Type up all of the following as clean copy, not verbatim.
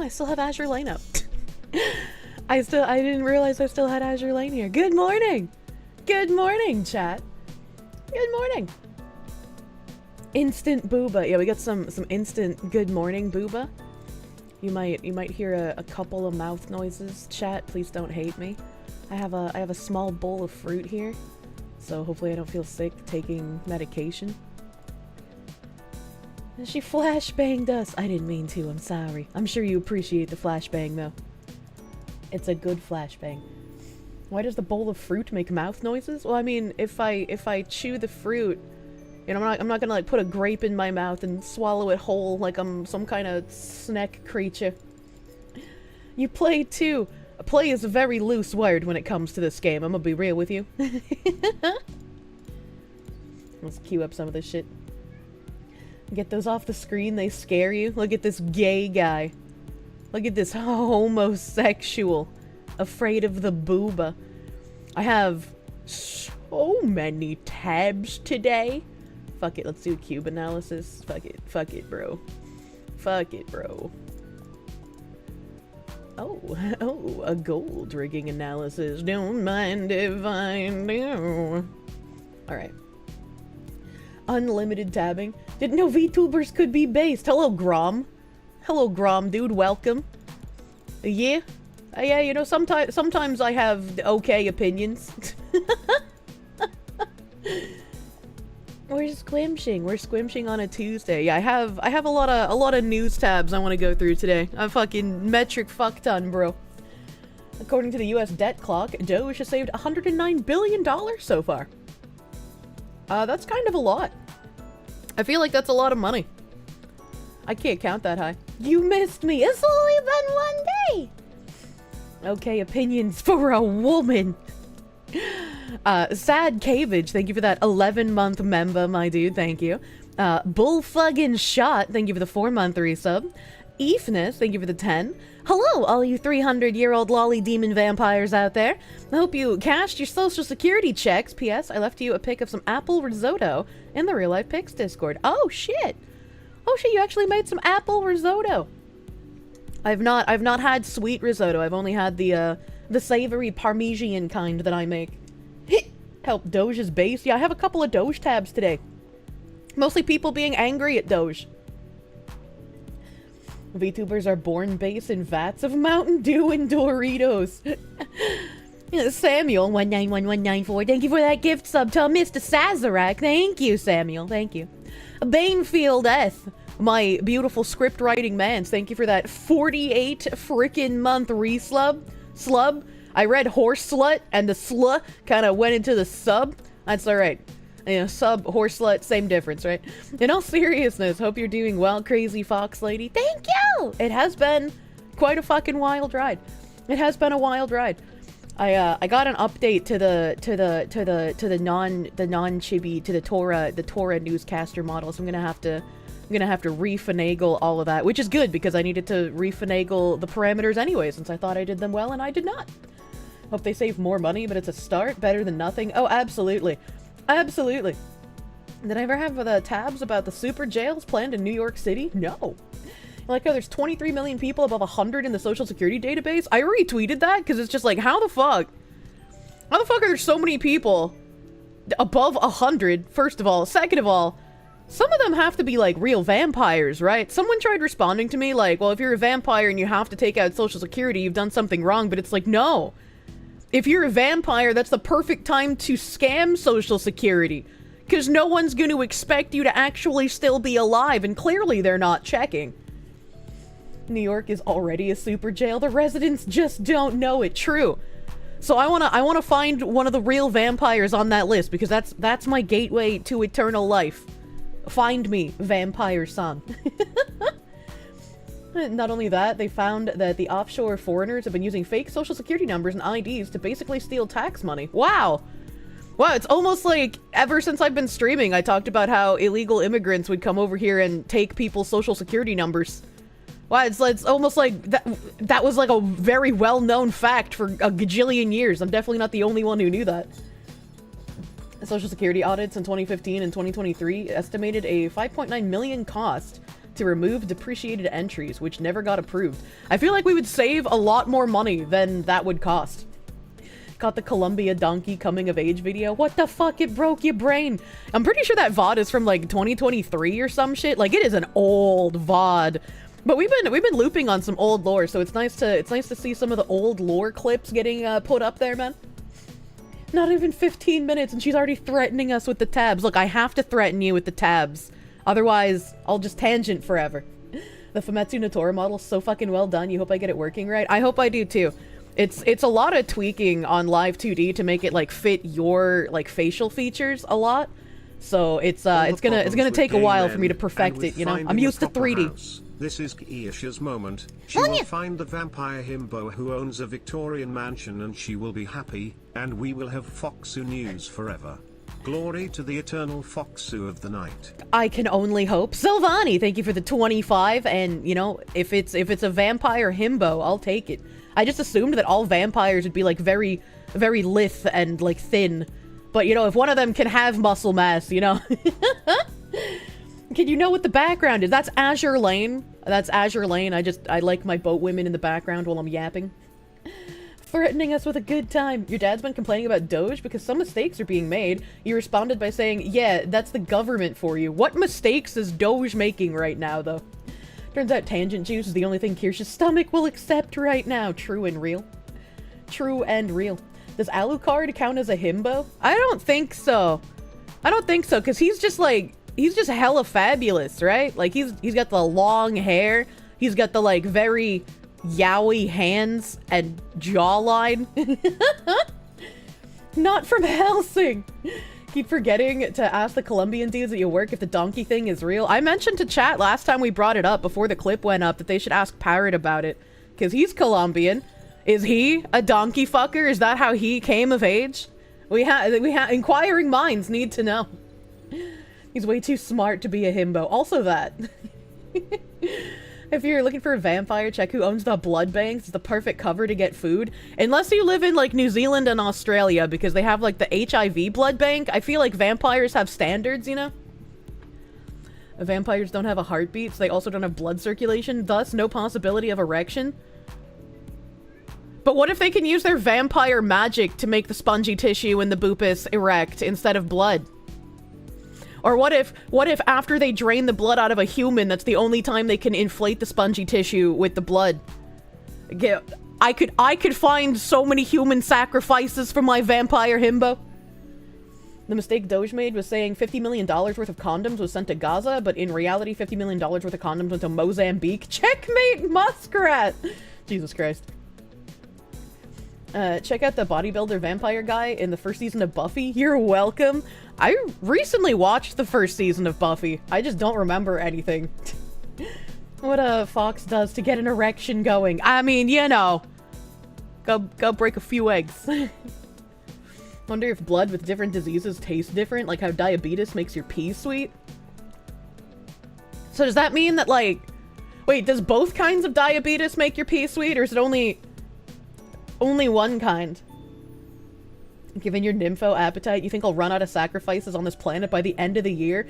I still have Azure Lane up. I didn't realize I still had Azure Lane here. Good morning! Good morning, chat. Good morning. Instant booba. Yeah, we got some instant good morning booba. You might hear a couple of mouth noises. Chat, please don't hate me. I have a small bowl of fruit here, so hopefully I don't feel sick taking medication. And she flashbanged us. I didn't mean to, I'm sorry. I'm sure you appreciate the flashbang though. It's a good flashbang. Why does the bowl of fruit make mouth noises? Well, I mean, if I chew the fruit, you know, I'm not gonna like put a grape in my mouth and swallow it whole like I'm some kind of snack creature. You play too. Play is a very loose word when it comes to this game. I'm gonna be real with you. Let's queue up some of this shit. Get those off the screen. They scare you. Look at this gay guy. Look at this homosexual. Afraid of the booba. I have so many tabs today. Fuck it, let's do a cube analysis. Fuck it, bro. Fuck it, bro. Oh, a gold rigging analysis. Don't mind if I do. Alright. Unlimited tabbing. Didn't know VTubers could be based. Hello, Grom. Hello, Grom, dude. Welcome. Yeah? Yeah, you know, sometimes I have okay opinions. We're squimshing on a Tuesday. Yeah, I have a lot of news tabs I want to go through today. I'm fucking metric fuck ton, bro. According to the US debt clock, Doge has saved $109 billion so far. That's kind of a lot. I feel like that's a lot of money. I can't count that high. You missed me. It's only been one day. Okay, opinions for a woman. Sad Cabbage, thank you for that 11-month member, my dude, thank you. Bullfuggin' Shot, thank you for the 4-month resub. Eefness, thank you for the 10. Hello, all you 300-year-old lolly demon vampires out there. I hope you cashed your social security checks. P.S. I left you a pic of some apple risotto in the Real Life Pics Discord. Oh, shit. Oh, shit, you actually made some apple risotto. I've not had sweet risotto. I've only had the savory Parmesan kind that I make. Help Doge's base. Yeah, I have a couple of Doge tabs today. Mostly people being angry at Doge. VTubers are born base in vats of Mountain Dew and Doritos. Samuel 191194. Thank you for that gift sub to Mr. Sazerac. Thank you, Samuel. Thank you. Banefield S. My beautiful script writing mans, thank you for that 48 frickin' month slub. I read horse slut and the slut kind of went into the sub. That's alright. You know, sub, horse slut, same difference, right? In all seriousness, hope you're doing well, crazy fox lady. Thank you! It has been quite a fucking wild ride. It has been a wild ride. I got an update to the non-chibi, to the Torah newscaster model, so I'm gonna have to refinagle all of that, which is good because I needed to refinagle the parameters anyway, since I thought I did them well and I did not. Hope they save more money, but it's a start, better than nothing. Oh, absolutely. Absolutely. Did I ever have the tabs about the super jails planned in New York City? No. Like how there's 23 million people above 100 in the social security database? I retweeted that because it's just like, how the fuck? How the fuck are there so many people above 100, first of all? Second of all, some of them have to be, like, real vampires, right? Someone tried responding to me, like, well, if you're a vampire and you have to take out Social Security, you've done something wrong, but it's like, no. If you're a vampire, that's the perfect time to scam Social Security. Because no one's going to expect you to actually still be alive, and clearly they're not checking. New York is already a super jail. The residents just don't know it. True. So I wanna find one of the real vampires on that list, because that's my gateway to eternal life. Find me, vampire son. Not only that, they found that the offshore foreigners have been using fake social security numbers and IDs to basically steal tax money. Wow! Wow, it's almost like ever since I've been streaming, I talked about how illegal immigrants would come over here and take people's social security numbers. Wow, it's almost like that was like a very well-known fact for a gajillion years. I'm definitely not the only one who knew that. Social Security audits in 2015 and 2023 estimated a 5.9 million cost to remove depreciated entries, which never got approved. I feel like we would save a lot more money than that would cost. Got the Columbia Donkey coming of age video. What the fuck? It broke your brain. I'm pretty sure that VoD is from like 2023 or some shit. Like, it is an old VoD. But we've been looping on some old lore, so it's nice to see some of the old lore clips getting put up there, man. Not even 15 minutes and she's already threatening us with the tabs. Look, I have to threaten you with the tabs. Otherwise, I'll just tangent forever. The Famitsu Natora model's so fucking well done. You hope I get it working right? I hope I do too. It's a lot of tweaking on Live 2D to make it like fit your like facial features a lot. So it's gonna take a while for me to perfect it, you know? I'm used to 3D. House. This is Kirsche's moment. She will find the vampire himbo who owns a Victorian mansion and she will be happy, and we will have Foxu news forever. Glory to the eternal Foxu of the night. I can only hope. Silvani, thank you for the 25, and you know, if it's a vampire himbo, I'll take it. I just assumed that all vampires would be like very, very lithe and like thin. But you know, if one of them can have muscle mass, you know. Can you know what the background is? That's Azure Lane. That's Azure Lane. I like my boat women in the background while I'm yapping. Threatening us with a good time. Your dad's been complaining about Doge because some mistakes are being made. You responded by saying, yeah, that's the government for you. What mistakes is Doge making right now, though? Turns out tangent juice is the only thing Kirsch's stomach will accept right now. True and real. True and real. Does Alucard count as a himbo? I don't think so. I don't think so, because he's just like... He's just hella fabulous, right? Like, he's got the long hair. He's got the, like, very yaoi hands and jawline. Not from Helsing. Keep forgetting to ask the Colombian dudes at your work if the donkey thing is real. I mentioned to chat last time we brought it up, before the clip went up, that they should ask Parrot about it. Because he's Colombian. Is he a donkey fucker? Is that how he came of age? We have inquiring minds need to know. He's way too smart to be a himbo. Also that. If you're looking for a vampire, check who owns the blood banks. It's the perfect cover to get food. Unless you live in, like, New Zealand and Australia, because they have, like, the HIV blood bank. I feel like vampires have standards, you know? Vampires don't have a heartbeat, so they also don't have blood circulation. Thus, no possibility of erection. But what if they can use their vampire magic to make the spongy tissue in the boopus erect instead of blood? Or what if after they drain the blood out of a human, that's the only time they can inflate the spongy tissue with the blood? I could find so many human sacrifices for my vampire himbo. The mistake Doge made was saying $50 million worth of condoms was sent to Gaza, but in reality, $50 million worth of condoms went to Mozambique. Checkmate, Muskrat! Jesus Christ. Check out the bodybuilder vampire guy in the first season of Buffy. You're welcome. I recently watched the first season of Buffy. I just don't remember anything. What a fox does to get an erection going. I mean, you know. Go break a few eggs. Wonder if blood with different diseases tastes different, like how diabetes makes your pee sweet. So does that mean that, like... Wait, does both kinds of diabetes make your pee sweet, or is it only one kind? Given your nympho appetite, you think I'll run out of sacrifices on this planet by the end of the year?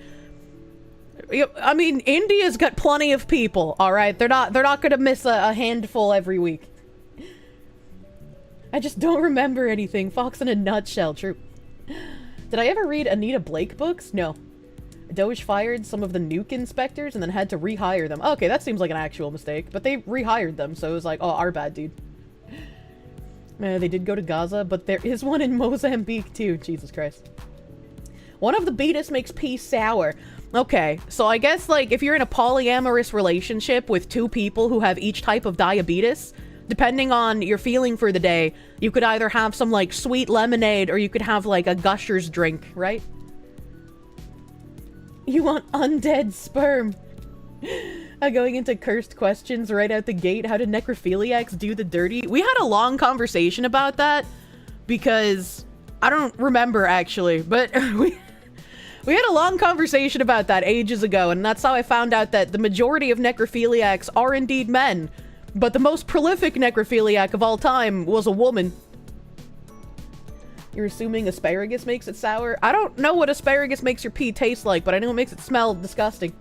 I mean, India's got plenty of people, alright? They're not gonna miss a handful every week. I just don't remember anything. Fox in a nutshell, true. Did I ever read Anita Blake books? No. Doge fired some of the nuke inspectors and then had to rehire them. Okay, that seems like an actual mistake, but they rehired them, so it was like, oh, our bad, dude. They did go to Gaza, but there is one in Mozambique, too. Jesus Christ. One of the beatus makes pee sour. Okay, so I guess, like, if you're in a polyamorous relationship with two people who have each type of diabetes, depending on your feeling for the day, you could either have some, like, sweet lemonade or you could have, like, a Gushers drink, right? You want undead sperm. Going into cursed questions right out the gate. How did necrophiliacs do the dirty? We had a long conversation about that because I don't remember actually, but we had a long conversation about that ages ago, and that's how I found out that the majority of necrophiliacs are indeed men, but the most prolific necrophiliac of all time was a woman. You're assuming asparagus makes it sour? I don't know what asparagus makes your pee taste like, but I know it makes it smell disgusting.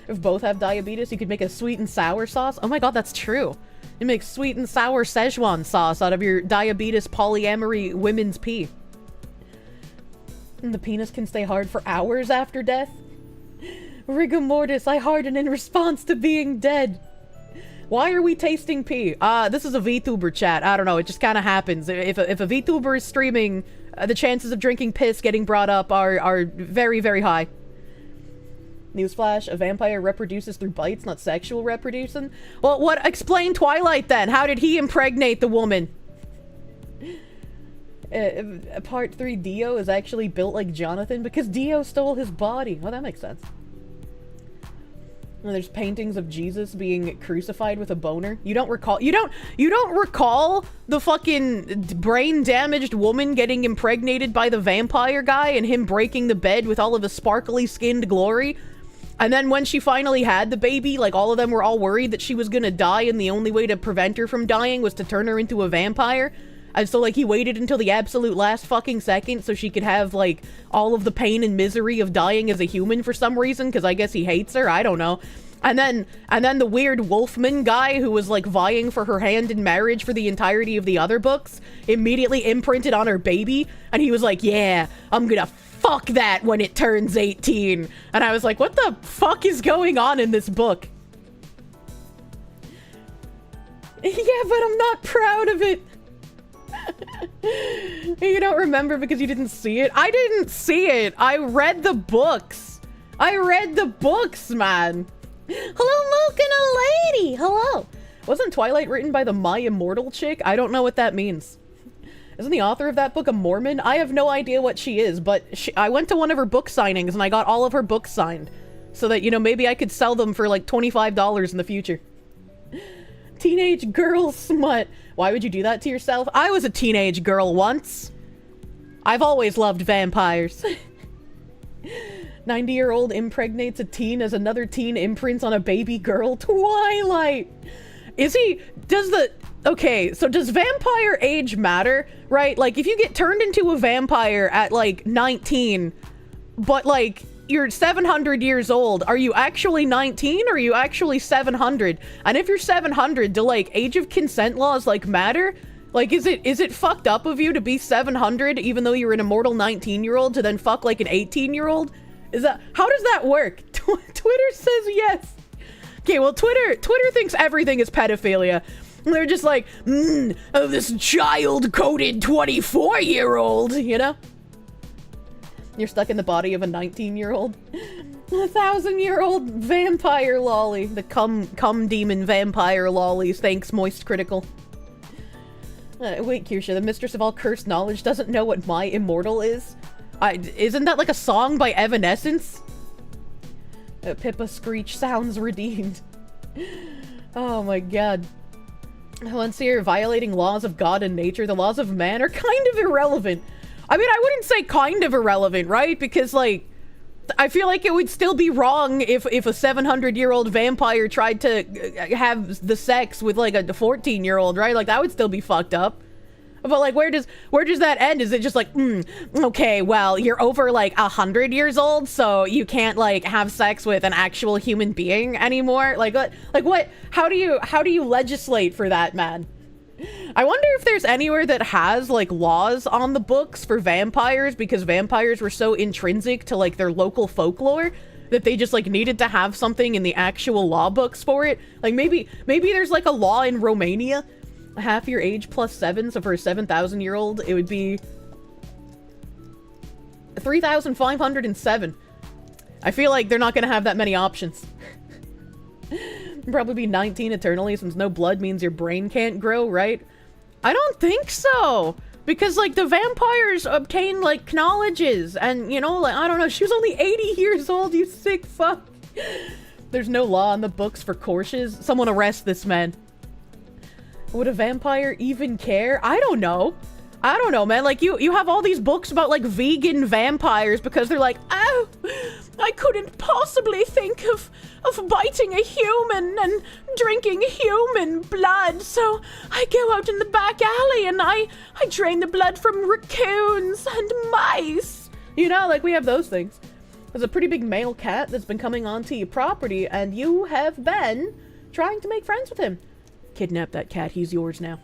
If both have diabetes, you could make a sweet and sour sauce. Oh my god, that's true. You make sweet and sour Szechuan sauce out of your diabetes polyamory women's pee. And the penis can stay hard for hours after death. Rigor mortis, I harden in response to being dead. Why are we tasting pee? This is a VTuber chat. I don't know, it just kind of happens. If a VTuber is streaming, the chances of drinking piss getting brought up are very, very high. Newsflash, a vampire reproduces through bites, not sexual reproducing. Well, what? Explain Twilight then. How did he impregnate the woman? Part 3, Dio is actually built like Jonathan because Dio stole his body. Well, that makes sense. And there's paintings of Jesus being crucified with a boner. You don't recall the fucking brain-damaged woman getting impregnated by the vampire guy and him breaking the bed with all of his sparkly skinned glory? And then when she finally had the baby, like, all of them were all worried that she was gonna die, and the only way to prevent her from dying was to turn her into a vampire. And so, like, he waited until the absolute last fucking second so she could have, like, all of the pain and misery of dying as a human for some reason, because I guess he hates her, I don't know. And then the weird Wolfman guy who was, like, vying for her hand in marriage for the entirety of the other books immediately imprinted on her baby, and he was like, yeah, I'm gonna fuck that when it turns 18. And I was like, what the fuck is going on in this book? Yeah, but I'm not proud of it. You don't remember because you didn't see it? I didn't see it. I read the books. I read the books, man. Hello, Luke and a lady. Hello. Wasn't Twilight written by the My Immortal chick? I don't know what that means. Isn't the author of that book a Mormon? I have no idea what she is, but I went to one of her book signings and I got all of her books signed. So that, you know, maybe I could sell them for like $25 in the future. Teenage girl smut. Why would you do that to yourself? I was a teenage girl once. I've always loved vampires. 90-year-old impregnates a teen as another teen imprints on a baby girl. Twilight. Okay, so does vampire age matter, right? Like, if you get turned into a vampire at, like, 19, but, like, you're 700 years old, are you actually 19 or are you actually 700? And if you're 700, do, like, age of consent laws, like, matter? Like, is it fucked up of you to be 700 even though you're an immortal 19-year-old to then fuck, like, an 18-year-old? How does that work? Twitter says yes. Okay, well, Twitter thinks everything is pedophilia. They're just like, oh, this child-coded 24-year-old, you know? You're stuck in the body of a 19-year-old. 1,000-year-old vampire lolly. The cum demon vampire lollies. Thanks, Moist Critical. Wait, Kirsche, the mistress of all cursed knowledge doesn't know what My Immortal is? Isn't that like a song by Evanescence? Pippa Screech sounds redeemed. Oh my god. Once you're violating laws of God and nature, the laws of man are kind of irrelevant. I mean, I wouldn't say kind of irrelevant, right? Because, like, I feel like it would still be wrong if a 700-year-old vampire tried to have the sex with, like, a 14-year-old, right? Like, that would still be fucked up. But, like, where does that end? Is it just like, okay, well, you're over, like, 100 years old, so you can't, like, have sex with an actual human being anymore? Like, what? How do you legislate for that, man? I wonder if there's anywhere that has, like, laws on the books for vampires because vampires were so intrinsic to, like, their local folklore that they just, like, needed to have something in the actual law books for it. Like, maybe there's, like, a law in Romania. Half your age plus 7, so for a 7,000-year-old, it would be 3,507. I feel like they're not gonna have that many options. Probably be 19 eternally, since no blood means your brain can't grow, right? I don't think so! Because, like, the vampires obtain, like, knowledges, and, you know, like, I don't know, she was only 80 years old, you sick fuck! There's no law in the books for Kirsches. Someone arrest this man. Would a vampire even care? I don't know. I don't know, man. Like, you have all these books about, like, vegan vampires because they're like, oh, I couldn't possibly think of biting a human and drinking human blood, so I go out in the back alley and I drain the blood from raccoons and mice. You know, like, we have those things. There's a pretty big male cat that's been coming onto your property, and you have been trying to make friends with him. Kidnap that cat, he's yours now.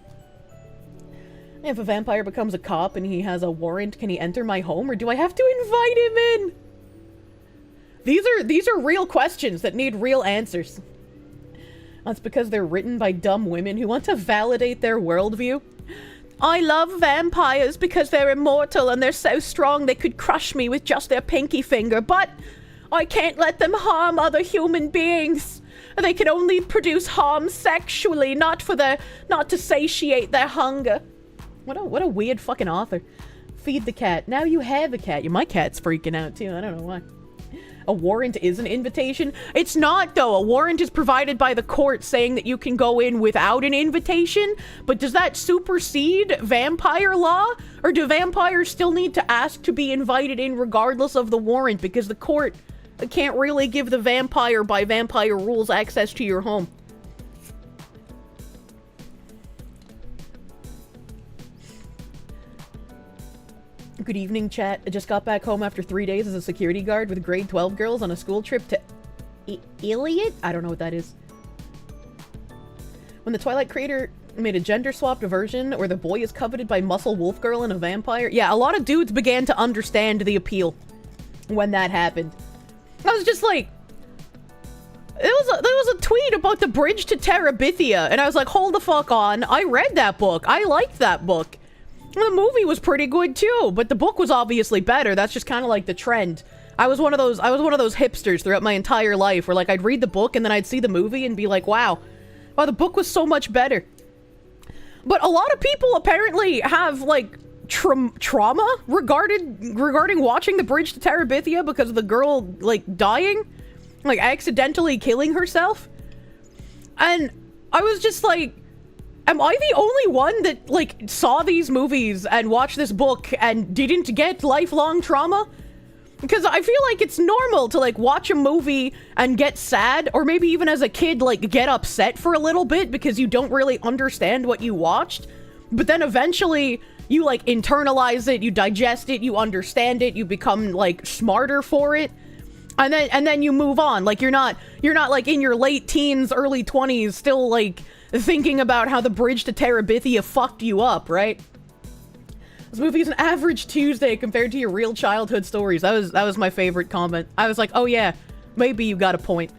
If a vampire becomes a cop and he has a warrant, can he enter my home, or do I have to invite him in? These are real questions that need real answers. That's because they're written by dumb women who want to validate their worldview. I love vampires because they're immortal and they're so strong they could crush me with just their pinky finger, but I can't let them harm other human beings. They can only produce harm sexually, not to satiate their hunger. What a weird fucking author. Feed the cat. Now you have a cat. My cat's freaking out too. I don't know why. A warrant is an invitation? It's not, though. A warrant is provided by the court saying that you can go in without an invitation. But does that supersede vampire law? Or do vampires still need to ask to be invited in regardless of the warrant? Because the court can't really give the vampire by vampire rules access to your home. Good evening, chat. I just got back home after 3 days as a security guard with grade 12 girls on a school trip to Iliad? I don't know what that is. When the Twilight creator made a gender-swapped version where the boy is coveted by Muscle Wolf Girl and a vampire. Yeah, a lot of dudes began to understand the appeal when that happened. I was just like... There was a tweet about the Bridge to Terabithia, and I was like, hold the fuck on. I read that book. I liked that book. The movie was pretty good too, but the book was obviously better. That's just kind of like the trend. I was one of those hipsters throughout my entire life where like I'd read the book and then I'd see the movie and be like, wow, the book was so much better. But a lot of people apparently have like trauma regarding watching The Bridge to Terabithia because of the girl like dying, like accidentally killing herself. And I was just like, am I the only one that, like, saw these movies and watched this book and didn't get lifelong trauma? Because I feel like it's normal to, like, watch a movie and get sad, or maybe even as a kid, like, get upset for a little bit because you don't really understand what you watched. But then eventually, you, like, internalize it, you digest it, you understand it, you become, like, smarter for it. And then you move on. Like, you're not, like, in your late teens, early 20s, still, like... thinking about how the Bridge to Terabithia fucked you up, right? This movie is an average Tuesday compared to your real childhood stories. That was my favorite comment. I was like, oh yeah, maybe you got a point.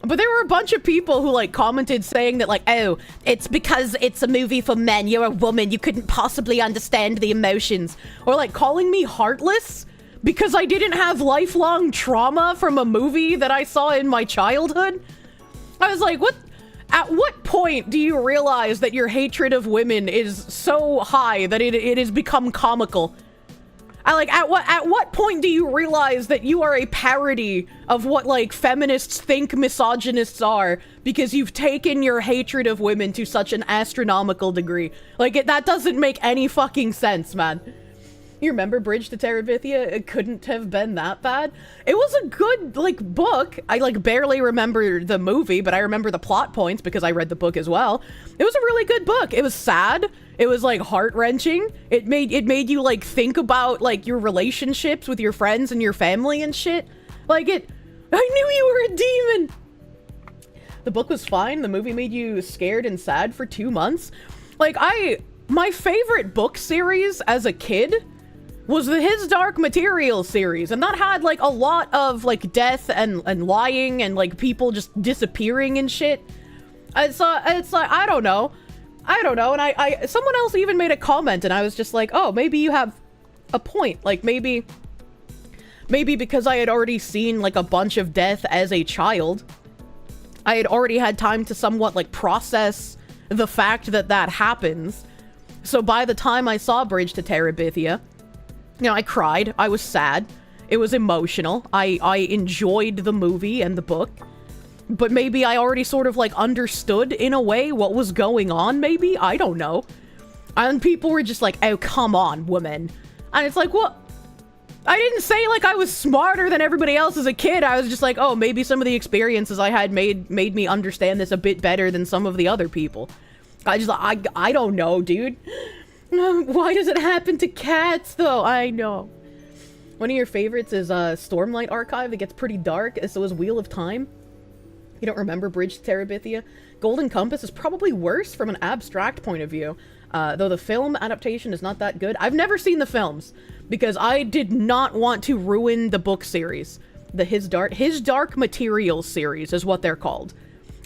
But there were a bunch of people who like commented saying that like, oh, it's because it's a movie for men. You're a woman. You couldn't possibly understand the emotions. Or like calling me heartless because I didn't have lifelong trauma from a movie that I saw in my childhood. I was like, what? At what point do you realize that your hatred of women is so high that it has become comical? At what point do you realize that you are a parody of what, like, feminists think misogynists are because you've taken your hatred of women to such an astronomical degree? Like, that doesn't make any fucking sense, man. You remember Bridge to Terabithia? It couldn't have been that bad. It was a good, like, book. I, like, barely remember the movie, but I remember the plot points because I read the book as well. It was a really good book. It was sad. It was, like, heart-wrenching. It made you, like, think about, like, your relationships with your friends and your family and shit. Like, I knew you were a demon! The book was fine. The movie made you scared and sad for 2 months. Like, my favorite book series as a kid was the His Dark Materials series, and that had, like, a lot of, like, death and lying and, like, people just disappearing and shit. It's like, I don't know, and someone else even made a comment, and I was just like, oh, maybe you have a point, like, maybe because I had already seen, like, a bunch of death as a child, I had already had time to somewhat, like, process the fact that happens, so by the time I saw Bridge to Terabithia, you know, I cried. I was sad. It was emotional. I enjoyed the movie and the book. But maybe I already sort of, like, understood, in a way, what was going on, maybe? I don't know. And people were just like, oh, come on, woman. And it's like, well, I didn't say, like, I was smarter than everybody else as a kid. I was just like, oh, maybe some of the experiences I had made me understand this a bit better than some of the other people. I don't know, dude. Why does it happen to cats, though? I know. One of your favorites is Stormlight Archive. It gets pretty dark. So is Wheel of Time. You don't remember Bridge to Terabithia. Golden Compass is probably worse from an abstract point of view. Though the film adaptation is not that good. I've never seen the films because I did not want to ruin the book series. The His Dark Materials series is what they're called.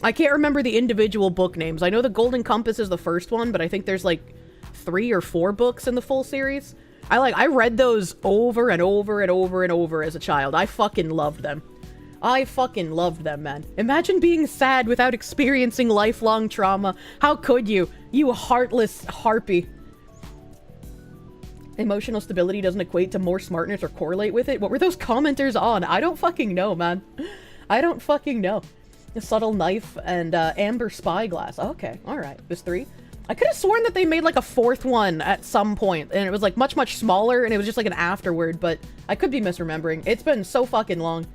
I can't remember the individual book names. I know the Golden Compass is the first one, but I think there's like 3 or 4 books in the full series. I read those over and over and over and over as a child. I fucking loved them. I fucking loved them, man. Imagine being sad without experiencing lifelong trauma. How could you? You heartless harpy. Emotional stability doesn't equate to more smartness or correlate with it. What were those commenters on? I don't fucking know, man. I don't fucking know. A subtle knife and amber spyglass. Okay, alright. There's 3. I could have sworn that they made like a 4th one at some point, and it was like much, much smaller, and it was just like an afterword, but I could be misremembering. It's been so fucking long.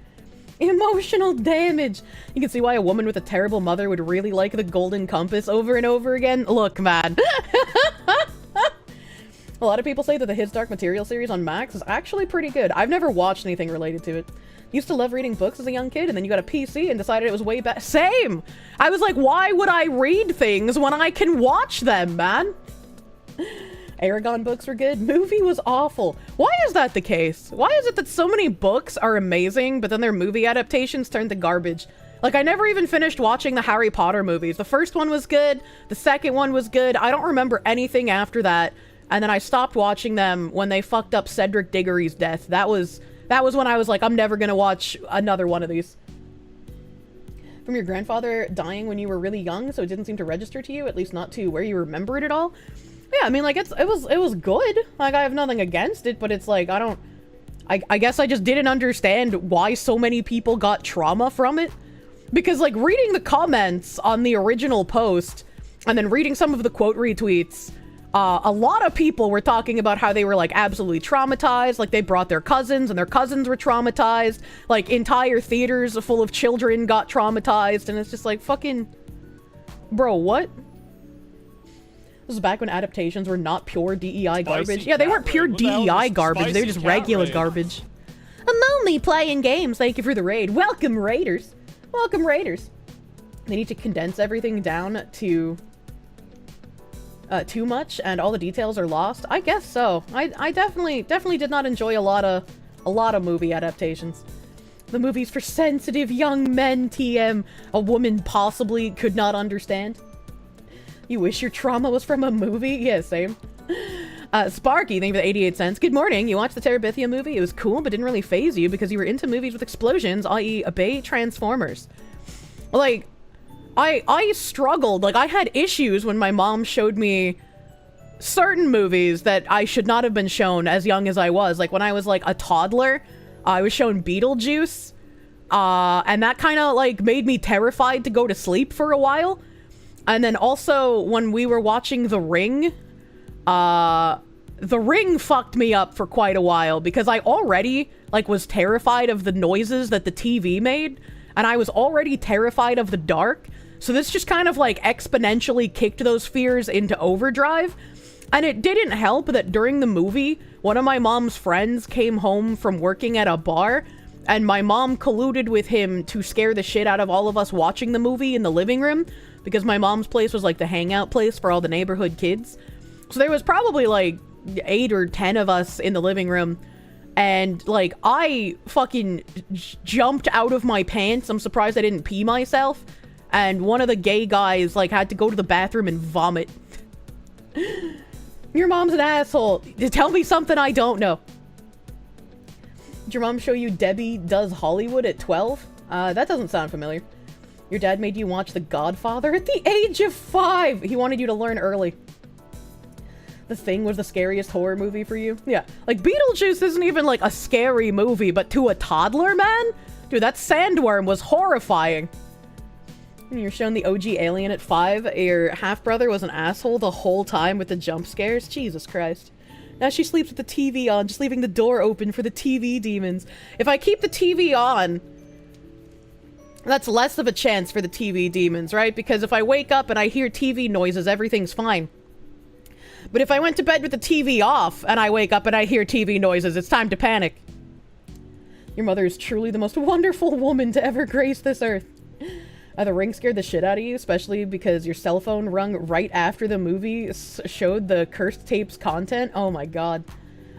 Emotional damage. You can see why a woman with a terrible mother would really like the Golden Compass over and over again. Look, man. A lot of people say that the His Dark Material series on Max is actually pretty good. I've never watched anything related to it. Used to love reading books as a young kid, and then you got a PC and decided it was way better. Same! I was like, why would I read things when I can watch them, man? Aragon books were good. Movie was awful. Why is that the case? Why is it that so many books are amazing, but then their movie adaptations turn to garbage? Like, I never even finished watching the Harry Potter movies. The first one was good. The second one was good. I don't remember anything after that. And then I stopped watching them when they fucked up Cedric Diggory's death. That was when I was like, I'm never gonna watch another one of these. From your grandfather dying when you were really young, so it didn't seem to register to you, at least not to where you remember it at all. Yeah, I mean, like, it was good. Like, I have nothing against it, but it's like, I guess I just didn't understand why so many people got trauma from it. Because, like, reading the comments on the original post, and then reading some of the quote retweets, a lot of people were talking about how they were, like, absolutely traumatized. Like, they brought their cousins, and their cousins were traumatized. Like, entire theaters full of children got traumatized, and it's just like, fucking... Bro, what? This is back when adaptations were not pure DEI garbage. Yeah, they weren't pure DEI garbage. They were just regular garbage. I'm only playing games. Thank you for the raid. Welcome, Raiders. Welcome, Raiders. They need to condense everything down to too much, and all the details are lost. I guess so. I definitely did not enjoy a lot of movie adaptations. The movie's for sensitive young men, TM. A woman possibly could not understand. You wish your trauma was from a movie? Yeah, same. Sparky, thank you for the 88 cents. Good morning. You watched the Terabithia movie? It was cool, but didn't really faze you because you were into movies with explosions, i.e. Obey Transformers. Like, I struggled. Like, I had issues when my mom showed me certain movies that I should not have been shown as young as I was. Like, when I was, like, a toddler, I was shown Beetlejuice. And that kind of, like, made me terrified to go to sleep for a while. And then also, when we were watching The Ring, The Ring fucked me up for quite a while because I already, like, was terrified of the noises that the TV made, and I was already terrified of the dark, so this just kind of, like, exponentially kicked those fears into overdrive. And it didn't help that during the movie, one of my mom's friends came home from working at a bar, and my mom colluded with him to scare the shit out of all of us watching the movie in the living room, because my mom's place was like the hangout place for all the neighborhood kids. So there was probably like 8 or 10 of us in the living room, and like I fucking jumped out of my pants. I'm surprised I didn't pee myself, and one of the gay guys like had to go to the bathroom and vomit. Your mom's an asshole. Tell me something I don't know. Did your mom show you Debbie Does Hollywood at 12? That doesn't sound familiar. Your dad made you watch The Godfather at the age of 5! He wanted you to learn early. The Thing was the scariest horror movie for you? Yeah. Like, Beetlejuice isn't even, like, a scary movie, but to a toddler, man? Dude, that sandworm was horrifying. When you're shown the OG Alien at 5, your half-brother was an asshole the whole time with the jump scares? Jesus Christ. Now she sleeps with the TV on, just leaving the door open for the TV demons. If I keep the TV on... that's less of a chance for the TV demons, right? Because if I wake up and I hear TV noises, everything's fine. But if I went to bed with the TV off and I wake up and I hear TV noises, it's time to panic. Your mother is truly the most wonderful woman to ever grace this earth. The ring scared the shit out of you, especially because your cell phone rung right after the movie showed the cursed tapes content. Oh my god.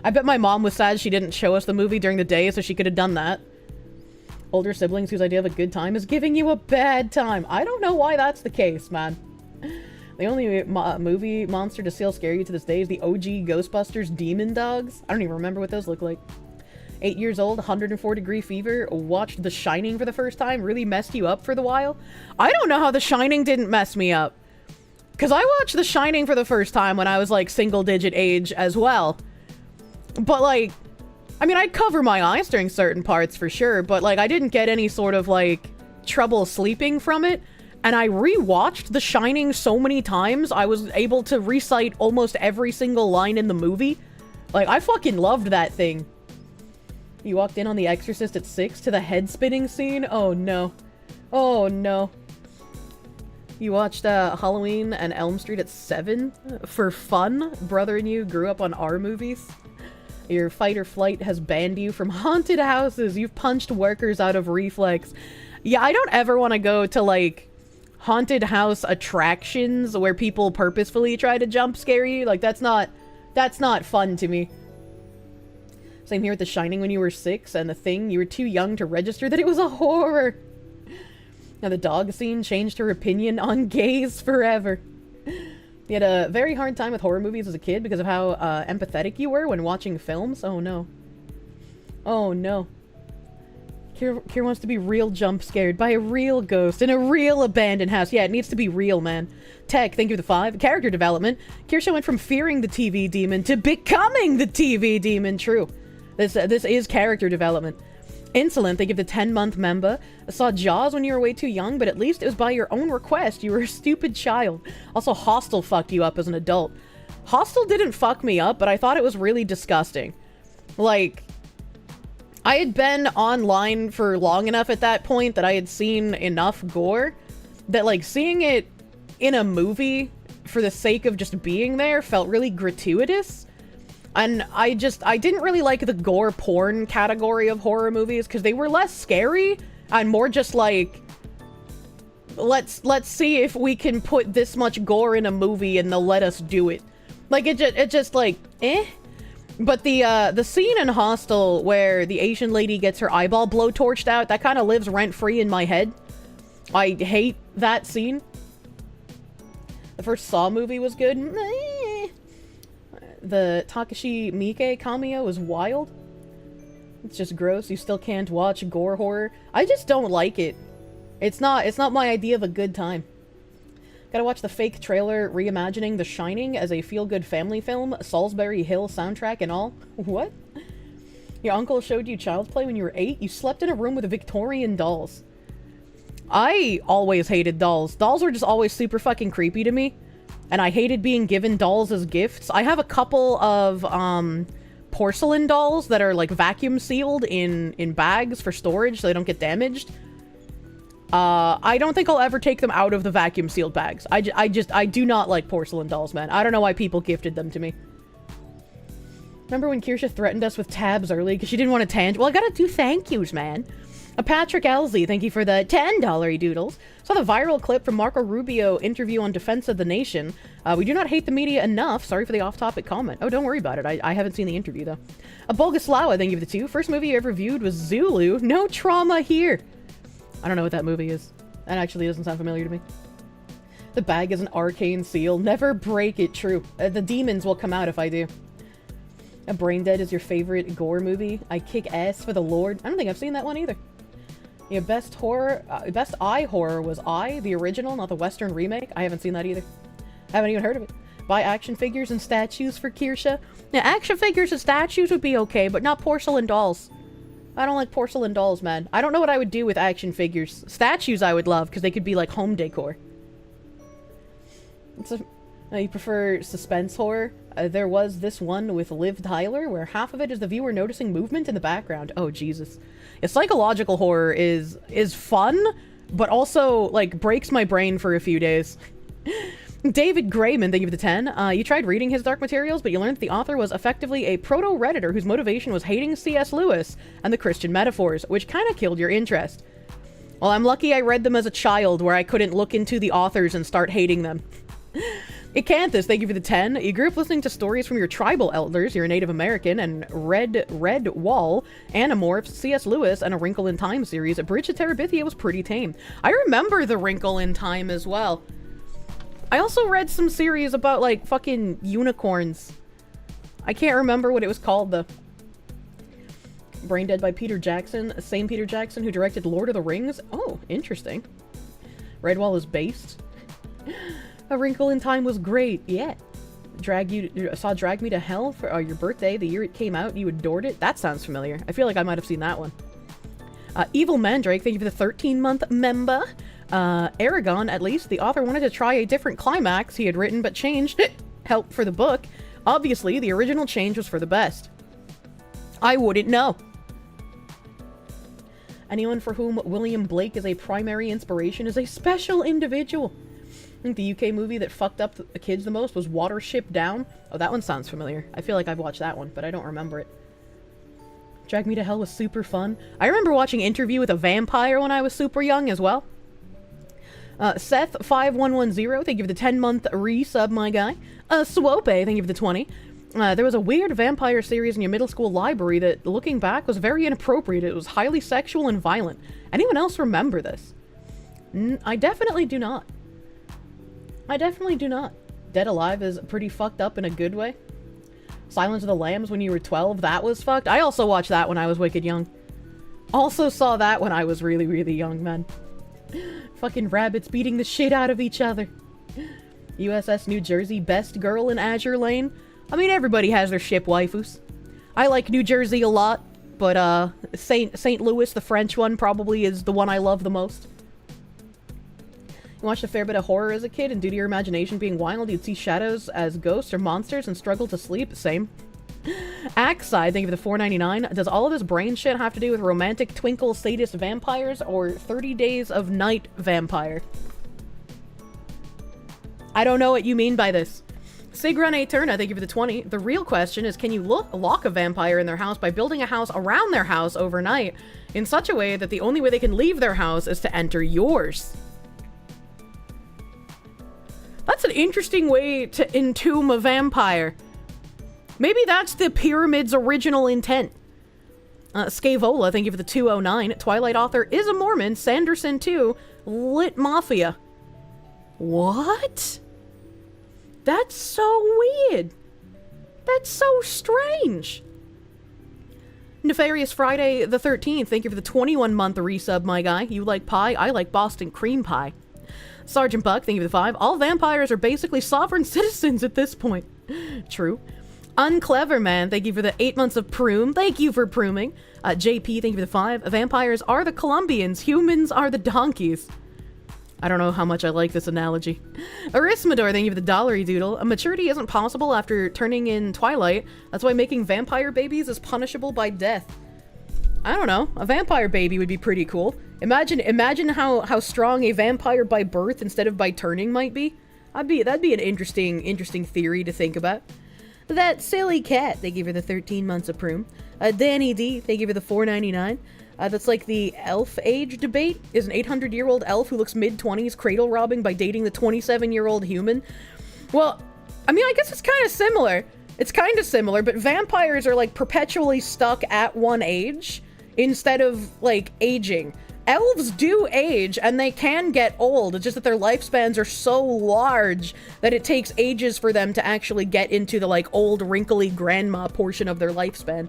I bet my mom was sad she didn't show us the movie during the day so she could have done that. Older siblings whose idea of a good time is giving you a bad time. I don't know why that's the case, man. The only movie monster to still scare you to this day is the OG Ghostbusters Demon Dogs. I don't even remember what those look like. 8 years old, 104-degree fever, watched The Shining for the first time, really messed you up for the while? I don't know how The Shining didn't mess me up. Because I watched The Shining for the first time when I was, like, single-digit age as well. But, like, I mean, I'd cover my eyes during certain parts for sure, but, like, I didn't get any sort of, like, trouble sleeping from it. And I rewatched The Shining so many times, I was able to recite almost every single line in the movie. Like, I fucking loved that thing. You walked in on The Exorcist at 6 to the head-spinning scene? Oh, no. Oh, no. You watched Halloween and Elm Street at 7? For fun? Brother and you grew up on our movies? Your fight or flight has banned you from haunted houses. You've punched workers out of reflex. Yeah, I don't ever want to go to, like, haunted house attractions where people purposefully try to jump scare you. Like, that's not fun to me. Same here with The Shining when you were 6, and The Thing, you were too young to register that it was a horror. Now the dog scene changed her opinion on gays forever. You had a very hard time with horror movies as a kid because of how empathetic you were when watching films. Oh no. Oh no. Kier wants to be real jump scared by a real ghost in a real abandoned house. Yeah, it needs to be real, man. Tech, thank you for the 5. Character development. Kirsche went from fearing the TV demon to becoming the TV demon. True. This is character development. Insolent, they give the 10-month member. I saw Jaws when you were way too young, but at least it was by your own request. You were a stupid child. Also, Hostel fucked you up as an adult. Hostel didn't fuck me up, but I thought it was really disgusting. Like, I had been online for long enough at that point that I had seen enough gore that, like, seeing it in a movie for the sake of just being there felt really gratuitous. And I didn't really like the gore porn category of horror movies because they were less scary and more just like, let's see if we can put this much gore in a movie and they'll let us do it. Like, it just like, eh? But the scene in Hostel where the Asian lady gets her eyeball blowtorched out, that kind of lives rent-free in my head. I hate that scene. The first Saw movie was good. The Takashi Miike cameo is wild. It's just gross. You still can't watch gore horror. I just don't like it. It's not my idea of a good time. Gotta watch the fake trailer reimagining The Shining as a feel-good family film, Salisbury Hill soundtrack and all. What? Your uncle showed you Child's Play when you were 8? You slept in a room with Victorian dolls. I always hated dolls. Dolls were just always super fucking creepy to me. And I hated being given dolls as gifts. I have a couple of porcelain dolls that are like vacuum sealed in bags for storage so they don't get damaged. I don't think I'll ever take them out of the vacuum sealed bags. I do not like porcelain dolls, man. I don't know why people gifted them to me. Remember when Kirsche threatened us with tabs early because she didn't want a tangent? Well, I gotta do thank yous, man. Patrick Elsie, thank you for the $10 doodles. Saw the viral clip from Marco Rubio interview on Defense of the Nation. We do not hate the media enough. Sorry for the off-topic comment. Oh, don't worry about it. I haven't seen the interview, though. Boguslawa, thank you for the 2. First movie you ever viewed was Zulu. No trauma here. I don't know what that movie is. That actually doesn't sound familiar to me. The bag is an arcane seal. Never break it. True. The demons will come out if I do. Brain Dead is your favorite gore movie. I kick ass for the Lord. I don't think I've seen that one either. Yeah, best eye horror was I, the original, not the Western remake. I haven't seen that either. Haven't even heard of it. Buy action figures and statues for Kirsche. Now, action figures and statues would be okay, but not porcelain dolls. I don't like porcelain dolls, man. I don't know what I would do with action figures. Statues I would love, because they could be like home decor. You prefer suspense horror? There was this one with Liv Tyler, where half of it is the viewer noticing movement in the background. Oh, Jesus. Yeah, psychological horror is fun, but also, like, breaks my brain for a few days. David Grayman, thank you for the 10. You tried reading his Dark Materials, but you learned that the author was effectively a proto-Redditor whose motivation was hating C.S. Lewis and the Christian metaphors, which kind of killed your interest. Well, I'm lucky I read them as a child where I couldn't look into the authors and start hating them. Icanthus, thank you for the 10. You grew up listening to stories from your tribal elders, you're a Native American, and Red Wall, Animorphs, C.S. Lewis, and A Wrinkle in Time series. A Bridge to Terabithia was pretty tame. I remember The Wrinkle in Time as well. I also read some series about, like, fucking unicorns. I can't remember what it was called, though. Brain Dead by Peter Jackson. Same Peter Jackson who directed Lord of the Rings. Oh, interesting. Redwall is based. A Wrinkle in Time was great. Yeah. Drag Me to Hell for your birthday. The year it came out, you adored it. That sounds familiar. I feel like I might have seen that one. Evil Mandrake, thank you for the 13-month member. Aragon, at least, the author wanted to try a different climax he had written, but changed help for the book. Obviously, the original change was for the best. I wouldn't know. Anyone for whom William Blake is a primary inspiration is a special individual. I think the UK movie that fucked up the kids the most was Watership Down. Oh, that one sounds familiar. I feel like I've watched that one, but I don't remember it. Drag Me to Hell was super fun. I remember watching Interview with a Vampire when I was super young as well. Seth5110, thank you for the 10-month resub, my guy. Swope, thank you for the 20. There was a weird vampire series in your middle school library that, looking back, was very inappropriate. It was highly sexual and violent. Anyone else remember this? I definitely do not. I definitely do not. Dead Alive is pretty fucked up in a good way. Silence of the Lambs when you were 12, that was fucked. I also watched that when I was wicked young. Also saw that when I was really, really young, man. Fucking rabbits beating the shit out of each other. USS New Jersey, best girl in Azure Lane. I mean, everybody has their ship waifus. I like New Jersey a lot, but St. Louis, the French one, probably is the one I love the most. You watched a fair bit of horror as a kid, and due to your imagination being wild, you'd see shadows as ghosts or monsters and struggle to sleep. Same. Axide, thank you for the $4.99. Does all of this brain shit have to do with romantic twinkle sadist vampires or 30 Days of Night vampire? I don't know what you mean by this. Sigrun Eterna, thank you for the 20. The real question is, can you lock a vampire in their house by building a house around their house overnight in such a way that the only way they can leave their house is to enter yours? That's an interesting way to entomb a vampire. Maybe that's the pyramid's original intent. Scavola, thank you for the 209. Twilight author is a Mormon. Sanderson too. Lit Mafia. What? That's so weird. That's so strange. Nefarious Friday the 13th, thank you for the 21-month resub, my guy. You like pie? I like Boston cream pie. Sergeant Buck, thank you for the 5. All vampires are basically sovereign citizens at this point. True. Unclever Man, thank you for the 8 months of Prune. Thank you for pruning. JP, thank you for the 5. Vampires are the Colombians. Humans are the donkeys. I don't know how much I like this analogy. Arismador, thank you for the dollary doodle. A maturity isn't possible after turning in Twilight. That's why making vampire babies is punishable by death. I don't know. A vampire baby would be pretty cool. Imagine how strong a vampire by birth instead of by turning might be. That'd be an interesting theory to think about. That silly cat, thank you for the 13 months of Prune. Danny D, thank you for the $4.99. That's like the elf age debate. Is an 800-year-old elf who looks mid-20s cradle robbing by dating the 27-year-old human? Well, I mean, I guess it's kind of similar. It's kind of similar, but vampires are like perpetually stuck at one age instead of like aging. Elves do age, and they can get old. It's just that their lifespans are so large that it takes ages for them to actually get into the, like, old, wrinkly grandma portion of their lifespan.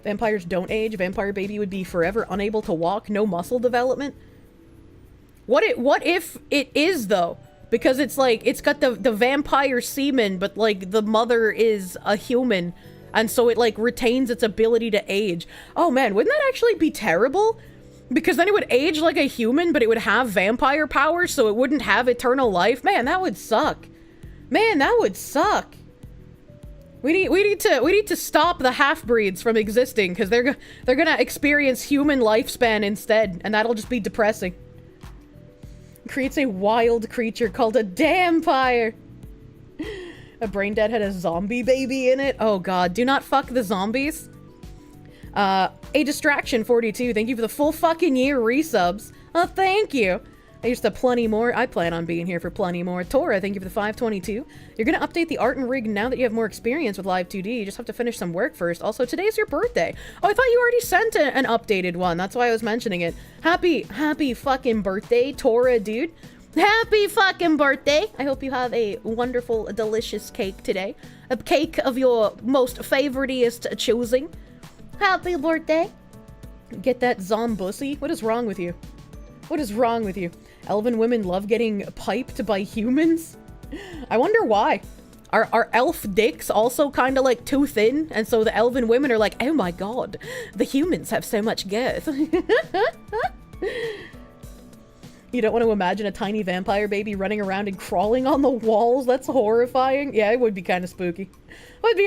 Vampires don't age. Vampire baby would be forever unable to walk, no muscle development. What if it is, though? Because it's, like, it's got the vampire semen, but, like, the mother is a human, and so it, like, retains its ability to age. Oh, man, wouldn't that actually be terrible? Because then it would age like a human, but it would have vampire powers, so it wouldn't have eternal life. Man, that would suck. Man, that would suck. We need to stop the half-breeds from existing, because they're gonna experience human lifespan instead, and that'll just be depressing. Creates a wild creature called a dampire. A brain dead had a zombie baby in it. Oh god, do not fuck the zombies. A distraction 42. Thank you for the full fucking year resubs. Oh, thank you. I used to plenty more. I plan on being here for plenty more. Tora, thank you for the 522. You're gonna update the art and rig now that you have more experience with Live 2D. You just have to finish some work first. Also, today's your birthday. Oh, I thought you already sent an updated one. That's why I was mentioning it. Happy fucking birthday, Tora, dude. Happy fucking birthday. I hope you have a wonderful, delicious cake today. A cake of your most favoriteest choosing. Happy birthday. Get that zombussy. What is wrong with you? What is wrong with you? Elven women love getting piped by humans? I wonder why. Are elf dicks also kind of like too thin? And so the elven women are like, oh my god, the humans have so much girth. You don't want to imagine a tiny vampire baby running around and crawling on the walls? That's horrifying. Yeah, it would be kind of spooky. It would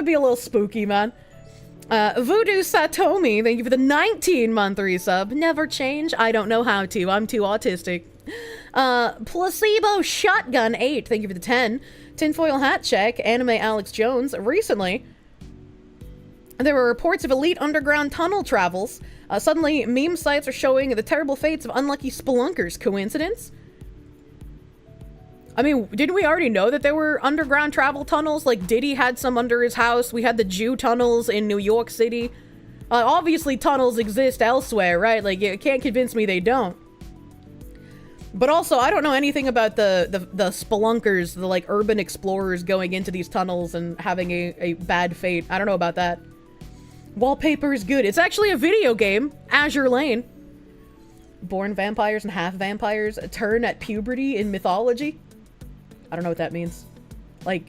be a little spooky, man. Voodoo Satomi, thank you for the 19-month resub. Never change. I don't know how to. I'm too autistic. Placebo Shotgun 8, thank you for the 10. Tinfoil Hat Check, Anime Alex Jones. Recently, there were reports of elite underground tunnel travels. Suddenly, meme sites are showing the terrible fates of unlucky spelunkers. Coincidence? I mean, didn't we already know that there were underground travel tunnels? Like, Diddy had some under his house. We had the Jew tunnels in New York City. Obviously, tunnels exist elsewhere, right? Like, you can't convince me they don't. But also, I don't know anything about the spelunkers, the, like, urban explorers going into these tunnels and having a bad fate. I don't know about that. Wallpaper is good. It's actually a video game. Azure Lane. Born vampires and half vampires turn at puberty in mythology. I don't know what that means. Like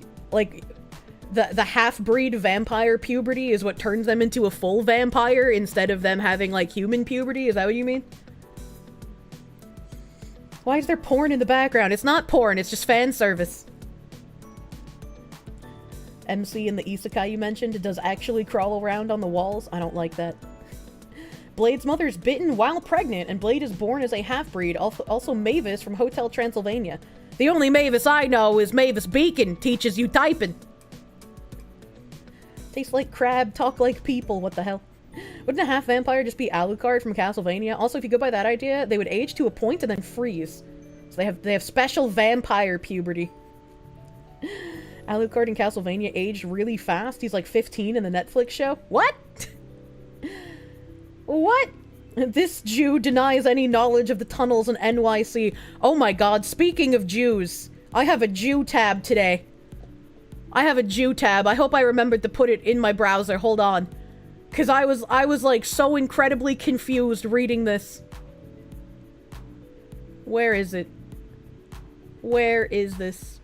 the half-breed vampire puberty is what turns them into a full vampire instead of them having, like, human puberty? Is that what you mean? Why is there porn in the background? It's not porn, it's just fan service. MC in the isekai you mentioned does actually crawl around on the walls. I don't like that. Blade's mother is bitten while pregnant, and Blade is born as a half-breed. Also Mavis from Hotel Transylvania. The only Mavis I know is Mavis Beacon, teaches you typing. Tastes like crab, talk like people, what the hell? Wouldn't a half-vampire just be Alucard from Castlevania? Also, if you go by that idea, they would age to a point and then freeze. So they have special vampire puberty. Alucard in Castlevania aged really fast. He's like 15 in the Netflix show. What? What? This Jew denies any knowledge of the tunnels in NYC. Oh my god, speaking of Jews, I have a Jew tab today. I have a Jew tab. I hope I remembered to put it in my browser. Hold on. Because I was like so incredibly confused reading this. Where is it? Where is this?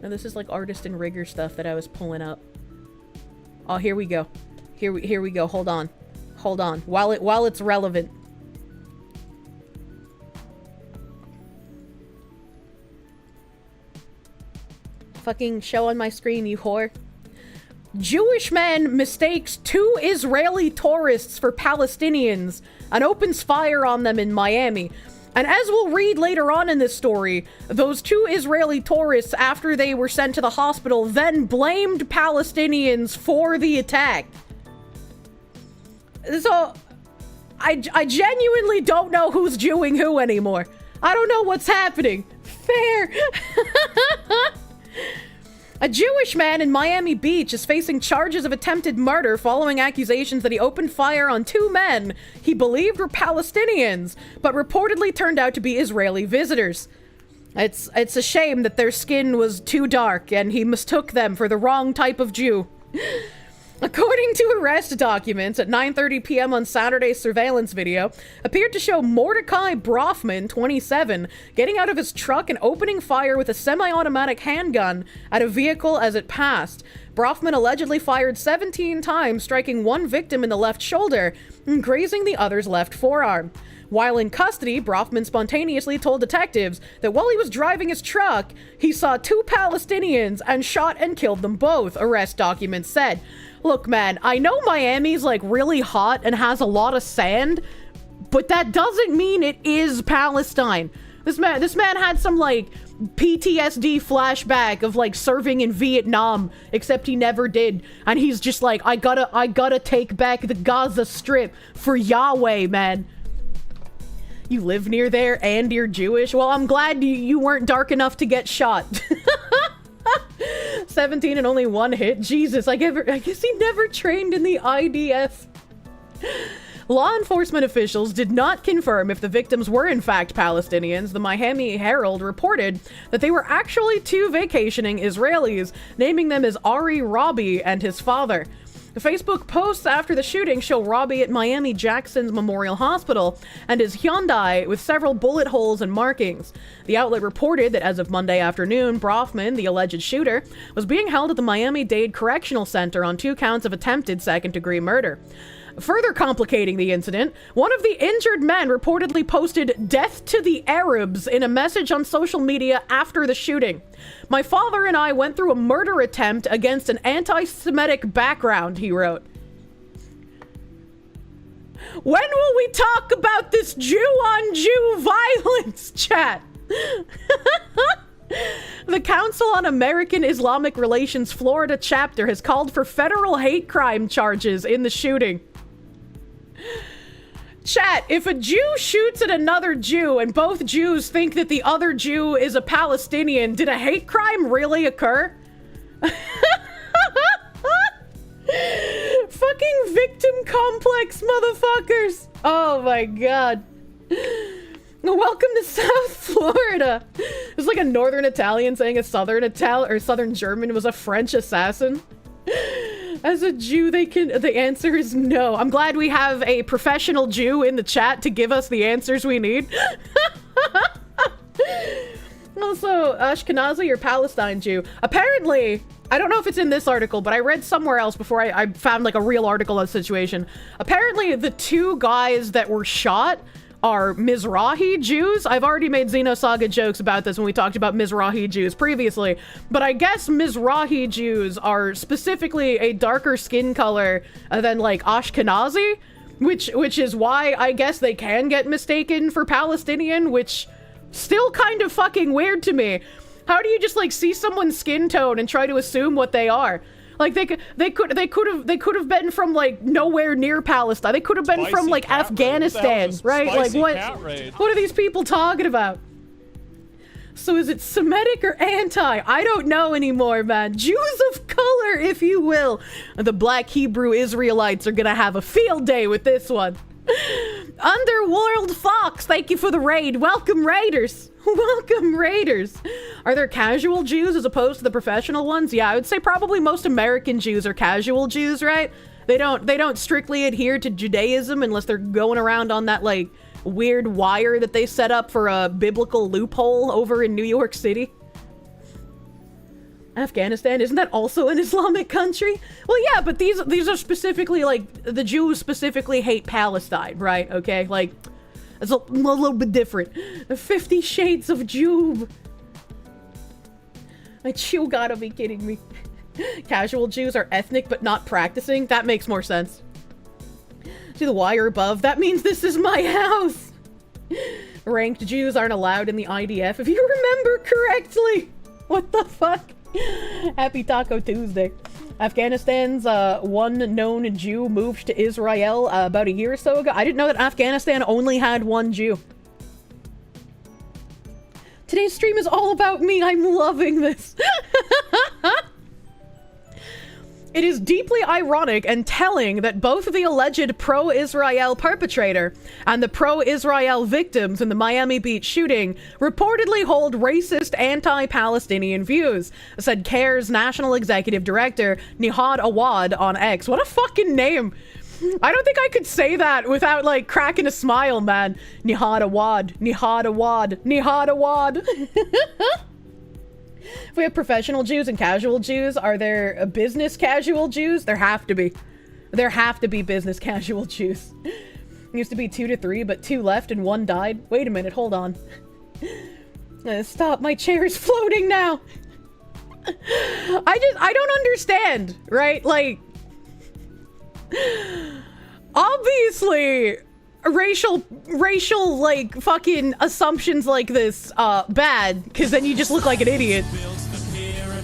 No, this is like artist and rigger stuff that I was pulling up. Oh, here we go. Here we go. Hold on. Hold on. While it's relevant. Fucking show on my screen, you whore. Jewish man mistakes 2 Israeli tourists for Palestinians and opens fire on them in Miami. And as we'll read later on in this story, those 2 Israeli tourists, after they were sent to the hospital, then blamed Palestinians for the attack. So, I genuinely don't know who's Jewing who anymore. I don't know what's happening. Fair. A Jewish man in Miami Beach is facing charges of attempted murder following accusations that he opened fire on 2 men he believed were Palestinians, but reportedly turned out to be Israeli visitors. It's a shame that their skin was too dark and he mistook them for the wrong type of Jew. According to arrest documents, at 9:30 p.m. on Saturday's surveillance video, appeared to show Mordecai Brofman, 27, getting out of his truck and opening fire with a semi-automatic handgun at a vehicle as it passed. Brofman allegedly fired 17 times, striking 1 victim in the left shoulder and grazing the other's left forearm. While in custody, Brofman spontaneously told detectives that while he was driving his truck, he saw 2 Palestinians and shot and killed them both, arrest documents said. Look, man, I know Miami's like really hot and has a lot of sand, but that doesn't mean it is Palestine. This man had some, like, PTSD flashback of, like, serving in Vietnam, except he never did. And he's just like, I gotta take back the Gaza Strip for Yahweh, man. You live near there and you're Jewish? Well, I'm glad you weren't dark enough to get shot. 17 and only 1 hit? Jesus, I guess he never trained in the IDF. Law enforcement officials did not confirm if the victims were in fact Palestinians. The Miami Herald reported that they were actually 2 vacationing Israelis, naming them as Ari Robbie and his father. The Facebook posts after the shooting show Robbie at Miami Jackson's Memorial Hospital and his Hyundai with several bullet holes and markings. The outlet reported that as of Monday afternoon, Brofman, the alleged shooter, was being held at the Miami-Dade Correctional Center on 2 counts of attempted second-degree murder. Further complicating the incident, one of the injured men reportedly posted "Death to the Arabs" in a message on social media after the shooting. "My father and I went through a murder attempt against an anti-Semitic background," he wrote. When will we talk about this Jew-on-Jew violence, chat? The Council on American Islamic Relations Florida chapter has called for federal hate crime charges in the shooting. Chat, if a Jew shoots at another Jew and both Jews think that the other Jew is a Palestinian, did a hate crime really occur? Fucking victim complex, motherfuckers. Oh my god. Welcome to South Florida. It's like a northern Italian saying a southern southern German was a French assassin. As a Jew, the answer is no. I'm glad we have a professional Jew in the chat to give us the answers we need. Also, Ashkenazi or Palestine Jew. Apparently, I don't know if it's in this article, but I read somewhere else before I found like a real article on the situation. Apparently, the 2 guys that were shot are Mizrahi Jews. I've already made Xenosaga jokes about this when we talked about Mizrahi Jews previously, but I guess Mizrahi Jews are specifically a darker skin color than like Ashkenazi, which is why I guess they can get mistaken for Palestinian, which still kind of fucking weird to me. How do you just like see someone's skin tone and try to assume what they are? Like they could have been from like nowhere near Palestine. They could have been from like Afghanistan, right? Like what are these people talking about? So is it Semitic or anti? I don't know anymore, man. Jews of color, if you will. The Black Hebrew Israelites are gonna have a field day with this one. Underworld Fox, thank you for the raid. Welcome, Raiders. Welcome, Raiders. Are there casual Jews as opposed to the professional ones? Yeah, I would say probably most American Jews are casual Jews, right? They don't strictly adhere to Judaism unless they're going around on that, like, weird wire that they set up for a biblical loophole over in New York City. Afghanistan, isn't that also an Islamic country? Well, yeah, but these are specifically, like, the Jews specifically hate Palestine, right? Okay, like, it's a little bit different. 50 Shades of Jew. Like, you gotta be kidding me. Casual Jews are ethnic but not practicing? That makes more sense. See the wire above? That means this is my house! Ranked Jews aren't allowed in the IDF, if you remember correctly! What the fuck? Happy Taco Tuesday. Afghanistan's one known Jew moved to Israel about a year or so ago. I didn't know that Afghanistan only had one Jew. Today's stream is all about me. I'm loving this. It is deeply ironic and telling that both the alleged pro-Israel perpetrator and the pro-Israel victims in the Miami Beach shooting reportedly hold racist anti-Palestinian views, said CARE's National Executive Director Nihad Awad on X. What a fucking name! I don't think I could say that without, like, cracking a smile, man. Nihad Awad, Nihad Awad, Nihad Awad. If we have professional Jews and casual Jews, are there business casual Jews? There have to be. There have to be business casual Jews. Used to be 2 to 3, but 2 left and 1 died. Wait a minute, hold on. Stop, my chair is floating now. I don't understand, right? Like, obviously, racial, like, fucking assumptions like this, bad, because then you just look like an idiot.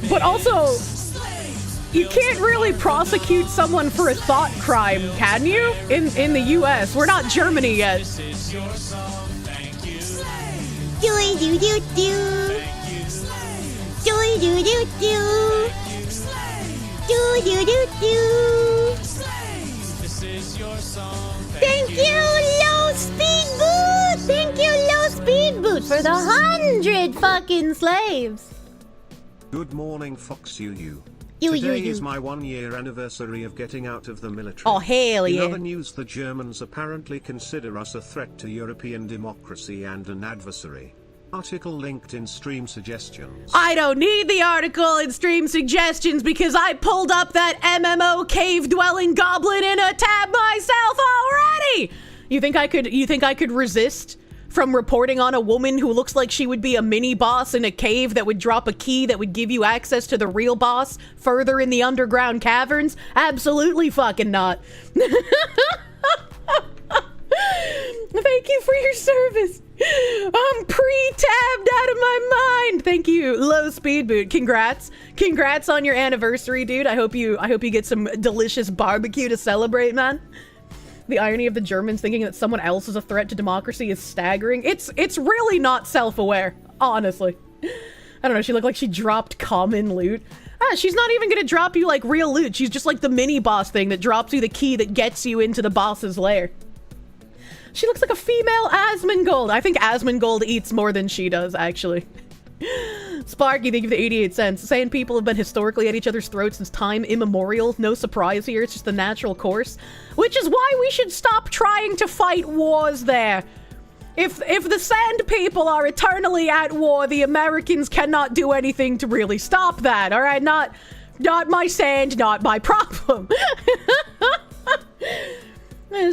But also, you can't really prosecute someone for a thought crime, can you? In the US. We're not Germany yet. Thank you, Low Speed Boot! Thank you, Low Speed Boot, for the 100 fucking slaves! Good morning, Fox UU. Today is my 1-year anniversary of getting out of the military. Oh, hell yeah. In other news, the Germans apparently consider us a threat to European democracy and an adversary. Article linked in stream suggestions. I don't need the article in stream suggestions because I pulled up that MMO cave-dwelling goblin in a tab myself already! You think I could resist from reporting on a woman who looks like she would be a mini-boss in a cave that would drop a key that would give you access to the real boss further in the underground caverns? Absolutely fucking not. Thank you for your service. I'm pre-tabbed out of my mind. Thank you, Low Speed Boot. Congrats on your anniversary, dude. I hope you get some delicious barbecue to celebrate, man. The irony of the Germans thinking that someone else is a threat to democracy is staggering. It's really not self-aware, honestly. I don't know, she looked like she dropped common loot. She's not even gonna drop you like real loot. She's just like the mini-boss thing that drops you the key that gets you into the boss's lair. She looks like a female Asmongold. I think Asmongold eats more than she does, actually. Sparky, thank you for the 88 cents. Saying people have been historically at each other's throats since time immemorial. No surprise here, it's just the natural course. Which is why we should stop trying to fight wars there. If the Sand people are eternally at war, the Americans cannot do anything to really stop that, alright? Not my sand, not my problem.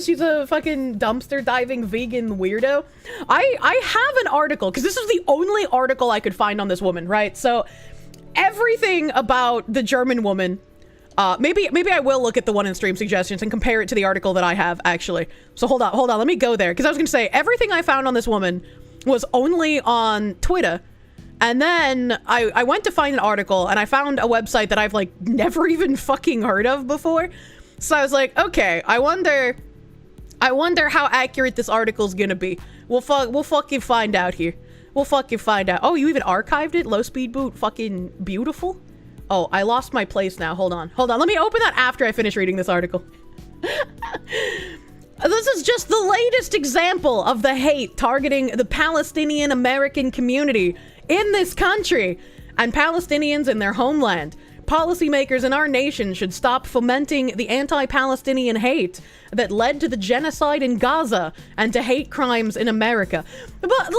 She's a fucking dumpster diving vegan weirdo. I have an article, because this is the only article I could find on this woman, right? So, everything about the German woman, maybe I will look at the one in stream suggestions and compare it to the article that I have, actually. So hold on, let me go there, because I was gonna say, everything I found on this woman was only on Twitter, and then I went to find an article, and I found a website that I've, like, never even fucking heard of before. So I was like, okay, I wonder how accurate this article's gonna be. We'll fucking find out here. We'll fucking find out. Oh, you even archived it? Low Speed Boot, fucking beautiful. Oh, I lost my place now. Hold on. Let me open that after I finish reading this article. This is just the latest example of the hate targeting the Palestinian American community in this country and Palestinians in their homeland. Policymakers in our nation should stop fomenting the anti-Palestinian hate that led to the genocide in Gaza and to hate crimes in America. But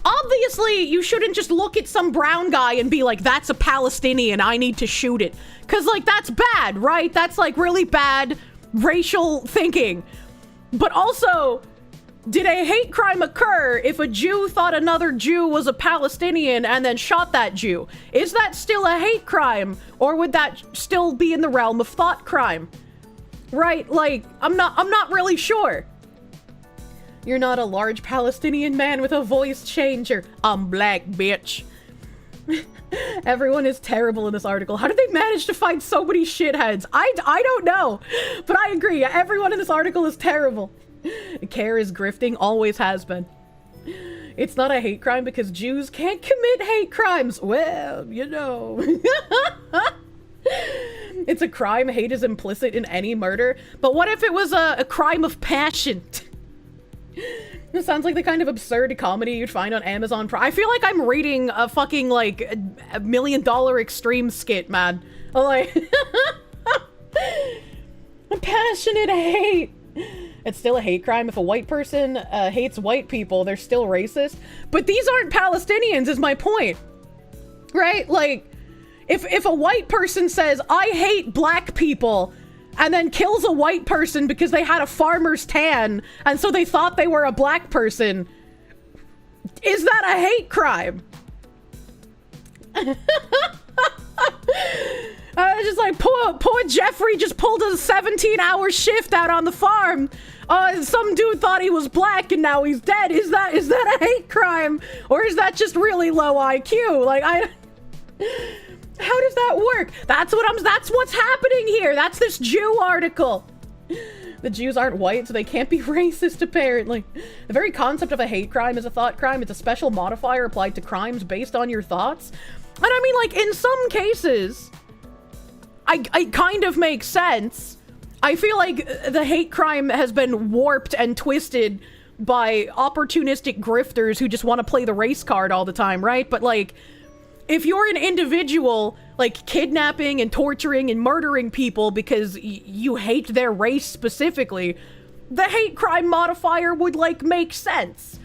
obviously, you shouldn't just look at some brown guy and be like, that's a Palestinian, I need to shoot it. Because, like, that's bad, right? That's, like, really bad racial thinking. But also, did a hate crime occur if a Jew thought another Jew was a Palestinian and then shot that Jew? Is that still a hate crime? Or would that still be in the realm of thought crime? Right? Like, I'm not really sure. You're not a large Palestinian man with a voice changer. I'm black, bitch. Everyone is terrible in this article. How did they manage to find so many shitheads? I don't know. But I agree. Everyone in this article is terrible. Care is grifting, always has been. It's not a hate crime because Jews can't commit hate crimes. Well, you know. It's a crime. Hate is implicit in any murder. But what if it was a crime of passion? This sounds like the kind of absurd comedy you'd find on Amazon Prime. I feel like I'm reading a fucking, like, $1 million extreme skit, man. Like, passionate hate. It's still a hate crime. If a white person hates white people, they're still racist. But these aren't Palestinians, is my point. Right? Like, if a white person says, I hate black people, and then kills a white person because they had a farmer's tan, and so they thought they were a black person, is that a hate crime? Just like, poor Jeffrey just pulled a 17-hour shift out on the farm some dude thought he was black and now he's dead. Is that a hate crime? Or is that just really low IQ? Like, how does that work? That's what's happening here. That's this Jew article. The Jews aren't white, so they can't be racist, apparently. The very concept of a hate crime is a thought crime. It's a special modifier applied to crimes based on your thoughts. And I mean, like, in some cases, I kind of makes sense. I feel like the hate crime has been warped and twisted by opportunistic grifters who just want to play the race card all the time, right? But, like, if you're an individual, like, kidnapping and torturing and murdering people because you hate their race specifically, the hate crime modifier would, like, make sense.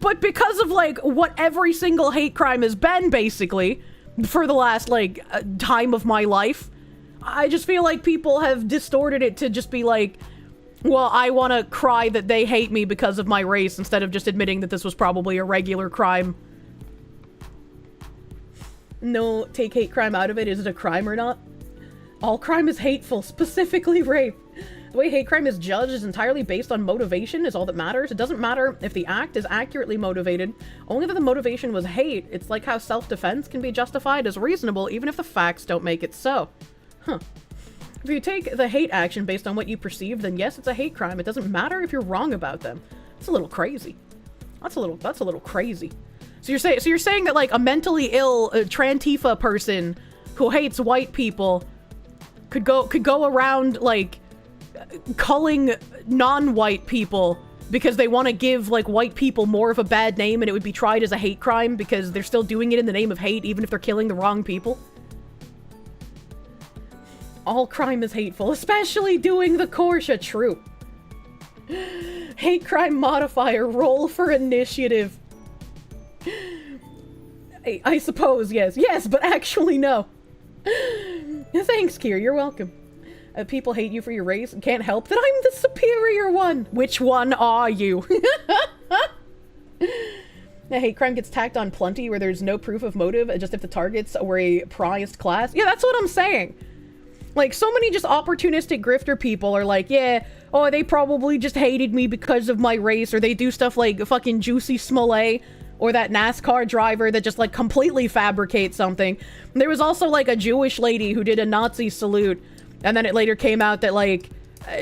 But because of, like, what every single hate crime has been, basically, for the last, like, time of my life, I just feel like people have distorted it to just be like, well, I want to cry that they hate me because of my race, instead of just admitting that this was probably a regular crime. No, take hate crime out of it. Is it a crime or not? All crime is hateful, specifically rape. The way hate crime is judged is entirely based on motivation is all that matters. It doesn't matter if the act is accurately motivated, only that the motivation was hate. It's like how self-defense can be justified as reasonable even if the facts don't make it so. Huh. If you take the hate action based on what you perceive, then yes, it's a hate crime. It doesn't matter if you're wrong about them. It's a little crazy. That's a little crazy. So you're saying that, like, a mentally ill Trantifa person who hates white people could go around, like, culling non-white people because they want to give, like, white people more of a bad name, and it would be tried as a hate crime because they're still doing it in the name of hate even if they're killing the wrong people? All crime is hateful, especially doing the Kirsche. True. Hate crime modifier, roll for initiative. I suppose, yes. Yes, but actually no. Thanks, Kier, you're welcome. People hate you for your race and can't help that I'm the superior one. Which one are you? The hate crime gets tacked on plenty where there's no proof of motive, just if the targets were a prized class. Yeah, that's what I'm saying. Like, so many just opportunistic grifter people are like, yeah, oh, they probably just hated me because of my race, or they do stuff like fucking Juicy Smollett, or that NASCAR driver that just, like, completely fabricates something. There was also, like, a Jewish lady who did a Nazi salute, and then it later came out that, like,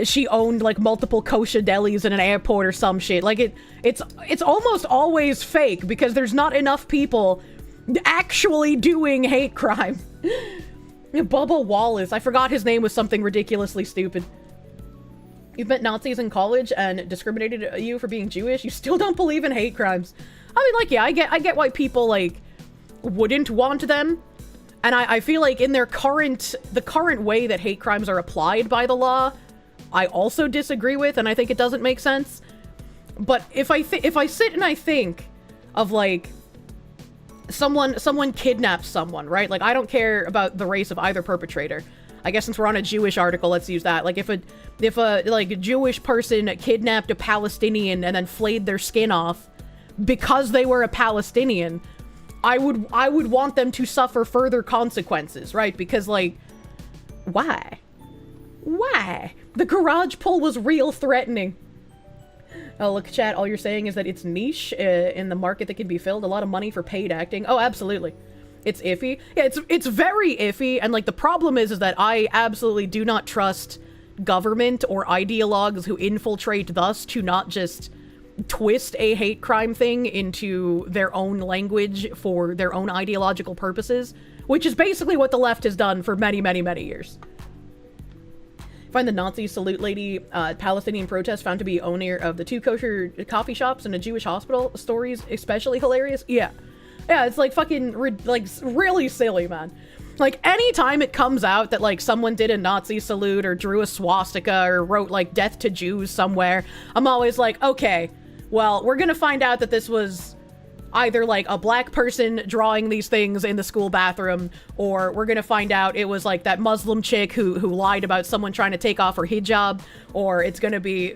she owned, like, multiple kosher delis in an airport or some shit. Like, it's almost always fake, because there's not enough people actually doing hate crime. Bubba Wallace. I forgot his name was something ridiculously stupid. You've met Nazis in college and discriminated you for being Jewish? You still don't believe in hate crimes? I mean, like, yeah, I get why people, like, wouldn't want them. And I feel like in the current way that hate crimes are applied by the law, I also disagree with, and I think it doesn't make sense. But if I sit and I think of, like, someone kidnaps someone, right? Like, I don't care about the race of either perpetrator. I guess since we're on a Jewish article, let's use that. Like, if a like, a Jewish person kidnapped a Palestinian and then flayed their skin off because they were a Palestinian, I would want them to suffer further consequences, right? Because, like, why? Why? The garage pull was real threatening. Oh, look, chat, all you're saying is that it's niche in the market that can be filled. A lot of money for paid acting. Oh, absolutely. It's iffy. Yeah, it's very iffy, and, like, the problem is that I absolutely do not trust government or ideologues who infiltrate thus to not just twist a hate crime thing into their own language for their own ideological purposes, which is basically what the left has done for many, many, many years. Find the Nazi salute lady Palestinian protest found to be owner of the 2 kosher coffee shops and a Jewish hospital stories especially hilarious. Yeah, it's like fucking like really silly, man. Like, anytime it comes out that, like, someone did a Nazi salute or drew a swastika or wrote, like, death to Jews somewhere, I'm always like, okay, well, we're gonna find out that this was either, like, a black person drawing these things in the school bathroom, or we're gonna find out it was, like, that Muslim chick who lied about someone trying to take off her hijab, or it's gonna be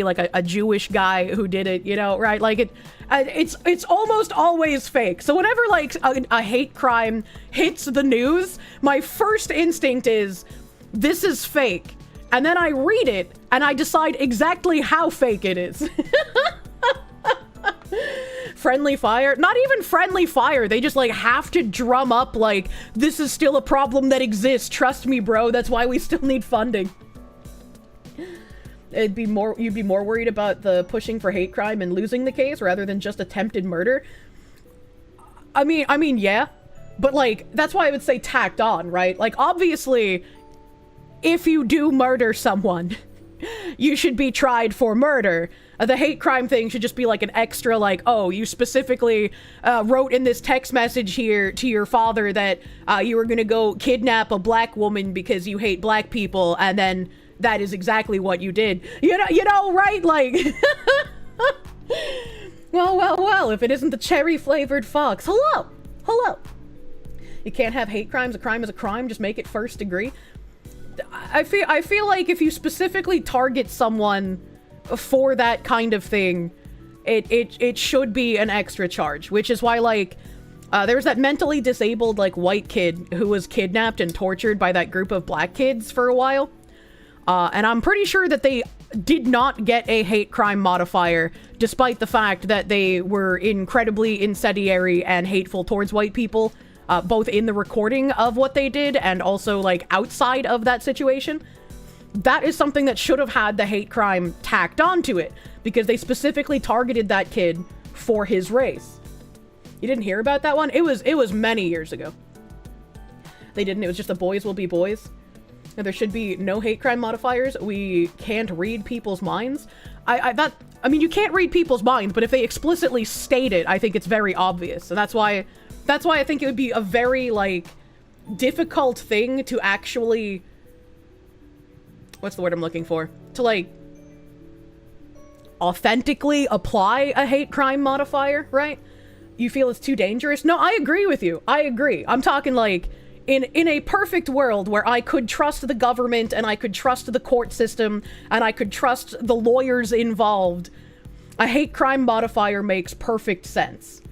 like a Jewish guy who did it, you know, right? Like, it's almost always fake. So whenever, like, a hate crime hits the news, my first instinct is, this is fake. and then I read it, and I decide exactly how fake it is. Friendly fire? Not even friendly fire. They just, like, have to drum up, like, this is still a problem that exists. Trust me, bro. That's why we still need funding. You'd be more worried about the pushing for hate crime and losing the case rather than just attempted murder. I mean, yeah. But, like, that's why I would say tacked on, right? Like, obviously, if you do murder someone, you should be tried for murder. The hate crime thing should just be like an extra, like, oh, you specifically wrote in this text message here to your father that you were gonna go kidnap a black woman because you hate black people, and then that is exactly what you did. You know, right? Like, well, if it isn't the cherry-flavored fox. Hello. You can't have hate crimes. A crime is a crime. Just make it first degree. I feel like if you specifically target someone for that kind of thing, it should be an extra charge, which is why, like, there was that mentally disabled, like, white kid who was kidnapped and tortured by that group of black kids for a while. And I'm pretty sure that they did not get a hate crime modifier, despite the fact that they were incredibly incendiary and hateful towards white people, both in the recording of what they did and also, like, outside of that situation. That is something that should have had the hate crime tacked onto it, because they specifically targeted that kid for his race. You didn't hear about that one? It was many years ago. They didn't. It was just the boys will be boys. There should be no hate crime modifiers. We can't read people's minds. I mean, you can't read people's minds, but if they explicitly state it, I think it's very obvious. And that's why I think it would be a very, like, difficult thing to actually, what's the word I'm looking for? To, like, authentically apply a hate crime modifier, right? You feel it's too dangerous? No, I agree with you. I agree. I'm talking, like, in a perfect world where I could trust the government and I could trust the court system and I could trust the lawyers involved, a hate crime modifier makes perfect sense.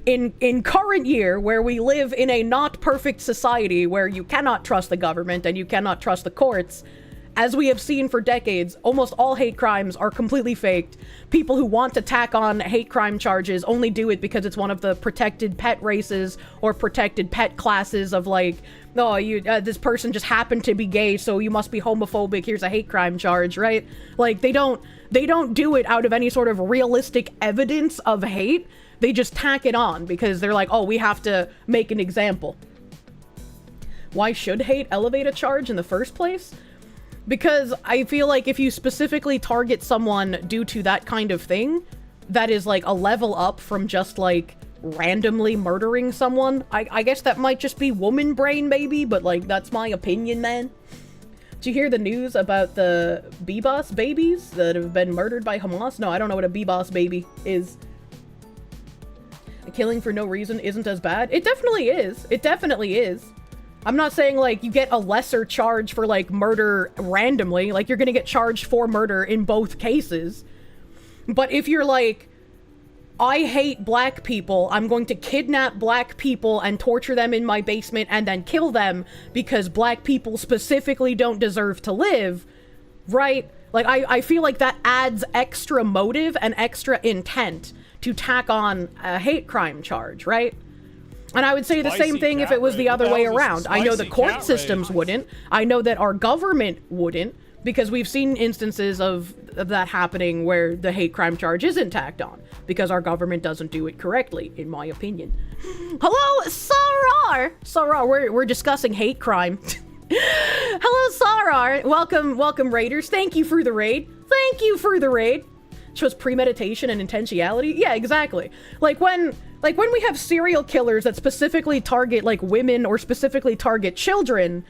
In current year, where we live in a not perfect society where you cannot trust the government and you cannot trust the courts, as we have seen for decades, almost all hate crimes are completely faked. People who want to tack on hate crime charges only do it because it's one of the protected pet races or protected pet classes of, like, oh, this person just happened to be gay, so you must be homophobic, here's a hate crime charge, right? Like, they don't do it out of any sort of realistic evidence of hate. They just tack it on because they're like, oh, we have to make an example. Why should hate elevate a charge in the first place? Because I feel like if you specifically target someone due to that kind of thing, that is, like, a level up from just, like, randomly murdering someone. I guess that might just be woman brain, maybe, but, like, that's my opinion, man. Did you hear the news about the B-Boss babies that have been murdered by Hamas? No, I don't know what a B-Boss baby is. Killing for no reason isn't as bad. It definitely is. It definitely is. I'm not saying, like, you get a lesser charge for, like, murder randomly. Like, you're gonna get charged for murder in both cases. But if you're like, I hate black people, I'm going to kidnap black people and torture them in my basement and then kill them because black people specifically don't deserve to live, right? Like, I feel like that adds extra motive and extra intent to tack on a hate crime charge, right? And I would say the same thing if it was the other way around. I know the court systems wouldn't. I know that our government wouldn't, because we've seen instances of that happening where the hate crime charge isn't tacked on, because our government doesn't do it correctly, in my opinion. Hello, Sarar! Sarar, we're discussing hate crime. Hello, Sarar! Welcome, raiders. Thank you for the raid. Thank you for the raid. Shows premeditation and intentionality. Yeah, exactly. Like when we have serial killers that specifically target, like, women or specifically target children,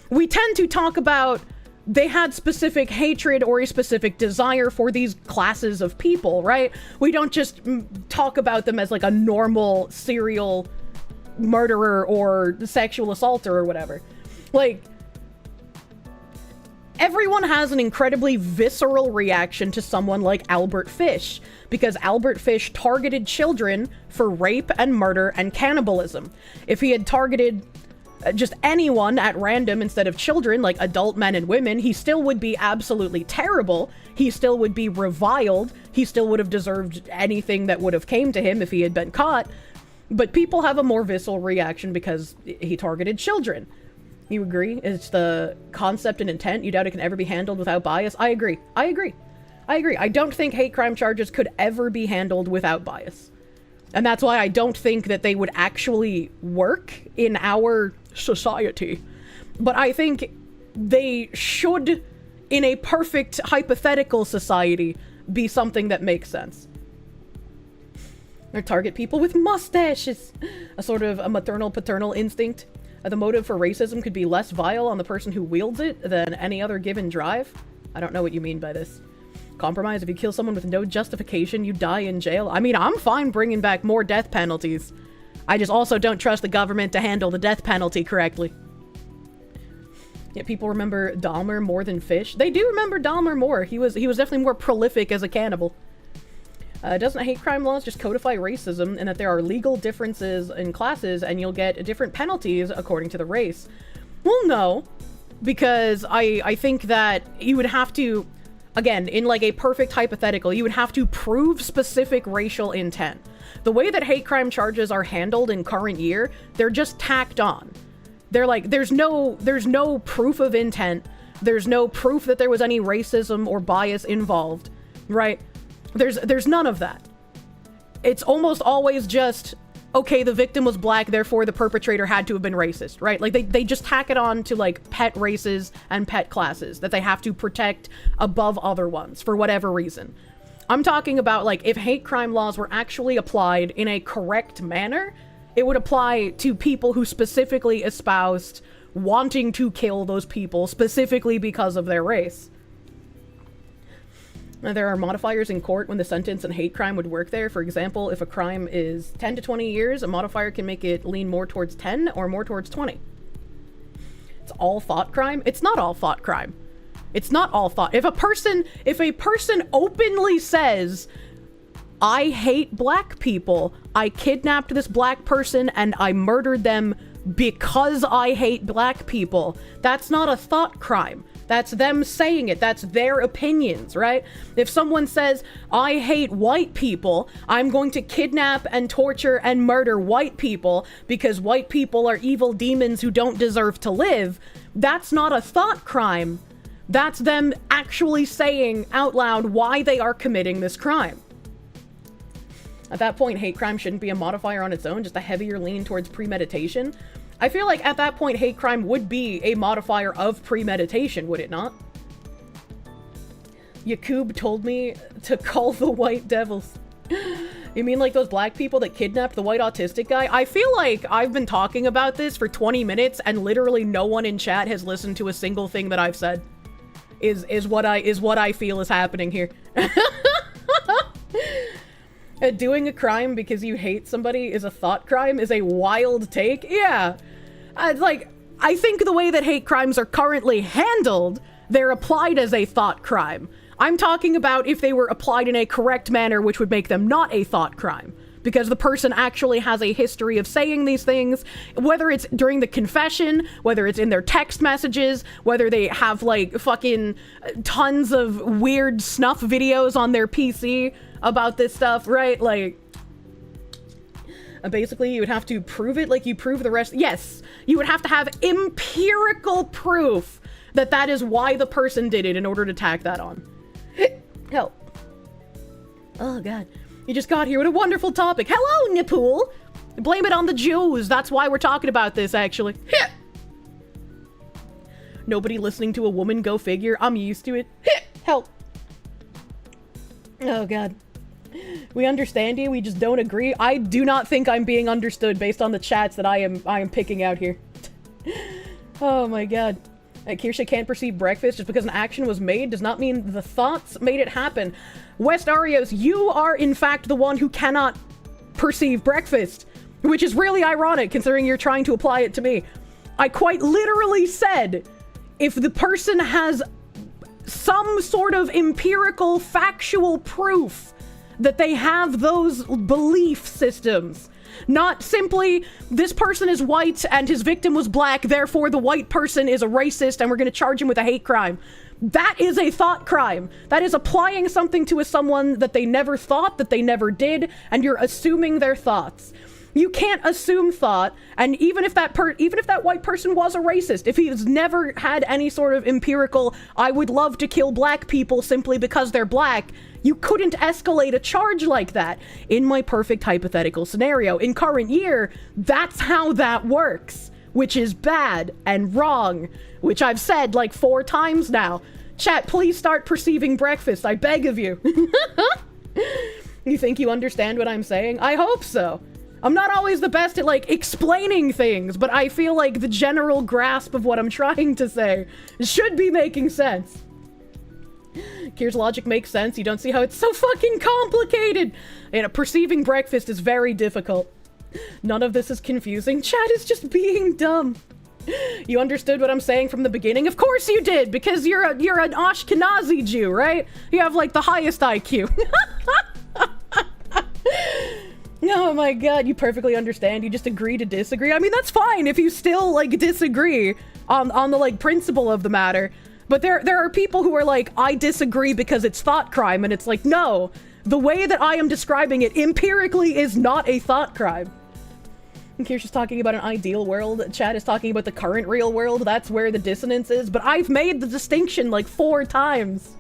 we tend to talk about they had specific hatred or a specific desire for these classes of people, right? We don't just talk about them as, like, a normal serial murderer or sexual assaulter or whatever. Like, everyone has an incredibly visceral reaction to someone like Albert Fish, because Albert Fish targeted children for rape and murder and cannibalism. If he had targeted just anyone at random instead of children, like adult men and women, he still would be absolutely terrible. He still would be reviled. He still would have deserved anything that would have came to him if he had been caught. But people have a more visceral reaction because he targeted children. You agree? It's the concept and intent. You doubt it can ever be handled without bias? I agree. I agree. I agree. I don't think hate crime charges could ever be handled without bias. And that's why I don't think that they would actually work in our society. But I think they should, in a perfect hypothetical society, be something that makes sense. Or target people with mustaches. A sort of a maternal-paternal instinct. The motive for racism could be less vile on the person who wields it than any other given drive. I don't know what you mean by this. Compromise, if you kill someone with no justification, you die in jail. I mean, I'm fine bringing back more death penalties. I just also don't trust the government to handle the death penalty correctly. Yeah, people remember Dahmer more than Fish. They do remember Dahmer more. He was definitely more prolific as a cannibal. Doesn't hate crime laws just codify racism and that there are legal differences in classes and you'll get different penalties according to the race? Well, no, because I think that you would have to, again, in like a perfect hypothetical, you would have to prove specific racial intent. The way that hate crime charges are handled in current year, they're just tacked on. They're like, there's no proof of intent. There's no proof that there was any racism or bias involved, right? There's none of that. It's almost always just, okay, the victim was black, therefore the perpetrator had to have been racist, right? Like, they just tack it on to, like, pet races and pet classes that they have to protect above other ones for whatever reason. I'm talking about, like, if hate crime laws were actually applied in a correct manner, it would apply to people who specifically espoused wanting to kill those people specifically because of their race. There are modifiers in court when the sentence in hate crime would work there. For example, if a crime is 10 to 20 years, a modifier can make it lean more towards 10 or more towards 20. It's all thought crime? It's not all thought crime. It's not all thought. If a person openly says, I hate black people, I kidnapped this black person and I murdered them because I hate black people, that's not a thought crime. That's them saying it. That's their opinions, right? If someone says, I hate white people, I'm going to kidnap and torture and murder white people because white people are evil demons who don't deserve to live, that's not a thought crime. That's them actually saying out loud why they are committing this crime. At that point, hate crime shouldn't be a modifier on its own, just a heavier lean towards premeditation. I feel like at that point, hate crime would be a modifier of premeditation, would it not? Yakub told me to call the white devils. You mean like those black people that kidnapped the white autistic guy? I feel like I've been talking about this for 20 minutes and literally no one in chat has listened to a single thing that I've said. Is what I feel is happening here. Doing a crime because you hate somebody is a thought crime is a wild take. Yeah. It's like, I think the way that hate crimes are currently handled, they're applied as a thought crime. I'm talking about if they were applied in a correct manner, which would make them not a thought crime. Because the person actually has a history of saying these things, whether it's during the confession, whether it's in their text messages, whether they have like fucking tons of weird snuff videos on their PC about this stuff, right? Like, basically you would have to prove it like you prove the rest. Yes, you would have to have empirical proof that that is why the person did it in order to tack that on. Help. Oh god. You just got here with a wonderful topic. Hello, Nipul! Blame it on the Jews. That's why we're talking about this, actually. Nobody listening to a woman, go figure. I'm used to it. Help. Oh, God. We understand you, we just don't agree. I do not think I'm being understood based on the chats that I am picking out here. Oh, my God. Kirsche can't perceive breakfast just because an action was made does not mean the thoughts made it happen. West Arios, you are in fact the one who cannot perceive breakfast, which is really ironic considering you're trying to apply it to me. I quite literally said, if the person has some sort of empirical, factual proof that they have those belief systems, Not simply, this person is white and his victim was black, therefore the white person is a racist and we're gonna charge him with a hate crime. That is a thought crime. That is applying something to someone that they never thought, that they never did, and you're assuming their thoughts. You can't assume thought, and even if that white person was a racist, if he's never had any sort of empirical, I would love to kill black people simply because they're black, you couldn't escalate a charge like that. In my perfect hypothetical scenario, in current year, that's how that works, which is bad and wrong, which I've said like 4 times now. Chat, please start perceiving breakfast, I beg of you. You think you understand what I'm saying? I hope so. I'm not always the best at, like, explaining things, but I feel like the general grasp of what I'm trying to say should be making sense. Kier's logic makes sense. You don't see how it's so fucking complicated. You know, perceiving breakfast is very difficult. None of this is confusing. Chat is just being dumb. You understood what I'm saying from the beginning? Of course you did, because you're an Ashkenazi Jew, right? You have, like, the highest IQ. Oh my god, you perfectly understand. You just agree to disagree. I mean, that's fine if you still, like, disagree on the, like, principle of the matter. But there are people who are like, I disagree because it's thought crime, and it's like, no. The way that I am describing it empirically is not a thought crime. And Kirsche is talking about an ideal world. Chad is talking about the current real world. That's where the dissonance is. But I've made the distinction like 4 times.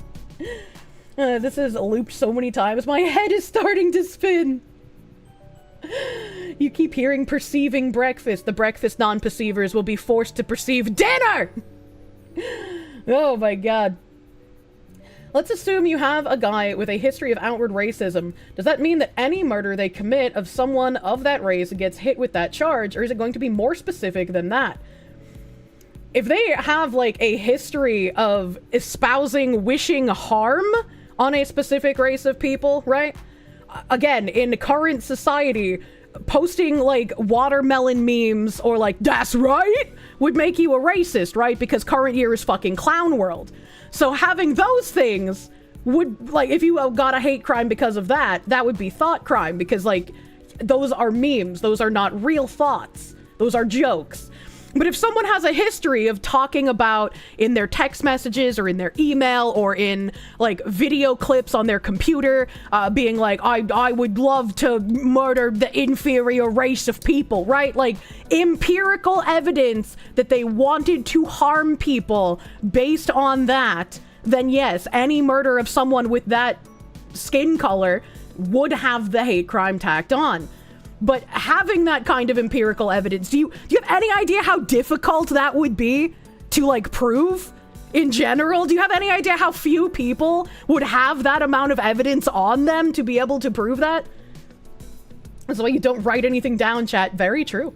This is looped so many times. My head is starting to spin. You keep hearing perceiving breakfast. The breakfast non-perceivers will be forced to perceive dinner! Oh my god. Let's assume you have a guy with a history of outward racism. Does that mean that any murder they commit of someone of that race gets hit with that charge, or is it going to be more specific than that? If they have, like, a history of espousing wishing harm on a specific race of people, right? Again, in current society, posting, like, watermelon memes or, like, that's right, would make you a racist, right? Because current year is fucking clown world. So having those things would, like, if you got a hate crime because of that, that would be thought crime, because, like, those are memes. Those are not real thoughts. Those are jokes. But if someone has a history of talking about in their text messages or in their email or in, like, video clips on their computer, being like, I would love to murder the inferior race of people, right? Like, empirical evidence that they wanted to harm people based on that, then yes, any murder of someone with that skin color would have the hate crime tacked on. But having that kind of empirical evidence, do you have any idea how difficult that would be to, like, prove in general? Do you have any idea how few people would have that amount of evidence on them to be able to prove that? That's why you don't write anything down, chat. Very true.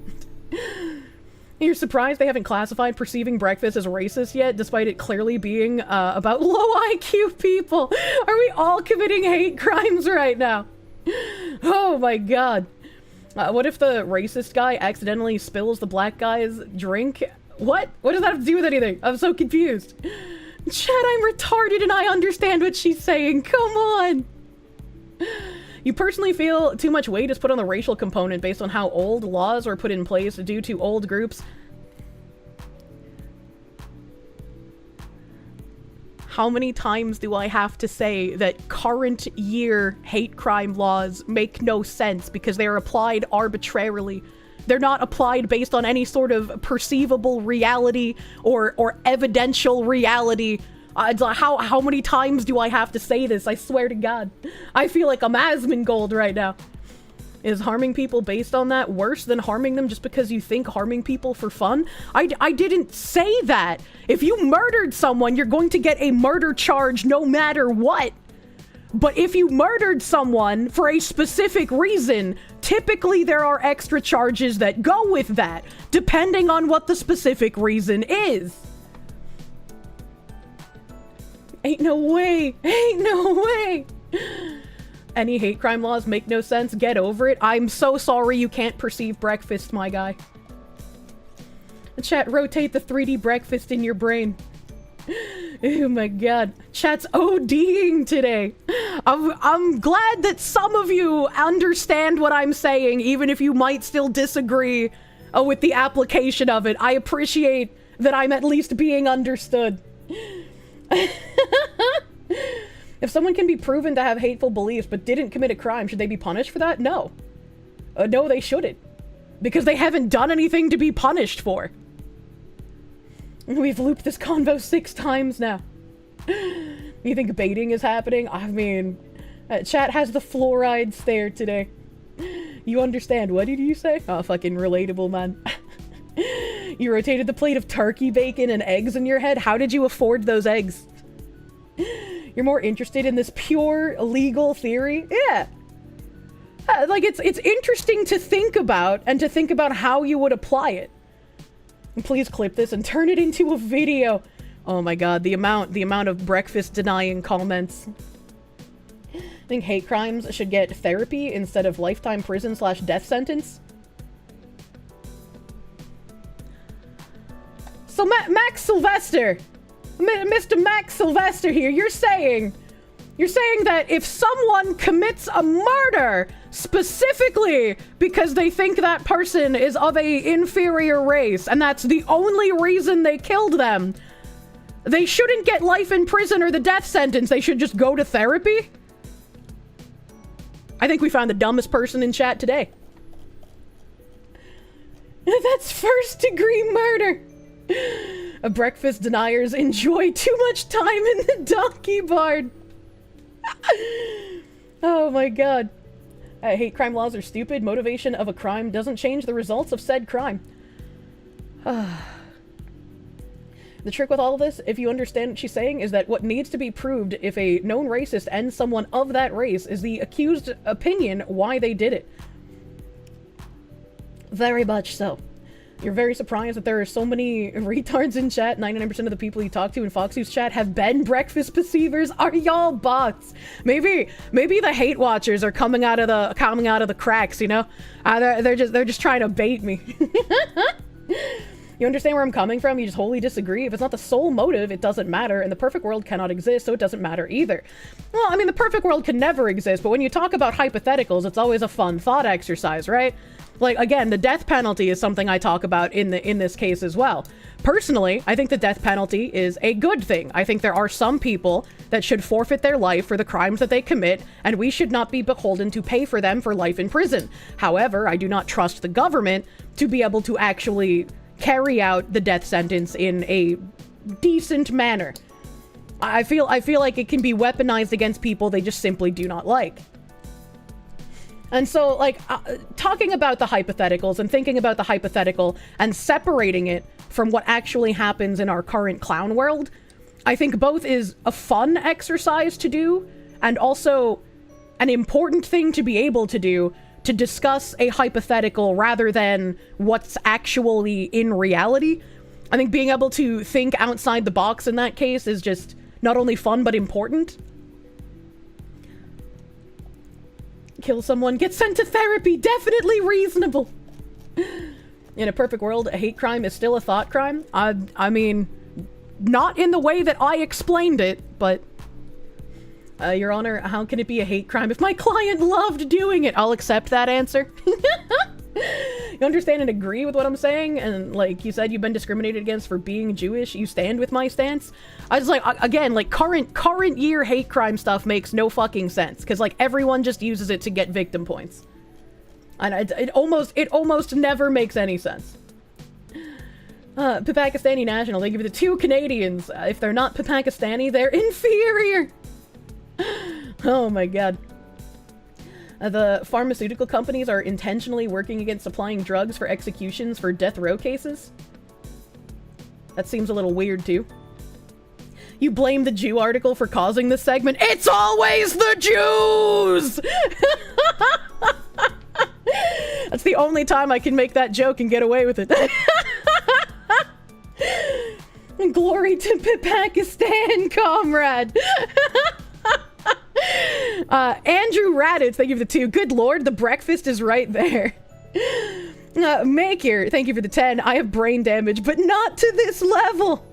You're surprised they haven't classified perceiving breakfast as racist yet, despite it clearly being about low IQ people. Are we all committing hate crimes right now? Oh my god. What if the racist guy accidentally spills the black guy's drink? What? What does that have to do with anything? I'm so confused. Chat, I'm retarded and I understand what she's saying. Come on. You personally feel too much weight is put on the racial component based on how old laws were put in place due to old groups. How many times do I have to say that current year hate crime laws make no sense because they are applied arbitrarily? They're not applied based on any sort of perceivable reality or evidential reality. How many times do I have to say this? I swear to God. I feel like I'm Asmongold right now. Is harming people based on that worse than harming them just because you think harming people for fun? I didn't say that. If you murdered someone, you're going to get a murder charge no matter what. But if you murdered someone for a specific reason, typically there are extra charges that go with that, depending on what the specific reason is. Ain't no way. Ain't no way. Any hate crime laws make no sense. Get over it. I'm so sorry you can't perceive breakfast, my guy. Chat, rotate the 3D breakfast in your brain. Oh my god. Chat's ODing today. I'm glad that some of you understand what I'm saying, even if you might still disagree with the application of it. I appreciate that I'm at least being understood. If someone can be proven to have hateful beliefs but didn't commit a crime, should they be punished for that? No. No, they shouldn't. Because they haven't done anything to be punished for. We've looped this convo 6 times now. You think baiting is happening? I mean, chat has the fluoride stare today. You understand. What did you say? Oh, fucking relatable, man. You rotated the plate of turkey bacon and eggs in your head? How did you afford those eggs? You're more interested in this pure legal theory? Yeah. Like, it's interesting to think about, and to think about how you would apply it. And please clip this and turn it into a video. Oh my god, the amount of breakfast denying comments. I think hate crimes should get therapy instead of lifetime prison / death sentence. So Max Sylvester, Mr. Max Sylvester here, you're saying that if someone commits a murder specifically because they think that person is of a inferior race and that's the only reason they killed them, they shouldn't get life in prison or the death sentence, they should just go to therapy? I think we found the dumbest person in chat today. That's first-degree murder. Breakfast deniers enjoy too much time in the donkey barn. Oh my god. Hate crime laws are stupid. Motivation of a crime doesn't change the results of said crime. The trick with all of this, if you understand what she's saying, is that what needs to be proved if a known racist ends someone of that race is the accused opinion why they did it. Very much so. You're very surprised that there are so many retards in chat. 99% of the people you talk to in Foxy's chat have been breakfast perceivers. Are y'all bots? Maybe the hate watchers are coming out of the cracks, you know? They're just trying to bait me. You understand where I'm coming from? You just wholly disagree. If it's not the sole motive, it doesn't matter, and the perfect world cannot exist, so it doesn't matter either. Well, I mean, the perfect world can never exist, but when you talk about hypotheticals, it's always a fun thought exercise, right? Like, again, the death penalty is something I talk about in this case as well. Personally, I think the death penalty is a good thing. I think there are some people that should forfeit their life for the crimes that they commit, and we should not be beholden to pay for them for life in prison. However, I do not trust the government to be able to actually carry out the death sentence in a decent manner. I feel like it can be weaponized against people they just simply do not like. And so, like, talking about the hypotheticals and thinking about the hypothetical and separating it from what actually happens in our current clown world, I think both is a fun exercise to do and also an important thing to be able to do to discuss a hypothetical rather than what's actually in reality. I think being able to think outside the box in that case is just not only fun but important. Kill someone, get sent to therapy, definitely reasonable. In a perfect world, a hate crime is still a thought crime. I mean, not in the way that I explained it, but Your Honor, how can it be a hate crime if my client loved doing it? I'll accept that answer. You understand and agree with what I'm saying? And like you said, you've been discriminated against for being Jewish. You stand with my stance. I was like, again, like current year hate crime stuff makes no fucking sense. Because like everyone just uses it to get victim points. And it almost never makes any sense. Pakistani national, they give it to 2 Canadians. If they're not Pakistani, they're inferior. Oh my god. The pharmaceutical companies are intentionally working against supplying drugs for executions for death row cases. That seems a little weird too. You blame the Jew article for causing this segment. It's always the Jews! That's the only time I can make that joke and get away with it. Glory to Pakistan, comrade! Andrew Raditz, thank you for the 2. Good lord, the breakfast is right there. Maker, thank you for the 10. I have brain damage, but not to this level.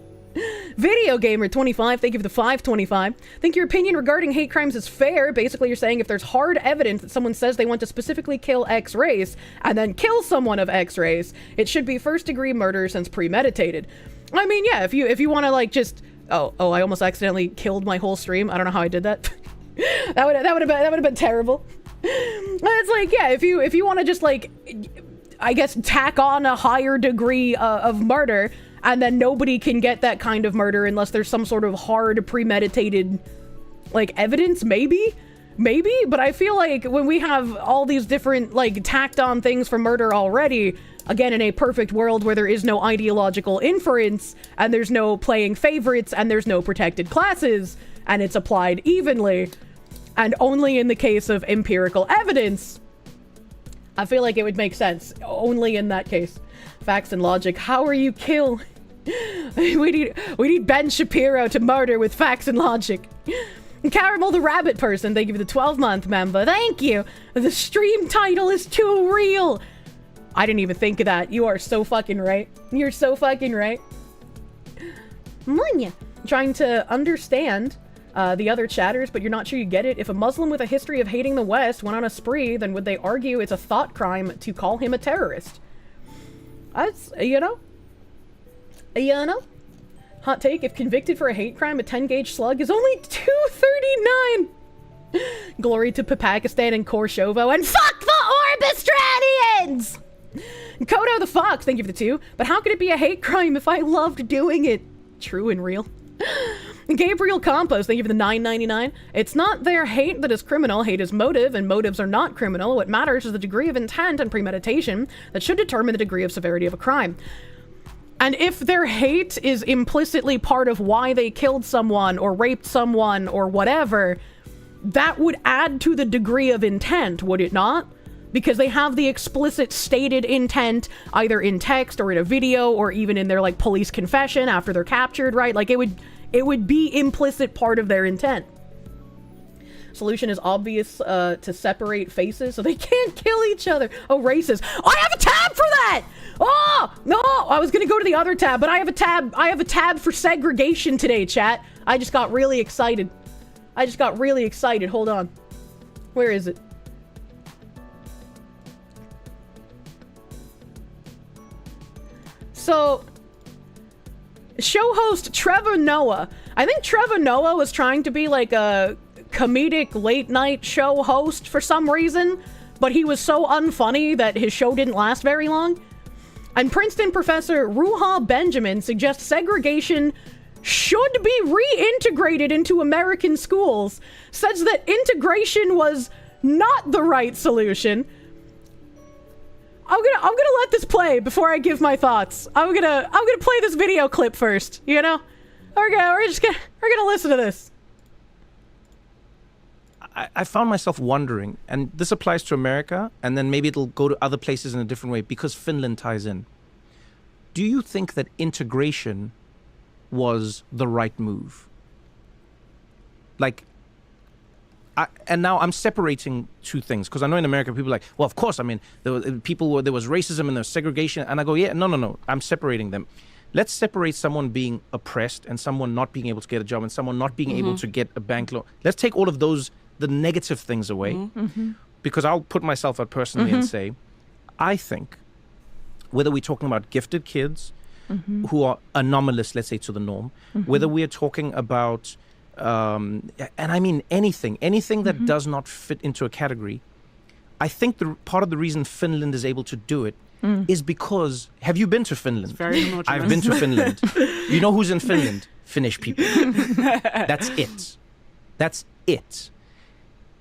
Video Gamer 25, thank you for the 525. Think your opinion regarding hate crimes is fair. Basically, you're saying if there's hard evidence that someone says they want to specifically kill X race and then kill someone of X race, it should be first degree murder since premeditated. I mean, yeah, if you want to like just I almost accidentally killed my whole stream. I don't know how I did that. that would have been terrible. It's like, yeah, if you want to just like, I guess, tack on a higher degree of murder, and then nobody can get that kind of murder unless there's some sort of hard premeditated like evidence, maybe, but I feel like when we have all these different like tacked on things for murder already, again, in a perfect world where there is no ideological inference and there's no playing favorites and there's no protected classes and it's applied evenly, and only in the case of empirical evidence, I feel like it would make sense. Only in that case. Facts and logic. How are you kill? we need Ben Shapiro to murder with facts and logic. Caramel the Rabbit Person, thank you for the 12-month member. Thank you. The stream title is too real. I didn't even think of that. You are so fucking right. You're so fucking right. Trying to understand the other chatters, but you're not sure you get it. If a Muslim with a history of hating the West went on a spree, then would they argue it's a thought crime to call him a terrorist? That's, you know? Hot take, if convicted for a hate crime, a 10-gauge slug is only $239. Glory to Pakistan and Korshovo, and fuck the Orbistranians! Kodo the Fox, thank you for the 2. But how could it be a hate crime if I loved doing it? True and real. Gabriel Campos, thank you for the $9.99. It's not their hate that is criminal. Hate is motive, and motives are not criminal. What matters is the degree of intent and premeditation that should determine the degree of severity of a crime. And if their hate is implicitly part of why they killed someone or raped someone or whatever, that would add to the degree of intent, would it not? Because they have the explicit stated intent either in text or in a video or even in their like police confession after they're captured, right? Like it would be implicit part of their intent. Solution is obvious, to separate faces so they can't kill each other. Oh, racist. I have a tab for that! Oh, no! I was gonna go to the other tab, but I have a tab for segregation today, chat. I just got really excited. Hold on. Where is it? So, show host Trevor Noah. I think Trevor Noah was trying to be like a comedic late night show host for some reason, but he was so unfunny that his show didn't last very long. And Princeton professor Ruha Benjamin suggests segregation should be reintegrated into American schools, says that integration was not the right solution. I'm gonna let this play before I give my thoughts. I'm gonna play this video clip first, you know? We're gonna listen to this. I found myself wondering, and this applies to America, and then maybe it'll go to other places in a different way because Finland ties in. Do you think that integration was the right move? Like, and now I'm separating two things, because I know in America people are like, well, of course, I mean, there was racism and there was segregation, and I go, yeah, no, I'm separating them. Let's separate someone being oppressed and someone not being able to get a job and someone not being able to get a bank loan. Let's take all of those, the negative things away, because I'll put myself out personally and say, I think whether we're talking about gifted kids who are anomalous, let's say, to the norm, whether we are talking about, and I mean anything that does not fit into a category, I think part of the reason Finland is able to do it is because, have you been to Finland? It's very homogenous. I've been to Finland. You know who's in Finland? Finnish people. That's it.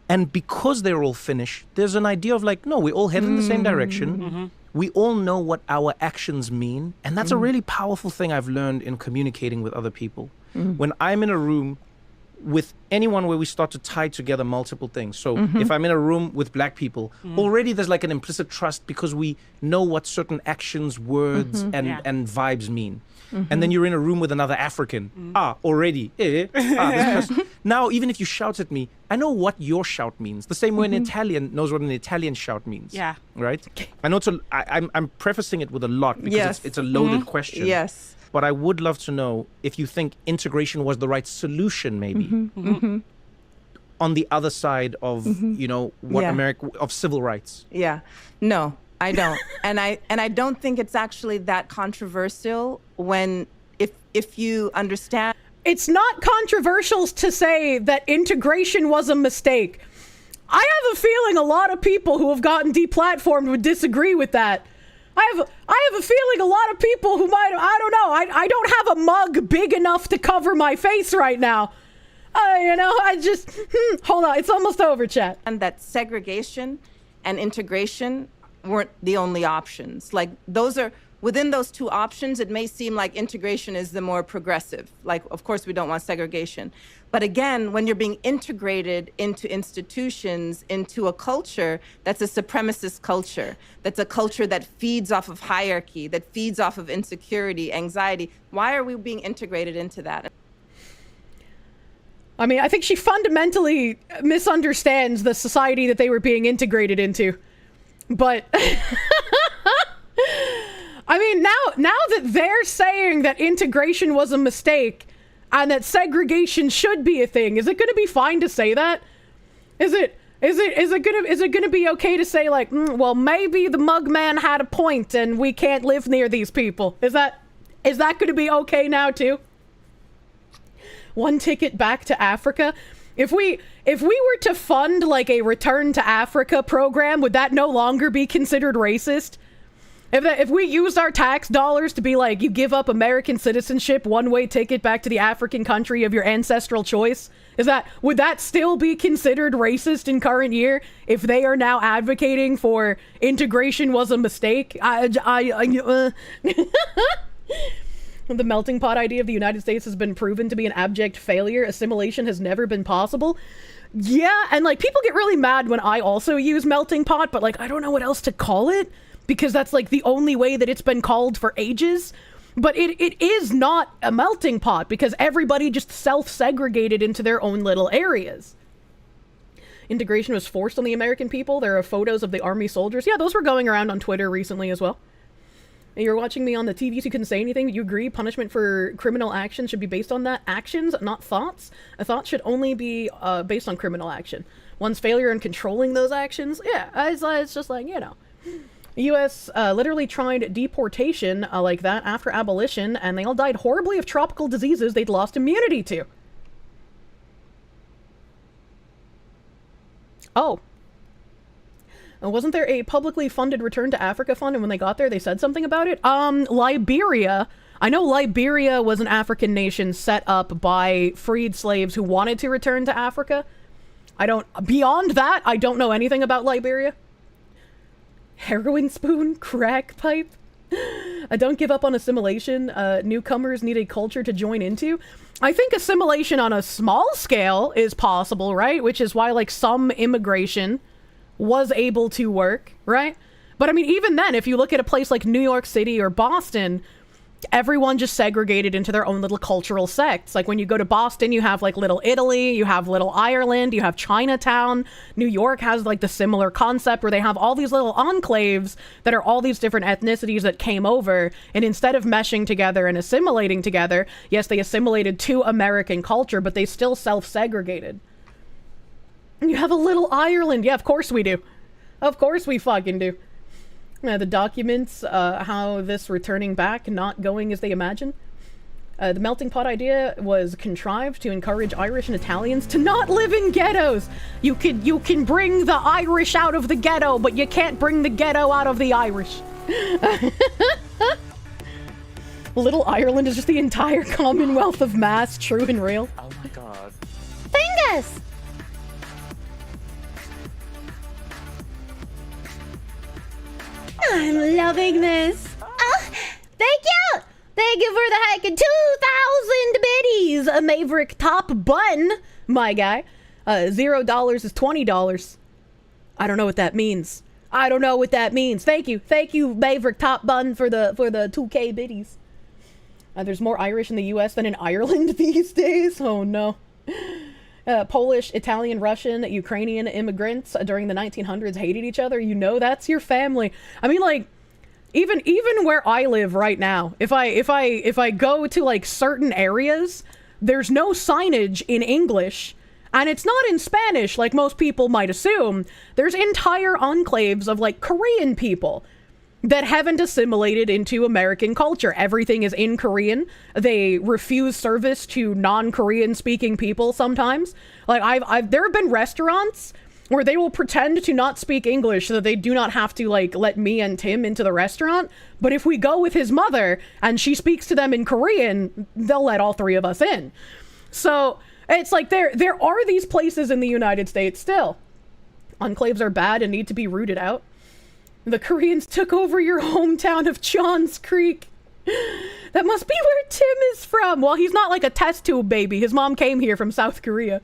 And because they're all Finnish, there's an idea of like, no, we all head in the same direction. We all know what our actions mean. And that's a really powerful thing I've learned in communicating with other people. When I'm in a room with anyone where we start to tie together multiple things. So if I'm in a room with black people, already there's like an implicit trust because we know what certain actions, words, and vibes mean. And then you're in a room with another African. Already. This person. Now, even if you shout at me, I know what your shout means. The same way an Italian knows what an Italian shout means. Right? I know I'm prefacing it with a lot because it's a loaded question. Yes. but I would love to know if you think integration was the right solution, maybe, on the other side of, you know, what America, of civil rights. Yeah. No, I don't. and I don't think it's actually that controversial when, if you understand. It's not controversial to say that integration was a mistake. I have a feeling a lot of people who have gotten deplatformed would disagree with that. I have a feeling a lot of people who might, I don't know, I don't have a mug big enough to cover my face right now. You know, I just, hold on, it's almost over, chat. And that segregation and integration weren't the only options. Like, those are, within those two options, it may seem like integration is the more progressive. Like, of course, we don't want segregation. But again, when you're being integrated into institutions, into a culture that's a supremacist culture, that's a culture that feeds off of hierarchy, that feeds off of insecurity, anxiety, why are we being integrated into that? I mean, I think she fundamentally misunderstands the society that they were being integrated into. But I mean, now that they're saying that integration was a mistake and that segregation should be a thing, is it going to be fine to say that? Is it going to be okay to say, like, well, maybe the mug man had a point and we can't live near these people? Is that going to be okay now too? One ticket back to Africa. If we were to fund like a return to Africa program, would that no longer be considered racist? If we used our tax dollars to be like, you give up American citizenship, one-way ticket back to the African country of your ancestral choice, would that still be considered racist in current year if they are now advocating for integration was a mistake? The melting pot idea of the United States has been proven to be an abject failure. Assimilation has never been possible. Yeah, and like people get really mad when I also use melting pot, but like I don't know what else to call it because that's like the only way that it's been called for ages. But it is not a melting pot because everybody just self-segregated into their own little areas. Integration was forced on the American people. There are photos of the army soldiers. Yeah, those were going around on Twitter recently as well. And you're watching me on the TV, so you couldn't say anything. You agree punishment for criminal action should be based on that actions, not thoughts. A thought should only be based on criminal action. One's failure in controlling those actions, yeah, it's just like, you know. The U.S. Literally tried deportation like that after abolition, and they all died horribly of tropical diseases they'd lost immunity to. Oh. Wasn't there a publicly funded Return to Africa fund, and when they got there, they said something about it? Liberia. I know Liberia was an African nation set up by freed slaves who wanted to return to Africa. Beyond that, I don't know anything about Liberia. Heroin spoon, crack pipe. Don't give up on assimilation. Newcomers need a culture to join into. I think assimilation on a small scale is possible, right? Which is why, like, some immigration was able to work, right? But I mean, even then, if you look at a place like New York City or Boston, everyone just segregated into their own little cultural sects. Like when you go to Boston, you have like Little Italy, you have Little Ireland, you have Chinatown. New York has like the similar concept where they have all these little enclaves that are all these different ethnicities that came over. And instead of meshing together and assimilating together, yes, they assimilated to American culture, but they still self-segregated. You have a Little Ireland. Yeah, of course we do. Of course we fucking do. The documents, how this returning back, not going as they imagine. The melting pot idea was contrived to encourage Irish and Italians to not live in ghettos. You can bring the Irish out of the ghetto, but you can't bring the ghetto out of the Irish. Little Ireland is just the entire Commonwealth of Mass, true and real. Oh my god. Fingers! I'm loving this. Oh, thank you! Thank you for the heckin' 2,000 biddies! A Maverick top bun, my guy. $0 is $20. I don't know what that means. I don't know what that means. Thank you, Maverick top bun for the 2K biddies. There's more Irish in the U.S. than in Ireland these days. Oh no. Polish, Italian, Russian, Ukrainian immigrants during the 1900s hated each other. You know that's your family. I mean, like, Even where I live right now, if I go to like certain areas, there's no signage in English, and it's not in Spanish like most people might assume. There's entire enclaves of like Korean people that haven't assimilated into American culture. Everything is in Korean. They refuse service to non-Korean speaking people sometimes. Like there have been restaurants where they will pretend to not speak English so that they do not have to like let me and Tim into the restaurant. But if we go with his mother and she speaks to them in Korean, they'll let all three of us in. So it's like there are these places in the United States still. Enclaves are bad and need to be rooted out. The Koreans took over your hometown of Johns Creek. That must be where Tim is from. Well, he's not like a test tube baby. His mom came here from South Korea.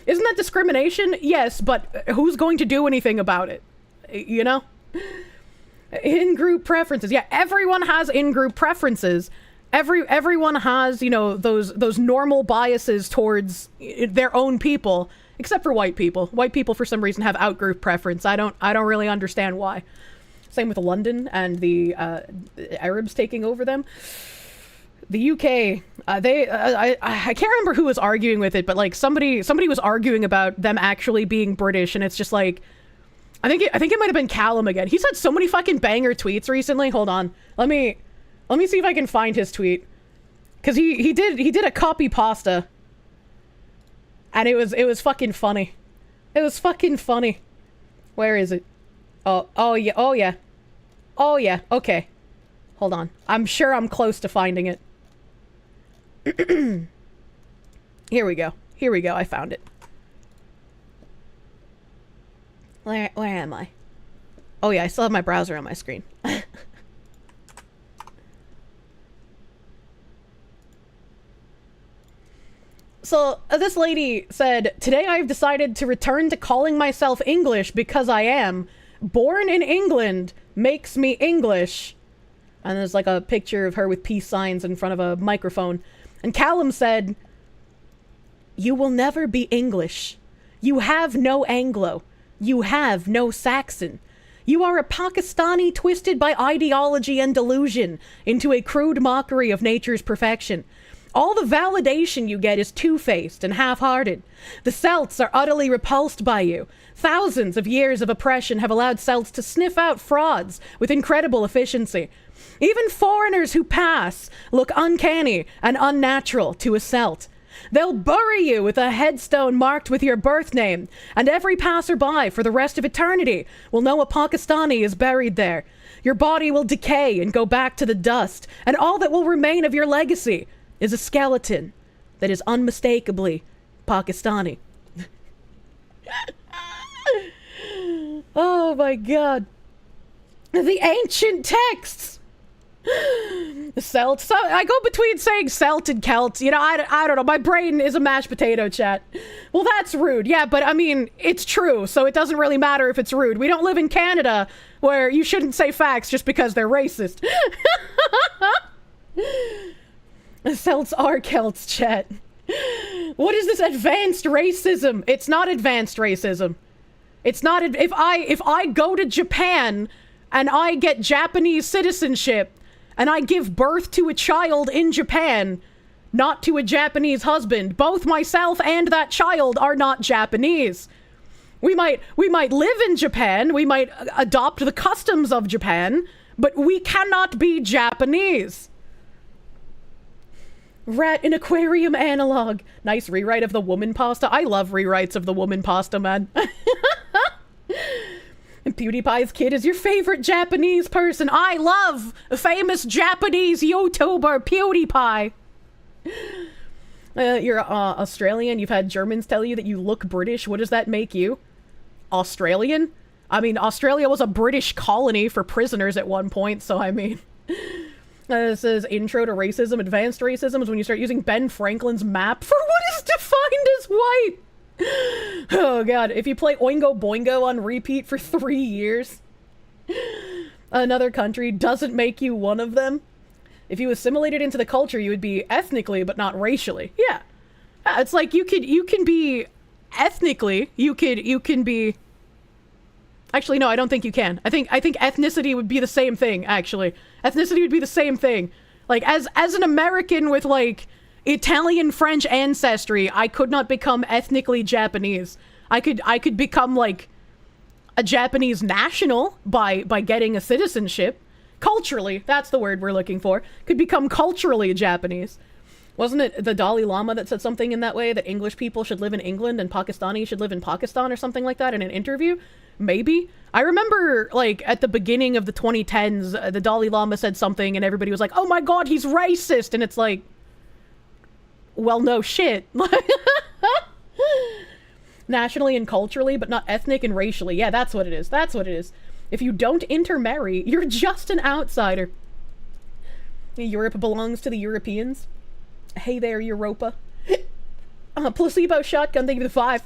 Isn't that discrimination? Yes, but who's going to do anything about it? You know? In-group preferences. Yeah, everyone has in-group preferences. Everyone has, you know, those normal biases towards their own people, except for white people. White people, for some reason, have out-group preference. I don't really understand why. Same with London and the Arabs taking over them. The UK, I can't remember who was arguing with it, but like somebody was arguing about them actually being British, and it's just like, I think it might have been Callum again. He's had so many fucking banger tweets recently. Hold on, let me see if I can find his tweet, because he did a copy pasta, and it was fucking funny. It was fucking funny. Where is it? Oh yeah. Okay, hold on. I'm sure I'm close to finding it. Here we go. I found it. Where am I? Oh yeah, I still have my browser on my screen. So, this lady said, "Today I've decided to return to calling myself English because I am. Born in England makes me English." And there's like a picture of her with peace signs in front of a microphone. And Callum said, "You will never be English. You have no Anglo. You have no Saxon. You are a Pakistani twisted by ideology and delusion into a crude mockery of nature's perfection. All the validation you get is two-faced and half-hearted. The Celts are utterly repulsed by you. Thousands of years of oppression have allowed Celts to sniff out frauds with incredible efficiency. Even foreigners who pass look uncanny and unnatural to a Celt. They'll bury you with a headstone marked with your birth name, and every passerby for the rest of eternity will know a Pakistani is buried there. Your body will decay and go back to the dust, and all that will remain of your legacy is a skeleton that is unmistakably Pakistani." Oh my god. The ancient texts! The Celts. So I go between saying Celt and Celt. You know, I don't know. My brain is a mashed potato, chat. Well, that's rude. Yeah, but I mean, it's true, so it doesn't really matter if it's rude. We don't live in Canada where you shouldn't say facts just because they're racist. The Celts are Celts, chat. What is this advanced racism? It's not advanced racism. It's not. If I go to Japan and I get Japanese citizenship and I give birth to a child in Japan, not to a Japanese husband, both myself and that child are not Japanese. We might live in Japan, we might adopt the customs of Japan, but we cannot be Japanese. Rat in aquarium analog. Nice rewrite of the woman pasta. I love rewrites of the woman pasta, man. And PewDiePie's kid is your favorite Japanese person. I love famous Japanese YouTuber PewDiePie. You're Australian. You've had Germans tell you that you look British. What does that make you? Australian? I mean, Australia was a British colony for prisoners at one point, so I mean... This is Intro to Racism. Advanced racism is when you start using Ben Franklin's map for what is defined as white. Oh god, if you play Oingo Boingo on repeat for 3 years, another country doesn't make you one of them. If you assimilated into the culture, you would be ethnically but not racially. Yeah. It's like you can be ethnically, you can be Actually, no, I don't think you can. I think ethnicity would be the same thing, actually. Ethnicity would be the same thing. Like, as an American with, like, Italian, French ancestry, I could not become ethnically Japanese. I could become, like, a Japanese national by getting a citizenship. Culturally, that's the word we're looking for. Could become culturally Japanese. Wasn't it the Dalai Lama that said something in that way, that English people should live in England and Pakistani should live in Pakistan or something like that in an interview? Maybe. I remember, like, at the beginning of the 2010s, the Dalai Lama said something and everybody was like, oh my god, he's racist! And it's like, well, no shit. Nationally and culturally, but not ethnic and racially. Yeah, that's what it is. That's what it is. If you don't intermarry, you're just an outsider. Europe belongs to the Europeans. Hey there, Europa. Placebo shotgun, thank you for the 5.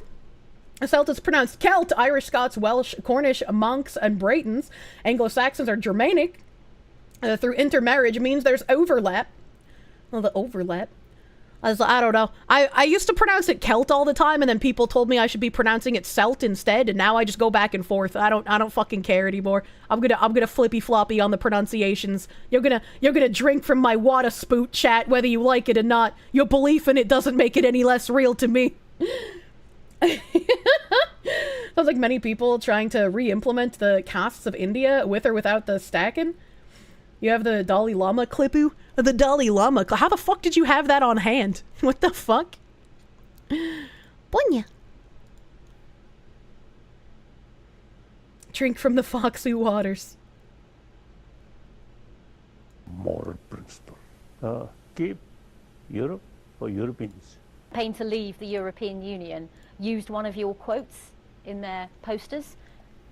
Celts pronounced Celt, Irish, Scots, Welsh, Cornish, Monks, and Britons. Anglo-Saxons are Germanic. Through intermarriage means there's overlap. Well, the overlap. I don't know. I used to pronounce it Celt all the time, and then people told me I should be pronouncing it Celt instead, and now I just go back and forth. I don't fucking care anymore. I'm gonna flippy floppy on the pronunciations. You're gonna drink from my water spout, chat, whether you like it or not. Your belief in it doesn't make it any less real to me. Sounds like many people trying to re-implement the castes of India with or without the stacking. You have the Dalai Lama clippu? The Dalai Lama. How the fuck did you have that on hand? What the fuck? Boing. Drink from the foxy waters. Moral principle. Keep Europe for Europeans. Campaign to leave the European Union used one of your quotes in their posters.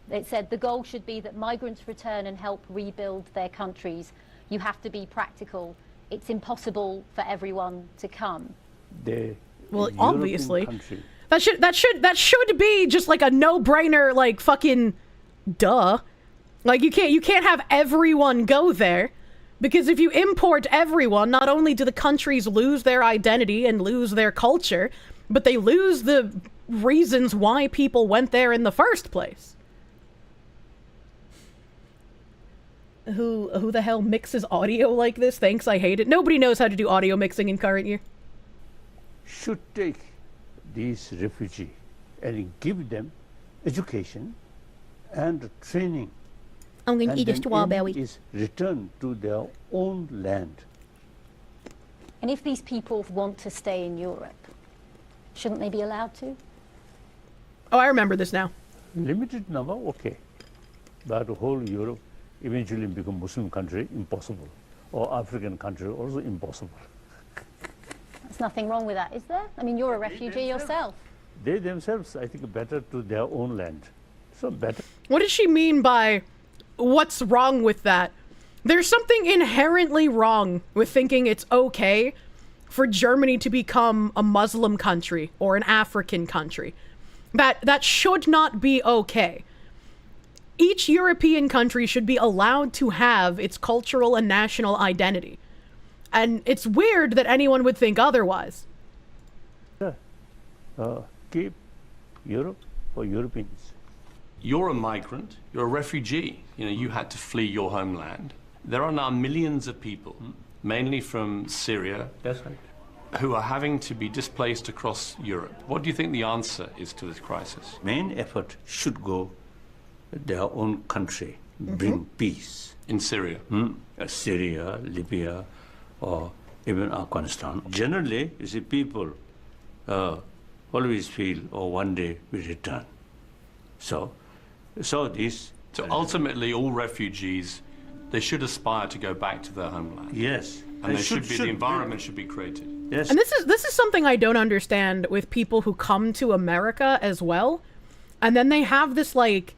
It said the goal should be that migrants return and help rebuild their countries. You have to be practical. It's impossible for everyone to come. Well, obviously. That should be just like a no-brainer, like fucking duh. Like you can't have everyone go there. Because if you import everyone, not only do the countries lose their identity and lose their culture, but they lose the reasons why people went there in the first place. Who the hell mixes audio like this? Thanks, I hate it. Nobody knows how to do audio mixing in current year. Should take these refugees and give them education and training. I'm going to eat a strawberry. Is return to their own land. And if these people want to stay in Europe, shouldn't they be allowed to? Oh, I remember this now. Limited number, okay. But the whole Europe eventually become Muslim country, impossible. Or African country, also impossible. There's nothing wrong with that, is there? I mean, you're a refugee yourself. They themselves, I think, better to their own land. So better. What does she mean by what's wrong with that? There's something inherently wrong with thinking it's okay for Germany to become a Muslim country or an African country. That should not be okay. Each European country should be allowed to have its cultural and national identity. And it's weird that anyone would think otherwise. Keep Europe for Europeans. You're a migrant, you're a refugee. You know, you had to flee your homeland. There are now millions of people, mainly from Syria, That's right. who are having to be displaced across Europe. What do you think the answer is to this crisis? Main effort should go their own country, bring peace. In Syria? Syria, Libya, or even Afghanistan. Generally, you see, people always feel, oh, one day we return. So ultimately, all refugees, they should aspire to go back to their homeland. Yes. And the environment should be created. Yes. And this is something I don't understand with people who come to America as well. And then they have this, like,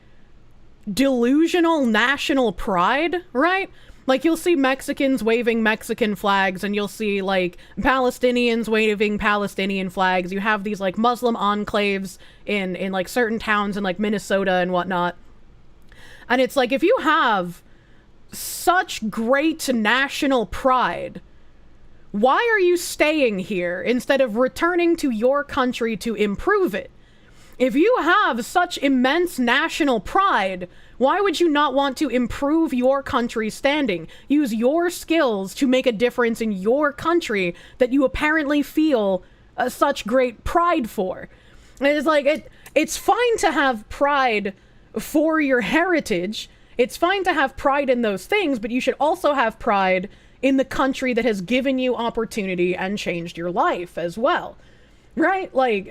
delusional national pride, right? Like, you'll see Mexicans waving Mexican flags, and you'll see, like, Palestinians waving Palestinian flags. You have these, like, Muslim enclaves in like, certain towns in, like, Minnesota and whatnot. And it's like, if you have such great national pride, why are you staying here instead of returning to your country to improve it? If you have such immense national pride, why would you not want to improve your country's standing? Use your skills to make a difference in your country that you apparently feel such great pride for. And it's like, it's fine to have pride for your heritage. It's fine to have pride in those things, but you should also have pride in the country that has given you opportunity and changed your life as well. Right? Like,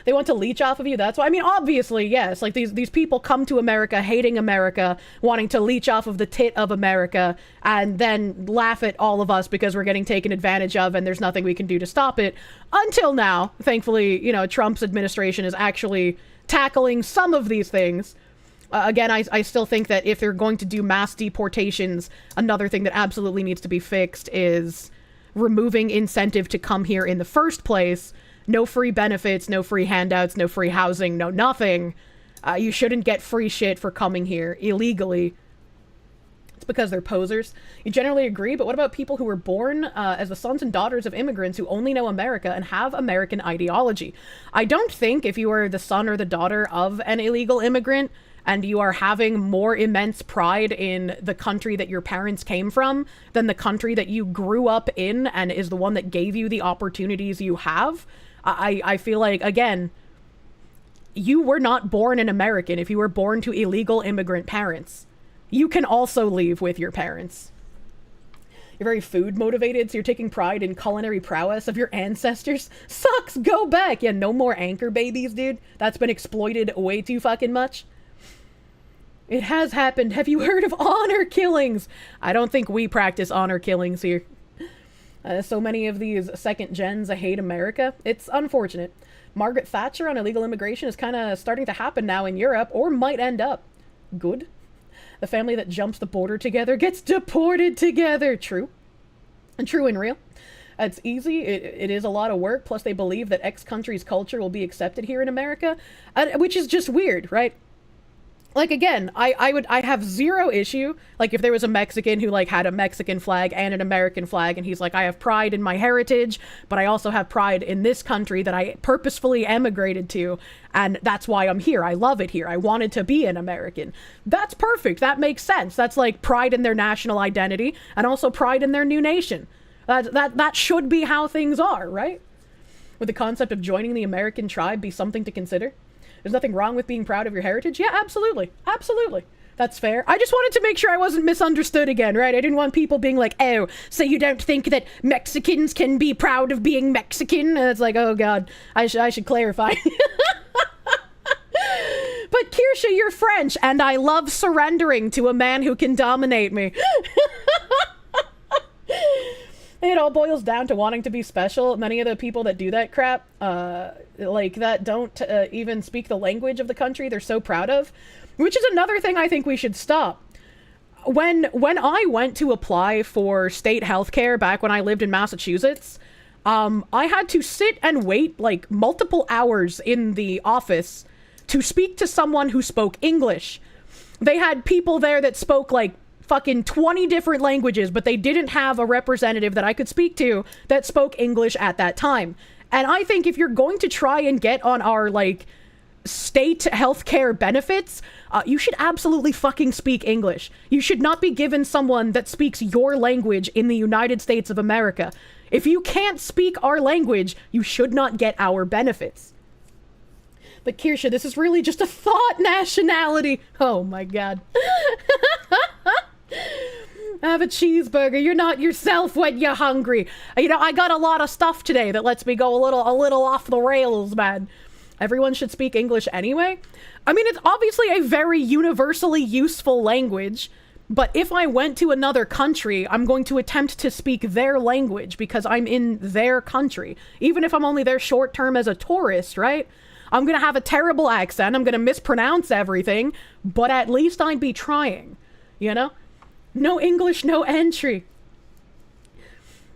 they want to leech off of you. That's why. I mean, obviously, yes. Like, these people come to America hating America, wanting to leech off of the tit of America, and then laugh at all of us because we're getting taken advantage of and there's nothing we can do to stop it. Until now, thankfully, you know, Trump's administration is actually tackling some of these things. Again, I still think that if they're going to do mass deportations, another thing that absolutely needs to be fixed is removing incentive to come here in the first place. No free benefits, no free handouts, no free housing, no nothing. You shouldn't get free shit for coming here illegally. It's because they're posers. You generally agree, but what about people who were born as the sons and daughters of immigrants who only know America and have American ideology? I don't think if you are the son or the daughter of an illegal immigrant and you are having more immense pride in the country that your parents came from than the country that you grew up in and is the one that gave you the opportunities you have, I feel like, again, you were not born an American if you were born to illegal immigrant parents. You can also leave with your parents. You're very food motivated, so you're taking pride in culinary prowess of your ancestors. Sucks, go back. Yeah, no more anchor babies, dude. That's been exploited way too fucking much. It has happened. Have you heard of honor killings? I don't think we practice honor killings here. So many of these second gens hate America. It's unfortunate. Margaret Thatcher on illegal immigration is kind of starting to happen now in Europe, or might end up. Good. The family that jumps the border together gets deported together. True. And true and real. It's easy. It is a lot of work. Plus they believe that X country's culture will be accepted here in America, which is just weird, right? Like, again, I have zero issue, like, if there was a Mexican who, like, had a Mexican flag and an American flag, and he's like, I have pride in my heritage, but I also have pride in this country that I purposefully emigrated to, and that's why I'm here. I love it here. I wanted to be an American. That's perfect. That makes sense. That's, like, pride in their national identity, and also pride in their new nation. That should be how things are, right? Would the concept of joining the American tribe be something to consider? There's nothing wrong with being proud of your heritage. Yeah, absolutely. Absolutely. That's fair. I just wanted to make sure I wasn't misunderstood again, right? I didn't want people being like, oh, so you don't think that Mexicans can be proud of being Mexican? And it's like, oh God, I should clarify. But Kirsche, you're French, and I love surrendering to a man who can dominate me. It all boils down to wanting to be special. Many of the people that do that crap, like that, don't even speak the language of the country they're so proud of, which is another thing I think we should stop. When I went to apply for state healthcare back when I lived in Massachusetts, I had to sit and wait like multiple hours in the office to speak to someone who spoke English. They had people there that spoke like fucking 20 different languages, but they didn't have a representative that I could speak to that spoke English at that time. And I think if you're going to try and get on our, like, state healthcare benefits, you should absolutely fucking speak English. You should not be given someone that speaks your language in the United States of America. If you can't speak our language, you should not get our benefits. But Kirsche, this is really just a thought nationality. Oh my God. Have a cheeseburger. You're not yourself when you're hungry. You know, I got a lot of stuff today that lets me go a little off the rails, man. Everyone should speak English anyway. I mean, it's obviously a very universally useful language, but if I went to another country, I'm going to attempt to speak their language because I'm in their country. Even if I'm only there short term as a tourist, right? I'm going to have a terrible accent. I'm going to mispronounce everything, but at least I'd be trying, you know? No English, no entry.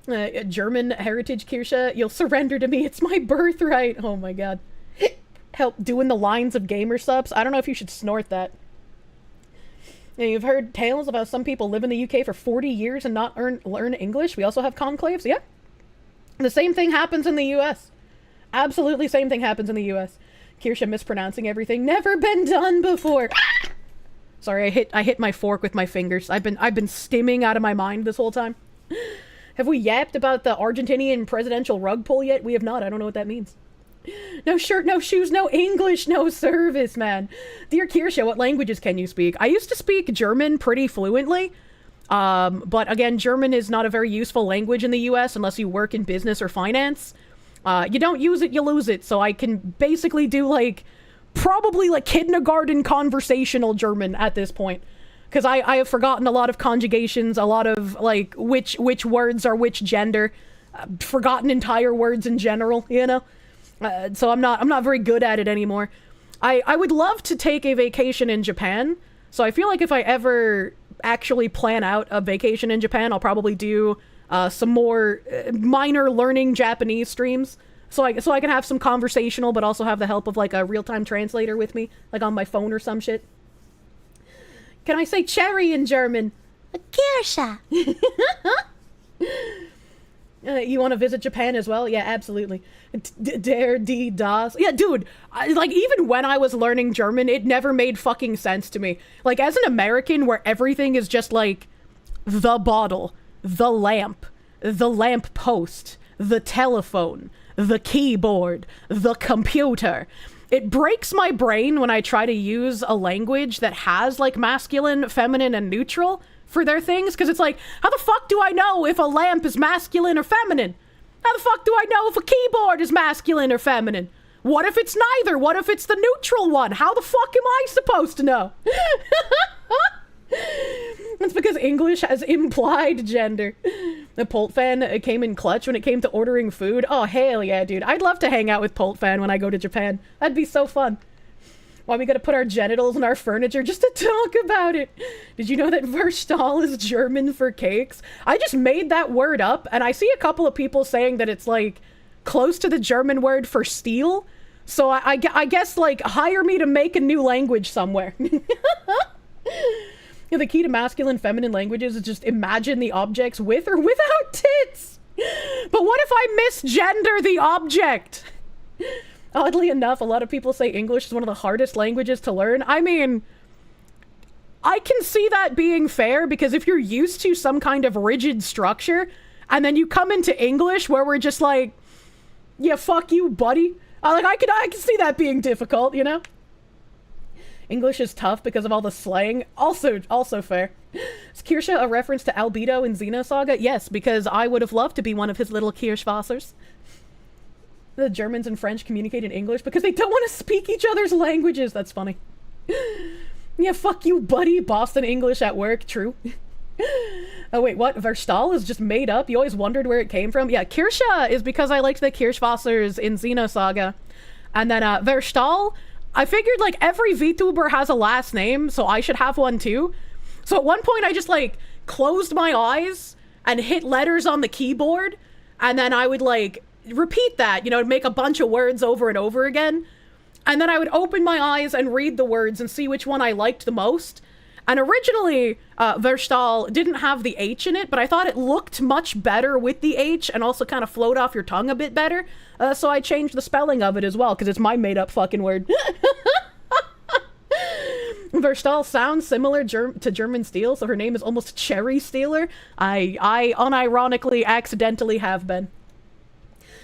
German heritage, Kirsche. You'll surrender to me. It's my birthright. Oh my God. Help doing the lines of gamer subs. I don't know if you should snort that. You've heard tales about some people live in the UK for 40 years and not learn English. We also have conclaves. Yeah. The same thing happens in the US. Absolutely same thing happens in the US. Kirsche mispronouncing everything. Never been done before. Sorry, I hit my fork with my fingers. I've been stimming out of my mind this whole time. Have we yapped about the Argentinian presidential rug pull yet? We have not. I don't know what that means. No shirt, no shoes, no English, no service, man. Dear Kirsche, what languages can you speak? I used to speak German pretty fluently. But again, German is not a very useful language in the US unless you work in business or finance. You don't use it, you lose it. So I can basically do like, probably like kindergarten conversational German at this point. Because I have forgotten a lot of conjugations, a lot of like which words are which gender. Forgotten entire words in general, you know? So I'm not very good at it anymore. I would love to take a vacation in Japan. So I feel like if I ever actually plan out a vacation in Japan, I'll probably do some more minor learning Japanese streams. So I can have some conversational, but also have the help of like a real-time translator with me, like on my phone or some shit. Can I say cherry in German? Kirsche. You want to visit Japan as well? Yeah, absolutely. Der, die, das. Yeah, dude, like, even when I was learning German, it never made fucking sense to me. Like, as an American, where everything is just, like, the bottle, the lamp post, the telephone, the keyboard, the computer. It breaks my brain when I try to use a language that has, like, masculine, feminine, and neutral for their things, because it's like, how the fuck do I know if a lamp is masculine or feminine? How the fuck do I know if a keyboard is masculine or feminine? What if it's neither? What if it's the neutral one? How the fuck am I supposed to know? That's because English has implied gender. The Polt fan came in clutch when it came to ordering food. Oh, hell yeah, dude. I'd love to hang out with Polt fan when I go to Japan. That'd be so fun. Why we gotta put our genitals in our furniture just to talk about it? Did you know that Verstal is German for cakes? I just made that word up, and I see a couple of people saying that it's, like, close to the German word for steel. So I guess, like, hire me to make a new language somewhere. Yeah, the key to masculine, feminine languages is just imagine the objects with or without tits. But what if I misgender the object? Oddly enough, a lot of people say English is one of the hardest languages to learn. I mean, I can see that being fair, because if you're used to some kind of rigid structure, and then you come into English where we're just like, yeah, fuck you, buddy. Like, I can see that being difficult, you know? English is tough because of all the slang. Also fair. Is Kirsche a reference to Albedo in Xenosaga? Yes, because I would have loved to be one of his little Kirschwassers. The Germans and French communicate in English because they don't want to speak each other's languages. That's funny. Yeah, fuck you, buddy. Boston English at work. True. Oh, wait, what? Verstal is just made up? You always wondered where it came from? Yeah, Kirsche is because I liked the Kirschwassers in Xenosaga. And then, Verstal, I figured, like, every VTuber has a last name, so I should have one too. So at one point, I just, like, closed my eyes and hit letters on the keyboard, and then I would, like, repeat that, you know, make a bunch of words over and over again. And then I would open my eyes and read the words and see which one I liked the most. And originally, Verstal didn't have the H in it, but I thought it looked much better with the H and also kind of flowed off your tongue a bit better. So I changed the spelling of it as well, because it's my made-up fucking word. Verstal sounds similar to German steel, so her name is almost Cherry Stealer. I unironically accidentally have been.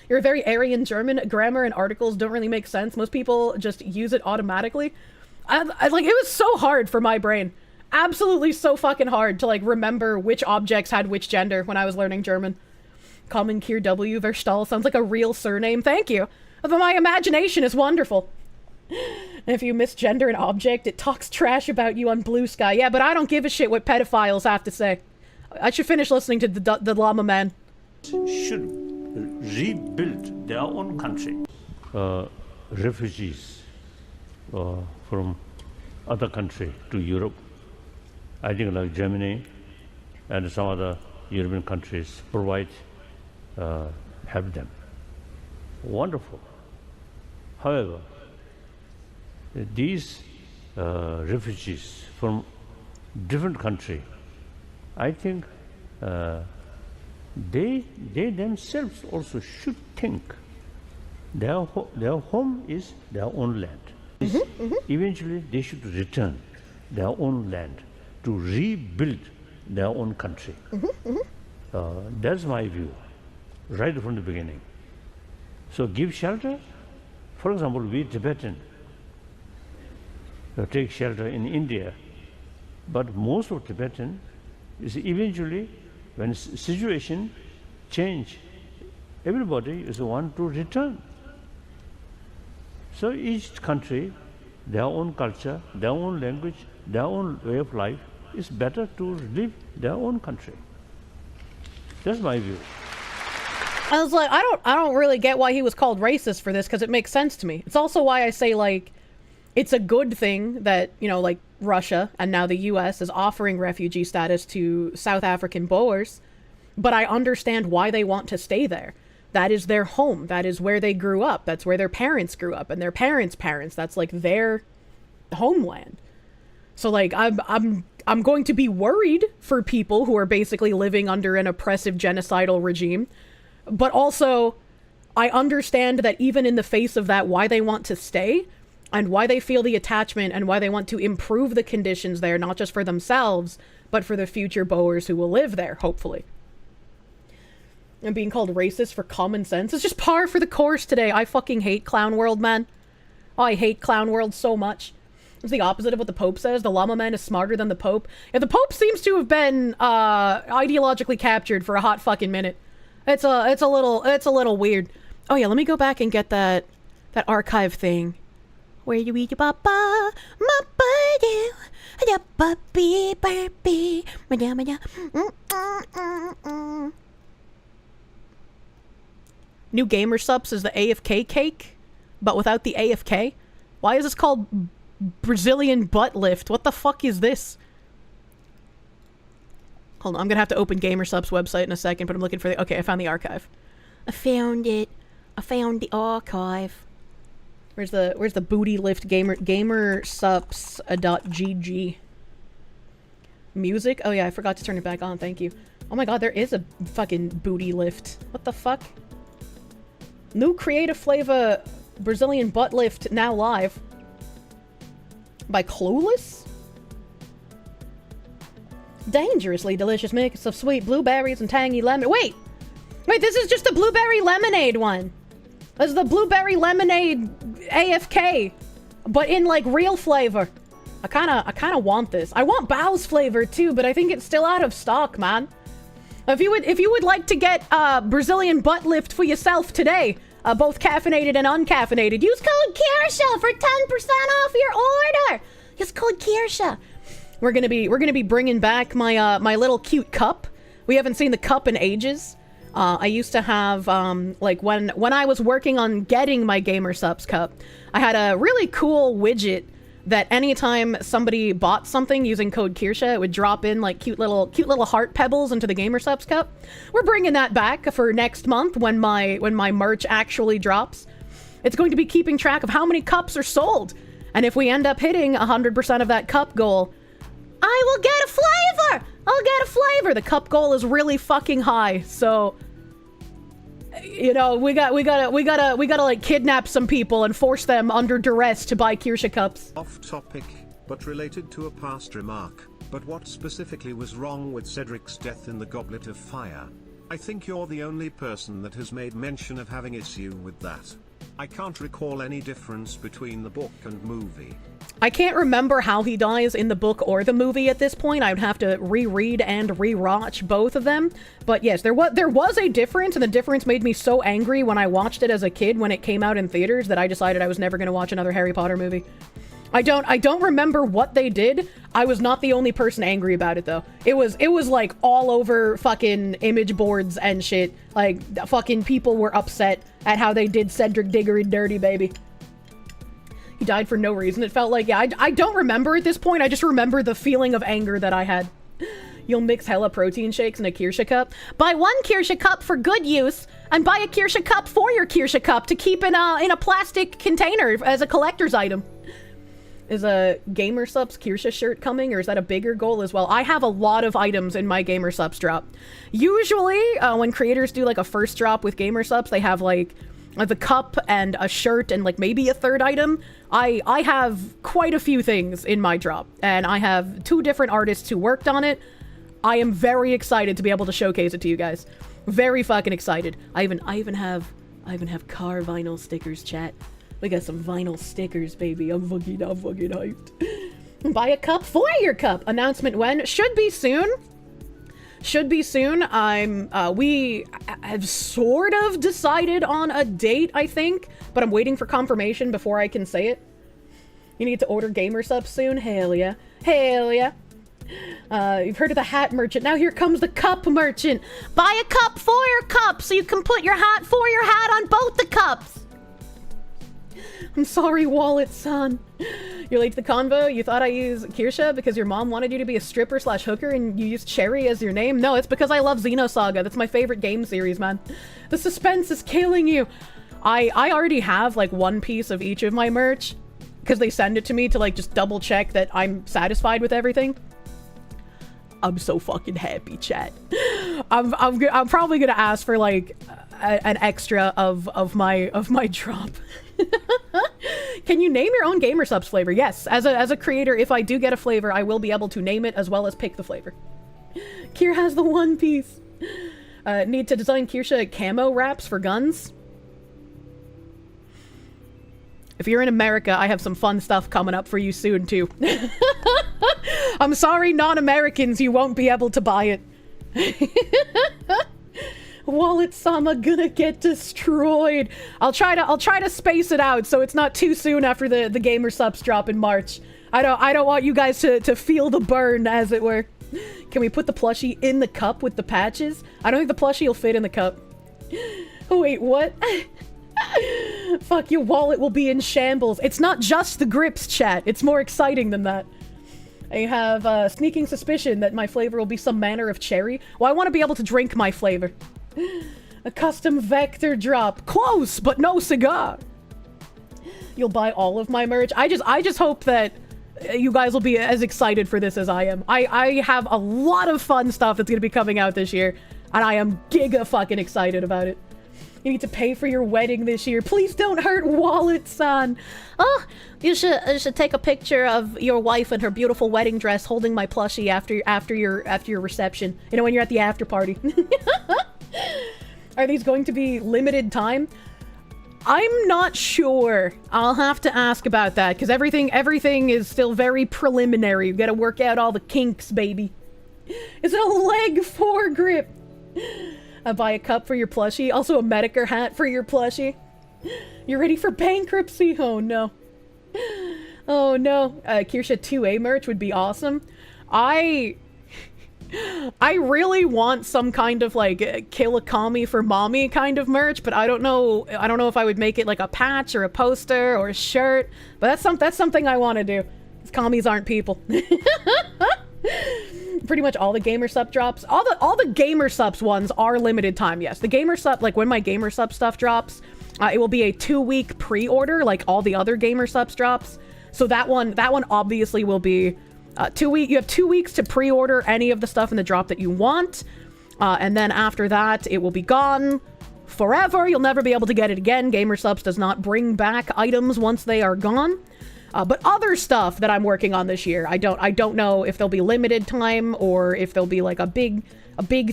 You're very Aryan German. Grammar and articles don't really make sense. Most people just use it automatically. Like, it was so hard for my brain. Absolutely so fucking hard to, like, remember which objects had which gender when I was learning German. Common Kier W. Verstal sounds like a real surname. Thank you. But my imagination is wonderful. If you misgender an object, it talks trash about you on Blue Sky. Yeah, but I don't give a shit what pedophiles have to say. I should finish listening to the Llama Man. Should rebuild their own country. Refugees from other country to Europe, I think like Germany and some other European countries provide, help them. Wonderful. However, these refugees from different country, I think they themselves also should think Their home is their own land. Eventually, they should return their own land to rebuild their own country. That's my view, right from the beginning. So give shelter. For example, we Tibetan take shelter in India, but most of Tibetan is eventually, when situation change, everybody is the one to return. So each country, their own culture, their own language, their own way of life, is better to live their own country. That's my view. I was like, I don't really get why he was called racist for this, because it makes sense to me. It's also why I say, like, it's a good thing that, you know, like, Russia and now the US is offering refugee status to South African Boers, but I understand why they want to stay there. That is their home. That is where they grew up. That's where their parents grew up, and their parents' parents. That's like their homeland. So like I'm going to be worried for people who are basically living under an oppressive genocidal regime, but also I understand that even in the face of that, why they want to stay and why they feel the attachment and why they want to improve the conditions there, not just for themselves, but for the future Boers who will live there, hopefully. And being called racist for common sense is just par for the course today. I fucking hate Clown World, man. Oh, I hate Clown World so much. It's the opposite of what the Pope says. The Llama Man is smarter than the Pope. Yeah, the Pope seems to have been ideologically captured for a hot fucking minute. It's a little weird. Oh yeah, let me go back and get that archive thing. Where you eat your papa, my buddy, ya puppy, baby, madame. New gamer subs is the AFK cake, but without the AFK. Why is this called Brazilian butt lift? What the fuck is this? Hold on, I'm gonna have to open GamerSup's website in a second, but I'm looking for the... Okay, I found the archive. I found it. I found the archive. Where's the booty lift gamersups.gg? Music? Oh yeah, I forgot to turn it back on, thank you. Oh my god, there is a fucking booty lift. What the fuck? New creative flavor Brazilian butt lift now live. By Clueless? Dangerously delicious mix of sweet blueberries and tangy lemon. Wait, this is just the blueberry lemonade one. This is the blueberry lemonade AFK, but in like real flavor. I kinda want this. I want Bao's flavor too, but I think it's still out of stock, man. If you would like to get Brazilian butt lift for yourself today, both caffeinated and uncaffeinated, use code Kirsche for 10% off your order. Use code Kirsche. We're gonna be bringing back my my little cute cup. We haven't seen the cup in ages. I used to have like when I was working on getting my GamerSupps cup, I had a really cool widget that anytime somebody bought something using code Kirsche, it would drop in like cute little heart pebbles into the GamerSupps cup. We're bringing that back for next month when my merch actually drops. It's going to be keeping track of how many cups are sold, and if we end up hitting 100% of that cup goal, I will get a flavor. I'll get a flavor. The cup goal is really fucking high, so you know we gotta like kidnap some people and force them under duress to buy Kirsche cups. Off topic, but related to a past remark. But what specifically was wrong with Cedric's death in the Goblet of Fire? I think you're the only person that has made mention of having issue with that. I can't recall any difference between the book and movie. I can't remember how he dies in the book or the movie at this point. I would have to reread and rewatch both of them. But yes, there was a difference, and the difference made me so angry when I watched it as a kid when it came out in theaters that I decided I was never going to watch another Harry Potter movie. I don't remember what they did. I was not the only person angry about it though. It was like all over fucking image boards and shit. Like fucking people were upset at how they did Cedric Diggory dirty, baby. He died for no reason. It felt like, yeah, I don't remember at this point. I just remember the feeling of anger that I had. You'll mix hella protein shakes in a Kirsche cup. Buy one Kirsche cup for good use, and buy a Kirsche cup for your Kirsche cup to keep in a plastic container as a collector's item. Is a GamerSupps Kirsche shirt coming, or is that a bigger goal as well? I have a lot of items in my GamerSupps drop. Usually, when creators do like a first drop with GamerSupps, they have like the cup and a shirt and like maybe a third item. I have quite a few things in my drop, and I have 2 different artists who worked on it. I am very excited to be able to showcase it to you guys. Very fucking excited. I even have car vinyl stickers, chat. We got some vinyl stickers, baby. I'm fucking hyped. Buy a cup for your cup. Announcement when? Should be soon. Should be soon. We have sort of decided on a date, I think, but I'm waiting for confirmation before I can say it. You need to order gamer subs soon? Hell yeah. Hell yeah. You've heard of the hat merchant. Now here comes the cup merchant. Buy a cup for your cup so you can put your hat for your hat on both the cups. I'm sorry, wallet-san. You're late to the convo? You thought I used Kirsche because your mom wanted you to be a stripper/hooker and you used Cherry as your name? No, it's because I love Xenosaga. That's my favorite game series, man. The suspense is killing you. I already have, like, 1 piece of each of my merch because they send it to me to, like, just double-check that I'm satisfied with everything. I'm so fucking happy, chat. I'm probably gonna ask for, like, an extra of my drop. Can you name your own gamer subs flavor? Yes, as a creator, if I do get a flavor, I will be able to name it as well as pick the flavor. Kier has the 1 piece. Need to design Kirsche camo wraps for guns. If you're in America, I have some fun stuff coming up for you soon too. I'm sorry, non-Americans, you won't be able to buy it. Wallet-sama gonna get destroyed. I'll try to space it out so it's not too soon after the gamer subs drop in March. I don't want you guys to feel the burn, as it were. Can we put the plushie in the cup with the patches? I don't think the plushie will fit in the cup. Oh, wait, what? Fuck, your wallet will be in shambles. It's not just the grips, chat. It's more exciting than that. I have a sneaking suspicion that my flavor will be some manner of cherry. Well, I want to be able to drink my flavor. A custom vector drop. Close, but no cigar. You'll buy all of my merch. I just hope that you guys will be as excited for this as I am. I have a lot of fun stuff that's going to be coming out this year, and I am giga fucking excited about it. You need to pay for your wedding this year. Please don't hurt wallet-san. Oh, you should take a picture of your wife in her beautiful wedding dress holding my plushie after your reception. You know, when you're at the after party. Are these going to be limited time? I'm not sure. I'll have to ask about that because everything is still very preliminary. You gotta work out all the kinks, baby. Is it a leg foregrip? Buy a cup for your plushie. Also a Medicare hat for your plushie. You're ready for bankruptcy? Oh no. Oh no. Kirsche 2A merch would be awesome. I really want some kind of like kill a commie for mommy kind of merch, but I don't know if I would make it like a patch or a poster or a shirt. But that's something I want to do. 'Cause commies aren't people. Pretty much all the gamer sub drops. All the gamer subs ones are limited time, yes. The gamer sub, like when my gamer sub stuff drops, it will be a 2-week pre-order like all the other gamer subs drops. So that one obviously will be 2 weeks. You have 2 weeks to pre-order any of the stuff in the drop that you want. And then after that, it will be gone forever. You'll never be able to get it again. Gamer subs does not bring back items once they are gone. But other stuff that I'm working on this year, I don't know if there'll be limited time or if there'll be like a big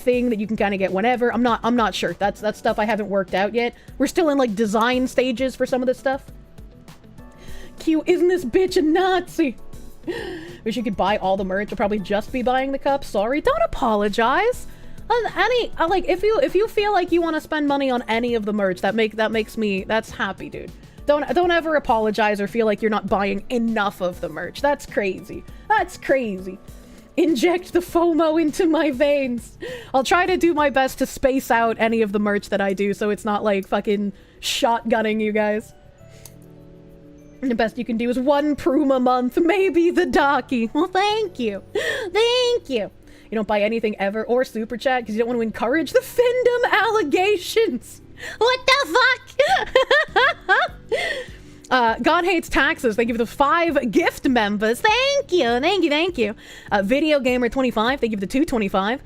thing that you can kind of get whenever. I'm not sure. That's stuff I haven't worked out yet. We're still in like design stages for some of this stuff. Q, isn't this bitch a Nazi? Wish you could buy all the merch. I'll probably just be buying the cup. Sorry, don't apologize. Like if you feel like you want to spend money on any of the merch, that's happy, dude. Don't ever apologize or feel like you're not buying enough of the merch. That's crazy. That's crazy. Inject the FOMO into my veins. I'll try to do my best to space out any of the merch that I do so it's not like fucking shotgunning you guys. And the best you can do is 1 Pruma a month, maybe the Daki. Well, thank you. Thank you. You don't buy anything ever or super chat because you don't want to encourage the Findom allegations. What the fuck? God Hates Taxes, thank you for the 5 gift members. Thank you. Video Gamer 25, thank you for the 225.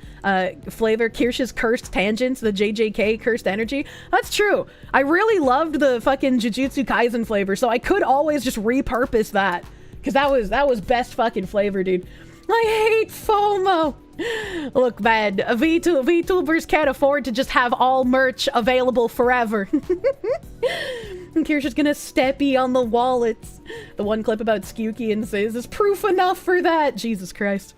Flavor Kirsche's Cursed Tangents, the JJK Cursed Energy. That's true. I really loved the fucking Jujutsu Kaisen flavor, so I could always just repurpose that. Because that was best fucking flavor, dude. I hate FOMO. Look, man, VTubers can't afford to just have all merch available forever. Kirsche's gonna steppy on the wallets. The one clip about Skewky and Sizz is proof enough for that. Jesus Christ.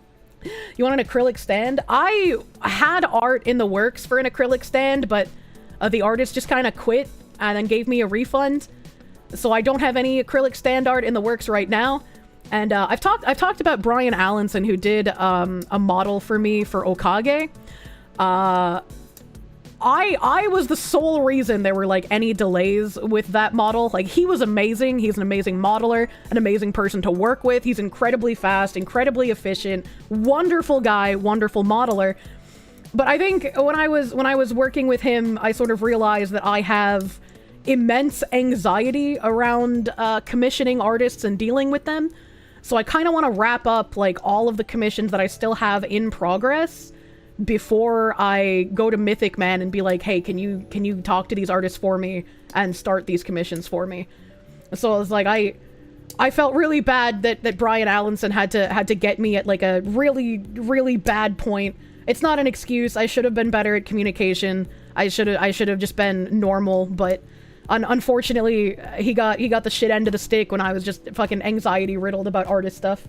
You want an acrylic stand? I had art in the works for an acrylic stand, but the artist just kind of quit and then gave me a refund. So I don't have any acrylic stand art in the works right now. And I've talked about Brian Allenson, who did a model for me for Okage. I was the sole reason there were like any delays with that model. Like, he was amazing. He's an amazing modeler, an amazing person to work with. He's incredibly fast, incredibly efficient, wonderful guy, wonderful modeler. But I think when I was working with him, I sort of realized that I have immense anxiety around commissioning artists and dealing with them. So I kind of want to wrap up like all of the commissions that I still have in progress before I go to Mythic Man and be like, hey, can you talk to these artists for me and start these commissions for me? So I was like, I felt really bad that Brian Allenson had to get me at like a really, really bad point. It's not an excuse. I should have been better at communication. I should have just been normal, but unfortunately, he got the shit end of the stick when I was just fucking anxiety riddled about artist stuff.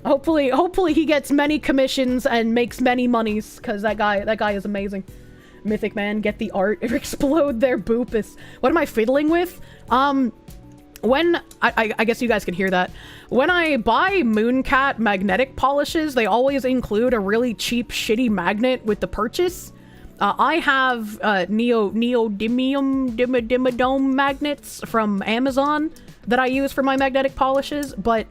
Hopefully he gets many commissions and makes many monies, because that guy is amazing. Mythic Man, get the art, explode their boopus. What am I fiddling with? When I guess you guys can hear that. When I buy Mooncat magnetic polishes, they always include a really cheap, shitty magnet with the purchase. I have neodymium magnets from Amazon that I use for my magnetic polishes, but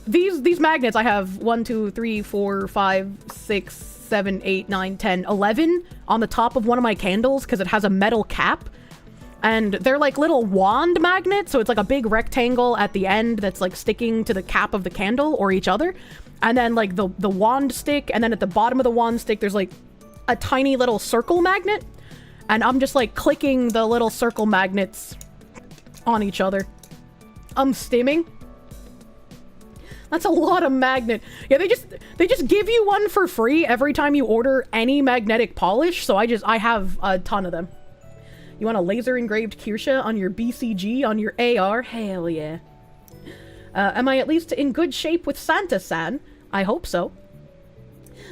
these magnets, I have 1, 2, 3, 4, 5, 6, 7, 8, 9, 10, 11 on the top of one of my candles because it has a metal cap. And they're like little wand magnets, so it's like a big rectangle at the end that's like sticking to the cap of the candle or each other. And then like the wand stick, and then at the bottom of the wand stick there's like a tiny little circle magnet, and I'm just like clicking the little circle magnets on each other. I'm stimming. That's a lot of magnet. Yeah, they just give you one for free every time you order any magnetic polish, so I have a ton of them. You want a laser engraved Kirsche on your BCG, on your AR? Hell yeah. Am I at least in good shape with Santa-san? I hope so.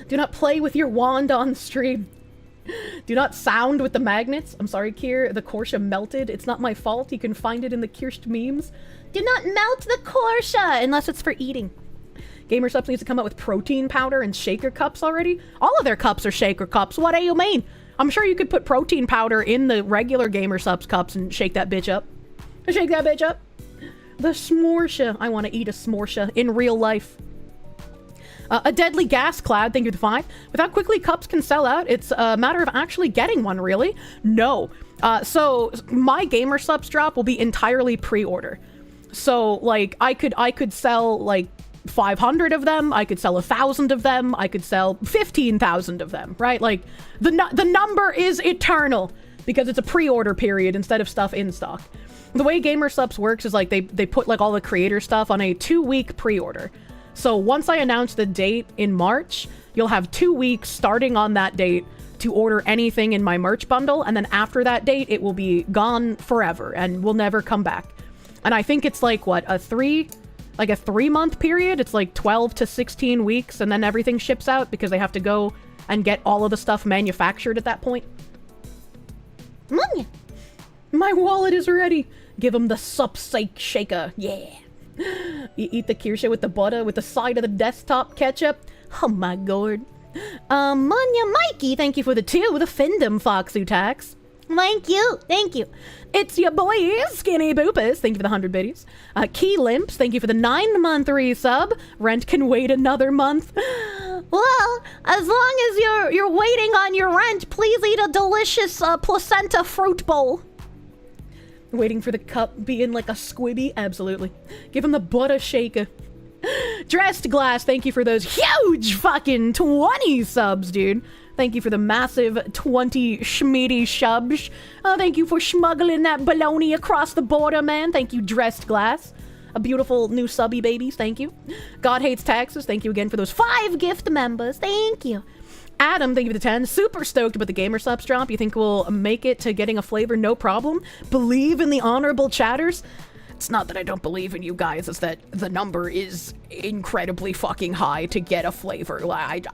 Do not play with your wand on stream. Do not sound with the magnets. I'm sorry, Kier. The Kirsche melted. It's not my fault. You can find it in the Kirsche memes. Do not melt the Kirsche unless it's for eating. Gamer Subs needs to come out with protein powder and shaker cups already. All of their cups are shaker cups. What do you mean? I'm sure you could put protein powder in the regular Gamer Subs cups and shake that bitch up. Shake that bitch up. The s'morsha. I want to eat a s'morsha in real life. A deadly gas cloud, thank you for the 5. Without quickly cups can sell out, it's a matter of actually getting one, really? No. So my Gamer Subs drop will be entirely pre-order. So like I could sell like 500 of them, I could sell 1,000 of them, I could sell 15,000 of them, right? Like the number is eternal because it's a pre-order period instead of stuff in stock. The way Gamer Subs works is like they put like all the creator stuff on a 2-week pre-order. So once I announce the date in March, you'll have 2 weeks starting on that date to order anything in my merch bundle, and then after that date, it will be gone forever and will never come back. And I think it's like, what, a 3-month period? It's like 12 to 16 weeks, and then everything ships out because they have to go and get all of the stuff manufactured at that point. My wallet is ready. Give him the supsake shaker. Yeah. You eat the Kirsche with the butter with the side of the desktop ketchup. Oh my god. Munya Mikey, thank you for the 2 with a Findom Foxu tax. Thank you. It's your boy Skinny Boopus, thank you for the 100 biddies. Key Limps, thank you for the 9-month resub. Rent can wait another month. Well, as long as you're waiting on your rent, please eat a delicious placenta fruit bowl. Waiting for the cup being like a squibby? Absolutely. Give him the butter shaker. Dressed Glass, thank you for those huge fucking 20 subs, dude. Thank you for the massive 20 schmeedy shubs. Thank you for smuggling that baloney across the border, man. Thank you, Dressed Glass. A beautiful new subby babies, thank you. God Hates Taxes, thank you again for those 5 gift members. Thank you. Adam, thank you for the 10. Super stoked about the gamer subs drop. You think we'll make it to getting a flavor? No problem. Believe in the honorable chatters. It's not that I don't believe in you guys, it's that the number is incredibly fucking high to get a flavor. Like,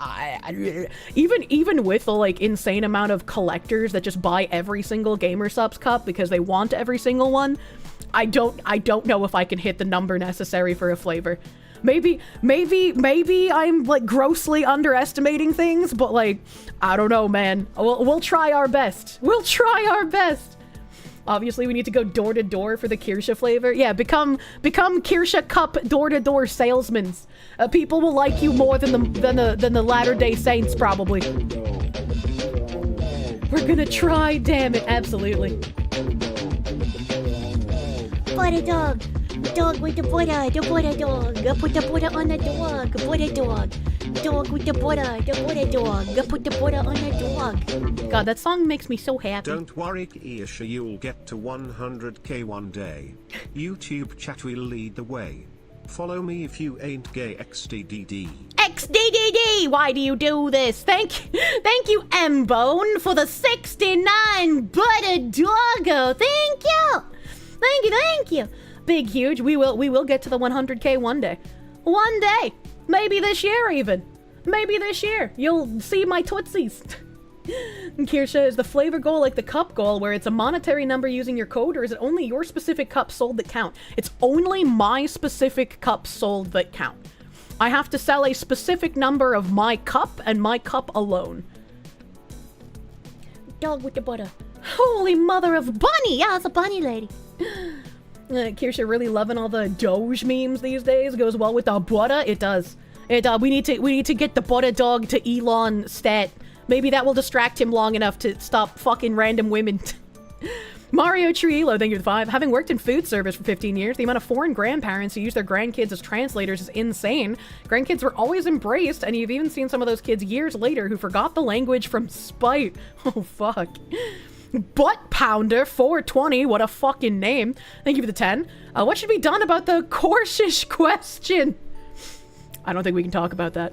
even with the like insane amount of collectors that just buy every single gamer subs cup because they want every single one, I don't know if I can hit the number necessary for a flavor. Maybe I'm like grossly underestimating things, but like, I don't know, man. We'll try our best. We'll try our best. Obviously, we need to go door to door for the Kirsche flavor. Yeah, become Kirsche cup door to door salesmen. People will like you more than the Latter-day Saints, probably. We're gonna try, damn it, absolutely. Butter dog. Dog with the butter dog. Put the butter on the dog. Butter dog. Dog with the butter dog. Put the butter on the dog. God, that song makes me so happy. Don't worry, Kirsche, you'll get to 100k one day. YouTube chat will lead the way. Follow me if you ain't gay, XDDD. XDDD! Why do you do this? Thank you, M-Bone, for the 69 butter doggo. Thank you. Big, huge. We will get to the 100k one day. One day. Maybe this year, even. Maybe this year. You'll see my tootsies. Kirsche, is the flavor goal like the cup goal, where it's a monetary number using your code, or is it only your specific cups sold that count? It's only my specific cups sold that count. I have to sell a specific number of my cup, and my cup alone. Dog with the butter. Holy mother of bunny! Yeah, it's a bunny lady. Kirsche really loving all the Doge memes these days. Goes well with the butter. It does. We need to get the butter dog to Elon stat. Maybe that will distract him long enough to stop fucking random women. Mario Trielo, thank you for the 5. Having worked in food service for 15 years, the amount of foreign grandparents who use their grandkids as translators is insane. Grandkids were always embraced, and you've even seen some of those kids years later who forgot the language from spite. Oh, fuck. Butt Pounder 420, what a fucking name. Thank you for the 10. What should be done about the Korshish question? I don't think we can talk about that.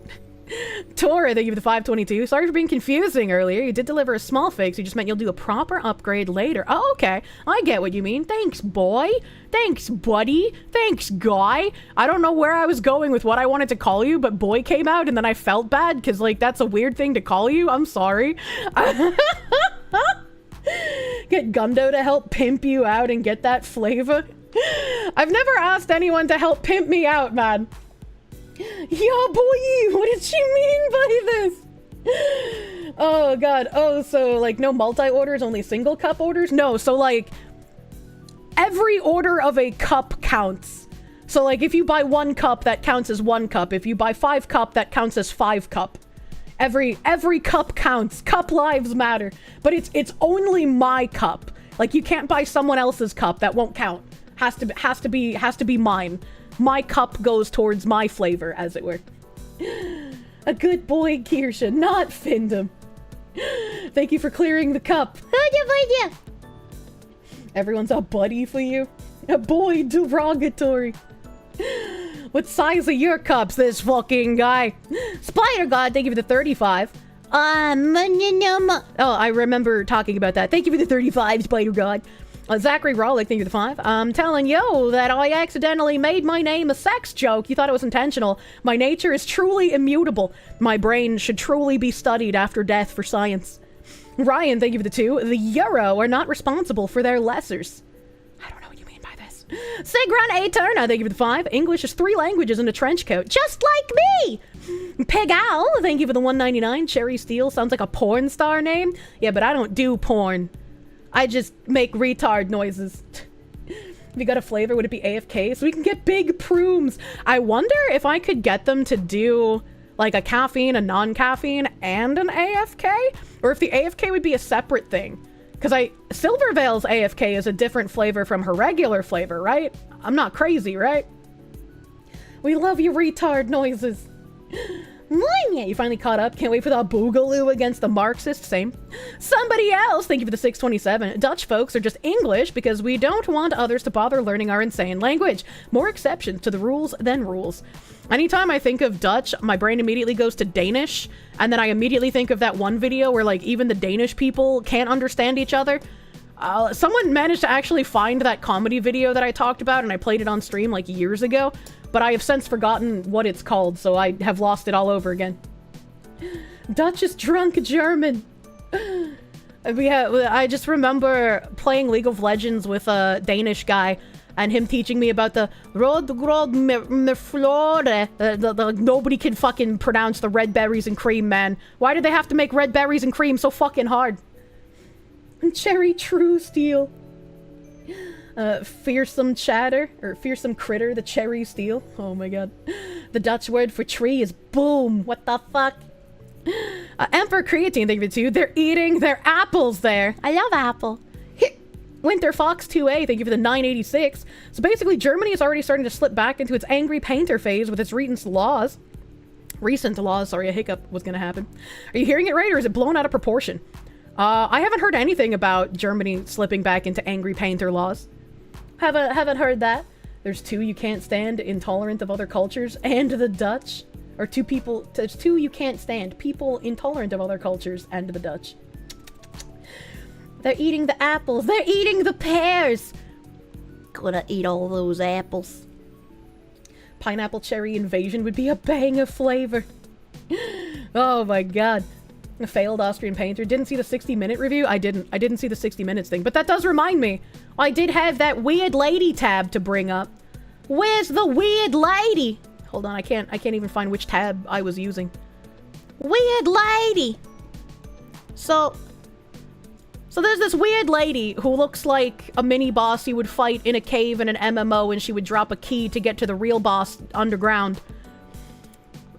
Tora, thank you for the 522. Sorry for being confusing earlier. You did deliver a small fix. You just meant you'll do a proper upgrade later. Oh, okay. I get what you mean. Thanks, boy. Thanks, buddy. Thanks, guy. I don't know where I was going with what I wanted to call you, but boy came out and then I felt bad because, like, that's a weird thing to call you. I'm sorry. Get Gundo to help pimp you out and get that flavor. I've never asked anyone to help pimp me out, man. Yo, boy, what did she mean by this? Oh, God. Oh, so, like, no multi-orders, only single cup orders? No, so, like, every order of a cup counts. So, like, if you buy 1 cup, that counts as 1 cup. If you buy 5 cup, that counts as 5 cup. Every cup counts. Cup lives matter. But it's only my cup. Like, you can't buy someone else's cup. That won't count. Has to be mine. My cup goes towards my flavor, as it were. A good boy, Kirsche, not Findom. Thank you for clearing the cup. Everyone's a buddy for you. A boy derogatory. What size are your cups, this fucking guy? Spider God, thank you for the 35. Oh, I remember talking about that. Thank you for the 35, Spider God. Zachary Rawlick, thank you for the 5. I'm telling you that I accidentally made my name a sex joke. You thought it was intentional. My nature is truly immutable. My brain should truly be studied after death for science. Ryan, thank you for the 2. The Euro are not responsible for their lessers. I don't know what you mean by this. Sigran Eterna, thank you for the 5. English is 3 languages in a trench coat, just like me. Peg Owl, thank you for the 199. Cherry Steel sounds like a porn star name. Yeah, but I don't do porn. I just make retard noises. If you got a flavor, would it be AFK? So we can get big prunes. I wonder if I could get them to do like a caffeine, a non-caffeine, and an AFK? Or if the AFK would be a separate thing. Because Silvervale's AFK is a different flavor from her regular flavor, right? I'm not crazy, right? We love you retard noises. Yeah, you finally caught up. Can't wait for the boogaloo against the Marxist. Same. Somebody else, thank you for the 627. Dutch folks are just English because we don't want others to bother learning our insane language. More exceptions to the rules than rules. Anytime I think of Dutch, my brain immediately goes to Danish, and then I immediately think of that one video where, like, even the Danish people can't understand each other. Someone managed to actually find that comedy video that I talked about, and I played it on stream, like, years ago, but I have since forgotten what it's called, so I have lost it all over again. Dutch is drunk German. I just remember playing League of Legends with a Danish guy, and him teaching me about the nobody can fucking pronounce the red berries and cream, man. Why did they have to make red berries and cream so fucking hard? Cherry True Steel. Fearsome chatter, or fearsome critter, the cherry steel. Oh my god. The Dutch word for tree is boom. What the fuck? Emperor Creatine, thank you for 2. They're eating their apples there. I love apple. Winter Fox 2A, thank you for the 986. So basically, Germany is already starting to slip back into its angry painter phase with its recent laws. Sorry, a hiccup was gonna happen. Are you hearing it right, or is it blown out of proportion? I haven't heard anything about Germany slipping back into angry painter laws. Haven't heard that. There's 2 you can't stand, intolerant of other cultures, and the Dutch. Or there's 2 you can't stand, people intolerant of other cultures, and the Dutch. They're eating the apples. They're eating the pears. Gonna eat all those apples. Pineapple cherry invasion would be a bang of flavor. Oh my god. A failed Austrian painter. Didn't see the 60-minute review? I didn't see the 60 minutes thing. But that does remind me. I did have that weird lady tab to bring up. Where's the weird lady? Hold on, I can't even find which tab I was using. Weird lady. So there's this weird lady who looks like a mini boss you would fight in a cave in an MMO, and she would drop a key to get to the real boss underground.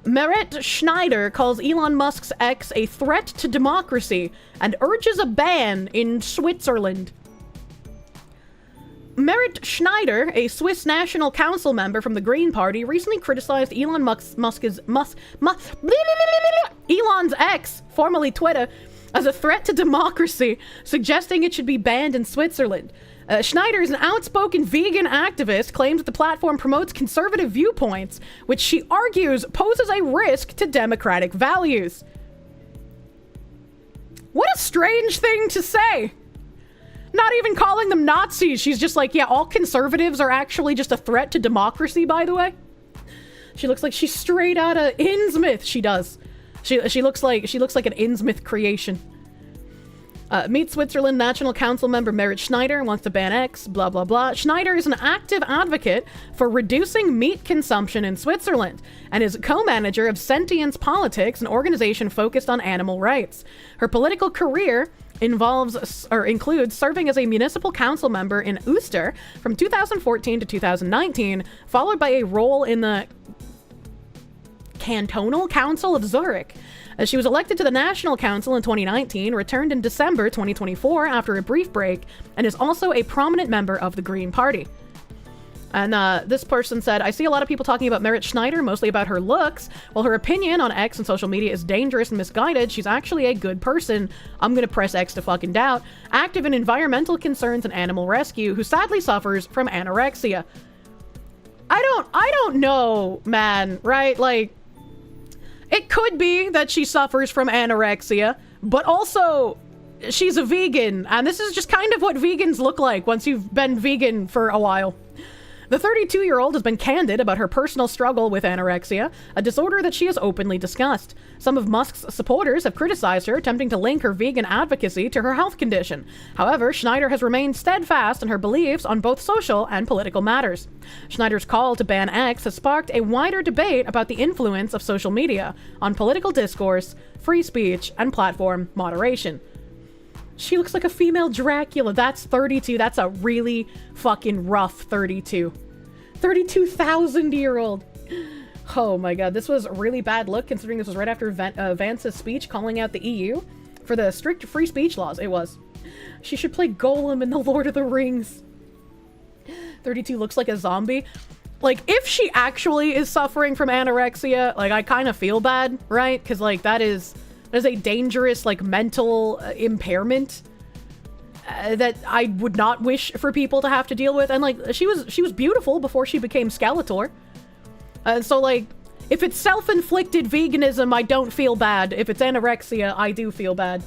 Merit Schneider calls Elon Musk's X a threat to democracy and urges a ban in Switzerland. Merit Schneider, a Swiss National Council member from the Green Party, recently criticized Elon's X, formerly Twitter, as a threat to democracy, suggesting it should be banned in Switzerland. Schneider is an outspoken vegan activist, claims that the platform promotes conservative viewpoints, which she argues poses a risk to democratic values. What a strange thing to say! Not even calling them Nazis, she's just like, yeah, all conservatives are actually just a threat to democracy, by the way. She looks like she's straight out of Innsmouth, she does. She looks like an Innsmouth creation. Meet Switzerland National Council member Merit Schneider wants to ban X, blah, blah, blah. Schneider is an active advocate for reducing meat consumption in Switzerland and is co-manager of Sentience Politics, an organization focused on animal rights. Her political career includes serving as a municipal council member in Uster from 2014 to 2019, followed by a role in the Cantonal Council of Zurich. She was elected to the National Council in 2019, returned in December 2024 after a brief break, and is also a prominent member of the Green Party. And this person said, I see a lot of people talking about Merit Schneider, mostly about her looks. While her opinion on X and social media is dangerous and misguided, she's actually a good person. I'm gonna press X to fucking doubt. Active in environmental concerns and animal rescue, who sadly suffers from anorexia. I don't know, man, right? Like, it could be that she suffers from anorexia, but also she's a vegan, and this is just kind of what vegans look like once you've been vegan for a while. The 32-year-old has been candid about her personal struggle with anorexia, a disorder that she has openly discussed. Some of Musk's supporters have criticized her, attempting to link her vegan advocacy to her health condition. However, Schneider has remained steadfast in her beliefs on both social and political matters. Schneider's call to ban X has sparked a wider debate about the influence of social media on political discourse, free speech, and platform moderation. She looks like a female Dracula. That's 32. That's a really fucking rough 32. 32,000-year-old. Oh my god, this was a really bad look considering this was right after Vance's speech calling out the EU for the strict free speech laws. It was. She should play Golem in The Lord of the Rings. 32 looks like a zombie. Like, if she actually is suffering from anorexia, like, I kind of feel bad, right? Because, like, that is a dangerous, like, mental impairment that I would not wish for people to have to deal with. And, like, she was beautiful before she became Skeletor. So, like, if it's self-inflicted veganism, I don't feel bad. If it's anorexia, I do feel bad.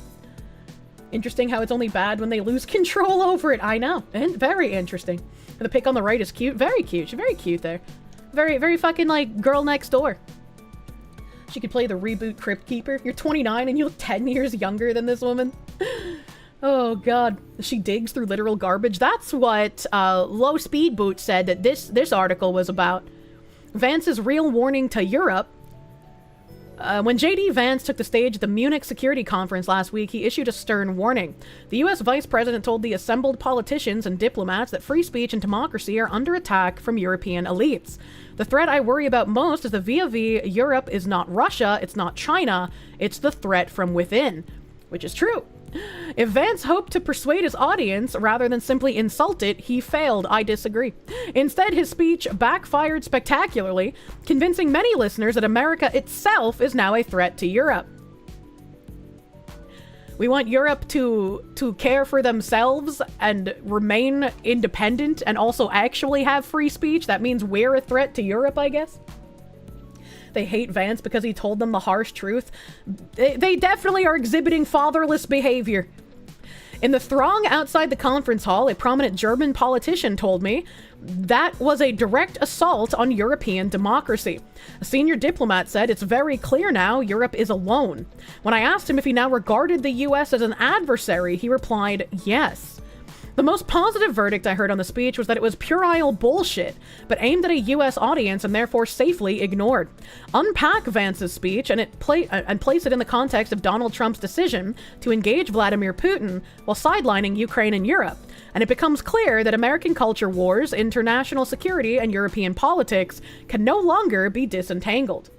Interesting how it's only bad when they lose control over it. I know. And very interesting. And the pic on the right is cute. Very cute. She's very cute there. Very, very fucking, like, girl next door. She could play the reboot Crypt Keeper. You're 29 and you look 10 years younger than this woman. Oh, God. She digs through literal garbage. That's what Low Speed Boot said that this article was about. Vance's real warning to Europe. When J.D. Vance took the stage at the Munich Security Conference last week, he issued a stern warning. The U.S. Vice President told the assembled politicians and diplomats that free speech and democracy are under attack from European elites. The threat I worry about most is that vis-a-vis Europe is not Russia, it's not China, it's the threat from within. Which is true. If Vance hoped to persuade his audience rather than simply insult it, he failed. I disagree. Instead, his speech backfired spectacularly, convincing many listeners that America itself is now a threat to Europe. We want Europe to care for themselves and remain independent and also actually have free speech. That means we're a threat to Europe, I guess. They hate Vance because he told them the harsh truth. They definitely are exhibiting fatherless behavior. In the throng outside the conference hall, a prominent German politician told me that was a direct assault on European democracy. A senior diplomat said, "It's very clear now Europe is alone." When I asked him if he now regarded the US as an adversary, he replied, yes. The most positive verdict I heard on the speech was that it was puerile bullshit, but aimed at a US audience and therefore safely ignored. Unpack Vance's speech and place it in the context of Donald Trump's decision to engage Vladimir Putin while sidelining Ukraine and Europe, and it becomes clear that American culture wars, international security, and European politics can no longer be disentangled.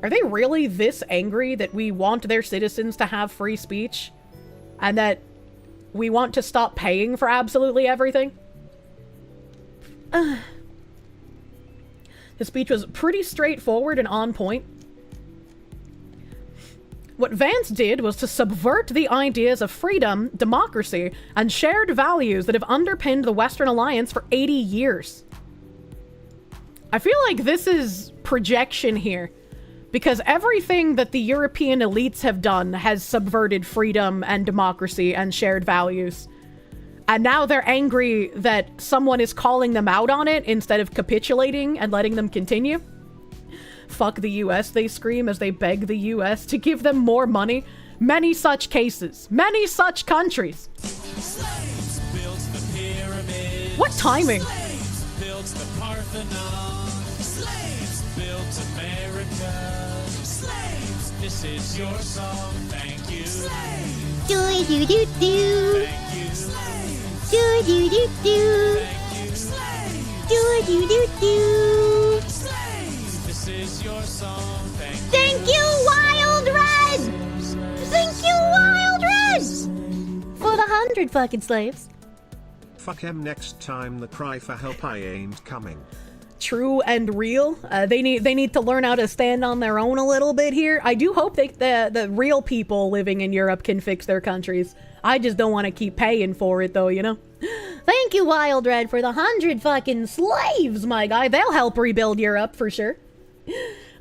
Are they really this angry that we want their citizens to have free speech? And that we want to stop paying for absolutely everything? The speech was pretty straightforward and on point. What Vance did was to subvert the ideas of freedom, democracy, and shared values that have underpinned the Western Alliance for 80 years. I feel like this is projection here. Because everything that the European elites have done has subverted freedom and democracy and shared values. And now they're angry that someone is calling them out on it instead of capitulating and letting them continue. Fuck the US, they scream as they beg the US to give them more money. Many such cases. Many such countries. Slaves built the pyramids. What timing? Slaves built the Parthenon. Slaves built America. Slaves, this is your song. Thank you. Slaves. Do do do do. Thank you. Slaves. Do do do do. Thank you. Slaves. Do do do do. Slaves, this is your song. Thank you, Wild Red! Thank you, Wild Red! For the 100 fucking slaves. Fuck em next time the cry for help I ain't coming. True and real. They need to learn how to stand on their own a little bit here. I do hope the real people living in Europe can fix their countries. I just don't want to keep paying for it though, you know? Thank you, Wild Red, for the 100 fucking slaves, my guy. They'll help rebuild Europe for sure.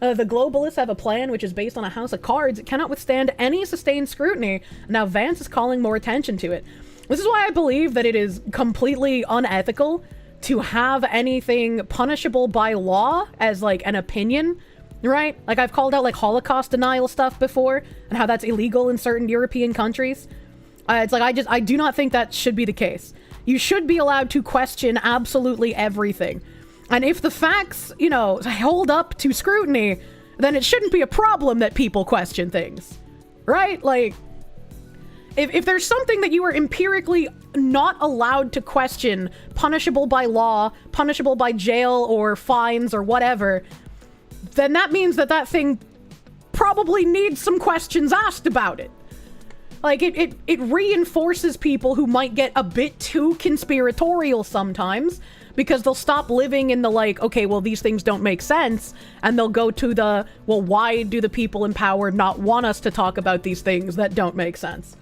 The globalists have a plan which is based on a house of cards. It cannot withstand any sustained scrutiny. Now Vance is calling more attention to it. This is why I believe that it is completely unethical to have anything punishable by law as like an opinion, right? Like I've called out like Holocaust denial stuff before and how that's illegal in certain European countries. It's like I do not think that should be the case. You should be allowed to question absolutely everything. And if the facts, you know, hold up to scrutiny, then it shouldn't be a problem that people question things, right? Like, if there's something that you are empirically not allowed to question, punishable by law, punishable by jail or fines or whatever, then that means that that thing probably needs some questions asked about it. Like, it reinforces people who might get a bit too conspiratorial sometimes, because they'll stop living in the, like, okay, well, these things don't make sense, and they'll go to the, well, why do the people in power not want us to talk about these things that don't make sense?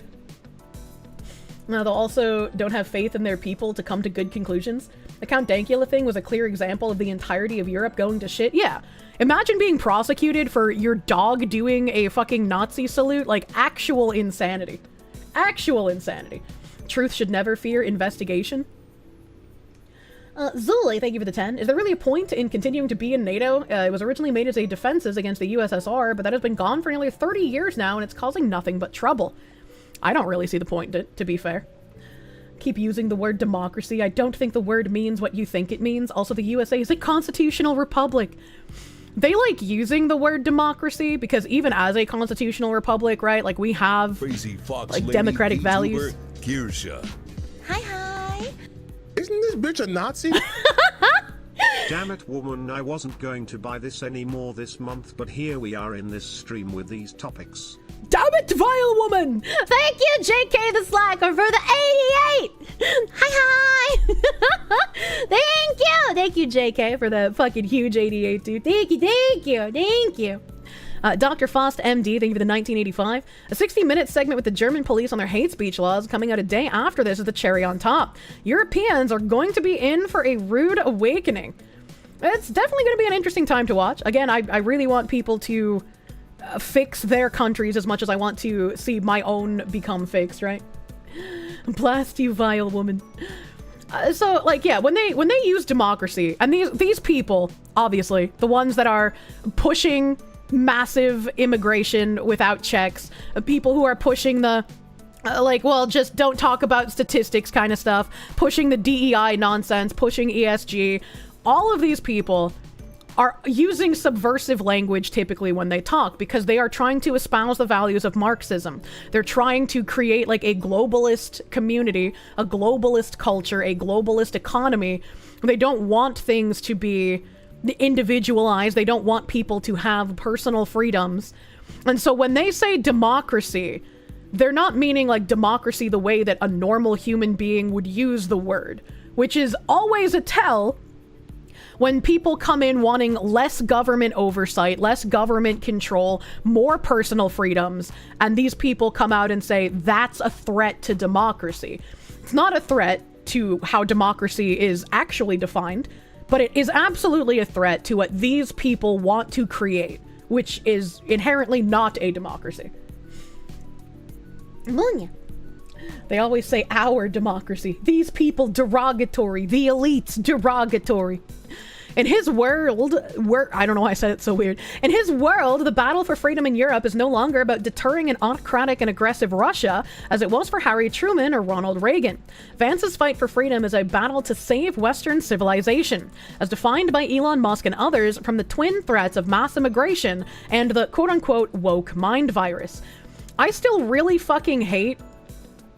Now, they'll also don't have faith in their people to come to good conclusions. The Count Dankula thing was a clear example of the entirety of Europe going to shit. Yeah. Imagine being prosecuted for your dog doing a fucking Nazi salute. Like, actual insanity. Actual insanity. Truth should never fear investigation. Zuli, thank you for the 10. Is there really a point in continuing to be in NATO? It was originally made as a defenses against the USSR, but that has been gone for nearly 30 years now, and it's causing nothing but trouble. I don't really see the point, to be fair. Keep using the word democracy. I don't think the word means what you think it means. Also, the USA is a constitutional republic. They like using the word democracy because even as a constitutional republic, right, like we have Crazy Fox like lady democratic VTuber values. Kirsche. Hi. Isn't this bitch a Nazi? Damn it, woman, I wasn't going to buy this anymore this month, but here we are in this stream with these topics. Damn it, vile woman! Thank you, JK the Slacker, for the 88! Hi! Thank you, JK, for the fucking huge 88, dude. Thank you. Dr. Faust, MD, thank you for the 1985. A 60-minute segment with the German police on their hate speech laws coming out a day after this is the cherry on top. Europeans are going to be in for a rude awakening. It's definitely going to be an interesting time to watch. Again, I really want people to fix their countries as much as I want to see my own become fixed, right? Blast you, vile woman. So, like, yeah, when they use democracy, and these people, obviously, the ones that are pushing massive immigration without checks, people who are pushing the like, well, just don't talk about statistics kind of stuff, pushing the DEI nonsense, pushing ESG, all of these people are using subversive language typically when they talk because they are trying to espouse the values of Marxism. They're trying to create like a globalist community, a globalist culture, a globalist economy. They don't want things to be individualized. They don't want people to have personal freedoms. And so when they say democracy, they're not meaning like democracy the way that a normal human being would use the word, which is always a tell when people come in wanting less government oversight, less government control, more personal freedoms, and these people come out and say that's a threat to democracy. It's not a threat to how democracy is actually defined, but it is absolutely a threat to what these people want to create, which is inherently not a democracy. Monya. They always say our democracy. These people derogatory. The elites derogatory. In his world, I don't know why I said it so weird. In his world, the battle for freedom in Europe is no longer about deterring an autocratic and aggressive Russia, as it was for Harry Truman or Ronald Reagan. Vance's fight for freedom is a battle to save Western civilization, as defined by Elon Musk and others from the twin threats of mass immigration and the quote-unquote woke mind virus. I still really fucking hate,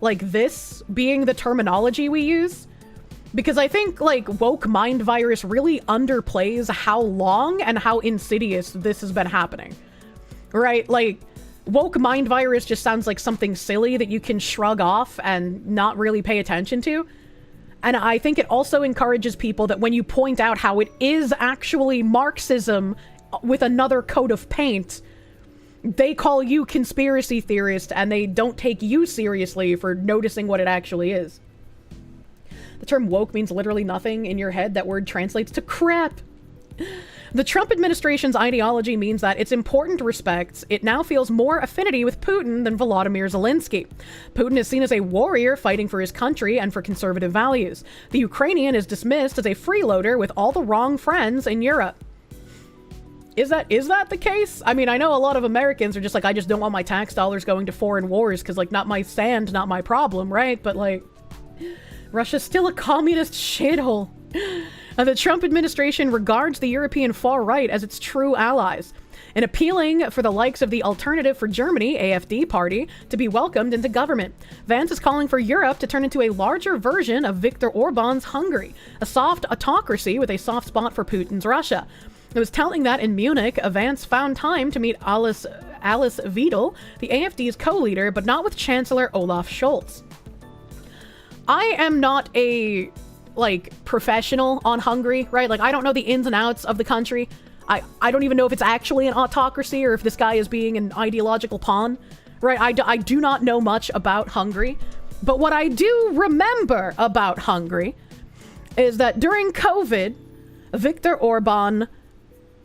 like, this being the terminology we use. Because I think, like, woke mind virus really underplays how long and how insidious this has been happening. Right? Like, woke mind virus just sounds like something silly that you can shrug off and not really pay attention to. And I think it also encourages people that when you point out how it is actually Marxism with another coat of paint, they call you conspiracy theorist and they don't take you seriously for noticing what it actually is. The term woke means literally nothing in your head. That word translates to crap. The Trump administration's ideology means that its important respects, it now feels more affinity with Putin than Volodymyr Zelensky. Putin is seen as a warrior fighting for his country and for conservative values. The Ukrainian is dismissed as a freeloader with all the wrong friends in Europe. Is that the case? I mean, I know a lot of Americans are just like, I just don't want my tax dollars going to foreign wars because, like, not my sand, not my problem, right? But, like, Russia's still a communist shithole. The Trump administration regards the European far right as its true allies, and appealing for the likes of the Alternative for Germany, AfD party, to be welcomed into government. Vance is calling for Europe to turn into a larger version of Viktor Orban's Hungary, a soft autocracy with a soft spot for Putin's Russia. It was telling that in Munich, Vance found time to meat Alice Alice Weidel, the AfD's co-leader, but not with Chancellor Olaf Scholz. I am not a, professional on Hungary, right? I don't know the ins and outs of the country. I don't even know if it's actually an autocracy or if this guy is being an ideological pawn, right? I do not know much about Hungary. But what I do remember about Hungary is that during COVID, Viktor Orban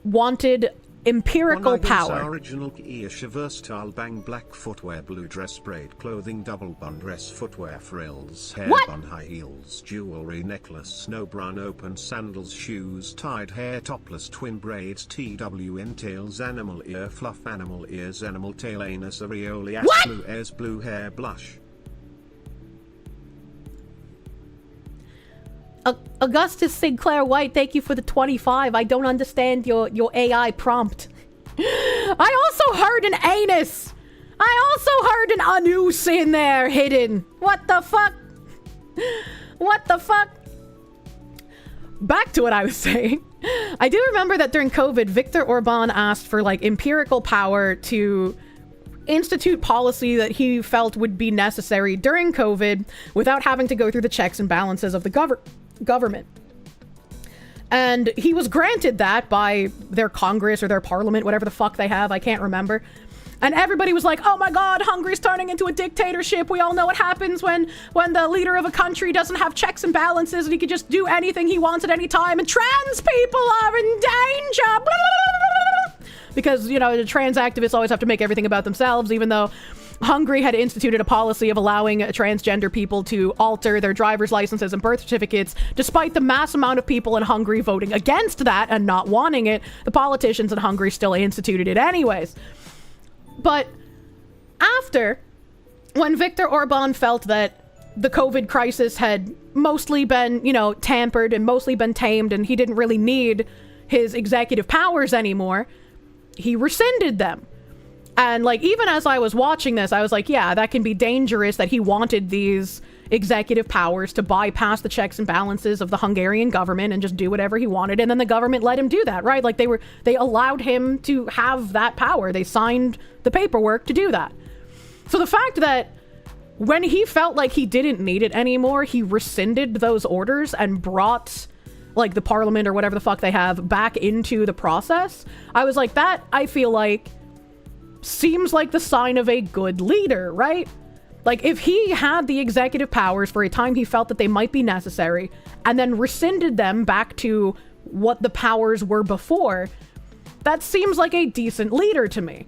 wanted empirical power. Original Kirsche versatile bang black footwear blue dress braid clothing double bun dress footwear frills hair bun high heels jewelry necklace snow brown open sandals shoes tied hair topless twin braids TWN tails animal ear fluff animal ears animal tail anus areoli blue airs blue hair blush. Augustus Sinclair White, thank you for the 25. I don't understand your AI prompt. I also heard an anus. I also heard an anus in there hidden. What the fuck? What the fuck? Back to what I was saying. I do remember that during COVID, Viktor Orban asked for empirical power to institute policy that he felt would be necessary during COVID without having to go through the checks and balances of the government. And he was granted that by their Congress or their parliament, whatever the fuck they have, I can't remember. And everybody was like, oh my god, Hungary's turning into a dictatorship. We all know what happens when the leader of a country doesn't have checks and balances and he can just do anything he wants at any time. And trans people are in danger. Because, the trans activists always have to make everything about themselves, even though Hungary had instituted a policy of allowing transgender people to alter their driver's licenses and birth certificates. Despite the mass amount of people in Hungary voting against that and not wanting it, the politicians in Hungary still instituted it anyways. But after, when Viktor Orban felt that the COVID crisis had mostly been, tampered and mostly been tamed and he didn't really need his executive powers anymore, he rescinded them. And even as I was watching this, I was like, yeah, that can be dangerous that he wanted these executive powers to bypass the checks and balances of the Hungarian government and just do whatever he wanted. And then the government let him do that, right? They allowed him to have that power. They signed the paperwork to do that. So the fact that when he felt like he didn't need it anymore, he rescinded those orders and brought the parliament or whatever the fuck they have back into the process, I was like, that I feel like seems like the sign of a good leader, right? If he had the executive powers for a time he felt that they might be necessary and then rescinded them back to what the powers were before, that seems like a decent leader to me.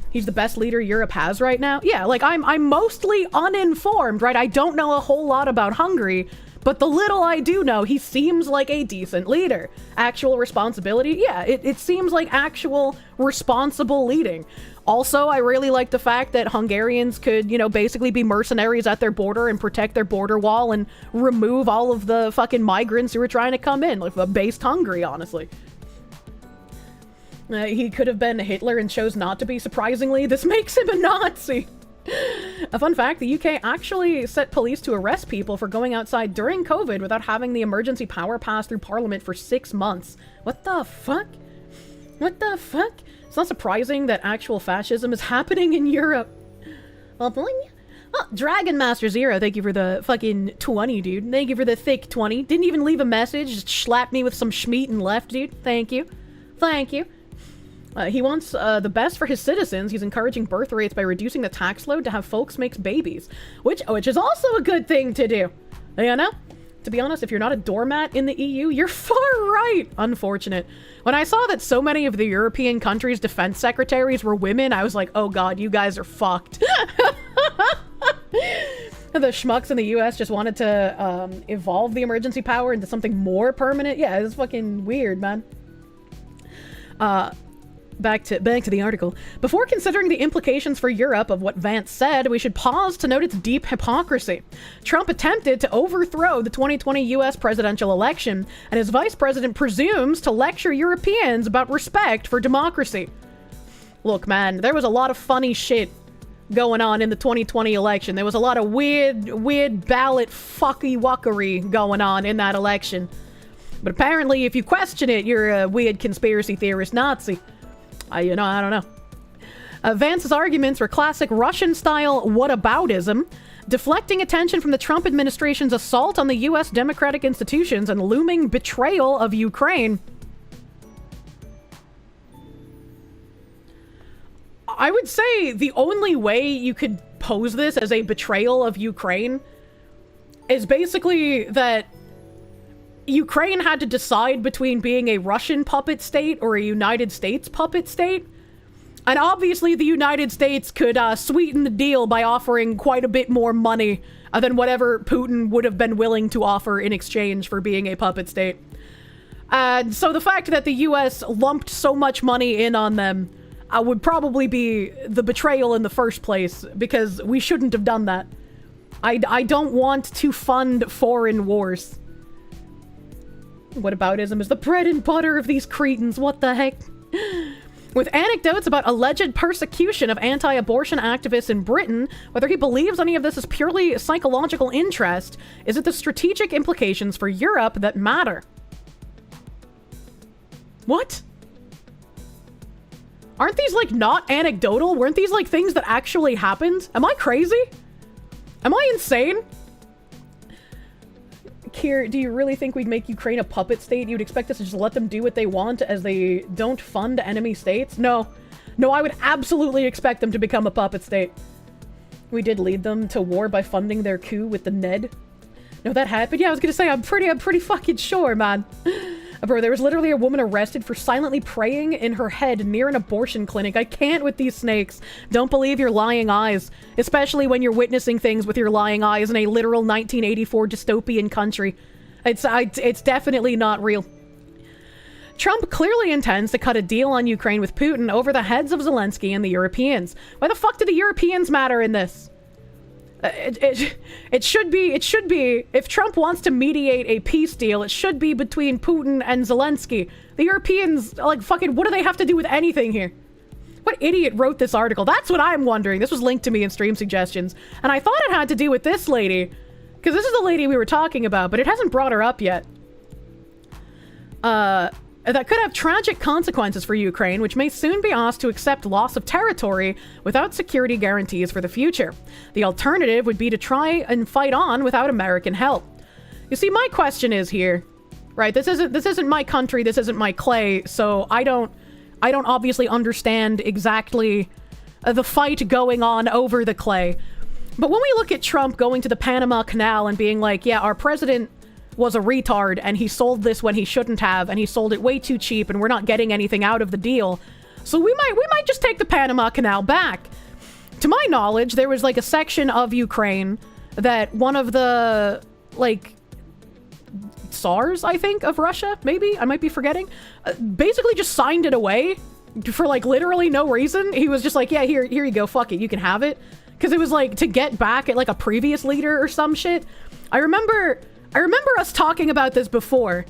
He's the best leader Europe has right now. Yeah, I'm mostly uninformed, right? I don't know a whole lot about Hungary, but the little I do know, he seems like a decent leader. Actual responsibility? Yeah, it seems like actual responsible leading. Also, I really like the fact that Hungarians could, basically be mercenaries at their border and protect their border wall and remove all of the fucking migrants who were trying to come in. Based Hungary, honestly. He could have been Hitler and chose not to be, surprisingly. This makes him a Nazi. A fun fact, the UK actually set police to arrest people for going outside during COVID without having the emergency power pass through Parliament for 6 months. What the fuck? What the fuck? It's not surprising that actual fascism is happening in Europe. Oh, Dragon Master Zero, thank you for the fucking 20, dude. Thank you for the thick 20. Didn't even leave a message, just slapped me with some schmeat and left, dude. Thank you. Thank you. He wants the best for his citizens. He's encouraging birth rates by reducing the tax load to have folks make babies, which is also a good thing to do. To be honest, if you're not a doormat in the EU, you're far right. Unfortunate. When I saw that so many of the European countries' defense secretaries were women, I was like, oh god, you guys are fucked. The schmucks in the US just wanted to evolve the emergency power into something more permanent. Yeah, it's fucking weird, man. Back to the article. Before considering the implications for Europe of what Vance said, we should pause to note its deep hypocrisy. Trump attempted to overthrow the 2020 US presidential election, and his vice president presumes to lecture Europeans about respect for democracy. Look, man, there was a lot of funny shit going on in the 2020 election. There was a lot of weird ballot fucky-wuckery going on in that election. But apparently, if you question it, you're a weird conspiracy theorist Nazi. I don't know. Vance's arguments were classic Russian-style whataboutism, deflecting attention from the Trump administration's assault on the U.S. democratic institutions and looming betrayal of Ukraine. I would say the only way you could pose this as a betrayal of Ukraine is basically that Ukraine had to decide between being a Russian puppet state or a United States puppet state. And obviously the United States could sweeten the deal by offering quite a bit more money than whatever Putin would have been willing to offer in exchange for being a puppet state. And so the fact that the US lumped so much money in on them would probably be the betrayal in the first place, because we shouldn't have done that. I don't want to fund foreign wars. Whataboutism is the bread and butter of these cretins, what the heck? With anecdotes about alleged persecution of anti-abortion activists in Britain, whether he believes any of this is purely psychological interest, is it the strategic implications for Europe that matter? What? Aren't these, like, not anecdotal? Weren't these, like, things that actually happened? Am I crazy? Am I insane? Kier, do you really think we'd make Ukraine a puppet state? You'd expect us to just let them do what they want as they don't fund enemy states? No. No, I would absolutely expect them to become a puppet state. We did lead them to war by funding their coup with the Ned. No, that happened? Yeah, I was gonna say, I'm pretty fucking sure, man. Bro, there was literally a woman arrested for silently praying in her head near an abortion clinic. I can't with these snakes. Don't believe your lying eyes. Especially when you're witnessing things with your lying eyes in a literal 1984 dystopian country. It's definitely not real. Trump clearly intends to cut a deal on Ukraine with Putin over the heads of Zelensky and the Europeans. Why the fuck do the Europeans matter in this? It should be, if Trump wants to mediate a peace deal, it should be between Putin and Zelensky. The Europeans, like, fucking, what do they have to do with anything here? What idiot wrote this article? That's what I'm wondering. This was linked to me in stream suggestions, and I thought it had to do with this lady, because this is the lady we were talking about, but it hasn't brought her up yet. That could have tragic consequences for Ukraine, which may soon be asked to accept loss of territory without security guarantees for the future. The alternative would be to try and fight on without American help. You see, my question is here, right? This isn't my country, this isn't my clay, so I don't obviously understand exactly the fight going on over the clay. But when we look at Trump going to the Panama Canal and being like, yeah, our president was a retard and he sold this when he shouldn't have, and he sold it way too cheap and we're not getting anything out of the deal, so we might just take the Panama Canal back. To my knowledge, there was like a section of Ukraine that one of the, like, Tsars, I think, of Russia, maybe, I might be forgetting, basically just signed it away for, like, literally no reason. He was just like, yeah, here you go, fuck it, you can have it. Because it was like to get back at like a previous leader or some shit. I remember us talking about this before.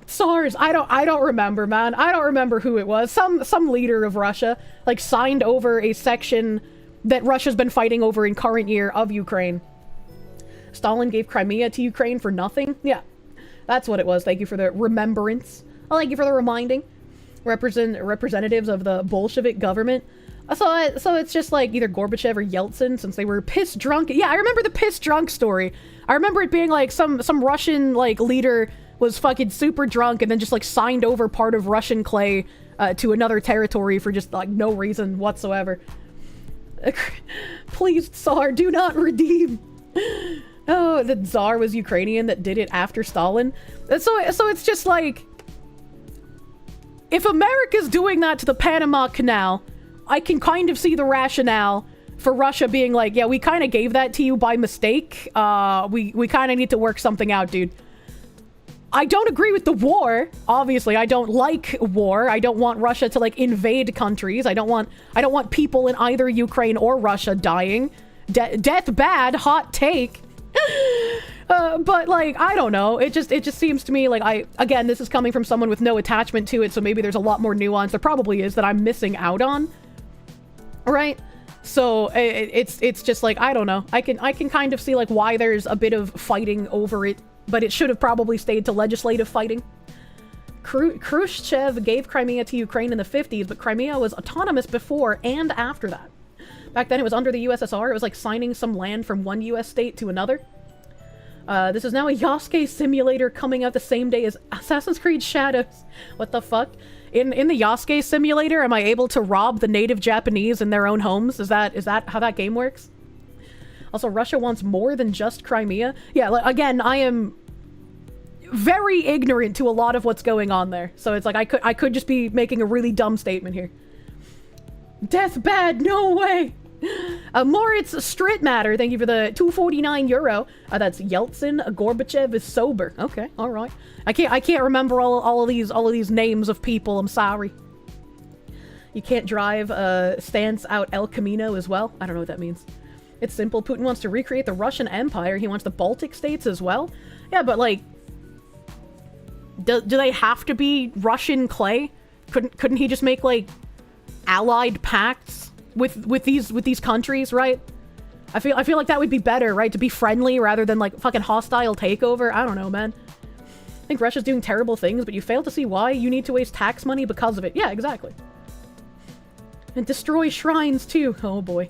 SARS, I don't remember, man. I don't remember who it was. Some leader of Russia, like, signed over a section that Russia's been fighting over in current year of Ukraine. Stalin gave Crimea to Ukraine for nothing? Yeah, that's what it was. Thank you for the remembrance. Oh, thank you for the reminding. Representatives of the Bolshevik government. So it's just like either Gorbachev or Yeltsin, since they were piss drunk. Yeah, I remember the piss drunk story. I remember it being like some Russian, like, leader was fucking super drunk and then just, like, signed over part of Russian clay to another territory for just, like, no reason whatsoever. Please, Tsar, do not redeem. Oh, the Tsar was Ukrainian that did it after Stalin. So it's just like, if America's doing that to the Panama Canal, I can kind of see the rationale for Russia being like, yeah, we kind of gave that to you by mistake. We kind of need to work something out, dude. I don't agree with the war. Obviously, I don't like war. I don't want Russia to, like, invade countries. I don't want people in either Ukraine or Russia dying. Death bad, hot take. But, like, I don't know. It just seems to me like again, this is coming from someone with no attachment to it, so maybe there's a lot more nuance. There probably is that I'm missing out on. Right? So it's just like, I don't know. I can kind of see, like, why there's a bit of fighting over it, but it should have probably stayed to legislative fighting. Khrushchev gave Crimea to Ukraine in the 50s, but Crimea was autonomous before and after that. Back then it was under the USSR. It was like signing some land from one US state to another. This is now a Yasuke simulator coming out the same day as Assassin's Creed Shadows. What the fuck? In the Yasuke simulator, am I able to rob the native Japanese in their own homes? Is that how that game works? Also, Russia wants more than just Crimea. Yeah, again, I am very ignorant to a lot of what's going on there. So it's like I could just be making a really dumb statement here. Death bad, no way. Moritz Strit Matter, thank you for the €249. That's Yeltsin. Gorbachev is sober. Okay, all right. I can't remember all of these names of people. I'm sorry. You can't drive stance out El Camino as well. I don't know what that means. It's simple. Putin wants to recreate the Russian Empire. He wants the Baltic states as well. Yeah, but like, do they have to be Russian clay? Couldn't he just make like allied pacts with these countries, right? I feel like that would be better, right? To be friendly rather than like fucking hostile takeover. I don't know, man. I think Russia's doing terrible things, but you fail to see why you need to waste tax money because of it. Yeah, exactly. And destroy shrines too. Oh boy.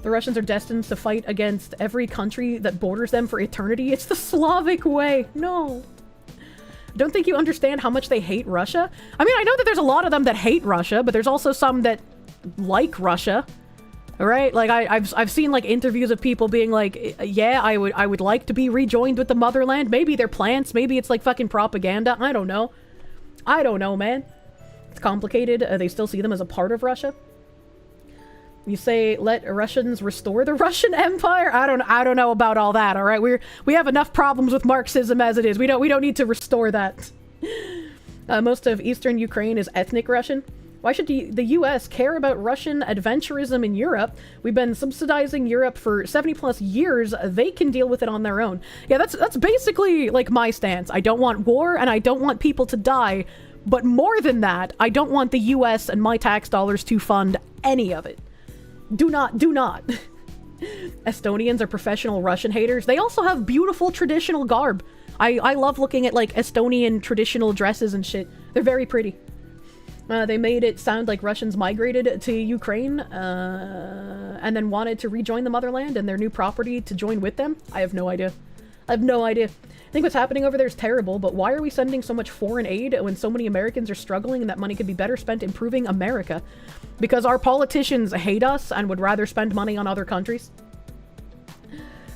The Russians are destined to fight against every country that borders them for eternity. It's the Slavic way. No. Don't think you understand how much they hate Russia? I mean, I know that there's a lot of them that hate Russia, but there's also some that like Russia. Right? Like I've seen like interviews of people being like, yeah, I would like to be rejoined with the motherland. Maybe they're plants, maybe it's like fucking propaganda. I don't know. I don't know, man. It's complicated. They still see them as a part of Russia. You say let Russians restore the Russian Empire? I don't know about all that, all right? We have enough problems with Marxism as it is. We don't need to restore that. Most of eastern Ukraine is ethnic Russian. Why should the US care about Russian adventurism in Europe? We've been subsidizing Europe for 70 plus years. They can deal with it on their own. Yeah, that's basically like my stance. I don't want war and I don't want people to die. But more than that, I don't want the US and my tax dollars to fund any of it. Do not. Estonians are professional Russian haters. They also have beautiful traditional garb. I love looking at like Estonian traditional dresses and shit. They're very pretty. They made it sound like Russians migrated to Ukraine and then wanted to rejoin the motherland and their new property to join with them. I have no idea. I think what's happening over there is terrible, but why are we sending so much foreign aid when so many Americans are struggling and that money could be better spent improving America? Because our politicians hate us and would rather spend money on other countries.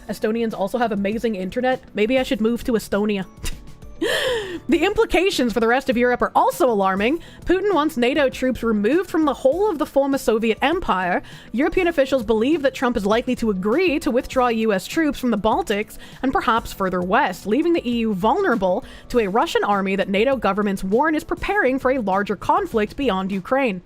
Estonians also have amazing internet. Maybe I should move to Estonia. The implications for the rest of Europe are also alarming. Putin wants NATO troops removed from the whole of the former Soviet Empire. European officials believe that Trump is likely to agree to withdraw US troops from the Baltics and perhaps further west, leaving the EU vulnerable to a Russian army that NATO governments warn is preparing for a larger conflict beyond Ukraine.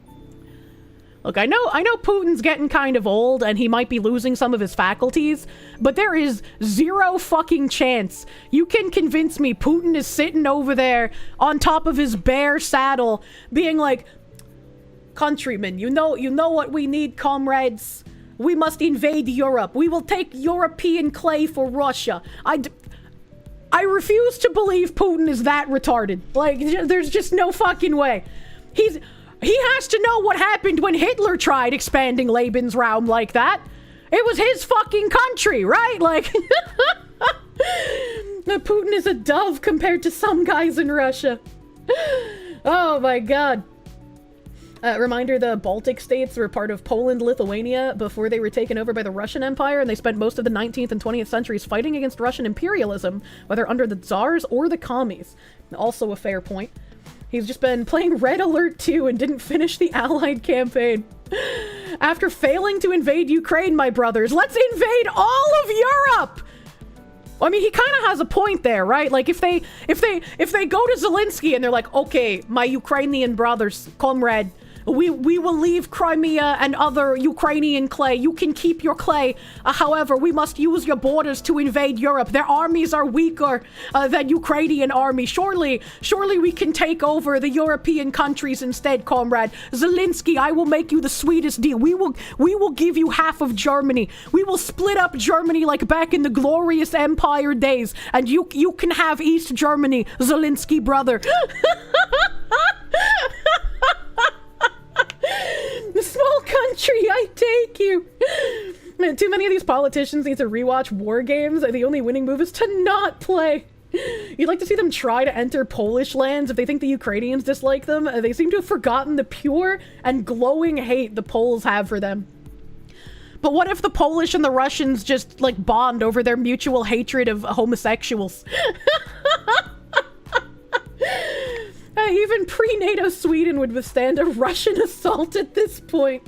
Look, I know Putin's getting kind of old and he might be losing some of his faculties, but there is zero fucking chance you can convince me Putin is sitting over there on top of his bear saddle being like, countrymen, you know what we need, comrades? We must invade Europe. We will take European clay for Russia. I refuse to believe Putin is that retarded. Like, there's just no fucking way. He has to know what happened when Hitler tried expanding Lebensraum like that. It was his fucking country, right? Like, Putin is a dove compared to some guys in Russia. Oh my god. Reminder, the Baltic states were part of Poland, Lithuania before they were taken over by the Russian Empire, and they spent most of the 19th and 20th centuries fighting against Russian imperialism, whether under the Tsars or the commies. Also a fair point. He's just been playing Red Alert 2 and didn't finish the Allied campaign. After failing to invade Ukraine, my brothers, let's invade all of Europe! I mean, he kind of has a point there, right? Like, if they go to Zelensky and they're like, okay, my Ukrainian brothers, comrade, we will leave Crimea and other Ukrainian clay. You can keep your clay. However, we must use your borders to invade Europe. Their armies are weaker than Ukrainian army. Surely we can take over the European countries instead, comrade. Zelensky, I will make you the sweetest deal. We will give you half of Germany. We will split up Germany like back in the glorious empire days, and you can have East Germany, Zelensky brother. The small country, I take you. Man, too many of these politicians need to rewatch war games. The only winning move is to not play. You'd like to see them try to enter Polish lands if they think the Ukrainians dislike them. They seem to have forgotten the pure and glowing hate the Poles have for them. But what if the Polish and the Russians just, like, bond over their mutual hatred of homosexuals? Even pre-NATO Sweden would withstand a Russian assault at this point.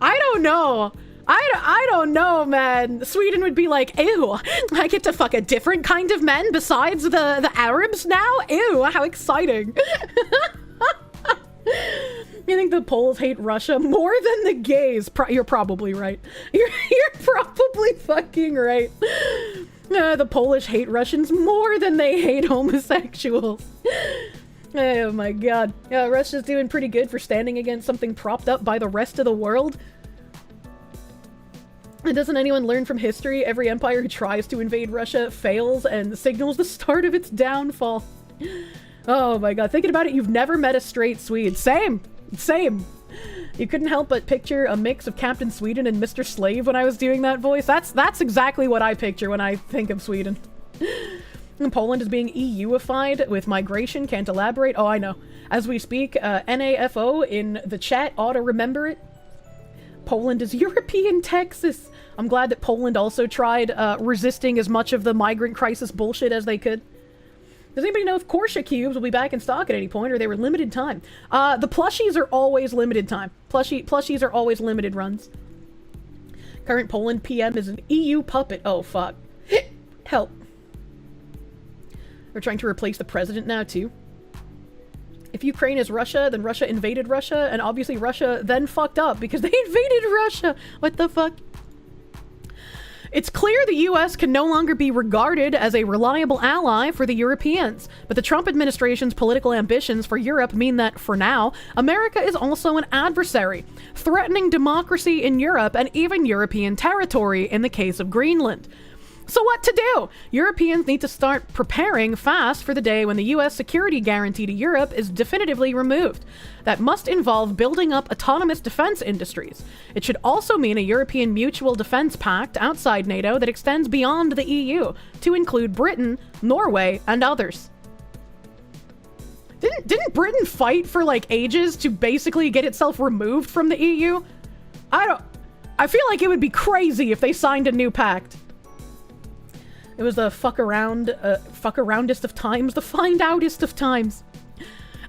I don't know. I don't know, man. Sweden would be like, ew, I get to fuck a different kind of men besides the Arabs now? Ew, how exciting. You think the Poles hate Russia more than the gays? You're probably right. You're probably fucking right. The Polish hate Russians more than they hate homosexuals. Oh my god. Russia's doing pretty good for standing against something propped up by the rest of the world. And doesn't anyone learn from history? Every empire who tries to invade Russia fails and signals the start of its downfall. Oh my god, thinking about it, you've never met a straight Swede. Same. You couldn't help but picture a mix of Captain Sweden and Mr. Slave when I was doing that voice. That's exactly what I picture when I think of Sweden. Poland is being EU-ified with migration. Can't elaborate. Oh, I know. As we speak, NAFO in the chat ought to remember it. Poland is European Texas. I'm glad that Poland also tried resisting as much of the migrant crisis bullshit as they could. Does anybody know if Kirsche cubes will be back in stock at any point, or they were limited time? The plushies are always limited time. Plushies are always limited runs. Current Poland PM is an EU puppet. Oh, fuck. Help. They're trying to replace the president now, too. If Ukraine is Russia, then Russia invaded Russia, and obviously Russia then fucked up because they invaded Russia. What the fuck? It's clear the US can no longer be regarded as a reliable ally for the Europeans, but the Trump administration's political ambitions for Europe mean that, for now, America is also an adversary, threatening democracy in Europe and even European territory in the case of Greenland. So what to do? Europeans need to start preparing fast for the day when the US security guarantee to Europe is definitively removed. That must involve building up autonomous defense industries. It should also mean a European mutual defense pact outside NATO that extends beyond the EU to include Britain, Norway, and others. Didn't Britain fight for like ages to basically get itself removed from the EU? I feel like it would be crazy if they signed a new pact. It was the fuck aroundest of times, the find outest of times.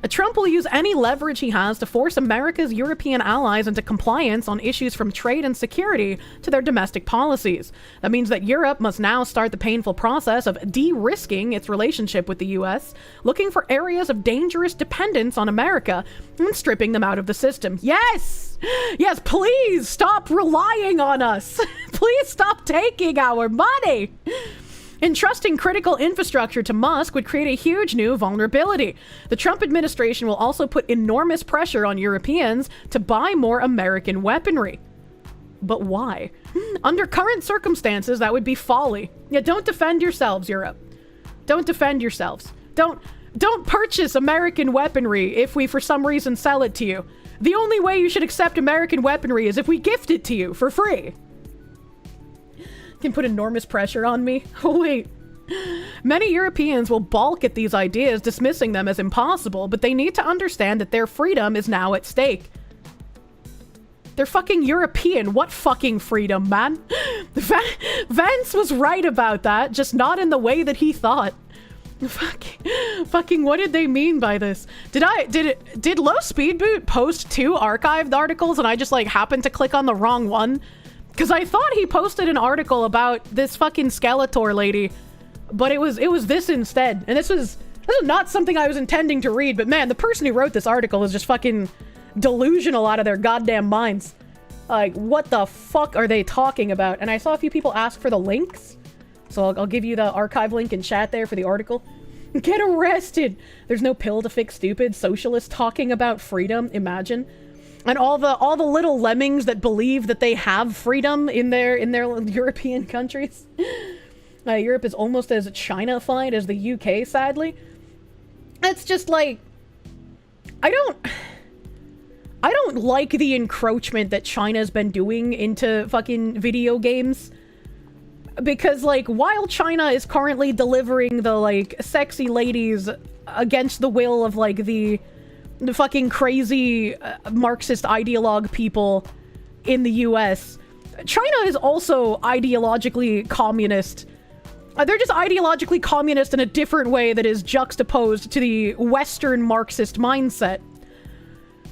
Trump will use any leverage he has to force America's European allies into compliance on issues from trade and security to their domestic policies. That means that Europe must now start the painful process of de-risking its relationship with the US, looking for areas of dangerous dependence on America and stripping them out of the system. Yes! Yes, please stop relying on us! Please stop taking our money! Entrusting critical infrastructure to Musk would create a huge new vulnerability. The Trump administration will also put enormous pressure on Europeans to buy more American weaponry. But why? Under current circumstances, that would be folly. Yeah, don't defend yourselves, Europe. Don't defend yourselves. Don't purchase American weaponry if we for some reason sell it to you. The only way you should accept American weaponry is if we gift it to you for free. Can put enormous pressure on me. Oh, wait. Many Europeans will balk at these ideas, dismissing them as impossible, but they need to understand that their freedom is now at stake. They're fucking European. What fucking freedom, man? Vance was right about that, just not in the way that he thought. Fucking what did they mean by this? Did Low Speed Boot post 2 archived articles and I just like happened to click on the wrong one? Because I thought he posted an article about this fucking Skeletor lady, but it was this instead. And this is not something I was intending to read, but man, the person who wrote this article is just fucking delusional out of their goddamn minds. Like, what the fuck are they talking about? And I saw a few people ask for the links. So I'll give you the archive link in chat there for the article. Get arrested! There's no pill to fix stupid. Socialists talking about freedom. Imagine. And all the little lemmings that believe that they have freedom in their European countries. Europe is almost as China-fied as the UK, sadly. It's just like... I don't like the encroachment that China's been doing into fucking video games. Because, like, while China is currently delivering the, like, sexy ladies against the will of, like, the fucking crazy Marxist ideologue people in the US, China is also ideologically communist. They're just ideologically communist in a different way that is juxtaposed to the Western Marxist mindset.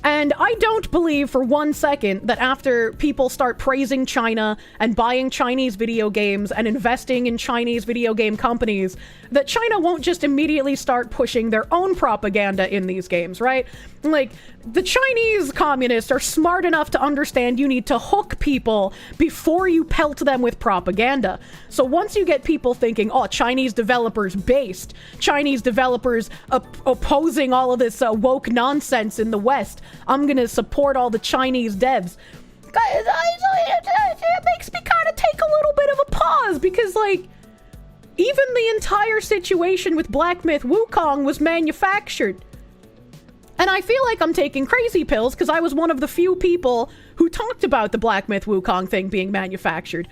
And I don't believe for 1 second that after people start praising China and buying Chinese video games and investing in Chinese video game companies, that China won't just immediately start pushing their own propaganda in these games, right? Like, the Chinese communists are smart enough to understand you need to hook people before you pelt them with propaganda. So once you get people thinking, oh, Chinese developers based, Chinese developers opposing all of this woke nonsense in the West, I'm gonna support all the Chinese devs. It makes me kind of take a little bit of a pause, because, like, even the entire situation with Black Myth Wukong was manufactured. And I feel like I'm taking crazy pills because I was one of the few people who talked about the Black Myth Wukong thing being manufactured.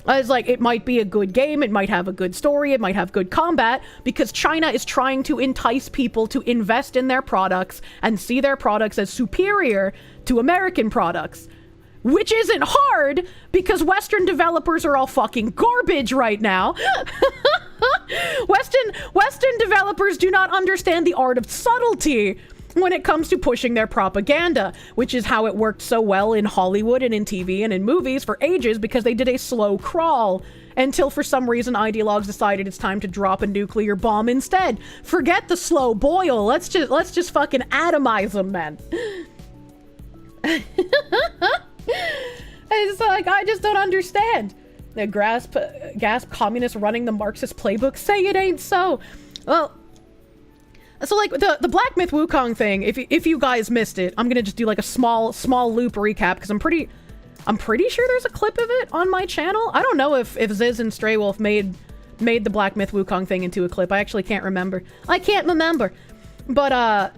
I was like, it might be a good game, it might have a good story, it might have good combat, because China is trying to entice people to invest in their products and see their products as superior to American products. Which isn't hard, because Western developers are all fucking garbage right now. Western developers do not understand the art of subtlety when it comes to pushing their propaganda, which is how it worked so well in Hollywood and in TV and in movies for ages, because they did a slow crawl until for some reason ideologues decided it's time to drop a nuclear bomb instead. Forget the slow boil. Let's just fucking atomize them, man. It's like, I just don't understand. The gasp communists running the Marxist playbook say it ain't so. Well, so, like, the Black Myth Wukong thing, if you guys missed it, I'm gonna just do, like, a small loop recap, because I'm pretty sure there's a clip of it on my channel. I don't know if Ziz and Stray Wolf made the Black Myth Wukong thing into a clip. I actually can't remember. But,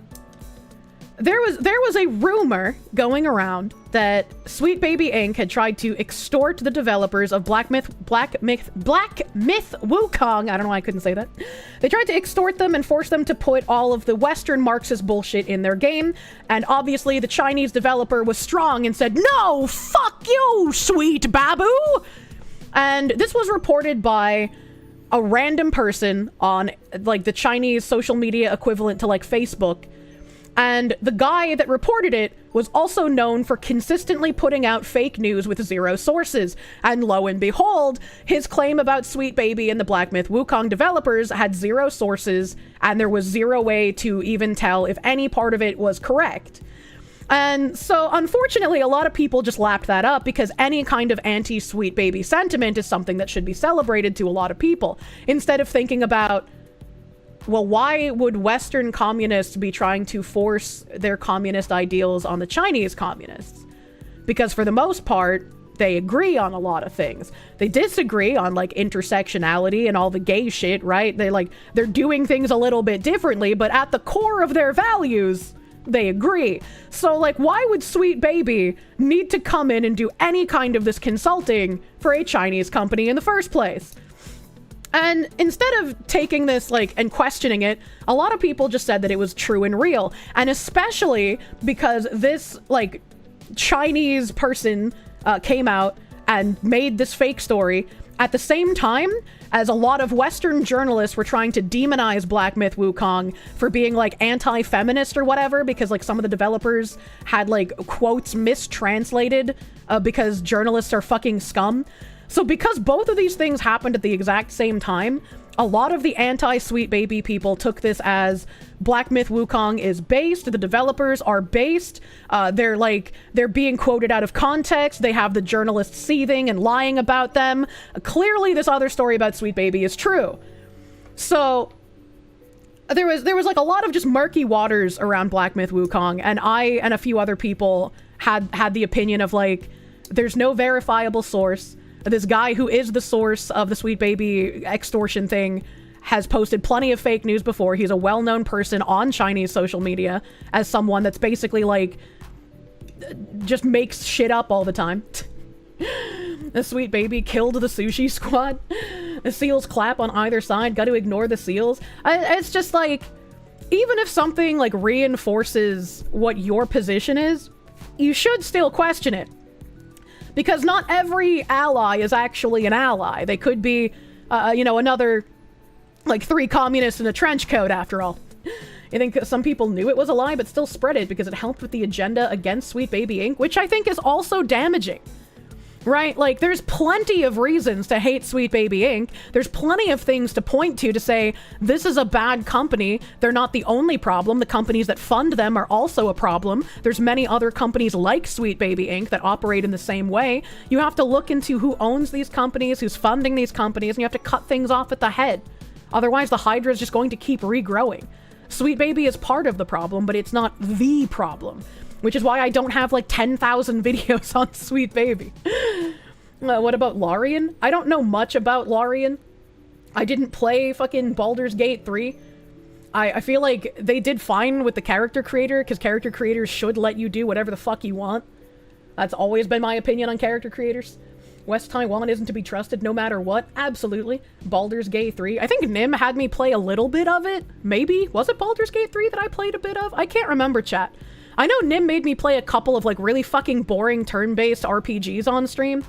there was a rumor going around that Sweet Baby Inc. had tried to extort the developers of Black Myth Wukong. I don't know why I couldn't say that. They tried to extort them and force them to put all of the Western Marxist bullshit in their game. And obviously the Chinese developer was strong and said, "No, fuck you, Sweet Babu!" And this was reported by a random person on, like, the Chinese social media equivalent to, like, Facebook. And the guy that reported it was also known for consistently putting out fake news with zero sources. And lo and behold, his claim about Sweet Baby and the Black Myth Wukong developers had zero sources, and there was zero way to even tell if any part of it was correct. And so, unfortunately, a lot of people just lapped that up, because any kind of anti-Sweet Baby sentiment is something that should be celebrated to a lot of people, instead of thinking about, well, why would Western communists be trying to force their communist ideals on the Chinese communists? Because for the most part, they agree on a lot of things. They disagree on, like, intersectionality and all the gay shit, right? They're doing things a little bit differently, but at the core of their values, they agree. So, like, why would Sweet Baby need to come in and do any kind of this consulting for a Chinese company in the first place? And instead of taking this, like, and questioning it, a lot of people just said that it was true and real. And especially because this, like, Chinese person came out and made this fake story at the same time as a lot of Western journalists were trying to demonize Black Myth Wukong for being, like, anti-feminist or whatever, because, like, some of the developers had, like, quotes mistranslated because journalists are fucking scum. So because both of these things happened at the exact same time, a lot of the anti-Sweet Baby people took this as Black Myth Wukong is based, the developers are based, they're being quoted out of context, they have the journalists seething and lying about them. Clearly this other story about Sweet Baby is true. So there was like a lot of just murky waters around Black Myth Wukong, and I and a few other people had the opinion of like, there's no verifiable source. This guy who is the source of the Sweet Baby extortion thing has posted plenty of fake news before. He's a well-known person on Chinese social media as someone that's basically like just makes shit up all the time. The Sweet Baby killed the sushi squad. The seals clap on either side. Got to ignore the seals. It's just like, even if something like reinforces what your position is, you should still question it. Because not every ally is actually an ally. They could be, another, like, 3 communists in a trench coat, after all. I think some people knew it was a lie, but still spread it because it helped with the agenda against Sweet Baby Inc., which I think is also damaging. Right? Like, there's plenty of reasons to hate Sweet Baby Inc. There's plenty of things to point to say, this is a bad company. They're not the only problem. The companies that fund them are also a problem. There's many other companies like Sweet Baby Inc. that operate in the same way. You have to look into who owns these companies, who's funding these companies, and you have to cut things off at the head. Otherwise, the Hydra is just going to keep regrowing. Sweet Baby is part of the problem, but it's not the problem. Which is why I don't have like 10,000 videos on Sweet Baby. What about Larian? I don't know much about Larian. I didn't play fucking Baldur's Gate 3. I feel like they did fine with the character creator, because character creators should let you do whatever the fuck you want. That's always been my opinion on character creators. West Taiwan isn't to be trusted no matter what. Absolutely. Baldur's Gate 3. I think Nim had me play a little bit of it. Maybe? Was it Baldur's Gate 3 that I played a bit of? I can't remember, chat. I know Nim made me play a couple of like really fucking boring turn-based RPGs on stream.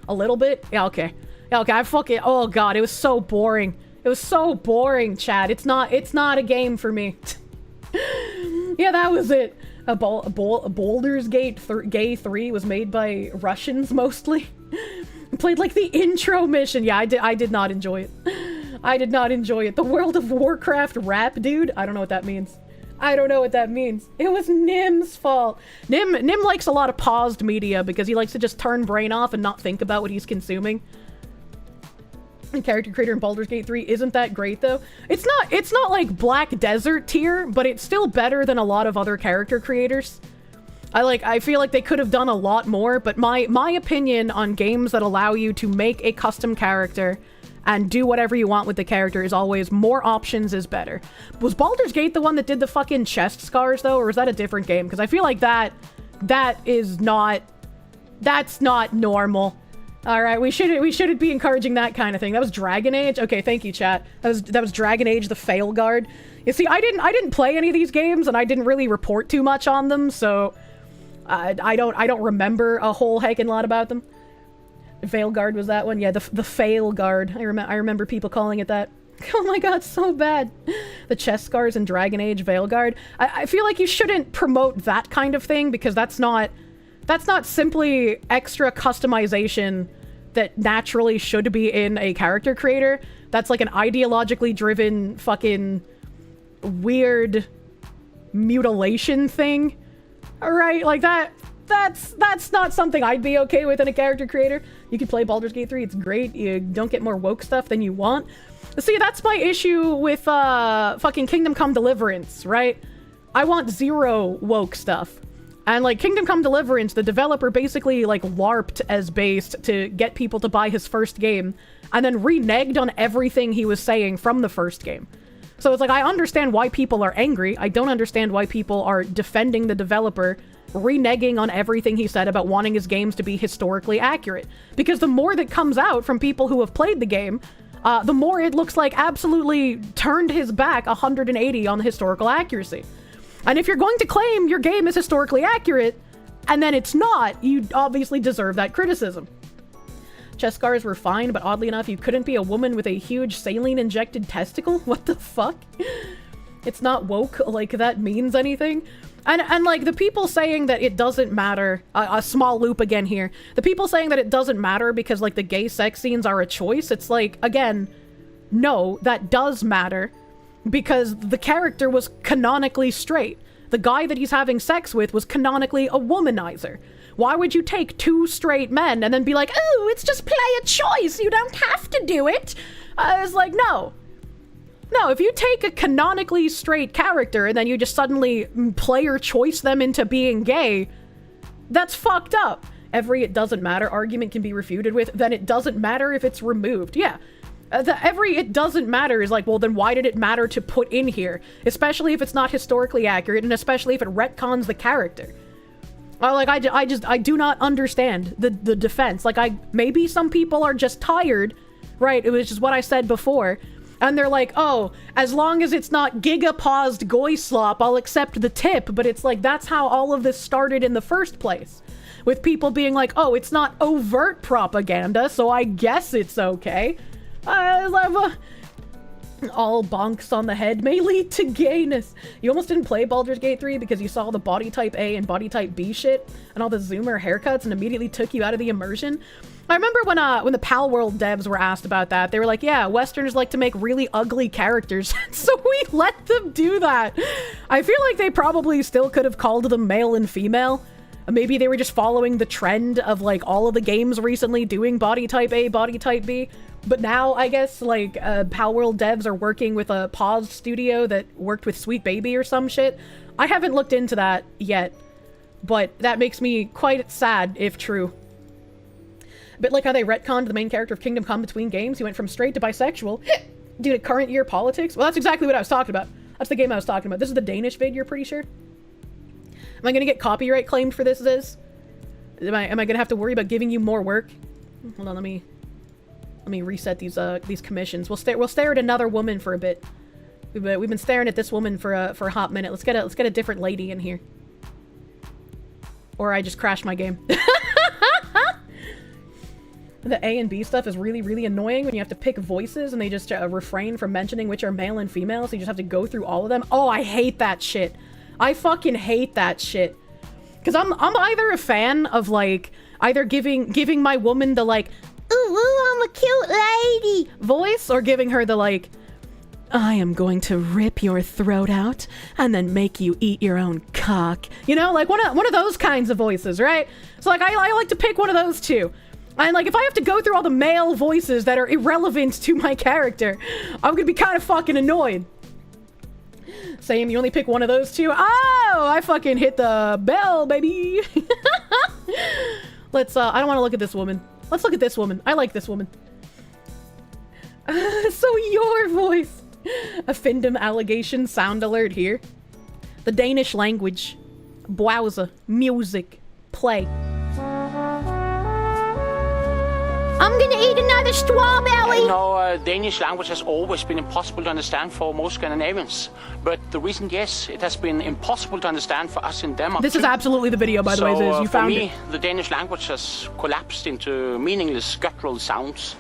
A little bit. Yeah, okay. I fucking, oh god, it was so boring. It was so boring, chat. It's not a game for me. Yeah, that was it. Baldur's Gate 3 was made by Russians mostly. Played like the intro mission. Yeah, I did not enjoy it. I did not enjoy it. The World of Warcraft rap, dude. I don't know what that means. It was Nim's fault. Nim likes a lot of paused media because he likes to just turn brain off and not think about what he's consuming. And character creator in Baldur's Gate 3 isn't that great though. It's not like Black Desert tier, but it's still better than a lot of other character creators. I feel like they could have done a lot more, but my opinion on games that allow you to make a custom character and do whatever you want with the character is always more options is better. Was Baldur's Gate the one that did the fucking chest scars though, or was that a different game? Because I feel like that's not normal. All right, we shouldn't be encouraging that kind of thing. That was Dragon Age. Okay, thank you, chat. That was Dragon Age: The Fail Guard. You see, I didn't play any of these games, and I didn't really report too much on them, so I don't remember a whole heckin' lot about them. Veil Guard was that one? Yeah, the Fail Guard. I remember people calling it that. Oh my god, so bad. The chest scars in Dragon Age Veil Guard. I feel like you shouldn't promote that kind of thing, because that's not simply extra customization that naturally should be in a character creator. That's like an ideologically driven fucking weird mutilation thing. Alright, like that's not something I'd be okay with in a character creator. You can play Baldur's Gate 3, it's great. You don't get more woke stuff than you want. See, that's my issue with fucking Kingdom Come Deliverance, right? I want zero woke stuff. And like Kingdom Come Deliverance, the developer basically like LARPed as based to get people to buy his first game, and then reneged on everything he was saying from the first game. So it's like, I understand why people are angry. I don't understand why people are defending the developer, reneging on everything he said about wanting his games to be historically accurate. Because the more that comes out from people who have played the game, the more it looks like absolutely turned his back 180 on the historical accuracy. And if you're going to claim your game is historically accurate, and then it's not, you obviously deserve that criticism. Chest scars were fine, but oddly enough, you couldn't be a woman with a huge saline-injected testicle? What the fuck? It's not woke, like that means anything? And like, the people saying that it doesn't matter, a small loop again here, the people saying that it doesn't matter because, like, the gay sex scenes are a choice, it's like, again, no, that does matter, because the character was canonically straight. The guy that he's having sex with was canonically a womanizer. Why would you take two straight men and then be like, oh, it's just play a choice, you don't have to do it? It's like, no. No, if you take a canonically straight character and then you just suddenly player choice them into being gay, that's fucked up. Every it doesn't matter argument can be refuted with, then it doesn't matter if it's removed. Yeah. Every it doesn't matter is like, well, then why did it matter to put in here? Especially if it's not historically accurate, and especially if it retcons the character. I do not understand the defense. Like, maybe some people are just tired, right? It was just what I said before. And they're like, oh, as long as it's not giga-paused goy slop, I'll accept the tip. But it's like, that's how all of this started in the first place. With people being like, oh, it's not overt propaganda, so I guess it's okay. All bonks on the head may lead to gayness. You almost didn't play Baldur's Gate 3 because you saw the body type A and body type B shit and all the zoomer haircuts and immediately took you out of the immersion. I remember when the Pal World devs were asked about that, they were like, yeah, Westerners like to make really ugly characters, so we let them do that. I feel like they probably still could have called them male and female. Maybe they were just following the trend of like all of the games recently doing body type A, body type B. But now, I guess, like, Pal World devs are working with a paused studio that worked with Sweet Baby or some shit. I haven't looked into that yet, but that makes me quite sad, if true. A bit like how they retconned the main character of Kingdom Come Between Games. He went from straight to bisexual due to current year politics. Well, that's exactly what I was talking about. That's the game I was talking about. This is the Danish vid, you're pretty sure? Am I gonna get copyright claimed for this, Ziz? Am I gonna have to worry about giving you more work? Hold on, let me reset these commissions. We'll stare at another woman for a bit. We've been staring at this woman for a hot minute. Let's get a different lady in here. Or I just crashed my game. The A and B stuff is really, really annoying when you have to pick voices and they just refrain from mentioning which are male and female, so you just have to go through all of them. Oh, I hate that shit. I fucking hate that shit. Because I'm either a fan of, like, either giving my woman the, like, ooh, I'm a cute lady voice, or giving her the, like, I am going to rip your throat out and then make you eat your own cock. You know, like one of those kinds of voices, right? So, like, I like to pick one of those two. And, like, if I have to go through all the male voices that are irrelevant to my character, I'm gonna be kind of fucking annoyed. Same, you only pick one of those two? Oh, I fucking hit the bell, baby. Let's, I don't want to look at this woman. Let's look at this woman. I like this woman. So your voice. A Findom allegation sound alert here. The Danish language. Browser. Music. Play. I'm gonna eat another strawberry! You know, Danish language has always been impossible to understand for most Scandinavians. But the recent years, it has been impossible to understand for us in Denmark. This is absolutely the video, by the way, Ziz. You found it. For me, the Danish language has collapsed into meaningless guttural sounds.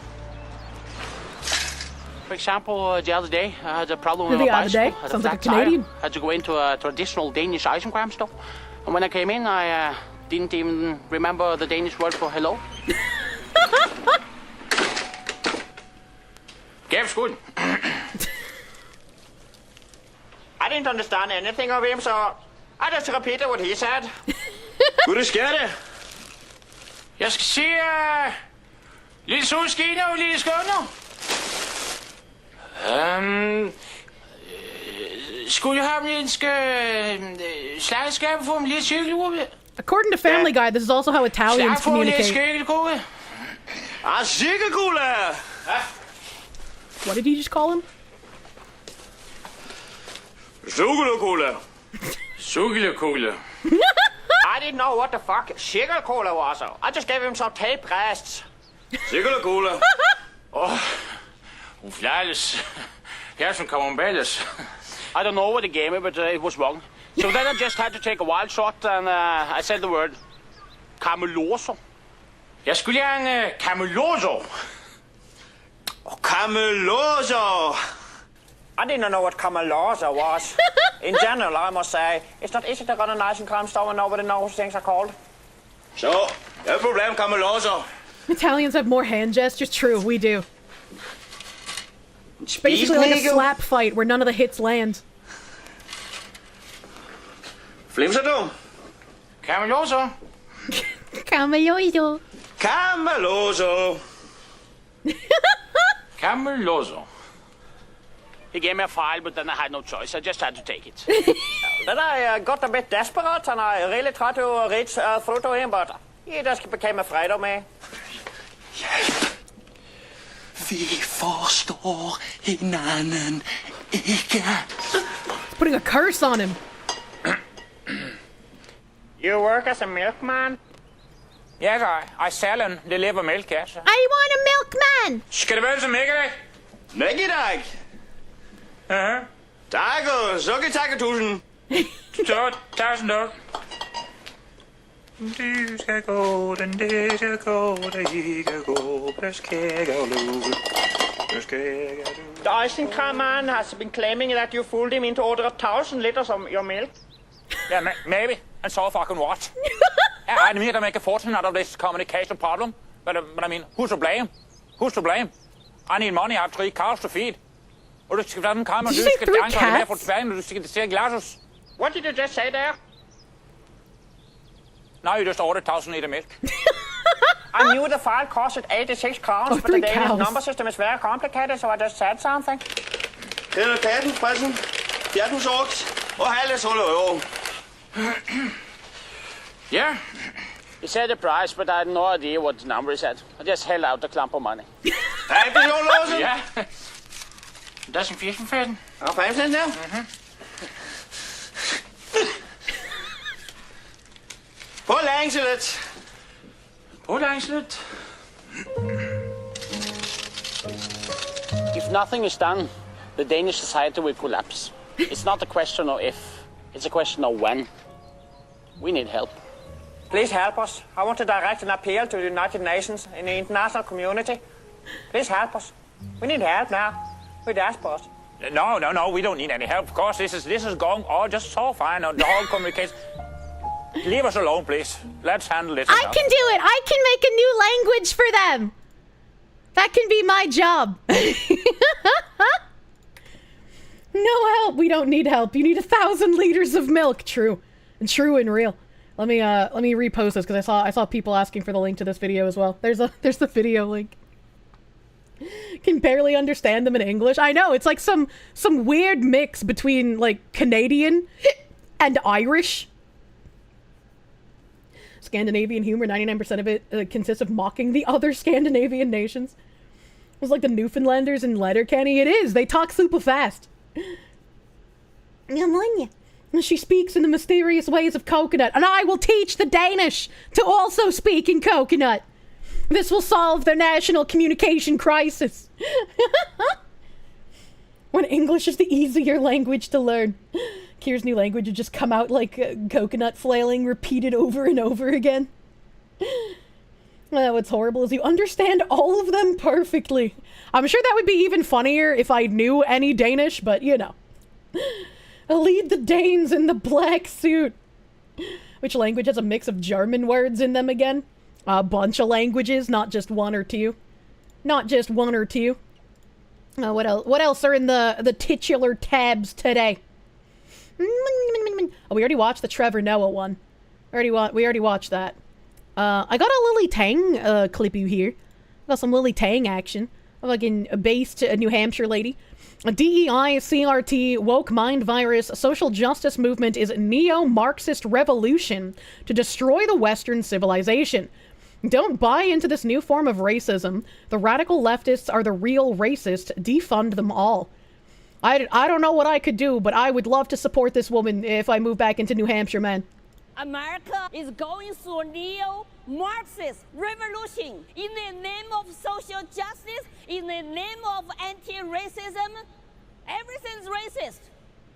For example, the other day, I had a problem with my bicycle. Sounds like a Canadian. I had to go into a traditional Danish ice cream store. And when I came in, I didn't even remember the Danish word for hello. Get good. I didn't understand anything of him, so I just repeated what he said. Hvor sker det? Jeg skal se lille solskin og lille skønner. Skulle jeg have en slagskab for en lille cykelgruppe? According to Family Guy, this is also how Italians communicate. What did he just call him? Sugelcola. I didn't know what the fuck Sugelcola was. I just gave him some tape rests. Sugelcola. Oh, flawless. Here's some camemberts. I don't know what he gave me, but it was wrong. So then I just had to take a wild shot, and I said the word cameloso. Jeg skulle have en cameloso. Oh, cameloso. I didn't know what cameloso was. In general, I must say, it's not easy to run a nice and calm store and nobody knows things are called. So, no problem, cameloso. Italians have more hand gestures. True, we do. It's basically like a slap fight where none of the hits land. Flimser du? Cameloso? Cameloso. Cameloso. Cameloso. He gave me a file, but then I had no choice. I just had to take it. Then I got a bit desperate, and I really tried to reach through to him, but he just became afraid of me. Vi forstår hinanden ikke. It's putting a curse on him. You work as a milkman? Yes, I sell and deliver milk, yes. I want a milkman. Skal det være som mælkedag? Mælkedag? Ja. Tak og sukke tak tusind. Så, tusind tak. Det skal gå, det skal gå, det skal gå, det skal gå, det skal gå. The icing man has been claiming that you fooled him into order 1,000 liters of your milk. Yeah, maybe. And so fucking what? I mean, to make a fortune out of this communication problem. But I mean, who's to blame? Who's to blame? I need money. I have 3 cows to feed. Og du skal komme og du skal danke og mere for tilbage, når du skal se glasses. What did you just say there? Now you just ordered 1,000 liter milk. I knew the file costed 86 crowns, but the Danish number system is very complicated, so I just said something. Det er katten, pressen, 14 sorts, og halve solo. Yeah. He said the price, but I had no idea what the number is at. I just held out the clump of money. Hey, det er jo låsen. Ja. Der er sin 14-fætten. Og 5 cent der. På længslet. På længslet. If nothing is done, the Danish society will collapse. It's not a question of if, it's a question of when. We need help. Please help us. I want to direct an appeal to the United Nations and the international community. Please help us. We need help now. We're desperate. No, we don't need any help. Of course, this is going all just so fine. The whole communication. Leave us alone, please. Let's handle this. I can do it. I can make a new language for them. That can be my job. No help. We don't need help. You need 1,000 liters of milk. True and real. Let me repost this because I saw people asking for the link to this video as well. There's the video link. Can barely understand them in English. I know, it's like some weird mix between like Canadian and Irish. Scandinavian humor, 99% of it consists of mocking the other Scandinavian nations. It's like the Newfoundlanders in Letterkenny. It is. They talk super fast. She speaks in the mysterious ways of coconut, and I will teach the Danish to also speak in coconut. This will solve their national communication crisis. When English is the easier language to learn. Kier's new language would just come out like coconut flailing, repeated over and over again. What's horrible is you understand all of them perfectly. I'm sure that would be even funnier if I knew any Danish, but you know. Lead the Danes in the black suit. Which language has a mix of German words in them again? A bunch of languages, not just one or two. Not just one or two. What else? What else are in the titular tabs today? Oh, we already watched the Trevor Noah one. We already watched that. I got a Lily Tang clip you here. Got some Lily Tang action. Fucking based New Hampshire lady. A DEI, CRT, woke mind virus, social justice movement is neo-Marxist revolution to destroy the Western civilization. Don't buy into this new form of racism. The radical leftists are the real racist. Defund them all. I don't know what I could do, but I would love to support this woman if I move back into New Hampshire, man. America is going through a neo-Marxist revolution in the name of social justice, in the name of anti-racism. Everything's racist.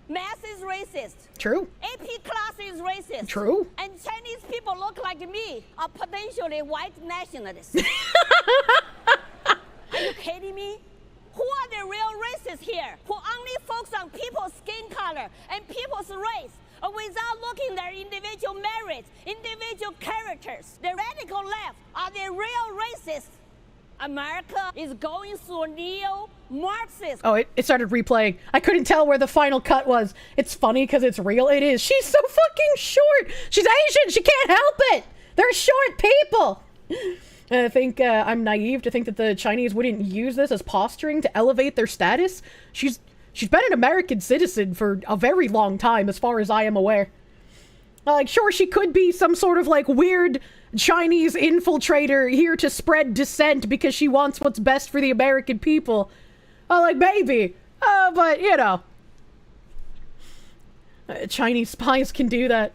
Math is racist. True. AP class is racist. True. And Chinese people look like me are potentially white nationalists. Are you kidding me? Who are the real racists here? Who only focus on people's skin color and people's race, without looking at their individual merits, individual characters. The radical left are the real racists. America is going through a neo-Marxist. Oh, it started replaying. I couldn't tell where the final cut was. It's funny because it's real. It is. She's so fucking short. She's Asian. She can't help it. They're short people. And I think I'm naive to think that the Chinese wouldn't use this as posturing to elevate their status. She's been an American citizen for a very long time, as far as I am aware. Like, sure, she could be some sort of, like, weird Chinese infiltrator here to spread dissent because she wants what's best for the American people. Oh, like, maybe. But, you know. Chinese spies can do that.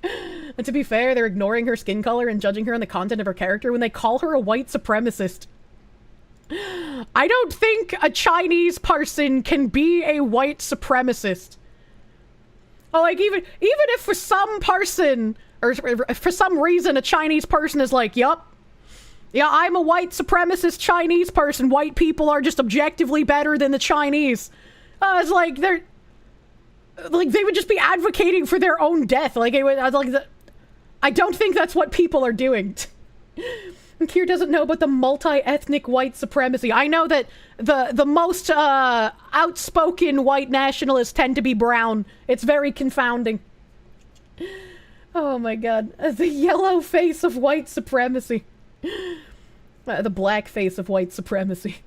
And to be fair, they're ignoring her skin color and judging her on the content of her character when they call her a white supremacist. I don't think a Chinese person can be a white supremacist. Oh, like, even if for some person, or for some reason, a Chinese person is like, yup, yeah, I'm a white supremacist Chinese person. White people are just objectively better than the Chinese. It's like, they would just be advocating for their own death. Like, I don't think that's what people are doing. And Kier doesn't know about the multi-ethnic white supremacy. I know that the most outspoken white nationalists tend to be brown. It's very confounding. Oh my god. The yellow face of white supremacy. The black face of white supremacy.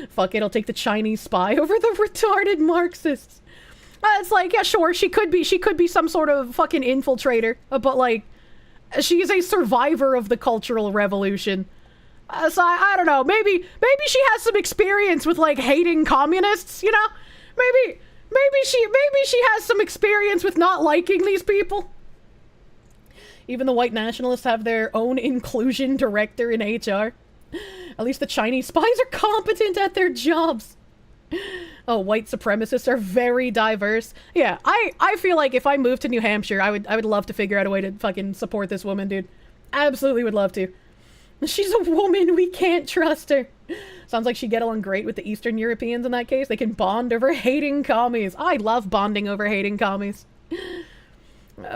Fuck it, I'll take the Chinese spy over the retarded Marxists. It's like, yeah, sure, she could be some sort of fucking infiltrator, but like, she's a survivor of the Cultural Revolution. So I don't know, maybe she has some experience with, like, hating communists, you know? Maybe she has some experience with not liking these people. Even the white nationalists have their own inclusion director in HR. At least the Chinese spies are competent at their jobs. Oh, white supremacists are very diverse. Yeah, I feel like if I moved to New Hampshire, I would love to figure out a way to fucking support this woman, dude. Absolutely would love to. She's a woman, we can't trust her. Sounds like she'd get along great with the Eastern Europeans in that case. They can bond over hating commies. I love bonding over hating commies.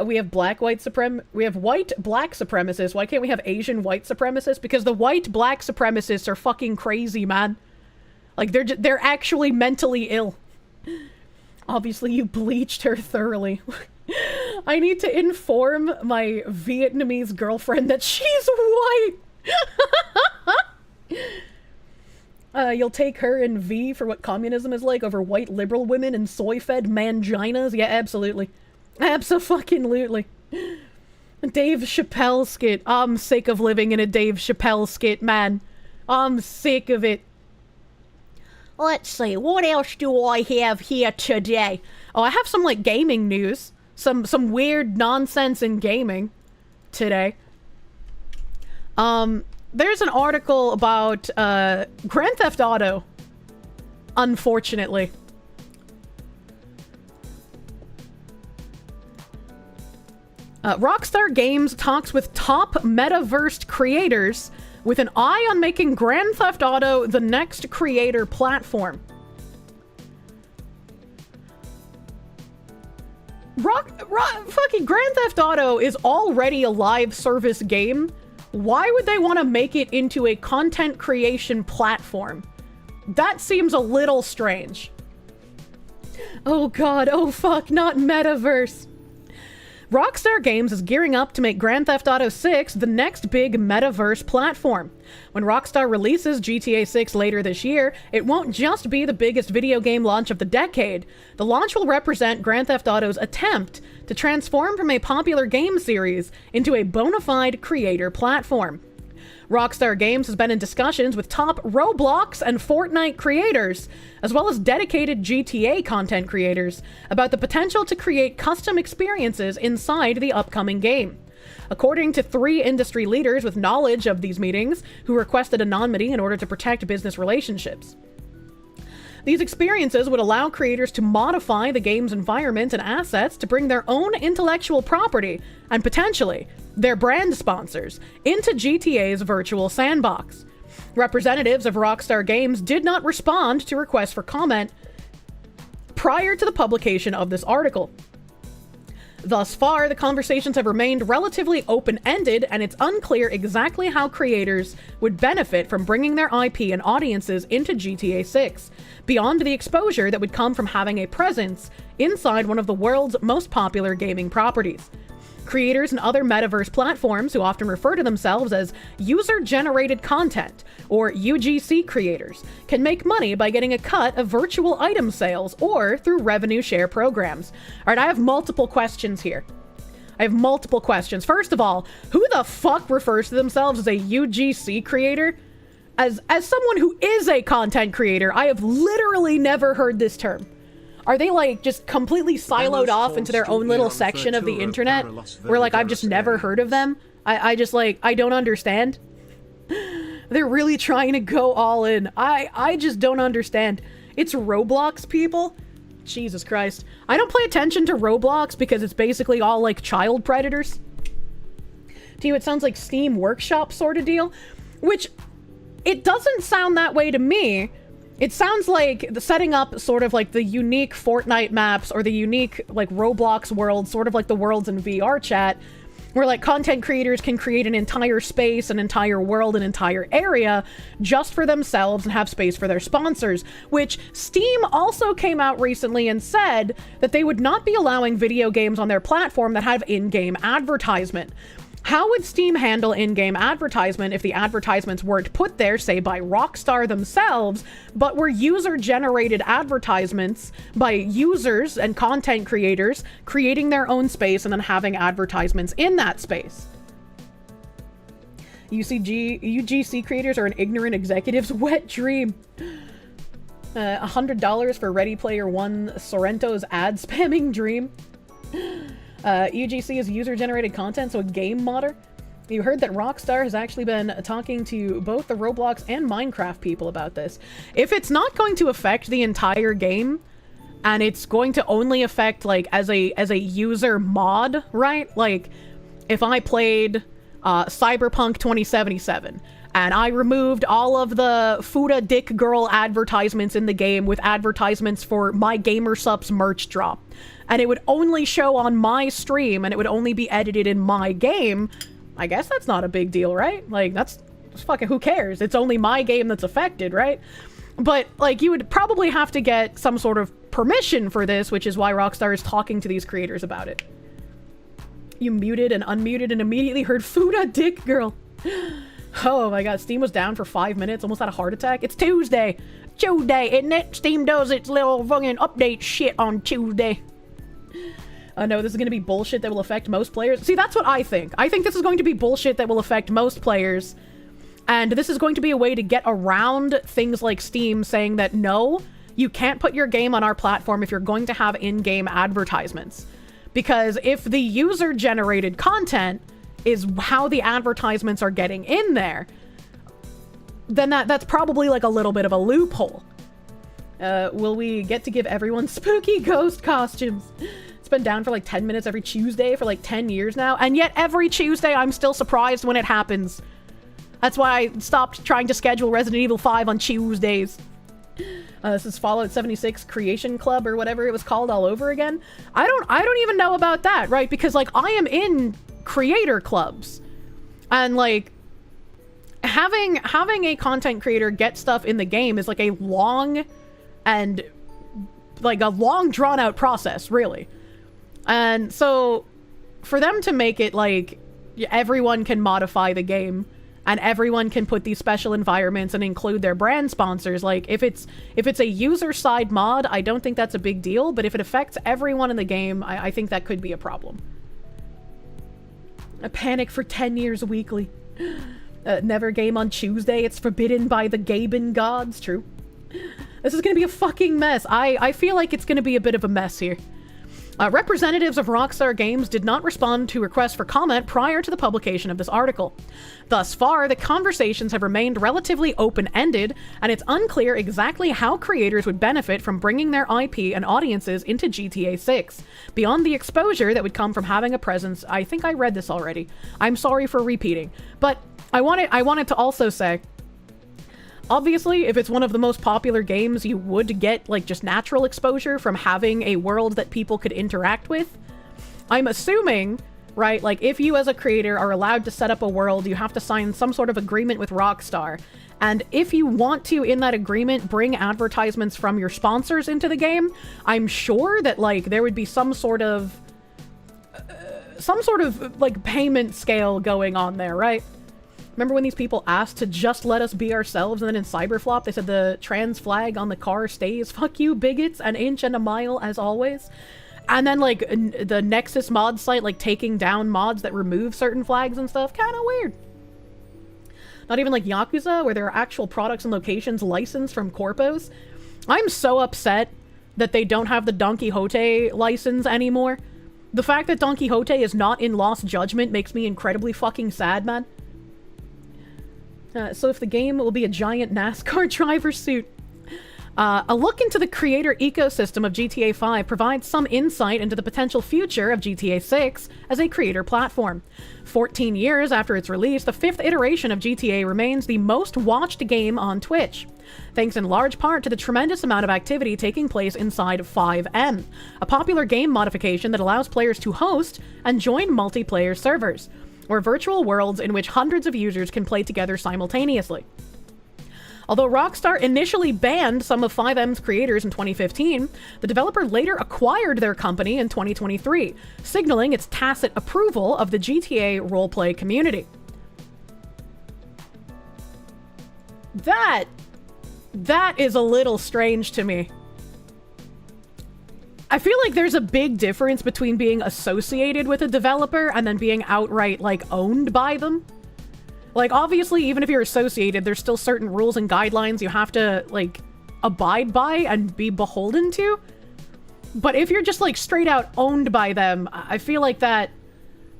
We have white black supremacists. Why can't we have Asian white supremacists? Because the white black supremacists are fucking crazy, man. Like, they're actually mentally ill. Obviously, you bleached her thoroughly. I need to inform my Vietnamese girlfriend that she's white. You'll take her and V for what communism is like over white liberal women and soy-fed manginas? Yeah, absolutely. Abso-fucking-lutely. Dave Chappelle skit. I'm sick of living in a Dave Chappelle skit, man. I'm sick of it. Let's see, what else do I have here today? Oh, I have some, like, gaming news. Some weird nonsense in gaming today. There's an article about, Grand Theft Auto, unfortunately. Rockstar Games talks with top Metaverse creators with an eye on making Grand Theft Auto the next creator platform. Fucking Grand Theft Auto is already a live service game. Why would they want to make it into a content creation platform? That seems a little strange. Oh god, oh fuck, not Metaverse. Rockstar Games is gearing up to make Grand Theft Auto 6 the next big Metaverse platform. When Rockstar releases GTA 6 later this year, it won't just be the biggest video game launch of the decade. The launch will represent Grand Theft Auto's attempt to transform from a popular game series into a bona fide creator platform. Rockstar Games has been in discussions with top Roblox and Fortnite creators, as well as dedicated GTA content creators, about the potential to create custom experiences inside the upcoming game. According to 3 industry leaders with knowledge of these meetings, who requested anonymity in order to protect business relationships. These experiences would allow creators to modify the game's environment and assets to bring their own intellectual property, and potentially their brand sponsors, into GTA's virtual sandbox. Representatives of Rockstar Games did not respond to requests for comment prior to the publication of this article. Thus far, the conversations have remained relatively open-ended, and it's unclear exactly how creators would benefit from bringing their IP and audiences into GTA 6, beyond the exposure that would come from having a presence inside one of the world's most popular gaming properties. Creators and other metaverse platforms, who often refer to themselves as user-generated content, or UGC creators, can make money by getting a cut of virtual item sales or through revenue share programs. All right, I have multiple questions here. First of all, who the fuck refers to themselves as a UGC creator? As someone who is a content creator, I have literally never heard this term. Are they like just completely siloed off into their own little section of the internet where like I've just never heard of them? I just like, I don't understand. They're really trying to go all in. I just don't understand. It's Roblox, people. Jesus Christ. I don't pay attention to Roblox because it's basically all like child predators. To you, it sounds like Steam Workshop sort of deal, which it doesn't sound that way to me. It sounds like the setting up sort of like the unique Fortnite maps or the unique like Roblox worlds, sort of like the worlds in VR chat, where like content creators can create an entire space, an entire world, an entire area just for themselves and have space for their sponsors, which Steam also came out recently and said that they would not be allowing video games on their platform that have in-game advertisement. How would Steam handle in-game advertisement if the advertisements weren't put there, say, by Rockstar themselves, but were user-generated advertisements by users and content creators creating their own space and then having advertisements in that space? UGC creators are an ignorant executive's wet dream. $100 for Ready Player One Sorrento's ad spamming dream. UGC is user-generated content, so a game modder. You heard that Rockstar has actually been talking to both the Roblox and Minecraft people about this. If it's not going to affect the entire game, and it's going to only affect, like, as a user mod, right? Like, if I played Cyberpunk 2077, and I removed all of the Fuda Dick Girl advertisements in the game with advertisements for my Gamersups merch drop, and it would only show on my stream, and it would only be edited in my game, I guess that's not a big deal, right? Like, that's fucking, who cares? It's only my game that's affected, right? But, like, you would probably have to get some sort of permission for this, which is why Rockstar is talking to these creators about it. You muted and unmuted and immediately heard Fuda Dick Girl. Oh my god, Steam was down for 5 minutes, almost had a heart attack. It's Tuesday, isn't it? Steam does its little fucking update shit on Tuesday. No, this is going to be bullshit that will affect most players. See, that's what I think. I think this is going to be bullshit that will affect most players. And this is going to be a way to get around things like Steam saying that, no, you can't put your game on our platform if you're going to have in-game advertisements. Because if the user-generated content is how the advertisements are getting in there, then that's probably like a little bit of a loophole. Will we get to give everyone spooky ghost costumes? It's been down for like 10 minutes every Tuesday for like 10 years now, and yet every Tuesday I'm still surprised when it happens. That's why I stopped trying to schedule Resident Evil 5 on Tuesdays. This is Fallout 76 Creation Club or whatever it was called all over again. I don't even know about that, right? Because like I am in creator clubs, and like having a content creator get stuff in the game is like a long drawn out process, really. And so for them to make it like everyone can modify the game and everyone can put these special environments and include their brand sponsors, like if it's a user side mod, I don't think that's a big deal, but if it affects everyone in the game, I think that could be a problem. A panic for 10 years weekly. Never game on Tuesday, it's forbidden by the Gaben gods. True. This is gonna be a fucking mess. I feel like it's gonna be a bit of a mess here. Representatives of Rockstar Games did not respond to requests for comment prior to the publication of this article. Thus far, the conversations have remained relatively open-ended, and it's unclear exactly how creators would benefit from bringing their IP and audiences into GTA 6, beyond the exposure that would come from having a presence. I think I read this already. I'm sorry for repeating. But I wanted to also say, obviously, if it's one of the most popular games, you would get, like, just natural exposure from having a world that people could interact with. I'm assuming, right, like if you as a creator are allowed to set up a world, you have to sign some sort of agreement with Rockstar. And if you want to, in that agreement, bring advertisements from your sponsors into the game, I'm sure that, like, there would be some sort of like, payment scale going on there, right? Remember when these people asked to just let us be ourselves, and then in Cyberflop, they said the trans flag on the car stays. Fuck you, bigots, an inch and a mile, as always. And then, like, the Nexus mod site, like, taking down mods that remove certain flags and stuff. Kind of weird. Not even like Yakuza, where there are actual products and locations licensed from corpos. I'm so upset that they don't have the Don Quixote license anymore. The fact that Don Quixote is not in Lost Judgment makes me incredibly fucking sad, man. So if the game will be a giant NASCAR driver suit. A look into the creator ecosystem of GTA 5 provides some insight into the potential future of GTA 6 as a creator platform. 14 years after its release, the 5th iteration of GTA remains the most watched game on Twitch, thanks in large part to the tremendous amount of activity taking place inside 5M, a popular game modification that allows players to host and join multiplayer servers, or virtual worlds in which hundreds of users can play together simultaneously. Although Rockstar initially banned some of 5M's creators in 2015, the developer later acquired their company in 2023, signaling its tacit approval of the GTA roleplay community. That is a little strange to me. I feel like there's a big difference between being associated with a developer and then being outright, like, owned by them. Like, obviously, even if you're associated, there's still certain rules and guidelines you have to, like, abide by and be beholden to. But if you're just, like, straight out owned by them, I feel like that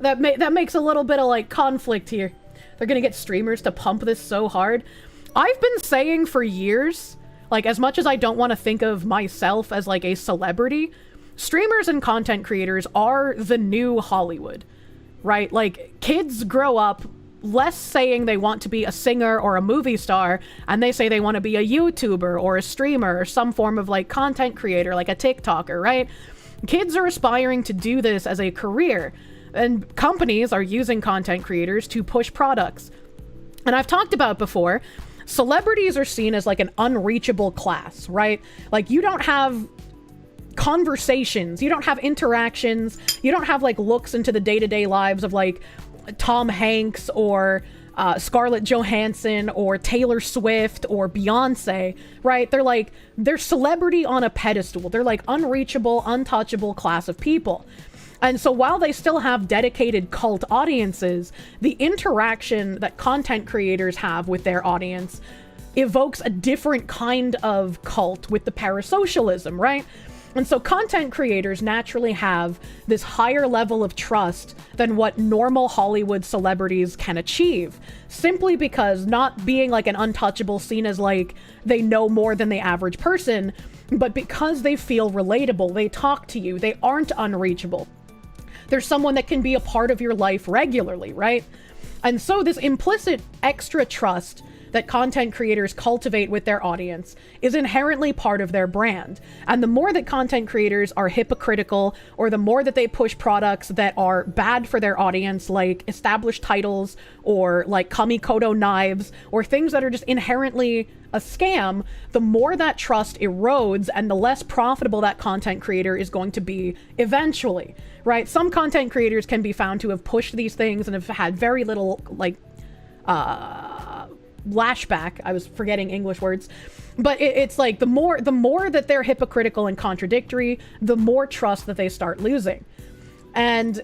makes a little bit of, like, conflict here. They're gonna get streamers to pump this so hard. I've been saying for years, like, as much as I don't want to think of myself as, like, a celebrity, streamers and content creators are the new Hollywood, right? Like, kids grow up less saying they want to be a singer or a movie star, and they say they want to be a YouTuber or a streamer or some form of, like, content creator, like a TikToker, right? Kids are aspiring to do this as a career, and companies are using content creators to push products. And I've talked about before, celebrities are seen as, like, an unreachable class, right? Like, you don't have conversations, you don't have interactions, you don't have, like, looks into the day-to-day lives of, like, Tom Hanks or Scarlett Johansson or Taylor Swift or Beyonce, right? They're celebrity on a pedestal. They're like unreachable, untouchable class of people. And so while they still have dedicated cult audiences, the interaction that content creators have with their audience evokes a different kind of cult with the parasocialism, right? And so content creators naturally have this higher level of trust than what normal Hollywood celebrities can achieve, simply because not being like an untouchable seen as like they know more than the average person, but because they feel relatable, they talk to you, they aren't unreachable. There's someone that can be a part of your life regularly, right? And so this implicit extra trust that content creators cultivate with their audience is inherently part of their brand. And the more that content creators are hypocritical, or the more that they push products that are bad for their audience, like established titles, or like Kamikoto knives, or things that are just inherently a scam, the more that trust erodes and the less profitable that content creator is going to be eventually, right? Some content creators can be found to have pushed these things and have had very little, like, lashback. I was forgetting English words, but it's like the more that they're hypocritical and contradictory, the more trust that they start losing. And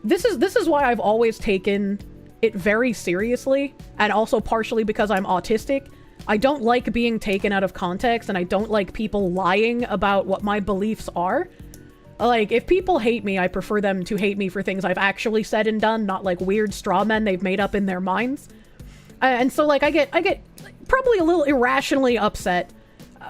this is why I've always taken it very seriously, and also partially because I'm autistic. I don't like being taken out of context, and I don't like people lying about what my beliefs are. Like, if people hate me, I prefer them to hate me for things I've actually said and done, not like weird straw men they've made up in their minds. And so, like, I get probably a little irrationally upset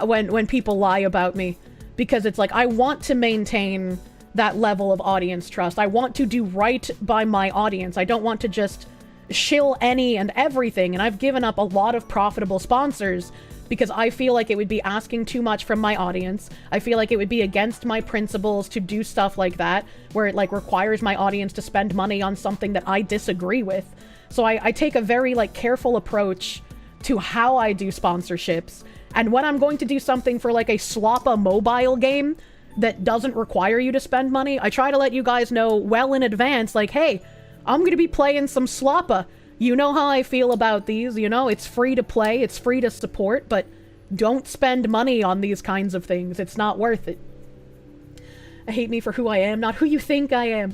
when people lie about me, because it's like, I want to maintain that level of audience trust. I want to do right by my audience. I don't want to just shill any and everything. And I've given up a lot of profitable sponsors because I feel like it would be asking too much from my audience. I feel like it would be against my principles to do stuff like that, where it like requires my audience to spend money on something that I disagree with. So I take a very like careful approach to how I do sponsorships. And when I'm going to do something for like a sloppa mobile game that doesn't require you to spend money, I try to let you guys know well in advance, like, hey, I'm going to be playing some sloppa. You know how I feel about these, you know? It's free to play, it's free to support, but don't spend money on these kinds of things. It's not worth it. Hate me for who I am, not who you think I am.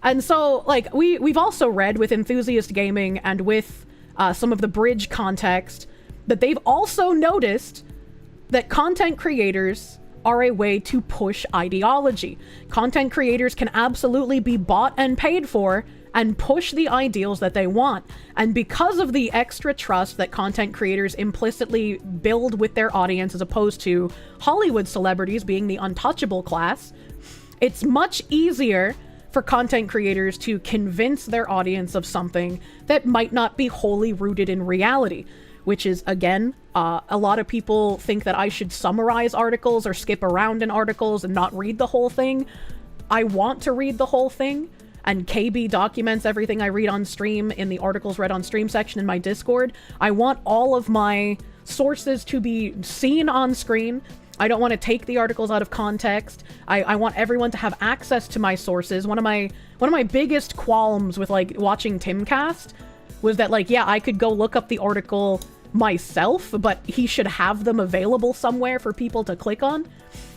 And so, like, we've also read with Enthusiast Gaming and with some of the Bridge context that they've also noticed that content creators are a way to push ideology. Content creators can absolutely be bought and paid for and push the ideals that they want. And because of the extra trust that content creators implicitly build with their audience as opposed to Hollywood celebrities being the untouchable class, it's much easier for content creators to convince their audience of something that might not be wholly rooted in reality. Which is, again, a lot of people think that I should summarize articles or skip around in articles and not read the whole thing. I want to read the whole thing. And KB documents everything I read on stream in the articles read on stream section in my Discord. I want all of my sources to be seen on screen. I don't want to take the articles out of context. I want everyone to have access to my sources. One of my biggest qualms with like watching Timcast was that like, yeah, I could go look up the article myself, but he should have them available somewhere for people to click on.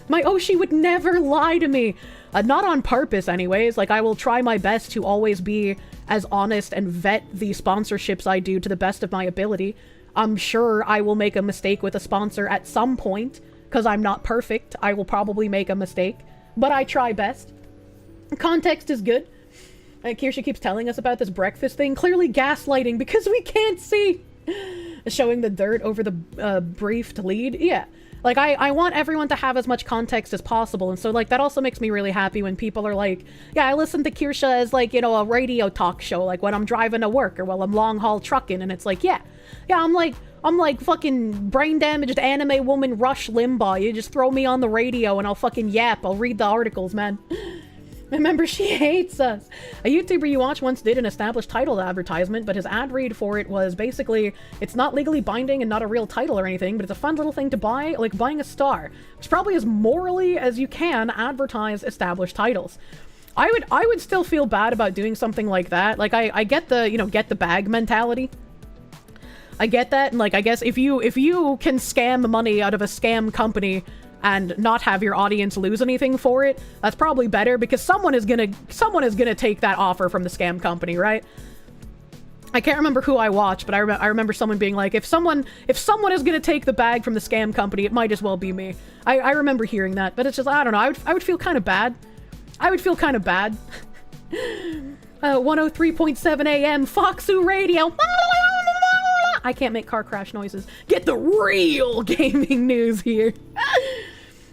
My Oshi would never lie to me. Not on purpose anyways. Like, I will try my best to always be as honest and vet the sponsorships I do to the best of my ability. I'm sure I will make a mistake with a sponsor at some point, because I'm not perfect. I will probably make a mistake, but I try best. Context is good. Kirsche keeps telling us about this breakfast thing. Clearly gaslighting because we can't see. Showing the dirt over the briefed lead. Yeah. Like, I want everyone to have as much context as possible. And so, like, that also makes me really happy when people are like, yeah, I listen to Kirsche as, like, you know, a radio talk show, like, when I'm driving to work or while I'm long-haul trucking. And it's like, yeah, I'm like fucking brain-damaged anime woman Rush Limbaugh. You just throw me on the radio and I'll fucking yap. I'll read the articles, man. Remember, she hates us. A YouTuber you watch once did an established title advertisement, but his ad read for it was basically, it's not legally binding and not a real title or anything, but it's a fun little thing to buy, like buying a star. It's probably as morally as you can advertise established titles. I would still feel bad about doing something like that. Like, I get the, you know, get the bag mentality. I get that, and like, I guess if you can scam money out of a scam company and not have your audience lose anything for it, that's probably better, because someone is gonna take that offer from the scam company, right? I can't remember who I watched, but I remember someone being like, if someone is gonna take the bag from the scam company, it might as well be me. I remember hearing that, but it's just, I don't know, I would feel kind of bad. 103.7 AM, Foxu Radio. I can't make car crash noises. Get the real gaming news here.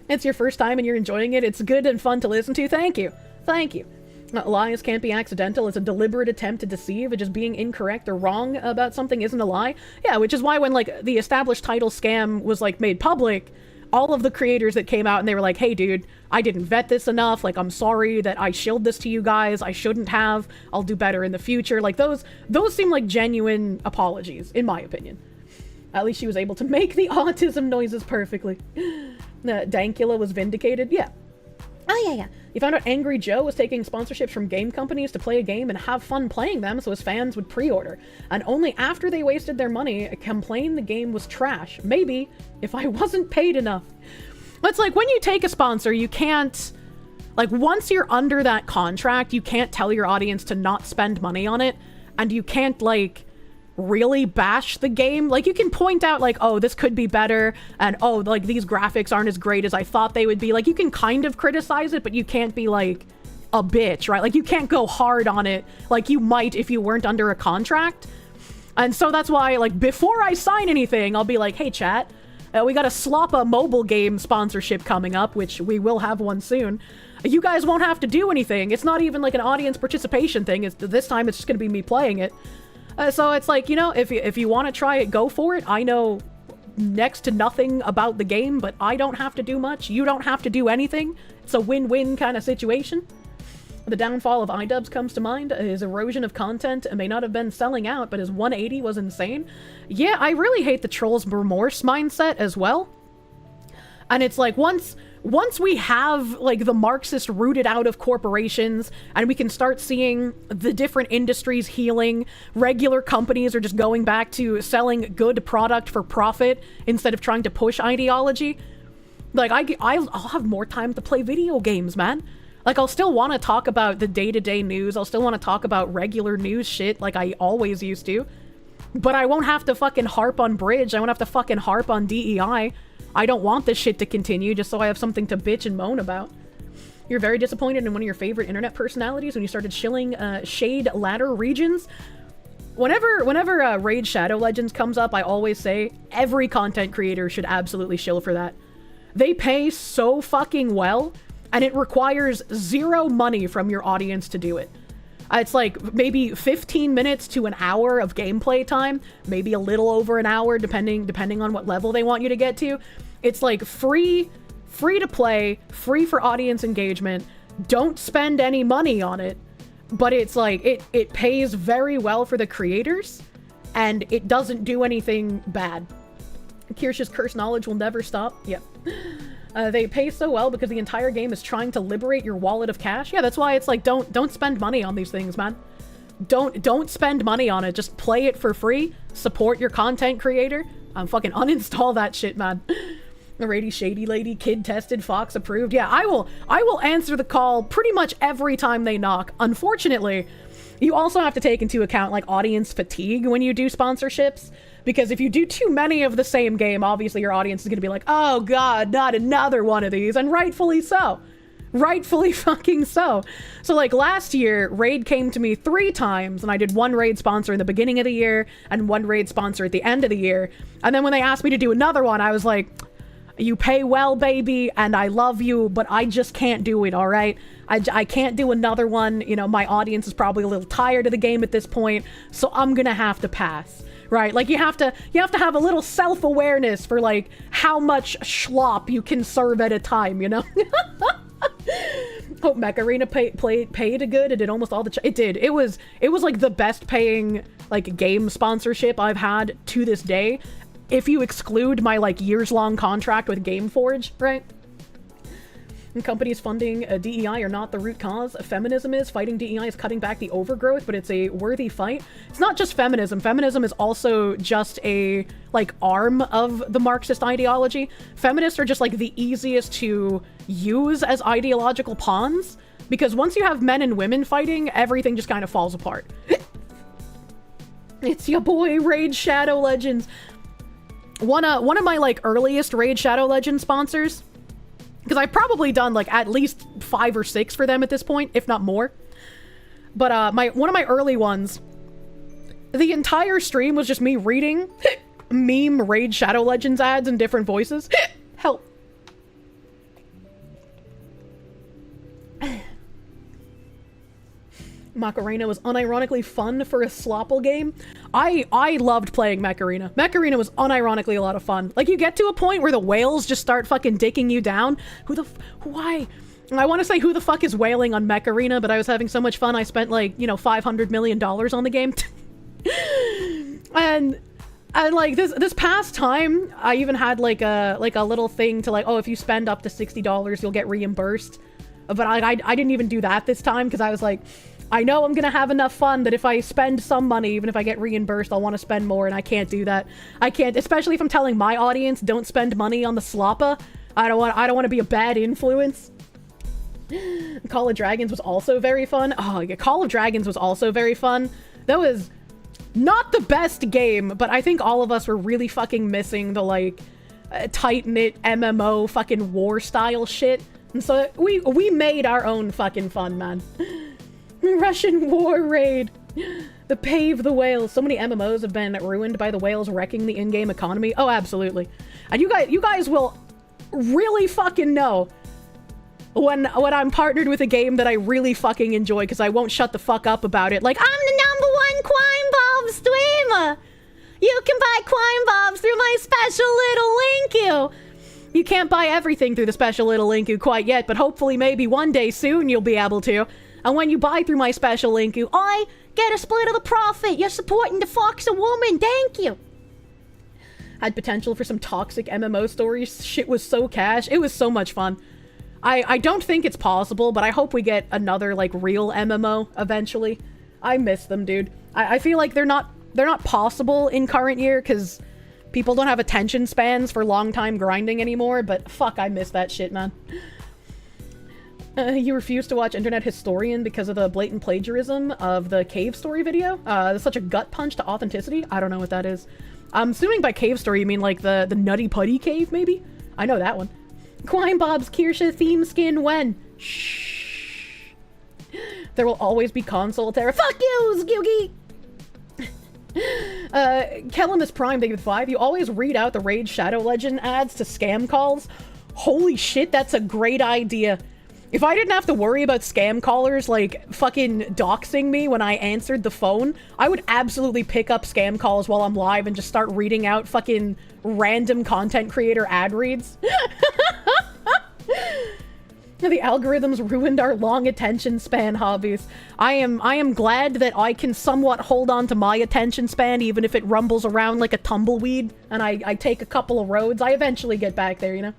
It's your first time and you're enjoying it. It's good and fun to listen to. Thank you. Thank you. Lies can't be accidental. It's a deliberate attempt to deceive. Just being incorrect or wrong about something isn't a lie. Yeah, which is why when, like, the established title scam was, like, made public, all of the creators that came out and they were like, hey, dude, I didn't vet this enough. Like, I'm sorry that I shilled this to you guys. I shouldn't have. I'll do better in the future. Like, those seem like genuine apologies, in my opinion. At least she was able to make the autism noises perfectly. Dankula was vindicated. Yeah. Oh, yeah. You found out Angry Joe was taking sponsorships from game companies to play a game and have fun playing them so his fans would pre-order. And only after they wasted their money, complained the game was trash. Maybe if I wasn't paid enough. It's like, when you take a sponsor, you can't... Like, once you're under that contract, you can't tell your audience to not spend money on it. And you can't, like, really bash the game. Like, you can point out, like, oh, this could be better, and oh, like, these graphics aren't as great as I thought they would be. Like, you can kind of criticize it, but you can't be like a bitch, right? Like, you can't go hard on it like you might if you weren't under a contract. And so that's why, like, before I sign anything, I'll be like, hey, chat, we got a Sloppa mobile game sponsorship coming up, which we will have one soon. You guys won't have to do anything. It's not even like an audience participation thing. This time it's just gonna be me playing it. So it's like, you know, if you want to try it, go for it. I know next to nothing about the game, but I don't have to do much. You don't have to do anything. It's a win-win kind of situation. The downfall of iDubbbz comes to mind. His erosion of content may not have been selling out, but his 180 was insane. Yeah, I really hate the Trolls Remorse mindset as well. And it's like, once we have, like, the Marxist rooted out of corporations, and we can start seeing the different industries healing, regular companies are just going back to selling good product for profit instead of trying to push ideology, like, I'll have more time to play video games, man. Like, I'll still want to talk about the day-to-day news. I'll still want to talk about regular news shit like I always used to. But I won't have to fucking harp on Bridge. I won't have to fucking harp on DEI. I don't want this shit to continue just so I have something to bitch and moan about. You're very disappointed in one of your favorite internet personalities when you started shilling Shade Ladder regions. Whenever Raid Shadow Legends comes up, I always say every content creator should absolutely shill for that. They pay so fucking well, and it requires zero money from your audience to do it. It's like maybe 15 minutes to an hour of gameplay time, maybe a little over an hour, depending on what level they want you to get to. It's like free to play, free for audience engagement. Don't spend any money on it, but it's like it pays very well for the creators, and it doesn't do anything bad. Kirsch's curse knowledge will never stop. Yep. They pay so well because the entire game is trying to liberate your wallet of cash. Yeah, that's why it's like, don't spend money on these things, man. Don't spend money on it. Just play it for free. Support your content creator. Fucking uninstall that shit, man. The Rady Shady Lady, kid tested, Fox approved. Yeah, I will answer the call pretty much every time they knock. Unfortunately, you also have to take into account, like, audience fatigue when you do sponsorships. Because if you do too many of the same game, obviously your audience is going to be like, oh god, not another one of these. And rightfully so. Rightfully fucking so. So, like, last year, Raid came to me 3 times, and I did 1 Raid sponsor in the beginning of the year, and 1 Raid sponsor at the end of the year. And then when they asked me to do another one, I was like, you pay well, baby, and I love you, but I just can't do it, alright? I can't do another one. You know, my audience is probably a little tired of the game at this point, so I'm gonna have to pass. Right, like you have to have a little self-awareness for, like, how much schlop you can serve at a time, you know? Hope Mech Arena paid a good. It did almost all the it did. It was like the best paying, like, game sponsorship I've had to this day, if you exclude my, like, years-long contract with Gameforge, right? And companies funding DEI are not the root cause. Feminism is. Fighting DEI is cutting back the overgrowth, but it's a worthy fight. It's not just feminism. Feminism is also just a, like, arm of the Marxist ideology. Feminists are just, like, the easiest to use as ideological pawns, because once you have men and women fighting, everything just kind of falls apart. It's your boy, Raid Shadow Legends. One of my, like, earliest Raid Shadow Legends sponsors, because I've probably done, like, at least 5 or 6 for them at this point, if not more. But one of my early ones, the entire stream was just me reading meme Raid Shadow Legends ads in different voices. Help. Macarena was unironically fun for a slopple game. I loved playing Macarena. Macarena was unironically a lot of fun. Like, you get to a point where the whales just start fucking dicking you down. Why? I want to say who the fuck is whaling on Macarena, but I was having so much fun I spent, like, you know, $500 million on the game. and like this past time, I even had like a little thing to, like, oh, if you spend up to $60, you'll get reimbursed. But I didn't even do that this time because I was like, I know I'm gonna have enough fun that if I spend some money, even if I get reimbursed, I'll want to spend more, and I can't do that. I can't, especially if I'm telling my audience, don't spend money on the sloppa. I don't want to be a bad influence. Call of Dragons was also very fun. Oh, yeah, Call of Dragons was also very fun. That was not the best game, but I think all of us were really fucking missing the, like, tight-knit MMO fucking war-style shit. And so we made our own fucking fun, man. Russian war raid. The Pave the Whales. So many MMOs have been ruined by the whales wrecking the in-game economy. Oh, absolutely. And you guys will really fucking know when I'm partnered with a game that I really fucking enjoy, because I won't shut the fuck up about it. Like, I'm the #1 Quine Bulb streamer. You you can buy Quine Bobs through my special little link. You can't buy everything through the special little link quite yet, but hopefully maybe one day soon you'll be able to. And when you buy through my special link, I get a split of the profit. You're supporting the Fox a woman. Thank you. Had potential for some toxic MMO stories. Shit was so cash. It was so much fun. I don't think it's possible, but I hope we get another, like, real MMO eventually. I miss them, dude. I feel like they're not possible in current year, because people don't have attention spans for long time grinding anymore, but fuck, I miss that shit, man. You refuse to watch Internet Historian because of the blatant plagiarism of the cave story video? That's such a gut punch to authenticity? I don't know what that is. I'm assuming by cave story you mean like the Nutty Putty cave, maybe? I know that one. Quine Bob's Kirsche theme skin when? Shh. There will always be console terror. Fuck you, Skoogie! Kellemus Prime, thank you for 5. You always read out the Raid Shadow Legend ads to scam calls. Holy shit, that's a great idea. If I didn't have to worry about scam callers, like, fucking doxing me when I answered the phone, I would absolutely pick up scam calls while I'm live and just start reading out fucking random content creator ad reads. The algorithms ruined our long attention span hobbies. I am glad that I can somewhat hold on to my attention span even if it rumbles around like a tumbleweed and I take a couple of roads. I eventually get back there, you know?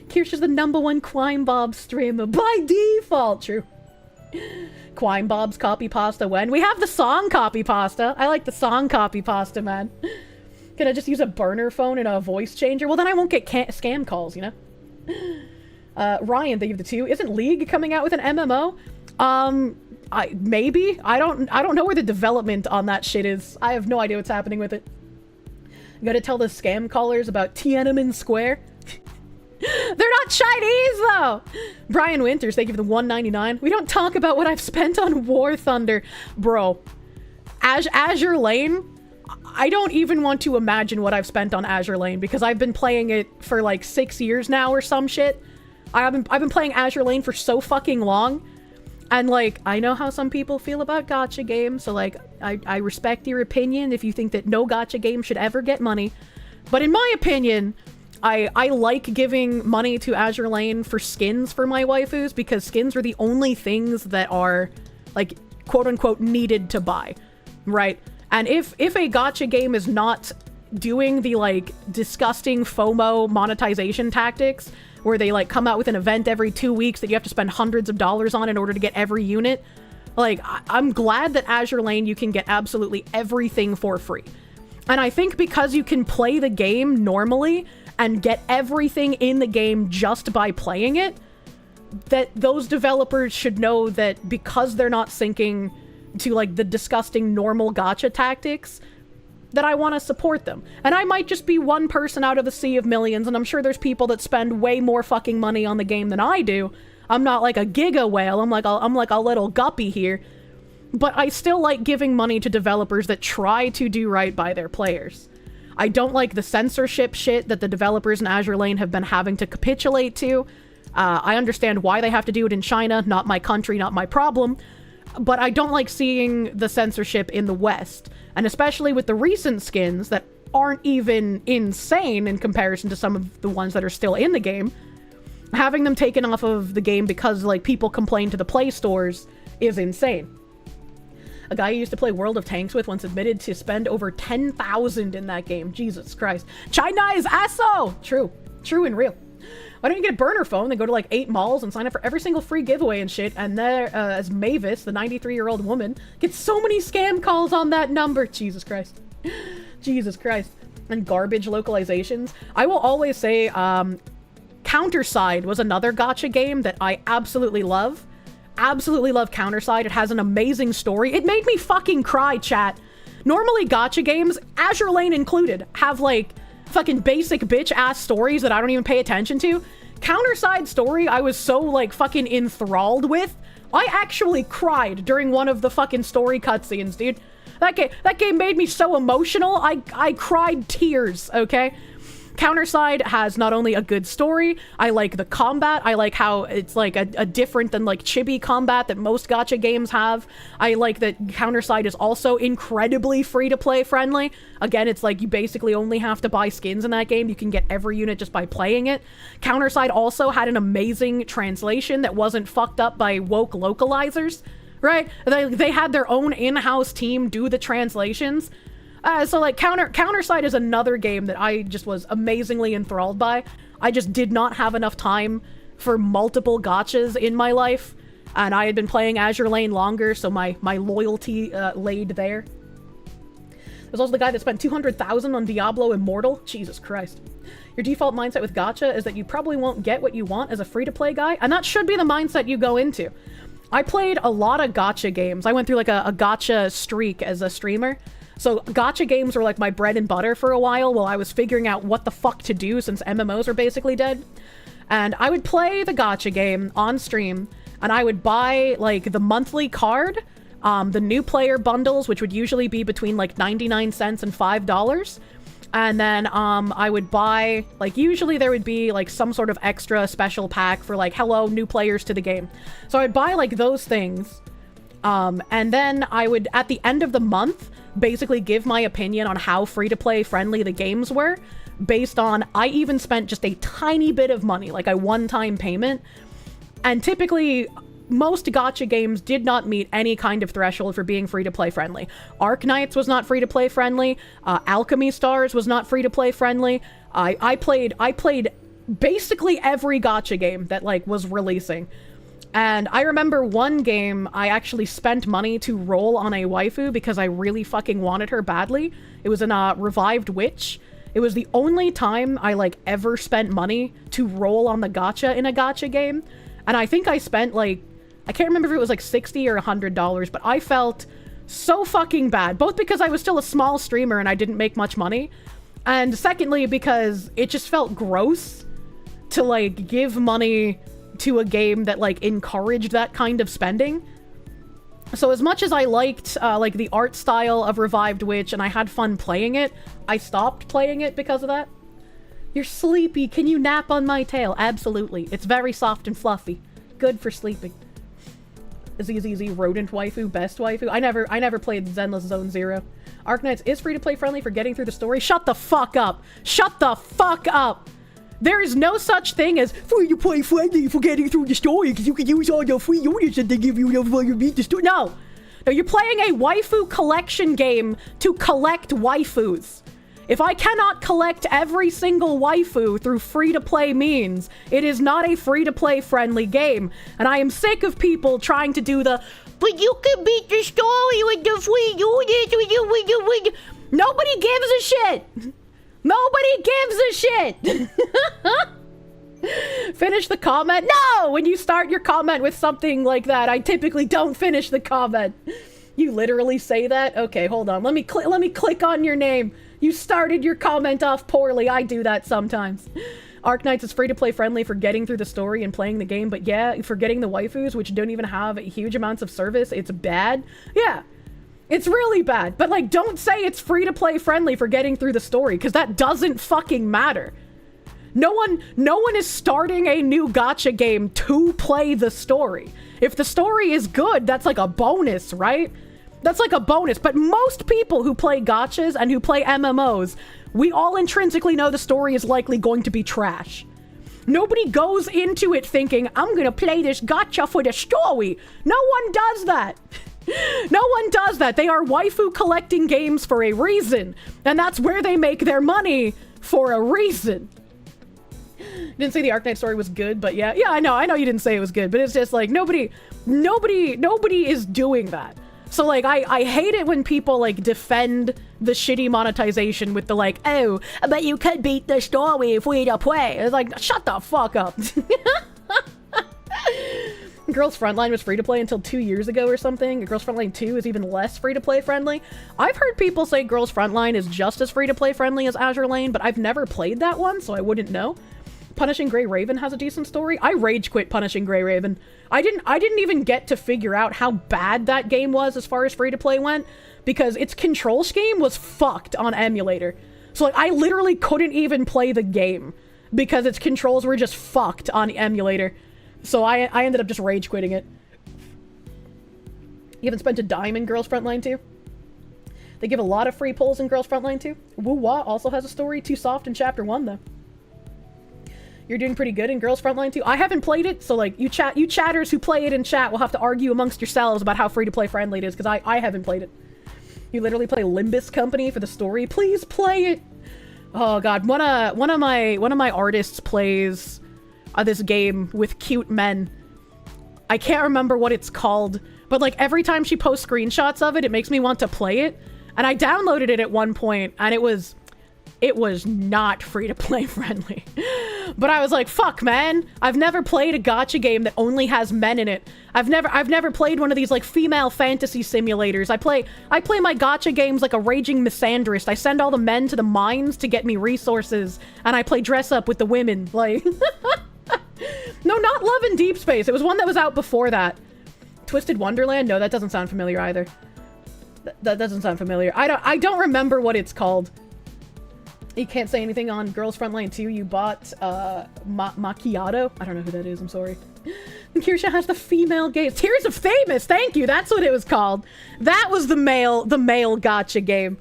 Kirsche is the #1 Quine Bob streamer by default. True. Quine Bob's copy pasta when? We have the song copy pasta. I like the song copy pasta, man. Can I just use a burner phone and a voice changer? Well, then I won't get scam calls, you know? Ryan, thank you for the 2. Isn't League coming out with an MMO? Maybe. I don't know where the development on that shit is. I have no idea what's happening with it. You gotta tell the scam callers about Tiananmen Square. They're not Chinese, though! Brian Winters, thank you for the 199. We don't talk about what I've spent on War Thunder. Bro, Azure Lane, I don't even want to imagine what I've spent on Azure Lane, because I've been playing it for like 6 years now or some shit. I've been playing Azure Lane for so fucking long, and like, I know how some people feel about gacha games, so like, I respect your opinion if you think that no gacha game should ever get money, but in my opinion, I like giving money to Azure Lane for skins for my waifus, because skins are the only things that are, like, quote-unquote needed to buy, right? And if a gacha game is not doing the, like, disgusting FOMO monetization tactics, where they, like, come out with an event every 2 weeks that you have to spend hundreds of dollars on in order to get every unit, like, I'm glad that Azure Lane you can get absolutely everything for free. And I think because you can play the game normally and get everything in the game just by playing it, that those developers should know that because they're not syncing to, like, the disgusting normal gacha tactics, that I want to support them. And I might just be one person out of a sea of millions, and I'm sure there's people that spend way more fucking money on the game than I do. I'm not like a giga whale, I'm like a little guppy here. But I still like giving money to developers that try to do right by their players. I don't like the censorship shit that the developers in Azure Lane have been having to capitulate to. I understand why they have to do it in China, not my country, not my problem. But I don't like seeing the censorship in the West. And especially with the recent skins that aren't even insane in comparison to some of the ones that are still in the game. Having them taken off of the game because, like, people complain to the Play stores is insane. A guy who used to play World of Tanks with once admitted to spend over 10,000 in that game. Jesus Christ. China is asso! True. True and real. Why don't you get a burner phone, then go to like 8 malls and sign up for every single free giveaway and shit, and there, as Mavis, the 93-year-old woman, gets so many scam calls on that number. Jesus Christ. Jesus Christ. And garbage localizations. I will always say, Counterside was another gacha game that I absolutely love. Absolutely love Counterside. It has an amazing story. It made me fucking cry, chat. Normally gacha games, Azure Lane included, have like fucking basic bitch ass stories that I don't even pay attention to. Counterside story I was so like fucking enthralled with. I actually cried during one of the fucking story cutscenes, dude. That game made me so emotional. I cried tears, okay? Counterside has not only a good story, I like the combat, I like how it's like a different than like chibi combat that most gacha games have. I like that Counterside is also incredibly free-to-play friendly. Again, it's like you basically only have to buy skins in that game. You can get every unit just by playing it. Counterside also had an amazing translation that wasn't fucked up by woke localizers, right? They had their own in-house team do the translations. So like Counterside is another game that I just was amazingly enthralled by. I just did not have enough time for multiple gachas in my life, and I had been playing Azure Lane longer, so my loyalty laid there. There's also the guy that spent 200,000 on Diablo Immortal. Jesus Christ. Your default mindset with gacha is that you probably won't get what you want as a free-to-play guy, and that should be the mindset you go into. I played a lot of gacha games. I went through like a gacha streak as a streamer. So gacha games were like my bread and butter for a while I was figuring out what the fuck to do since MMOs are basically dead. And I would play the gacha game on stream, and I would buy like the monthly card, the new player bundles, which would usually be between like 99 cents and $5. And then I would buy, like, usually there would be like some sort of extra special pack for like, hello, new players to the game. So I'd buy like those things. And then I would, at the end of the month, basically give my opinion on how free-to-play friendly the games were, based on, I even spent just a tiny bit of money, like a one-time payment. And typically, most gacha games did not meet any kind of threshold for being free-to-play friendly. Arknights was not free-to-play friendly. Alchemy Stars was not free-to-play friendly. I played basically every gacha game that like was releasing. And I remember one game I actually spent money to roll on a waifu because I really fucking wanted her badly. It was in a Revived Witch. It was the only time I like ever spent money to roll on the gacha in a gacha game. And I think I spent like, I can't remember if it was like $60 or $100, but I felt so fucking bad. Both because I was still a small streamer and I didn't make much money. And secondly, because it just felt gross to like give money to a game that like encouraged that kind of spending. So as much as I liked like the art style of Revived Witch and I had fun playing it, I stopped playing it because of that. You're sleepy. Can you nap on my tail? Absolutely. It's very soft and fluffy. Good for sleeping. ZZZ Rodent Waifu, best waifu. I never played Zenless Zone Zero. Arknights is free to play friendly for getting through the story. Shut the fuck up. Shut the fuck up. There is no such thing as free to play friendly for getting through the story because you can use all your free units that they give you while you beat the story. No, you're playing a waifu collection game to collect waifus. If I cannot collect every single waifu through free-to-play means, it is not a free-to-play friendly game. And I am sick of people trying to do the, but you can beat the story with the free units. Nobody gives a shit. Nobody gives a shit. Finish the comment? No! When you start your comment with something like that, I typically don't finish the comment. You literally say that? Okay, hold on. Let me click on your name. You started your comment off poorly. I do that sometimes. Arknights is free to play friendly for getting through the story and playing the game, but yeah, for getting the waifus, which don't even have huge amounts of service, it's bad. Yeah. It's really bad, but like, don't say it's free to play friendly for getting through the story, because that doesn't fucking matter. No one is starting a new gacha game to play the story. If the story is good, that's like a bonus, right? That's like a bonus, but most people who play gachas and who play MMOs, we all intrinsically know the story is likely going to be trash. Nobody goes into it thinking, I'm gonna play this gacha for the story. No one does that. No one does that. They are waifu collecting games for a reason. And that's where they make their money for a reason. Didn't say the Arknight story was good, but yeah, I know you didn't say it was good, but it's just like nobody is doing that. So like I hate it when people like defend the shitty monetization with the like, oh, but you could beat the story free to play. It's like, shut the fuck up. Girls Frontline was free to play until 2 years ago or something. Girls Frontline 2 is even less free to play friendly. I've heard people say Girls Frontline is just as free to play friendly as Azure Lane, but I've never played that one, so I wouldn't know. Punishing Grey Raven has a decent story. I rage quit Punishing Grey Raven. I didn't even get to figure out how bad that game was as far as free to play went, because its control scheme was fucked on emulator. So like I literally couldn't even play the game because its controls were just fucked on emulator. So I ended up just rage quitting it. You haven't spent a dime in Girls Frontline 2? They give a lot of free pulls in Girls Frontline 2. Woo-wah also has a story. Too soft in Chapter 1, though. You're doing pretty good in Girls Frontline 2. I haven't played it, so like you chatters who play it in chat will have to argue amongst yourselves about how free-to-play friendly it is, because I haven't played it. You literally play Limbus Company for the story. Please play it! Oh god, one of my artists plays this game with cute men. I can't remember what it's called, but like every time she posts screenshots of it, it makes me want to play it. And I downloaded it at one point, and it was not free-to-play friendly. But I was like, fuck, man. I've never played a gacha game that only has men in it. I've never played one of these, like, female fantasy simulators. I play my gacha games like a raging misandrist. I send all the men to the mines to get me resources, and I play dress-up with the women. Like... No, not Love in Deep Space. It was one that was out before that. Twisted Wonderland? No, that doesn't sound familiar either. That doesn't sound familiar. I don't remember what it's called. You can't say anything on Girls Frontline 2. You bought Macchiato. I don't know who that is. I'm sorry. Kirsche has the female game. Tears of Thamus. Thank you. That's what it was called. That was the male gacha game.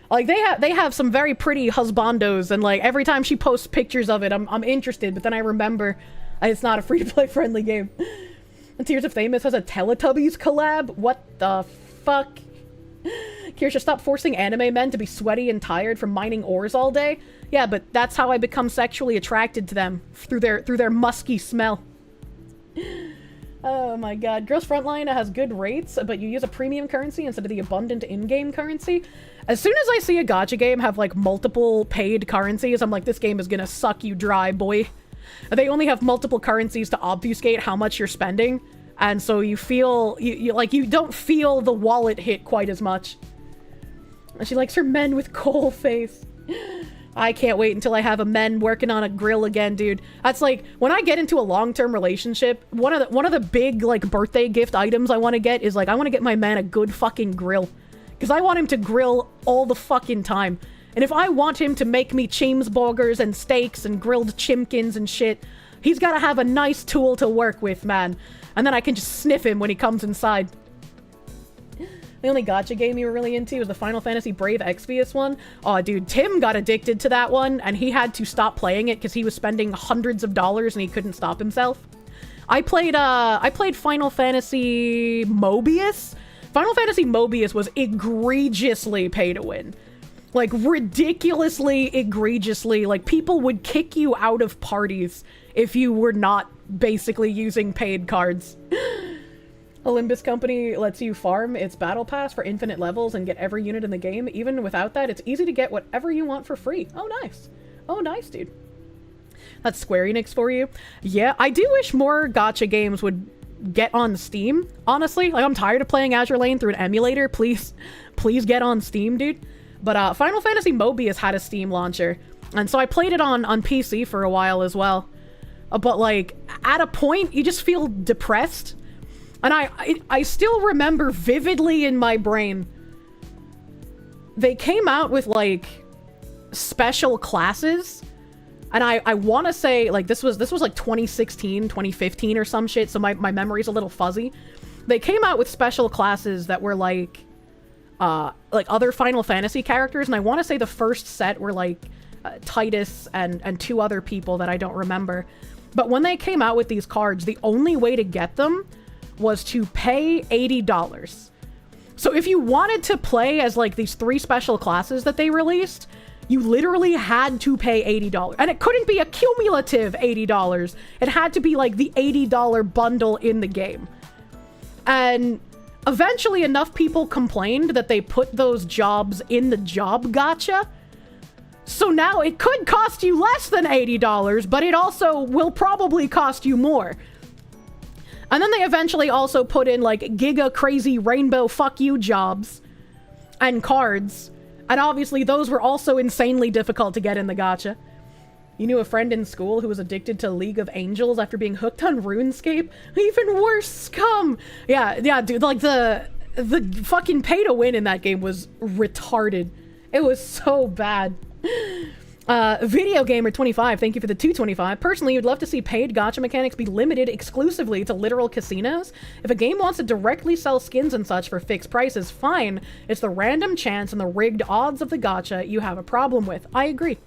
Like they have some very pretty husbandos, and like every time she posts pictures of it, I'm interested. But then I remember it's not a free-to-play friendly game. And Tears of Thamus has a Teletubbies collab. What the fuck? Kirsche, stop forcing anime men to be sweaty and tired from mining ores all day. Yeah, but that's how I become sexually attracted to them, through their musky smell. Oh my god. Girls Frontline has good rates, but you use a premium currency instead of the abundant in-game currency. As soon as I see a gacha game have like multiple paid currencies, I'm like, this game is gonna suck you dry, boy. They only have multiple currencies to obfuscate how much you're spending, and so you feel you don't feel the wallet hit quite as much. And she likes her men with coal face. I can't wait until I have a men working on a grill again, dude. That's like, when I get into a long-term relationship, one of the big like birthday gift items I want to get is like, I want to get my man a good fucking grill. Because I want him to grill all the fucking time. And if I want him to make me cheeseburgers and steaks and grilled chimkins and shit, he's got to have a nice tool to work with, man. And then I can just sniff him when he comes inside. The only gacha game you were really into was the Final Fantasy Brave Exvius one. Oh, dude, Tim got addicted to that one, and he had to stop playing it because he was spending hundreds of dollars and he couldn't stop himself. I played Final Fantasy Mobius. Final Fantasy Mobius was egregiously pay to win. Like, ridiculously, egregiously. Like, people would kick you out of parties if you were not basically using paid cards. Olympus Company lets you farm its battle pass for infinite levels and get every unit in the game. Even without that, it's easy to get whatever you want for free. Oh, nice. Oh, nice, dude. That's Square Enix for you. Yeah, I do wish more gacha games would get on Steam, honestly. Like, I'm tired of playing Azure Lane through an emulator. Please get on Steam, dude. But Final Fantasy Mobius had a Steam launcher, and so I played it on PC for a while as well. But, like, at a point, you just feel depressed. And I still remember vividly in my brain, they came out with, like, special classes. And I want to say, like, this was like 2016, 2015 or some shit, so my memory's a little fuzzy. They came out with special classes that were, like other Final Fantasy characters, and I want to say the first set were, like, Titus and two other people that I don't remember. But when they came out with these cards, the only way to get them was to pay $80. So if you wanted to play as, like, these 3 special classes that they released, you literally had to pay $80. And it couldn't be a cumulative $80. It had to be, like, the $80 bundle in the game. And eventually enough people complained that they put those jobs in the job gacha. So now it could cost you less than $80, but it also will probably cost you more. And then they eventually also put in, like, giga crazy rainbow fuck you jobs and cards. And obviously those were also insanely difficult to get in the gacha. You knew a friend in school who was addicted to League of Angels after being hooked on RuneScape? Even worse, scum! Yeah, dude, like, the fucking pay to win in that game was retarded. It was so bad. Video Gamer 25, thank you for the 225. Personally, you'd love to see paid gacha mechanics be limited exclusively to literal casinos. If a game wants to directly sell skins and such for fixed prices, fine. It's the random chance and the rigged odds of the gacha you have a problem with. I agree.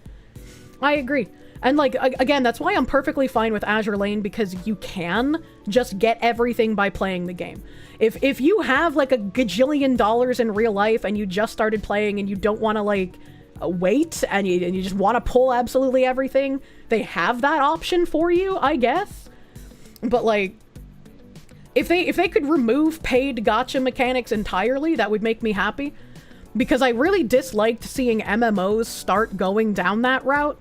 And like, again, that's why I'm perfectly fine with Azure Lane, because you can just get everything by playing the game. If you have like a gajillion dollars in real life and you just started playing and you don't want to like wait and you just want to pull absolutely everything, they have that option for you, I guess. But like, if they could remove paid gacha mechanics entirely, that would make me happy, because I really disliked seeing MMOs start going down that route,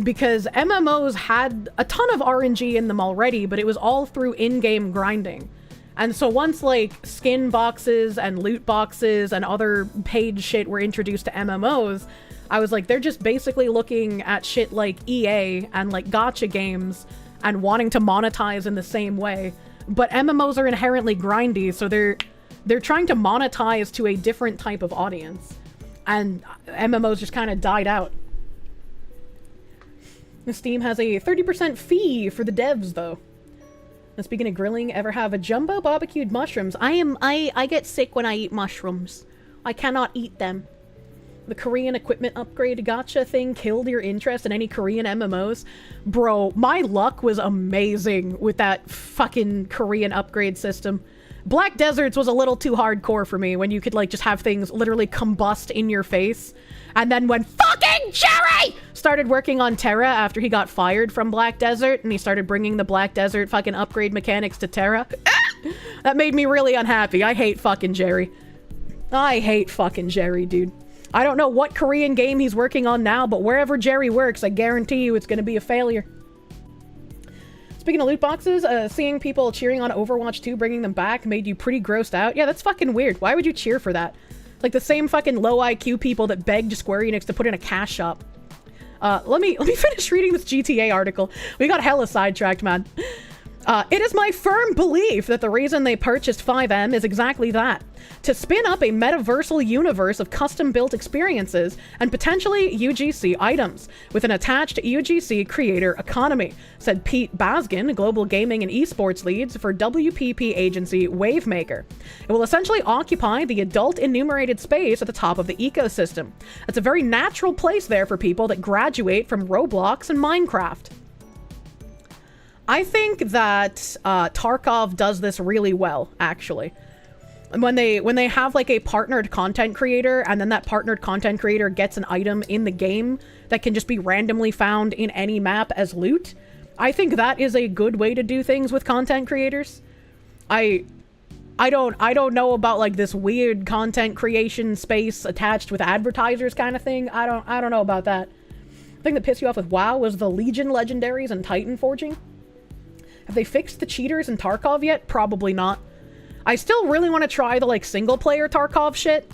because MMOs had a ton of RNG in them already, but it was all through in-game grinding. And so once like skin boxes and loot boxes and other paid shit were introduced to MMOs, I was like, they're just basically looking at shit like EA and like gacha games and wanting to monetize in the same way. But MMOs are inherently grindy, so they're trying to monetize to a different type of audience. And MMOs just kind of died out. Steam has a 30% fee for the devs though. And speaking of grilling, ever have a jumbo barbecued mushrooms? I get sick when I eat mushrooms. I cannot eat them. The Korean equipment upgrade gacha thing killed your interest in any Korean MMOs? Bro, my luck was amazing with that fucking Korean upgrade system. Black Deserts was a little too hardcore for me, when you could like just have things literally combust in your face. And then when fucking Jerry started working on Terra after he got fired from Black Desert, and he started bringing the Black Desert fucking upgrade mechanics to Terra, that made me really unhappy. I hate fucking Jerry. I hate fucking Jerry, dude. I don't know what Korean game he's working on now, but wherever Jerry works, I guarantee you it's gonna be a failure. Speaking of loot boxes, seeing people cheering on Overwatch 2 bringing them back made you pretty grossed out. Yeah, that's fucking weird. Why would you cheer for that? Like the same fucking low IQ people that begged Square Enix to put in a cash shop. Let me finish reading this GTA article. We got hella sidetracked, man. It is my firm belief that the reason they purchased 5M is exactly that. To spin up a metaversal universe of custom-built experiences and potentially UGC items, with an attached UGC creator economy, said Pete Baskin, global gaming and esports leads for WPP agency Wavemaker. It will essentially occupy the adult enumerated space at the top of the ecosystem. It's a very natural place there for people that graduate from Roblox and Minecraft. I think that Tarkov does this really well, actually. When they have like a partnered content creator, and then that partnered content creator gets an item in the game that can just be randomly found in any map as loot, I think that is a good way to do things with content creators. I don't know about like this weird content creation space attached with advertisers kind of thing. I don't know about that. The thing that pissed you off with WoW was the Legion legendaries and Titan forging. Have they fixed the cheaters in Tarkov yet? Probably not. I still really want to try the like single player Tarkov shit,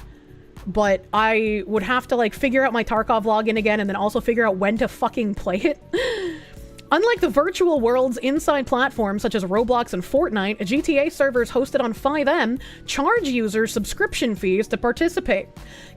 but I would have to like figure out my Tarkov login again and then also figure out when to fucking play it. Unlike the virtual worlds inside platforms such as Roblox and Fortnite, GTA servers hosted on 5M charge users subscription fees to participate.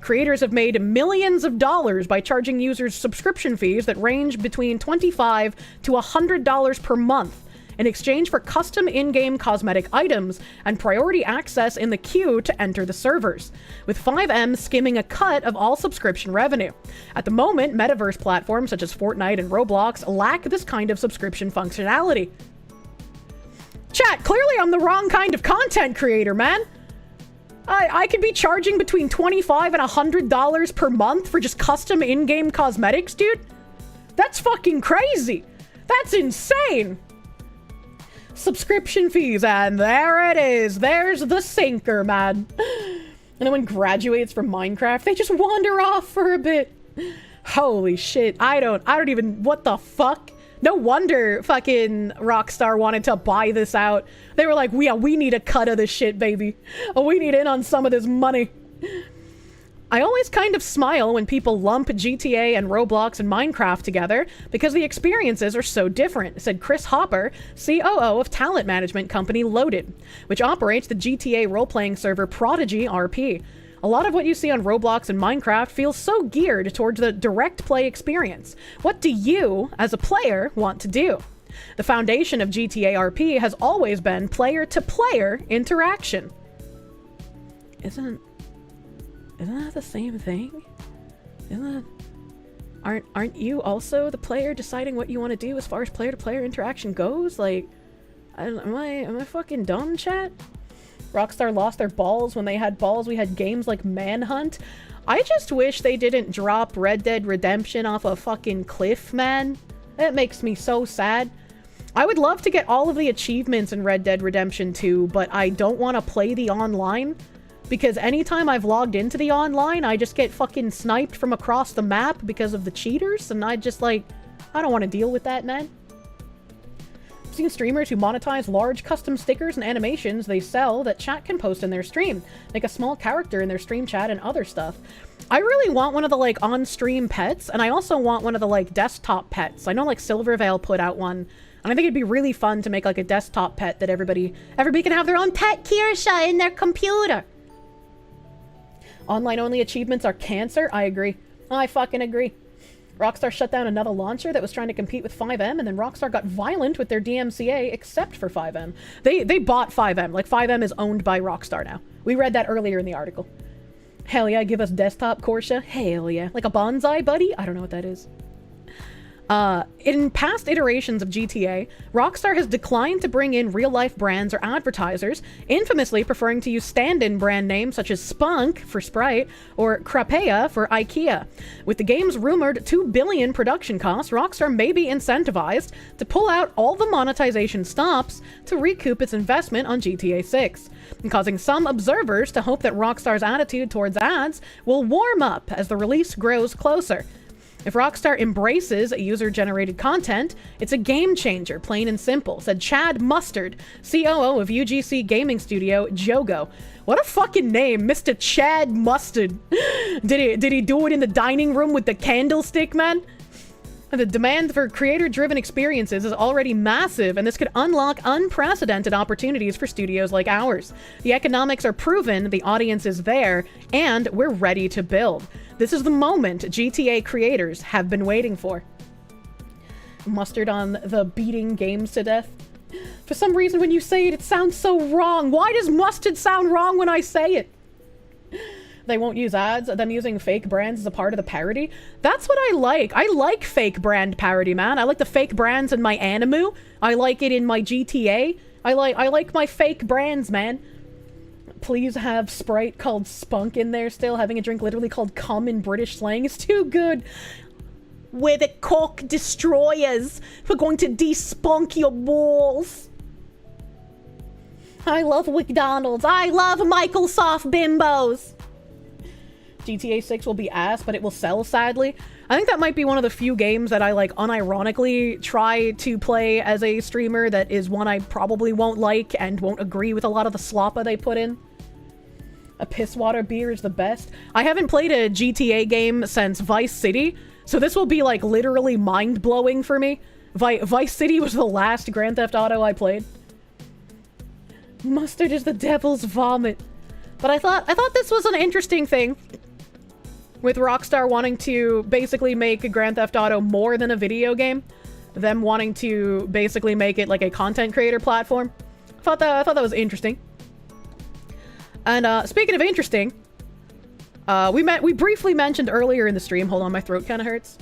Creators have made millions of dollars by charging users subscription fees that range between $25 to $100 per month, in exchange for custom in-game cosmetic items and priority access in the queue to enter the servers, with 5M skimming a cut of all subscription revenue. At the moment, Metaverse platforms such as Fortnite and Roblox lack this kind of subscription functionality. Chat, clearly I'm the wrong kind of content creator, man. I could be charging between $25 and $100 per month for just custom in-game cosmetics, dude. That's fucking crazy. That's insane. Subscription fees, and there it is. There's the sinker, man. And then when graduates from Minecraft, they just wander off for a bit. Holy shit. I don't even, what the fuck? No wonder fucking Rockstar wanted to buy this out. They were like, we need a cut of this shit, baby. We need in on some of this money. I always kind of smile when people lump GTA and Roblox and Minecraft together because the experiences are so different, said Chris Hopper, COO of talent management company Loaded, which operates the GTA role-playing server Prodigy RP. A lot of what you see on Roblox and Minecraft feels so geared towards the direct play experience. What do you, as a player, want to do? The foundation of GTA RP has always been player-to-player interaction. Isn't that the same thing? Aren't you also the player deciding what you want to do as far as player-to-player interaction goes? Like, am I fucking dumb, chat? Rockstar lost their balls when they had balls. We had games like Manhunt. I just wish they didn't drop Red Dead Redemption off a fucking cliff, man. That makes me so sad. I would love to get all of the achievements in Red Dead Redemption 2, but I don't want to play the online. Because anytime I've logged into the online, I just get fucking sniped from across the map because of the cheaters. And I just like, I don't want to deal with that, man. I've seen streamers who monetize large custom stickers and animations they sell that chat can post in their stream. Like a small character in their stream chat and other stuff. I really want one of the like on-stream pets, and I also want one of the like desktop pets. I know like Silvervale put out one, and I think it'd be really fun to make like a desktop pet that everybody can have their own pet Kirsche in their computer. Online-only achievements are cancer. I agree. I fucking agree. Rockstar shut down another launcher that was trying to compete with 5M, and then Rockstar got violent with their DMCA, except for 5M. They bought 5M. Like, 5M is owned by Rockstar now. We read that earlier in the article. Hell yeah, give us desktop Kirsche. Hell yeah. Like a bonsai, buddy? I don't know what that is. In past iterations of GTA, Rockstar has declined to bring in real-life brands or advertisers, infamously preferring to use stand-in brand names such as Spunk for Sprite or Crapea for IKEA. With the game's rumored $2 billion production costs, Rockstar may be incentivized to pull out all the monetization stops to recoup its investment on GTA 6, causing some observers to hope that Rockstar's attitude towards ads will warm up as the release grows closer. If Rockstar embraces user-generated content, it's a game changer, plain and simple, said Chad Mustard, COO of UGC gaming studio Jogo. What a fucking name, Mr. Chad Mustard. Did he do it in the dining room with the candlestick, man? The demand for creator-driven experiences is already massive, and this could unlock unprecedented opportunities for studios like ours. The economics are proven, the audience is there, and we're ready to build. This is the moment GTA creators have been waiting for. Mustard on the beating games to death. For some reason, when you say it, it sounds so wrong. Why does mustard sound wrong when I say it? They won't use ads, them using fake brands as a part of the parody. That's what I like. I like fake brand parody, man. I like the fake brands in my Animu. I like it in my GTA. I like my fake brands, man. Please have Sprite called Spunk in there still. Having a drink literally called cum in British slang is too good. We're the cock destroyers. We're going to de-spunk your balls. I love McDonald's. I love Microsoft bimbos. GTA 6 will be ass, but it will sell, sadly. I think that might be one of the few games that I, like, unironically try to play as a streamer that is one I probably won't like and won't agree with a lot of the sloppa they put in. A pisswater beer is the best. I haven't played a GTA game since Vice City, so this will be, like, literally mind-blowing for me. Vice City was the last Grand Theft Auto I played. Mustard is the devil's vomit. But I thought this was an interesting thing. With Rockstar wanting to basically make a Grand Theft Auto more than a video game. Them wanting to basically make it like a content creator platform. I thought that was interesting. And speaking of interesting, we briefly mentioned earlier in the stream, hold on, my throat kind of hurts.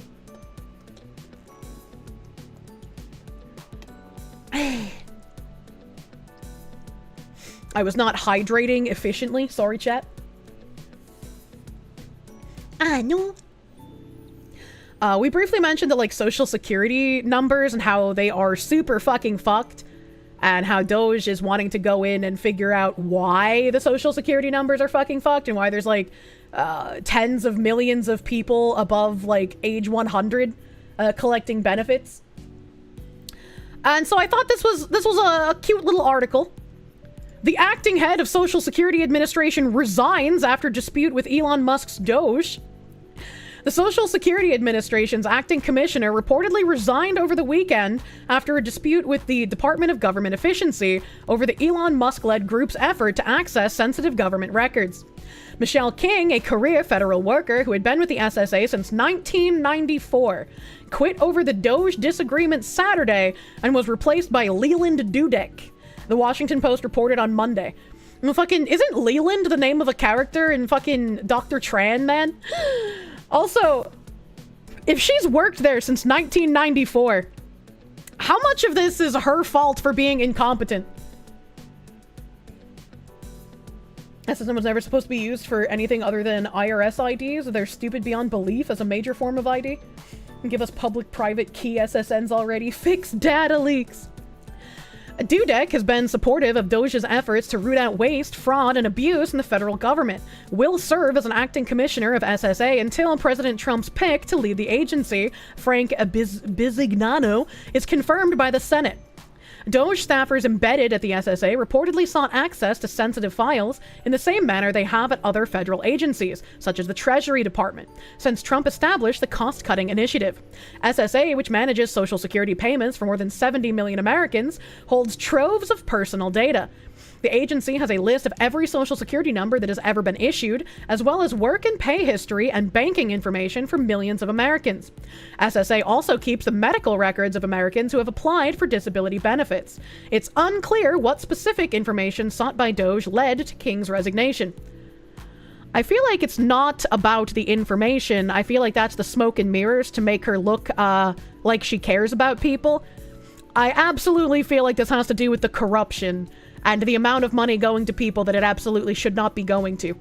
I was not hydrating efficiently, sorry chat. No. We briefly mentioned the, like, social security numbers and how they are super fucking fucked. And how Doge is wanting to go in and figure out why the social security numbers are fucking fucked. And why there's, like, tens of millions of people above, like, age 100 collecting benefits. And so I thought this was a cute little article. The acting head of Social Security Administration resigns after dispute with Elon Musk's Doge. The Social Security Administration's acting commissioner reportedly resigned over the weekend after a dispute with the Department of Government Efficiency over the Elon Musk-led group's effort to access sensitive government records. Michelle King, a career federal worker who had been with the SSA since 1994, quit over the Doge disagreement Saturday and was replaced by Leland Dudek. The Washington Post reported on Monday. Isn't Leland the name of a character in fucking Dr. Tran, man? Also, if she's worked there since 1994, how much of this is her fault for being incompetent? SSN was never supposed to be used for anything other than IRS IDs. They're stupid beyond belief as a major form of ID. And give us public-private key SSNs already. Fix data leaks. Dudek has been supportive of Doge's efforts to root out waste, fraud, and abuse in the federal government. Will serve as an acting commissioner of SSA until President Trump's pick to lead the agency, Frank Bisignano, is confirmed by the Senate. Doge staffers embedded at the SSA reportedly sought access to sensitive files in the same manner they have at other federal agencies, such as the Treasury Department, since Trump established the cost-cutting initiative. SSA, which manages Social Security payments for more than 70 million Americans, holds troves of personal data. The agency has a list of every Social Security number that has ever been issued, as well as work and pay history and banking information for millions of Americans. SSA also keeps the medical records of Americans who have applied for disability benefits. It's unclear what specific information sought by Doge led to King's resignation. I feel like it's not about the information. I feel like that's the smoke and mirrors to make her look like she cares about people. I absolutely feel like this has to do with the corruption and the amount of money going to people that it absolutely should not be going to.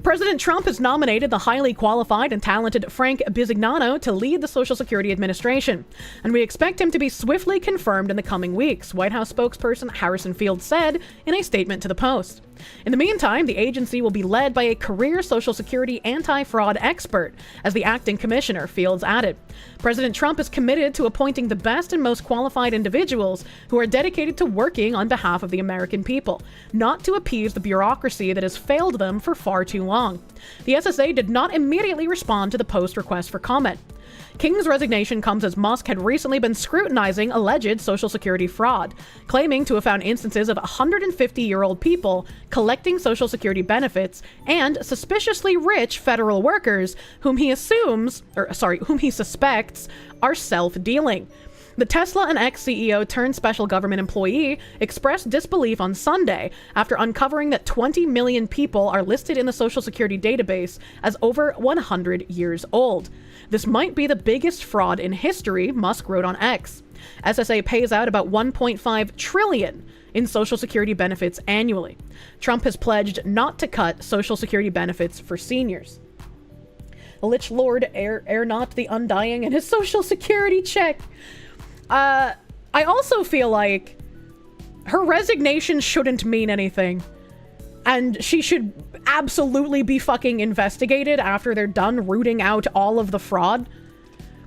President Trump has nominated the highly qualified and talented Frank Bisignano to lead the Social Security Administration, and we expect him to be swiftly confirmed in the coming weeks, White House spokesperson Harrison Field said in a statement to the Post. In the meantime, the agency will be led by a career Social Security anti-fraud expert, as the acting commissioner, Fields added. President Trump is committed to appointing the best and most qualified individuals who are dedicated to working on behalf of the American people, not to appease the bureaucracy that has failed them for far too long. The SSA did not immediately respond to the Post request for comment. King's resignation comes as Musk had recently been scrutinizing alleged Social Security fraud, claiming to have found instances of 150-year-old people collecting Social Security benefits and suspiciously rich federal workers whom he suspects are self-dealing. The Tesla and ex-CEO turned special government employee expressed disbelief on Sunday after uncovering that 20 million people are listed in the Social Security database as over 100 years old. This might be the biggest fraud in history, Musk wrote on X. SSA pays out about $1.5 trillion in Social Security benefits annually. Trump has pledged not to cut Social Security benefits for seniors. Lich Lord Air not the Undying and his Social Security check. I also feel like her resignation shouldn't mean anything. And she should absolutely be fucking investigated after they're done rooting out all of the fraud.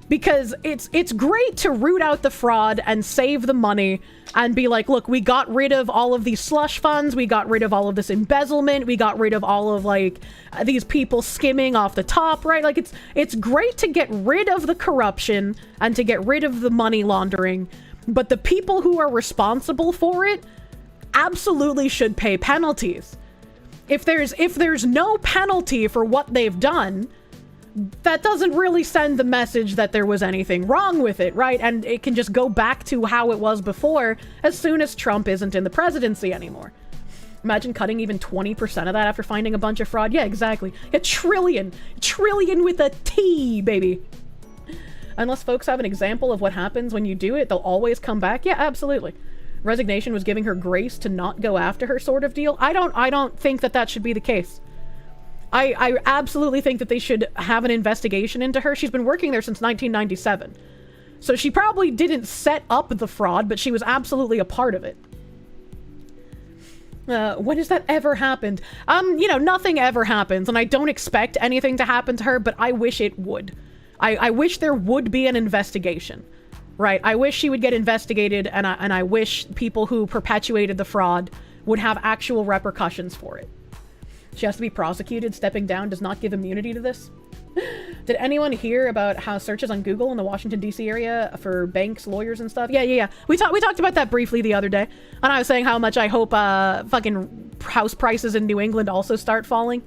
Because it's great to root out the fraud and save the money and be like, look, we got rid of all of these slush funds, we got rid of all of this embezzlement, we got rid of all of like these people skimming off the top, right? Like it's great to get rid of the corruption and to get rid of the money laundering, but the people who are responsible for it absolutely should pay penalties. If there's no penalty for what they've done, that doesn't really send the message that there was anything wrong with it, right? And it can just go back to how it was before as soon as Trump isn't in the presidency anymore. Imagine cutting even 20% of that after finding a bunch of fraud. Yeah, exactly. A trillion with a T, baby. Unless folks have an example of what happens when you do it, they'll always come back. Yeah, absolutely. Resignation was giving her grace to not go after her sort of deal. I don't think that should be the case. I absolutely think that they should have an investigation into her. She's been working there since 1997. So she probably didn't set up the fraud, but she was absolutely a part of it. When has that ever happened? Nothing ever happens, and I don't expect anything to happen to her, but I wish it would. I wish there would be an investigation, right? I wish she would get investigated, and I wish people who perpetuated the fraud would have actual repercussions for it. She has to be prosecuted. Stepping down does not give immunity to this. Did anyone hear about how searches on Google in the Washington D.C. area for banks, lawyers, and stuff? Yeah. We talked about that briefly the other day, and I was saying how much I hope fucking house prices in New England also start falling.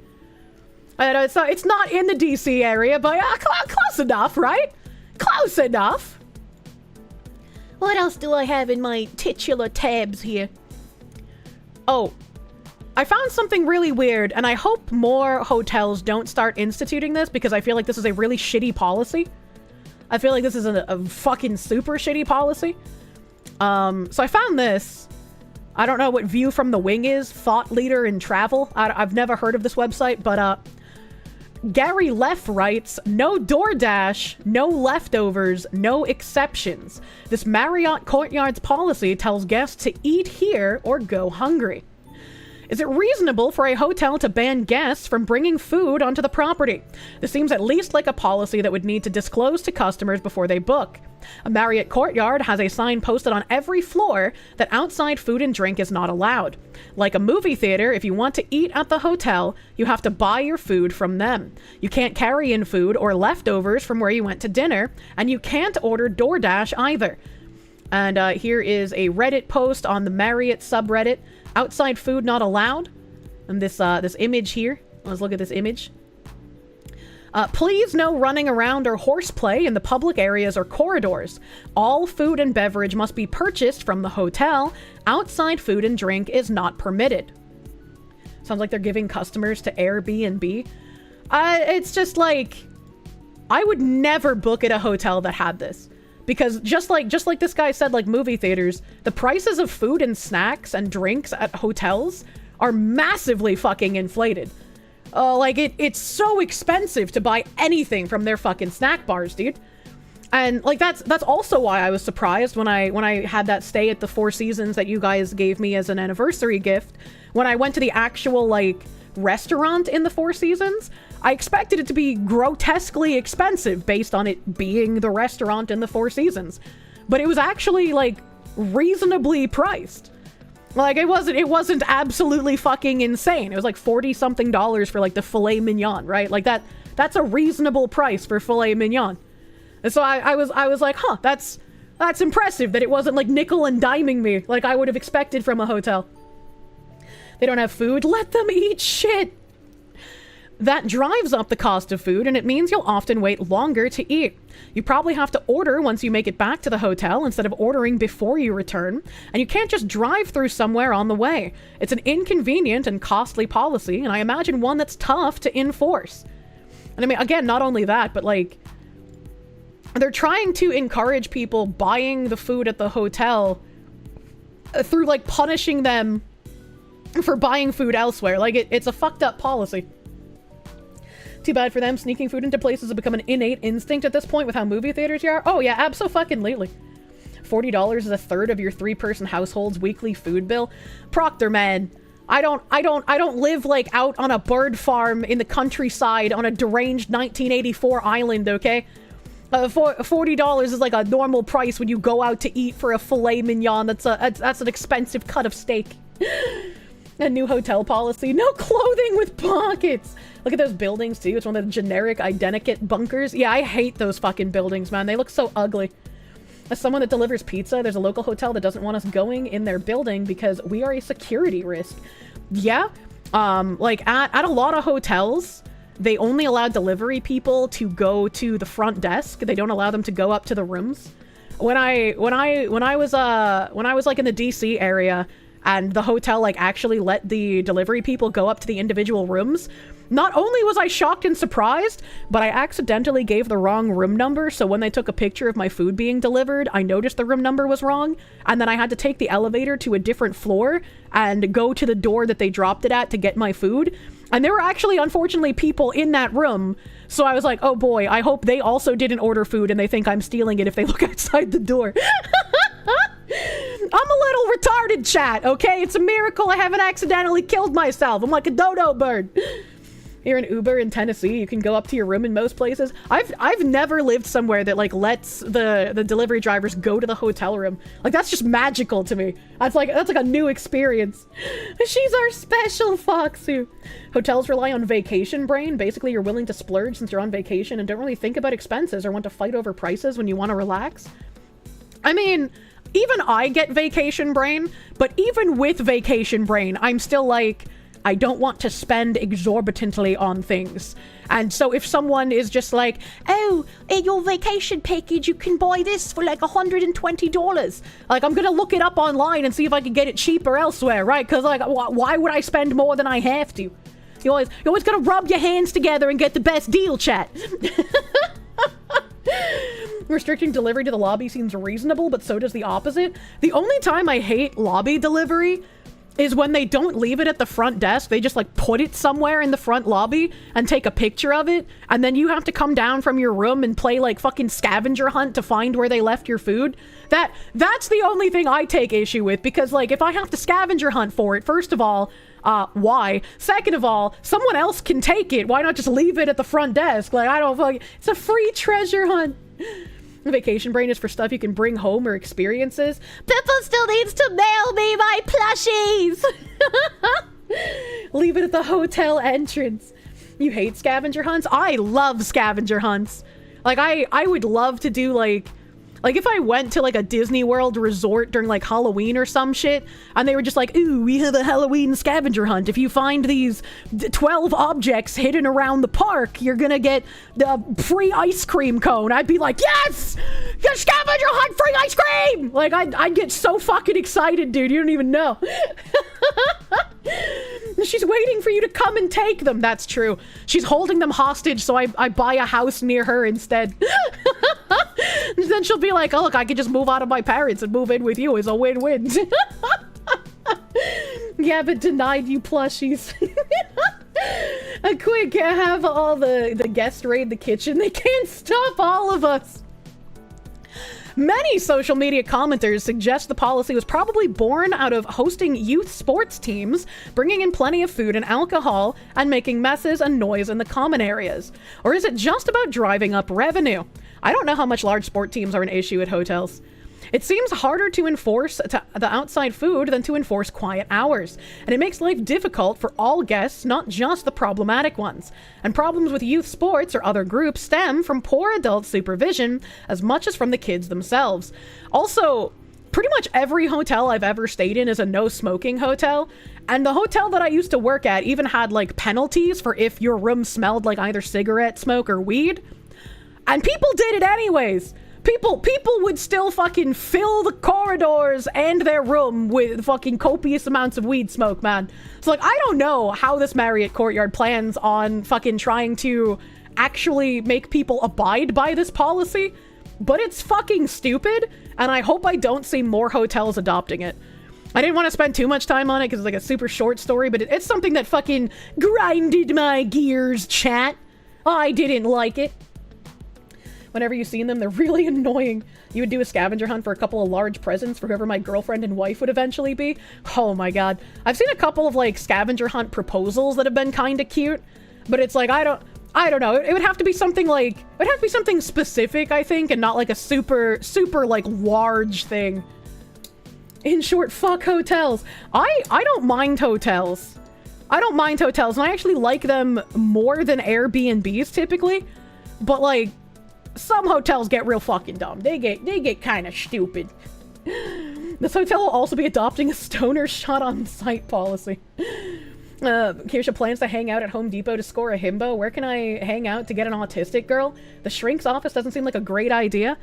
It's not in the D.C. area, but close enough, right? Close enough. What else do I have in my titular tabs here? Oh, I found something really weird, and I hope more hotels don't start instituting this, because I feel like this is a really shitty policy. I feel like this is a fucking super shitty policy. So I found this. I don't know what View from the Wing is. Thought leader in travel. I've never heard of this website, but Gary Leff writes, no DoorDash, no leftovers, no exceptions. This Marriott Courtyards policy tells guests to eat here or go hungry. Is it reasonable for a hotel to ban guests from bringing food onto the property? This seems at least like a policy that would need to disclose to customers before they book. A Marriott Courtyard has a sign posted on every floor that outside food and drink is not allowed. Like a movie theater, if you want to eat at the hotel, you have to buy your food from them. You can't carry in food or leftovers from where you went to dinner, and you can't order DoorDash either. And here is a Reddit post on the Marriott subreddit. Outside food not allowed. And this image here. Let's look at this image. Please no running around or horseplay in the public areas or corridors. All food and beverage must be purchased from the hotel. Outside food and drink is not permitted. Sounds like they're giving customers to Airbnb. It's just like, I would never book at a hotel that had this. Because just like this guy said, like movie theaters, the prices of food and snacks and drinks at hotels are massively fucking inflated. It's so expensive to buy anything from their fucking snack bars, dude. And like that's also why I was surprised when I had that stay at the Four Seasons that you guys gave me as an anniversary gift. When I went to the actual like restaurant in the Four Seasons, I expected it to be grotesquely expensive based on it being the restaurant in the Four Seasons. But it was actually like reasonably priced. Like it wasn't absolutely fucking insane. It was like $40-something for like the filet mignon, right? Like that's a reasonable price for filet mignon. And so I was like, huh, that's impressive that it wasn't like nickel and diming me like I would have expected from a hotel. They don't have food, let them eat shit. That drives up the cost of food, and it means you'll often wait longer to eat. You probably have to order once you make it back to the hotel instead of ordering before you return, and you can't just drive through somewhere on the way. It's an inconvenient and costly policy, and I imagine one that's tough to enforce. And I mean, again, not only that, but like, they're trying to encourage people buying the food at the hotel through like punishing them for buying food elsewhere. Like it's a fucked up policy. Too bad for them. Sneaking food into places has become an innate instinct at this point with how movie theaters are. Oh yeah, abso-fucking-lutely. $40 is a third of your 3-person household's weekly food bill. Proctor, man, I don't live like out on a bird farm in the countryside on a deranged 1984 island, okay? $40 is like a normal price when you go out to eat for a filet mignon. That's an expensive cut of steak. A new hotel policy. No clothing with pockets. Look at those buildings, too. It's one of the generic identikit bunkers. Yeah, I hate those fucking buildings, man. They look so ugly. As someone that delivers pizza, there's a local hotel that doesn't want us going in their building because we are a security risk. Yeah. Like, at a lot of hotels, they only allow delivery people to go to the front desk. They don't allow them to go up to the rooms. When I was like in the DC area, and the hotel like actually let the delivery people go up to the individual rooms, not only was I shocked and surprised, but I accidentally gave the wrong room number, so when they took a picture of my food being delivered, I noticed the room number was wrong, and then I had to take the elevator to a different floor and go to the door that they dropped it at to get my food. And there were actually, unfortunately, people in that room, so I was like, oh boy, I hope they also didn't order food and they think I'm stealing it if they look outside the door. I'm a little retarded, chat, okay? It's a miracle I haven't accidentally killed myself. I'm like a dodo bird. You're in Uber in Tennessee, you can go up to your room in most places. I've never lived somewhere that like lets the delivery drivers go to the hotel room. Like that's just magical to me. That's like a new experience. She's our special Foxu. Hotels rely on vacation brain. Basically, you're willing to splurge since you're on vacation and don't really think about expenses or want to fight over prices when you want to relax. I mean, even I get vacation brain, but even with vacation brain, I'm still like, I don't want to spend exorbitantly on things. And so if someone is just like, oh, in your vacation package, you can buy this for like $120. Like, I'm gonna look it up online and see if I can get it cheaper elsewhere, right? Because like, why would I spend more than I have to? You always gotta rub your hands together and get the best deal, chat. Restricting delivery to the lobby seems reasonable, but so does the opposite. The only time I hate lobby delivery is when they don't leave it at the front desk. They just like put it somewhere in the front lobby and take a picture of it, and then you have to come down from your room and play like fucking scavenger hunt to find where they left your food. That's the only thing I take issue with, because like if I have to scavenger hunt for it, first of all, why? Second of all, someone else can take it. Why not just leave it at the front desk? Like, I don't fucking... It's a free treasure hunt. Vacation brain is for stuff you can bring home or experiences. Pippa still needs to mail me my plushies! Leave it at the hotel entrance. You hate scavenger hunts? I love scavenger hunts. Like, I would love to do, like if I went to, like, a Disney World resort during, like, Halloween or some shit, and they were just like, ooh, we have a Halloween scavenger hunt. If you find these 12 objects hidden around the park, you're gonna get the free ice cream cone. I'd be like, yes! Get scavenger hunt, free ice cream! Like, I'd get so fucking excited, dude. You don't even know. She's waiting for you to come and take them. That's true. She's holding them hostage, so I buy a house near her instead. And then she'll be like, oh, look, I could just move out of my parents and move in with you. It's a win-win. Yeah, but denied you plushies. Quick, have all the guests raid the kitchen. They can't stop all of us. Many social media commenters suggest the policy was probably born out of hosting youth sports teams, bringing in plenty of food and alcohol, and making messes and noise in the common areas. Or is it just about driving up revenue? I don't know how much large sport teams are an issue at hotels. It seems harder to enforce the outside food than to enforce quiet hours, and it makes life difficult for all guests, not just the problematic ones. And problems with youth sports or other groups stem from poor adult supervision as much as from the kids themselves. Also, pretty much every hotel I've ever stayed in is a no smoking hotel, and the hotel that I used to work at even had like penalties for if your room smelled like either cigarette smoke or weed. And people did it anyways. People would still fucking fill the corridors and their room with fucking copious amounts of weed smoke, man. So, like, I don't know how this Marriott Courtyard plans on fucking trying to actually make people abide by this policy, but it's fucking stupid, and I hope I don't see more hotels adopting it. I didn't want to spend too much time on it because it's like a super short story, but it's something that fucking grinded my gears, chat. I didn't like it. Whenever you've seen them, they're really annoying. You would do a scavenger hunt for a couple of large presents for whoever my girlfriend and wife would eventually be. Oh my god. I've seen a couple of like scavenger hunt proposals that have been kind of cute, but it's like, I don't know. It would have to be something like, it would have to be something specific, I think, and not like a super like large thing. In short, fuck hotels. I don't mind hotels. I don't mind hotels, and I actually like them more than Airbnbs typically, but like, some hotels get real fucking dumb. They get kind of stupid. This hotel will also be adopting a stoner shot on site policy. Kirsche plans to hang out at Home Depot to score a himbo. Where can I hang out to get an autistic girl? The shrink's office doesn't seem like a great idea.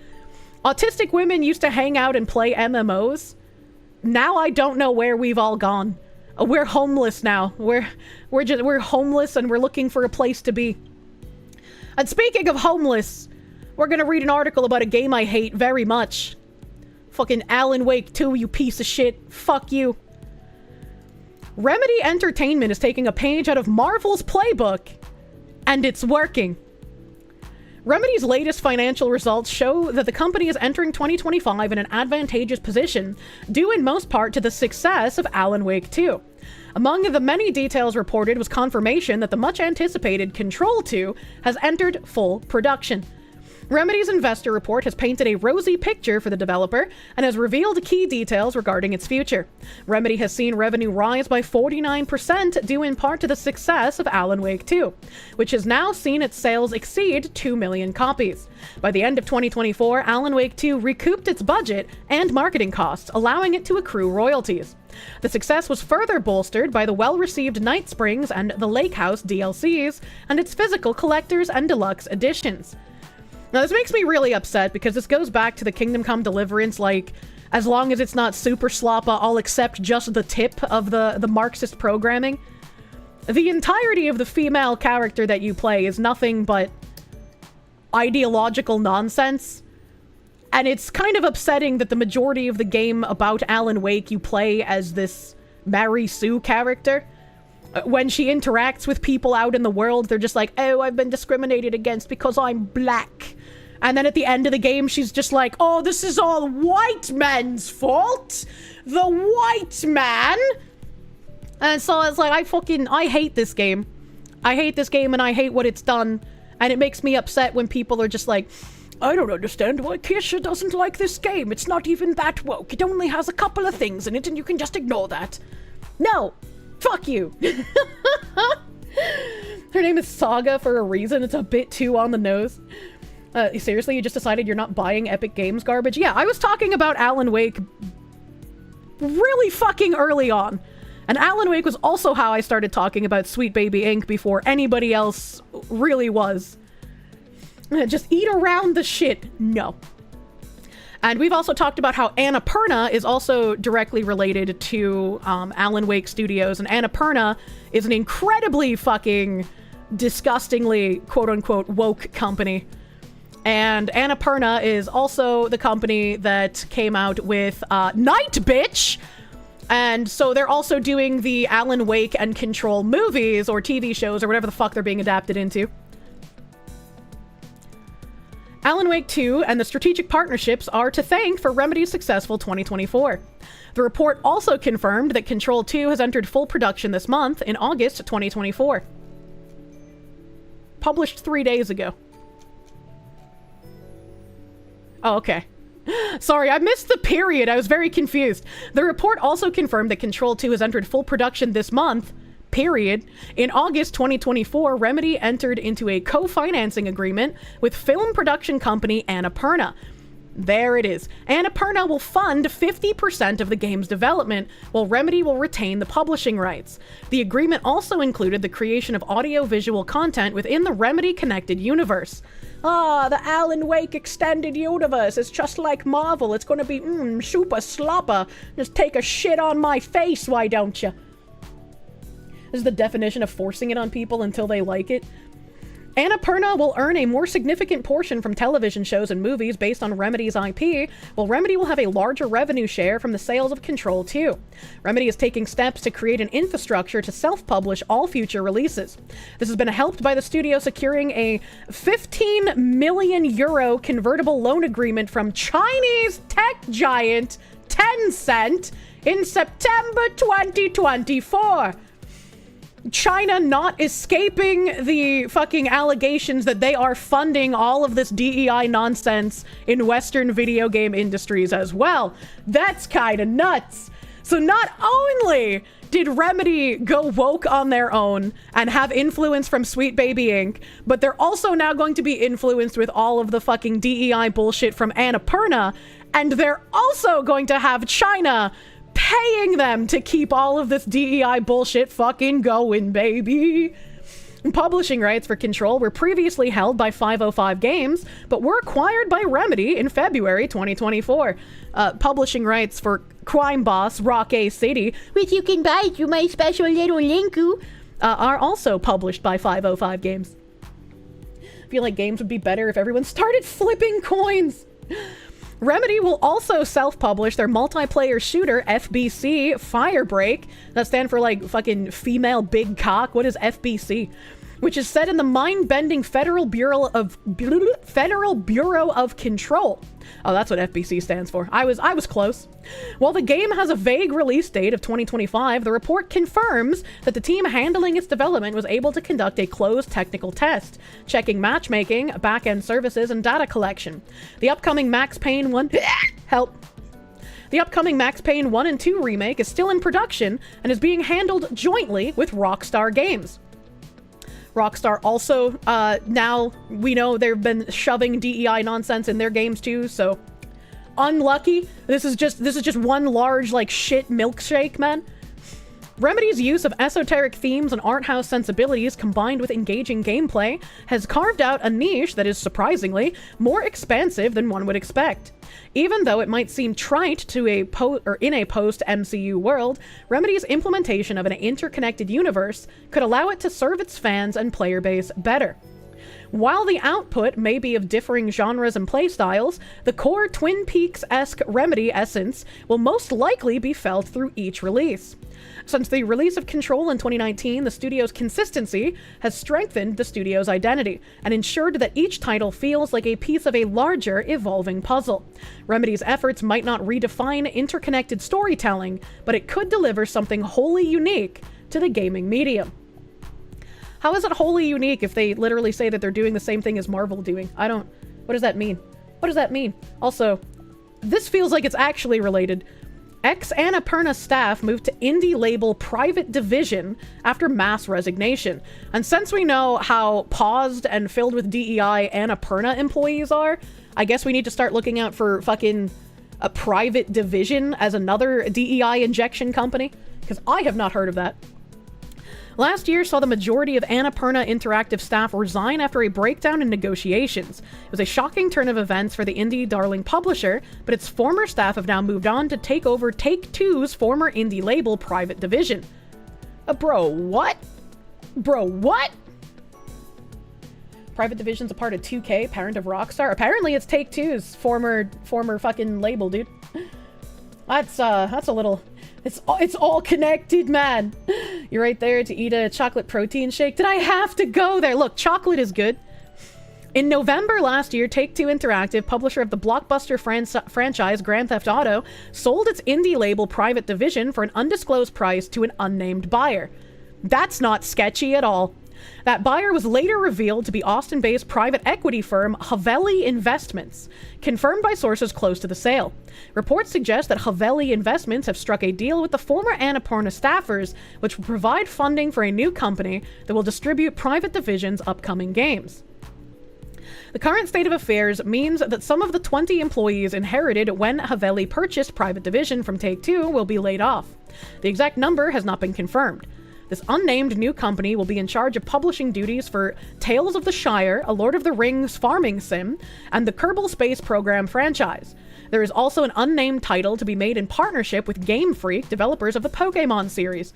Autistic women used to hang out and play MMOs. Now I don't know where we've all gone. We're homeless now. We're homeless and we're looking for a place to be. And speaking of homeless, we're gonna read an article about a game I hate very much. Fucking Alan Wake 2, you piece of shit. Fuck you. Remedy Entertainment is taking a page out of Marvel's playbook, and it's working. Remedy's latest financial results show that the company is entering 2025 in an advantageous position, due in most part to the success of Alan Wake 2. Among the many details reported was confirmation that the much-anticipated Control 2 has entered full production. Remedy's investor report has painted a rosy picture for the developer and has revealed key details regarding its future. Remedy has seen revenue rise by 49% due in part to the success of Alan Wake 2, which has now seen its sales exceed 2 million copies. By the end of 2024, Alan Wake 2 recouped its budget and marketing costs, allowing it to accrue royalties. The success was further bolstered by the well-received Night Springs and the Lake House DLCs and its physical collectors and deluxe editions. Now, this makes me really upset because this goes back to the Kingdom Come Deliverance, like, as long as it's not super sloppa, I'll accept just the tip of the Marxist programming. The entirety of the female character that you play is nothing but ideological nonsense. And it's kind of upsetting that the majority of the game about Alan Wake you play as this Mary Sue character. When she interacts with people out in the world, they're just like, oh, I've been discriminated against because I'm black. And then at the end of the game, she's just like, oh, this is all white men's fault. The white man. And so it's like, I hate this game. I hate this game and I hate what it's done. And it makes me upset when people are just like, I don't understand why Kirsche doesn't like this game. It's not even that woke. It only has a couple of things in it and you can just ignore that. No. Fuck you. Her name is Saga for a reason. It's a bit too on the nose. Seriously, you just decided you're not buying Epic Games garbage? Yeah, I was talking about Alan Wake really fucking early on. And Alan Wake was also how I started talking about Sweet Baby Inc. before anybody else really was. Just eat around the shit. No. And we've also talked about how Annapurna is also directly related to Alan Wake Studios. And Annapurna is an incredibly fucking disgustingly quote-unquote woke company. And Annapurna is also the company that came out with Night Bitch. And so they're also doing the Alan Wake and Control movies or TV shows or whatever the fuck they're being adapted into. Alan Wake 2 and the strategic partnerships are to thank for Remedy's successful 2024. The report also confirmed that Control 2 has entered full production this month in August 2024. Published 3 days ago. Oh, okay. Sorry, I missed the period. I was very confused. The report also confirmed that Control 2 has entered full production this month, period. In August 2024, Remedy entered into a co-financing agreement with film production company Annapurna. There it is. Annapurna will fund 50% of the game's development, while Remedy will retain the publishing rights. The agreement also included the creation of audio-visual content within the Remedy-connected universe. The Alan Wake extended universe is just like Marvel. It's gonna be, super slopper. Just take a shit on my face, why don't you? This is the definition of forcing it on people until they like it. Annapurna will earn a more significant portion from television shows and movies based on Remedy's IP, while Remedy will have a larger revenue share from the sales of Control 2. Remedy is taking steps to create an infrastructure to self-publish all future releases. This has been helped by the studio securing a 15 million euro convertible loan agreement from Chinese tech giant Tencent in September 2024. China not escaping the fucking allegations that they are funding all of this DEI nonsense in Western video game industries as well. That's kind of nuts. So not only did Remedy go woke on their own and have influence from Sweet Baby Inc., but they're also now going to be influenced with all of the fucking DEI bullshit from Annapurna, and they're also going to have China paying them to keep all of this DEI bullshit fucking going, baby. Publishing rights for Control were previously held by 505 Games, but were acquired by Remedy in February 2024. Publishing rights for Crime Boss Rock A City, which you can buy through my special little linku, are also published by 505 Games. I feel like games would be better if everyone started flipping coins. Remedy will also self-publish their multiplayer shooter, FBC Firebreak. That stands for, like, fucking female big cock. What is FBC? which is set in the mind-bending Federal Bureau of Control. Oh, that's what FBC stands for. I was close. While the game has a vague release date of 2025, the report confirms that the team handling its development was able to conduct a closed technical test, checking matchmaking, back-end services, and data collection. The upcoming Max Payne 1 The upcoming Max Payne 1 and 2 remake is still in production and is being handled jointly with Rockstar Games. Rockstar also, now we know they've been shoving DEI nonsense in their games too, so unlucky. This is just one large, like, shit milkshake, man. Remedy's use of esoteric themes and art house sensibilities combined with engaging gameplay has carved out a niche that is surprisingly more expansive than one would expect. Even though it might seem trite to in a post-MCU world, Remedy's implementation of an interconnected universe could allow it to serve its fans and player base better. While the output may be of differing genres and playstyles, the core Twin Peaks-esque Remedy essence will most likely be felt through each release. Since the release of Control in 2019, the studio's consistency has strengthened the studio's identity and ensured that each title feels like a piece of a larger, evolving puzzle. Remedy's efforts might not redefine interconnected storytelling, but it could deliver something wholly unique to the gaming medium. How is it wholly unique if they literally say that they're doing the same thing as Marvel doing? What does that mean? What does that mean? Also, this feels like it's actually related. Ex-Annapurna staff moved to indie label Private Division after mass resignation. And since we know how paused and filled with DEI Annapurna employees are, I guess we need to start looking out for fucking a Private Division as another DEI injection company, because I have not heard of that. Last year saw the majority of Annapurna Interactive staff resign after a breakdown in negotiations. It was a shocking turn of events for the indie darling publisher, but its former staff have now moved on to take over Take-Two's former indie label Private Division. Bro, what? Bro, what? Private Division's a part of 2K, parent of Rockstar. Apparently it's Take-Two's former fucking label, dude. That's a little... It's all connected, man. You're right there to eat a chocolate protein shake. Did I have to go there? Look, chocolate is good. In November last year, Take-Two Interactive, publisher of the blockbuster franchise Grand Theft Auto, sold its indie label Private Division for an undisclosed price to an unnamed buyer. That's not sketchy at all. That buyer was later revealed to be Austin-based private equity firm Haveli Investments, confirmed by sources close to the sale. Reports suggest that Haveli Investments have struck a deal with the former Annapurna staffers, which will provide funding for a new company that will distribute Private Division's upcoming games. The current state of affairs means that some of the 20 employees inherited when Haveli purchased Private Division from Take-Two will be laid off. The exact number has not been confirmed. This unnamed new company will be in charge of publishing duties for Tales of the Shire, a Lord of the Rings farming sim, and the Kerbal Space Program franchise. There is also an unnamed title to be made in partnership with Game Freak, developers of the Pokemon series.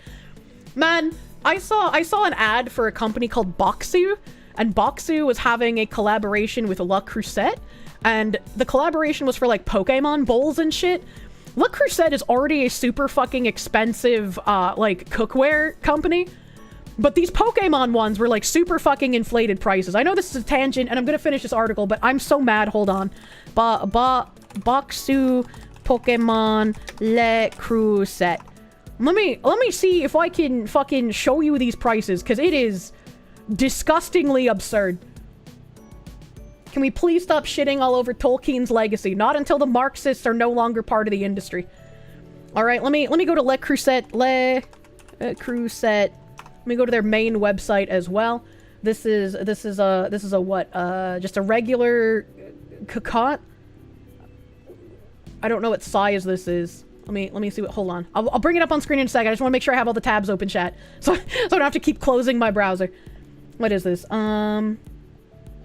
Man, I saw an ad for a company called Boxu, and Boxu was having a collaboration with La Crusette, and the collaboration was for like Pokemon bowls and shit. La Crusette is already a super fucking expensive, like, cookware company. But these Pokemon ones were, like, super fucking inflated prices. I know this is a tangent, and I'm gonna finish this article, but I'm so mad. Hold on. Boxu Pokemon La Crusette. Let me see if I can fucking show you these prices, because it is disgustingly absurd. Can we please stop shitting all over Tolkien's legacy? Not until the Marxists are no longer part of the industry. All right, let me go to Le Creuset. Let me go to their main website as well. This is a what? Just a regular cocotte. I don't know what size this is. Let me see what. Hold on. I'll bring it up on screen in a second. I just want to make sure I have all the tabs open, chat, so I don't have to keep closing my browser. What is this?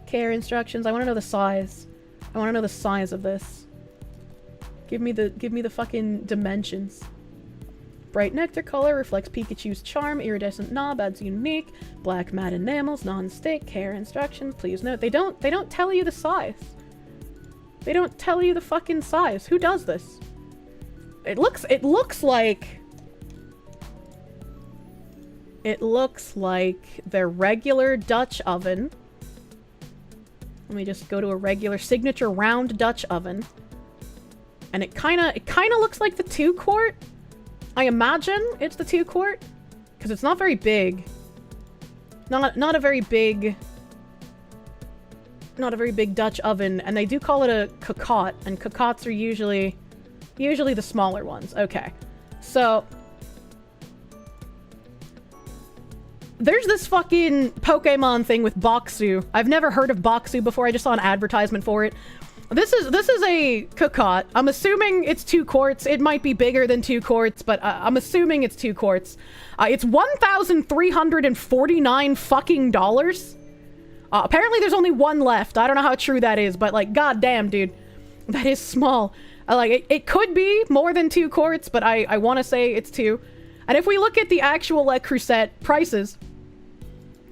Care instructions. I want to know the size. I want to know the size of this. Give me the fucking dimensions. Bright nectar color reflects Pikachu's charm. Iridescent knob adds unique. Black matte enamels, non-stick. Care instructions. Please note they don't tell you the size. They don't tell you the fucking size. Who does this? It looks like it looks like their regular Dutch oven. Let me just go to a regular signature round Dutch oven. And it kind of looks like the 2-quart. I imagine it's the 2-quart because it's not very big. Not a very big Dutch oven, and they do call it a cocotte, and cocottes are usually the smaller ones. Okay. So there's this fucking Pokemon thing with Boxu. I've never heard of Boxu before. I just saw an advertisement for it. This is a cocotte. I'm assuming it's 2 quarts. It might be bigger than 2 quarts, but I'm assuming it's 2 quarts. It's $1,349 fucking dollars. Apparently there's only one left. I don't know how true that is, but like, goddamn, dude, that is small. Like, it could be more than 2 quarts, but I want to say it's 2. And if we look at the actual Le Creuset prices,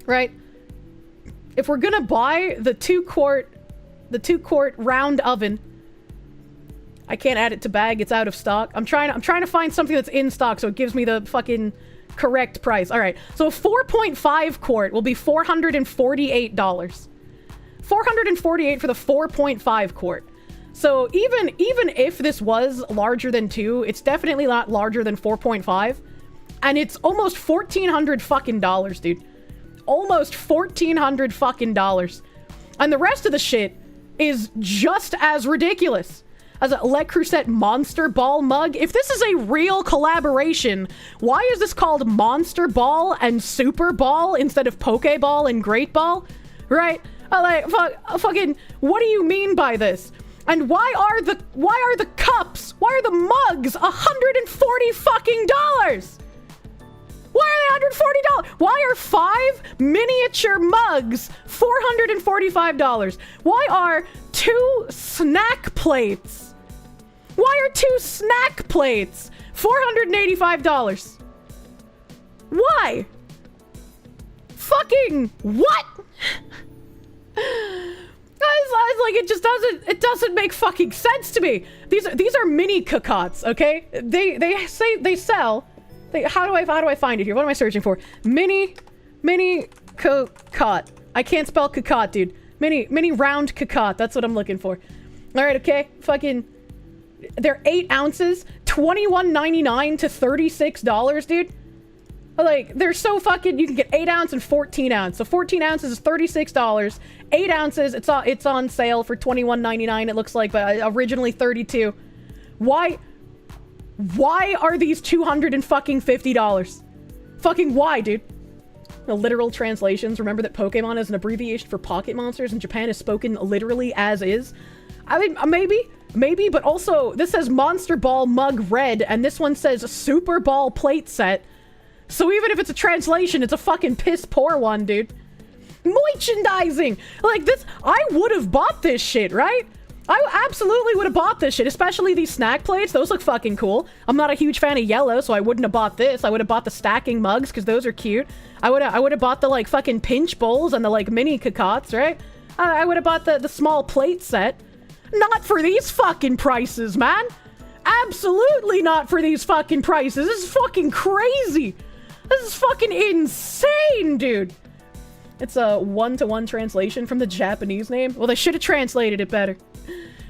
right? If we're gonna buy the 2-quart round oven, I can't add it to bag. It's out of stock. I'm trying to find something that's in stock so it gives me the fucking correct price. All right. So a 4.5 quart will be $448. $448 for the 4.5 quart. So even if this was larger than 2, it's definitely not larger than 4.5, and it's almost $1,400 fucking dollars, dude. Almost $1,400 fucking dollars. And the rest of the shit is just as ridiculous as a Le Creuset Monster Ball mug. If this is a real collaboration, why is this called Monster Ball and Super Ball instead of Pokeball and Great Ball? Right? Fucking, what do you mean by this? And why are the cups, why are the mugs $140 fucking dollars? Why are they $140? Why are 5 miniature mugs $445? Why are 2 snack plates? Why are 2 snack plates $485? Why? Fucking what? It doesn't make fucking sense to me. These are mini cocottes, okay? They say they sell. How do I find it here? What am I searching for? Mini cocotte. I can't spell cocotte, dude. Mini round cocotte. That's what I'm looking for. All right, okay. Fucking, they're 8 ounces, $21.99 to $36, dude. Like, they're so fucking, you can get 8 ounce and 14 ounce. So 14 ounces is $36. 8 ounces, it's on sale for $21.99, it looks like, but originally $32. Why are these $250? Fucking why, dude? The literal translations. Remember that Pokemon is an abbreviation for pocket monsters, and Japan is spoken literally as is. I mean, maybe, but also, this says Monster Ball Mug Red, and this one says Super Ball Plate Set. So even if it's a translation, it's a fucking piss poor one, dude. Merchandising! Like this, I would have bought this shit, right? I absolutely would have bought this shit, especially these snack plates. Those look fucking cool. I'm not a huge fan of yellow, so I wouldn't have bought this. I would have bought the stacking mugs, because those are cute. I would have bought the, like, fucking pinch bowls and the, like, mini cocottes, right? I would have bought the small plate set. Not for these fucking prices, man! Absolutely not for these fucking prices. This is fucking crazy! This is fucking insane, dude! It's a one-to-one translation from the Japanese name. Well, they should have translated it better.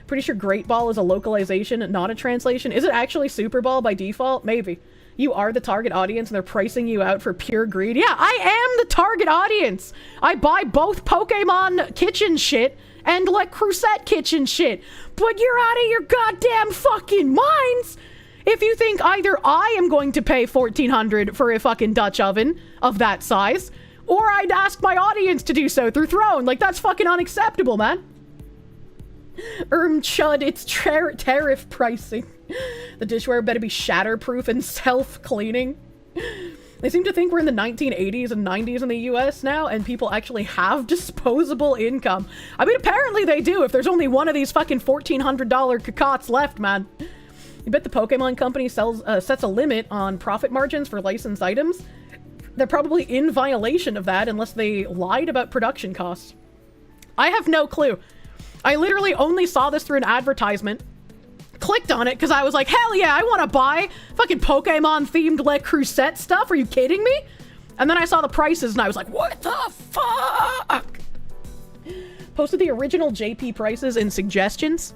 Pretty sure Great Ball is a localization, not a translation. Is it actually Super Ball by default? Maybe. You are the target audience and they're pricing you out for pure greed. Yeah, I am the target audience! I buy both Pokemon kitchen shit and Le Creuset kitchen shit. But you're out of your goddamn fucking minds if you think either I am going to pay $1,400 for a fucking Dutch oven of that size, or I'd ask my audience to do so through Throne. Like, that's fucking unacceptable, man. Chud, it's tariff pricing. The dishware better be shatterproof and self-cleaning. They seem to think we're in the 1980s and 90s in the US now, and people actually have disposable income. I mean, apparently they do, if there's only one of these fucking $1,400 cocottes left, man. You bet the Pokemon company sets a limit on profit margins for licensed items. They're probably in violation of that unless they lied about production costs. I have no clue. I literally only saw this through an advertisement, clicked on it because I was like, hell yeah, I want to buy fucking Pokemon themed Le Creuset stuff. Are you kidding me? And then I saw the prices and I was like, what the fuck? Posted the original JP prices in suggestions.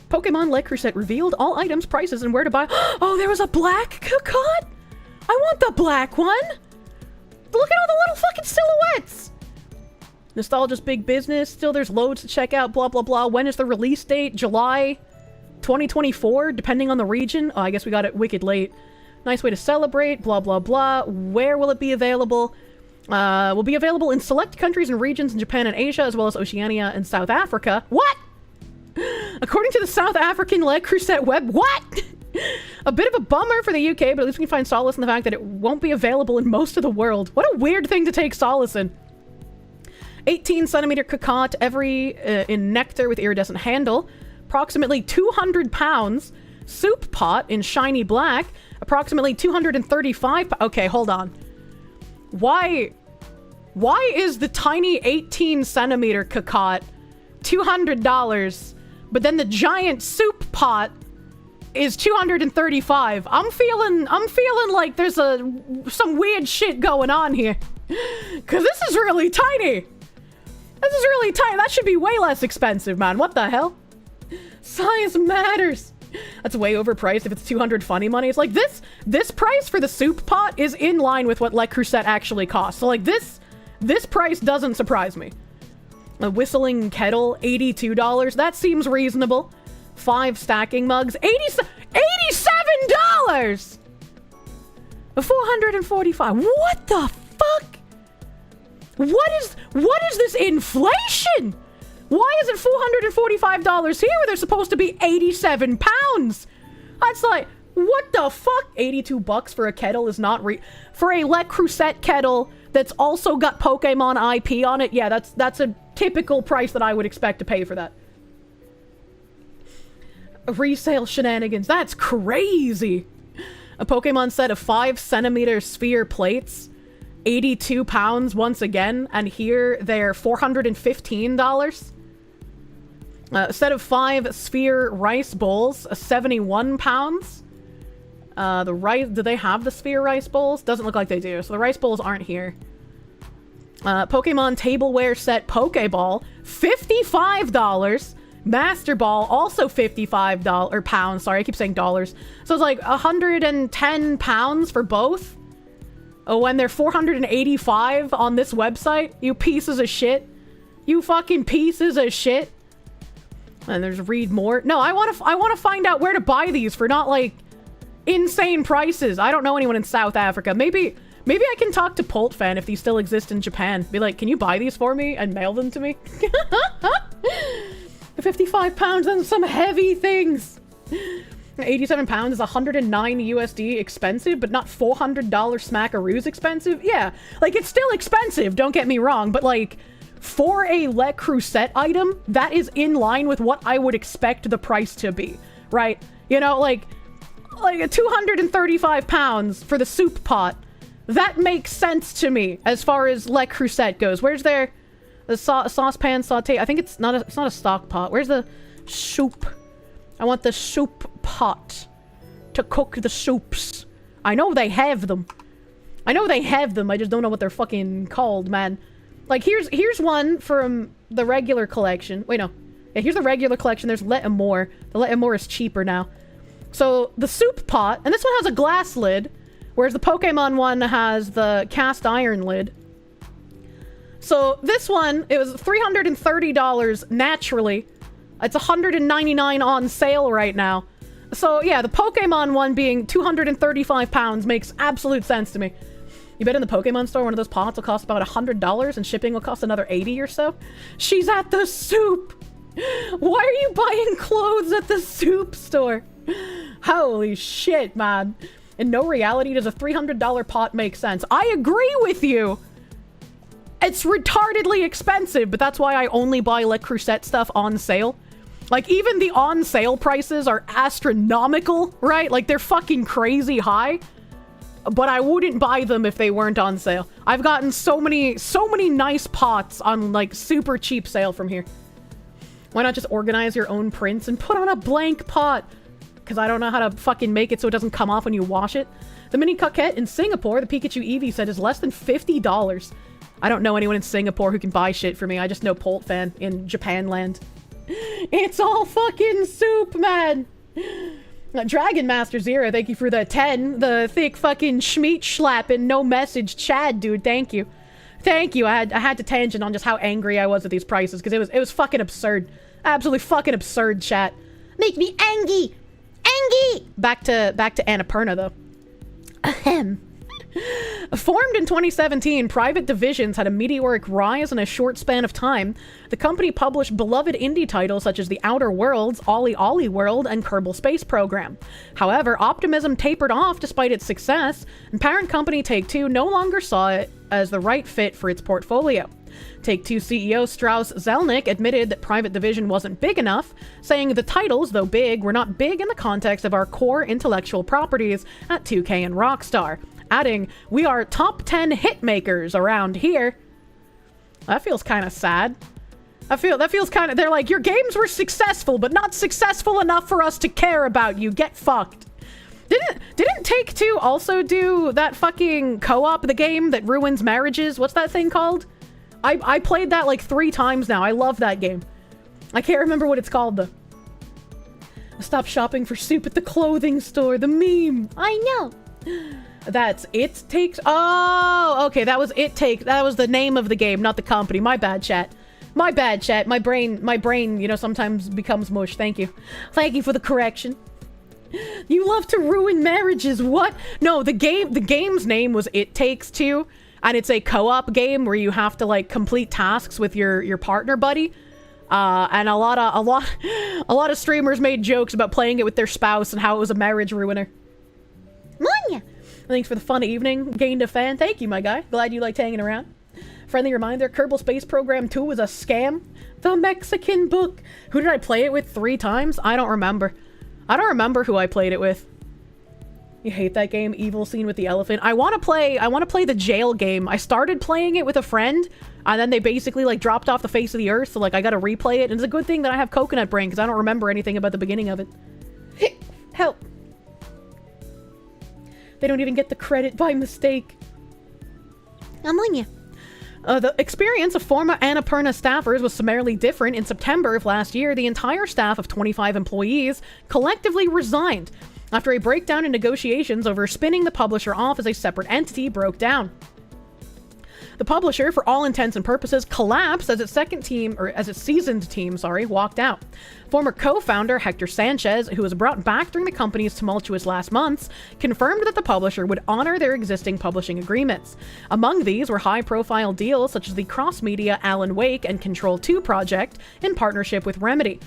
Pokemon Le Creuset revealed all items, prices, and where to buy. Oh, there was a black cocotte? I want the black one. Look at all the little fucking silhouettes. Nostalgia's big business. Still, there's loads to check out, blah, blah, blah. When is the release date? July 2024, depending on the region. Oh, I guess we got it wicked late. Nice way to celebrate, blah, blah, blah. Where will it be available? Will be available in select countries and regions in Japan and Asia, as well as Oceania and South Africa. What? According to the South African Le Creuset web, what? A bit of a bummer for the UK, but at least we can find solace in the fact that it won't be available in most of the world. What a weird thing to take solace in. 18 centimeter cocotte, every in nectar with iridescent handle. Approximately 200 pounds. Soup pot in shiny black. Approximately 235. Okay, hold on. Why is the tiny 18 centimeter cocotte $200, but then the giant soup pot is $235? I'm feeling like there's some weird shit going on here. Cause this is really tiny. This is really tiny. That should be way less expensive, man. What the hell? Size matters. That's way overpriced if it's 200 funny money. It's like this price for the soup pot is in line with what Le Creuset actually costs. So like this price doesn't surprise me. A whistling kettle, $82. That seems reasonable. 5 stacking mugs, $87. $445. What the fuck? What is this inflation? Why is it $445 here where they're supposed to be 87 pounds? That's like, what the fuck? $82 for a kettle is not for a Le Creuset kettle that's also got Pokemon IP on it. Yeah, that's a typical price that I would expect to pay for that. Resale shenanigans. That's crazy. A Pokemon set of 5 centimeter sphere plates. 82 pounds once again. And here they're $415. A set of 5 sphere rice bowls. 71 pounds. The rice... Do they have the sphere rice bowls? Doesn't look like they do. So the rice bowls aren't here. Pokemon tableware set Pokeball. $55. Master Ball, also $55 or pounds. Sorry, I keep saying dollars. So it's like 110 pounds for both. Oh, when they're 485 on this website, you pieces of shit. You fucking pieces of shit. And there's read more. No, I want to find out where to buy these for not like insane prices. I don't know anyone in South Africa. Maybe I can talk to Poltfan if these still exist in Japan. Be like, can you buy these for me and mail them to me? 55 pounds and some heavy things. 87 pounds is 109 USD expensive, but not $400 smackaroos expensive. Yeah, like it's still expensive, don't get me wrong, but like for a Le Creuset item, that is in line with what I would expect the price to be, right? You know, like 235 pounds for the soup pot. That makes sense to me as far as Le Creuset goes. Where's their... The saucepan saute. I think it's not a stock pot. Where's the soup? I want the soup pot to cook the soups. I know they have them. I just don't know what they're fucking called, man. Like here's one from the regular collection. Wait, no. Yeah, here's the regular collection. There's Let 'em More. The Let 'em More is cheaper now. So the soup pot, and this one has a glass lid, whereas the Pokemon one has the cast iron lid. So this one, it was $330 naturally. It's $199 on sale right now. So yeah, the Pokemon one being 235 pounds makes absolute sense to me. You bet in the Pokemon store one of those pots will cost about $100 and shipping will cost another $80 or so? She's at the soup! Why are you buying clothes at the soup store? Holy shit, man. In no reality does a $300 pot make sense. I agree with you! It's retardedly expensive, but that's why I only buy Le Creuset stuff on sale. Like, even the on sale prices are astronomical, right? Like, they're fucking crazy high. but I wouldn't buy them if they weren't on sale. I've gotten so many nice pots on like super cheap sale from here. Why not just organize your own prints and put on a blank pot? Because I don't know how to fucking make it so it doesn't come off when you wash it. The mini coquette in Singapore, the Pikachu Eevee set, is less than $50. I don't know anyone in Singapore who can buy shit for me. I just know Polt Fan in Japan land. It's all fucking soup, man. Dragon Master Zero, thank you for the 10. The thick fucking schmeat slapping, no message Chad, dude. Thank you. Thank you. I had to tangent on just how angry I was at these prices because it was fucking absurd. Absolutely fucking absurd, chat. Make me angry. Angry. Back to Annapurna though. Ahem. Formed in 2017, Private Divisions had a meteoric rise in a short span of time. The company published beloved indie titles such as The Outer Worlds, Ollie Ollie World, and Kerbal Space Program. However, optimism tapered off despite its success, and parent company Take-Two no longer saw it as the right fit for its portfolio. Take-Two CEO Strauss Zelnick admitted that Private Division wasn't big enough, saying the titles, though big, were not big in the context of our core intellectual properties at 2K and Rockstar. Adding, we are top 10 hit makers around here. That feels kind of sad. That feels kind of, they're like, your games were successful, but not successful enough for us to care about you. Get fucked. Didn't Take-Two also do that fucking co-op, the game that ruins marriages? What's that thing called? I played that like 3 times now. I love that game. I can't remember what it's called though. Stop shopping for soup at the clothing store. The meme. I know. That's It Takes... Oh, okay, that was It Takes... That was the name of the game, not the company. My bad, chat. My bad, chat. My brain, you know, sometimes becomes mush. Thank you. Thank you for the correction. You love to ruin marriages. What? No, the game's name was It Takes Two, and it's a co-op game where you have to, like, complete tasks with your partner buddy. And a lot of streamers made jokes about playing it with their spouse and how it was a marriage ruiner. Monya! Thanks for the fun evening. Gained a fan. Thank you, my guy. Glad you liked hanging around. Friendly reminder, Kerbal Space Program 2 was a scam. The Mexican book. Who did I play it with 3 times? I don't remember. I don't remember who I played it with. You hate that game? Evil Scene with the Elephant. I want to play the jail game. I started playing it with a friend, and then they basically, like, dropped off the face of the earth, so, like, I gotta replay it. And it's a good thing that I have coconut brain, because I don't remember anything about the beginning of it. Help. They don't even get the credit by mistake. I'm on you. The experience of former Annapurna staffers was summarily different. In September of last year, the entire staff of 25 employees collectively resigned after a breakdown in negotiations over spinning the publisher off as a separate entity broke down. The publisher, for all intents and purposes, collapsed as its seasoned team, walked out. Former co-founder Hector Sanchez, who was brought back during the company's tumultuous last months, confirmed that the publisher would honor their existing publishing agreements. Among these were high-profile deals such as the cross-media Alan Wake and Control 2 project in partnership with Remedy.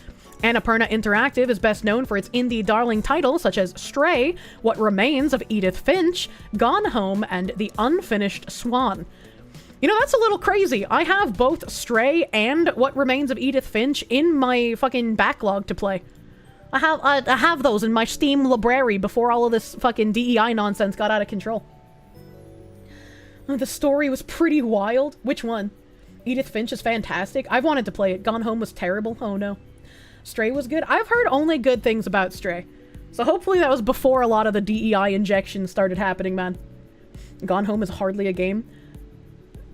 Annapurna Interactive is best known for its indie darling titles such as Stray, What Remains of Edith Finch, Gone Home, and The Unfinished Swan. You know, that's a little crazy. I have both Stray and What Remains of Edith Finch in my fucking backlog to play. I have those in my Steam library before all of this fucking DEI nonsense got out of control. The story was pretty wild. Which one? Edith Finch is fantastic. I've wanted to play it. Gone Home was terrible. Oh no. Stray was good. I've heard only good things about Stray. So hopefully that was before a lot of the DEI injections started happening, man. Gone Home is hardly a game.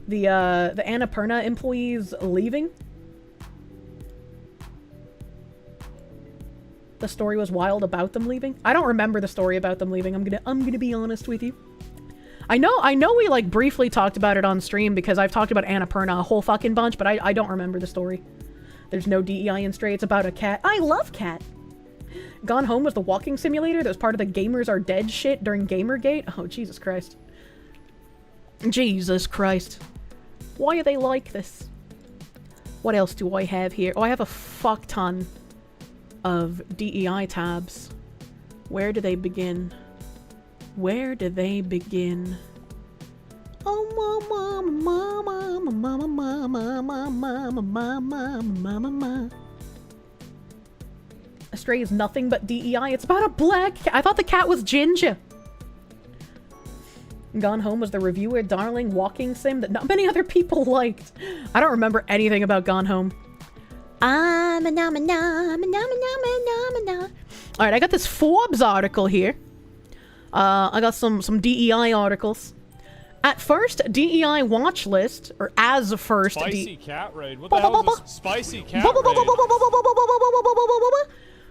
The Annapurna employees leaving. The story was wild about them leaving. I don't remember the story about them leaving. I'm gonna be honest with you. I know we like briefly talked about it on stream because I've talked about Annapurna a whole fucking bunch, but I don't remember the story. There's no DEI in Stray. It's about a cat. I love cat. Gone Home was the walking simulator that was part of the Gamers Are Dead shit during Gamergate. Oh, Jesus Christ. Jesus Christ. Why are they like this? What else do I have here? Oh, I have a fuck ton of DEI tabs. Where do they begin? Where do they begin? Oh, mama, mama, mama, mama, mama, mama, mama, mama, mama. Stray is nothing but DEI. It's about a black cat. I thought the cat was ginger. Gone Home was the reviewer darling walking sim that not many other people liked. I don't remember anything about Gone Home. Alright, I got this Forbes article here. I got some DEI articles. At first, DEI watch list, or as first... Spicy cat raid. What the hell is this? Spicy cat raid.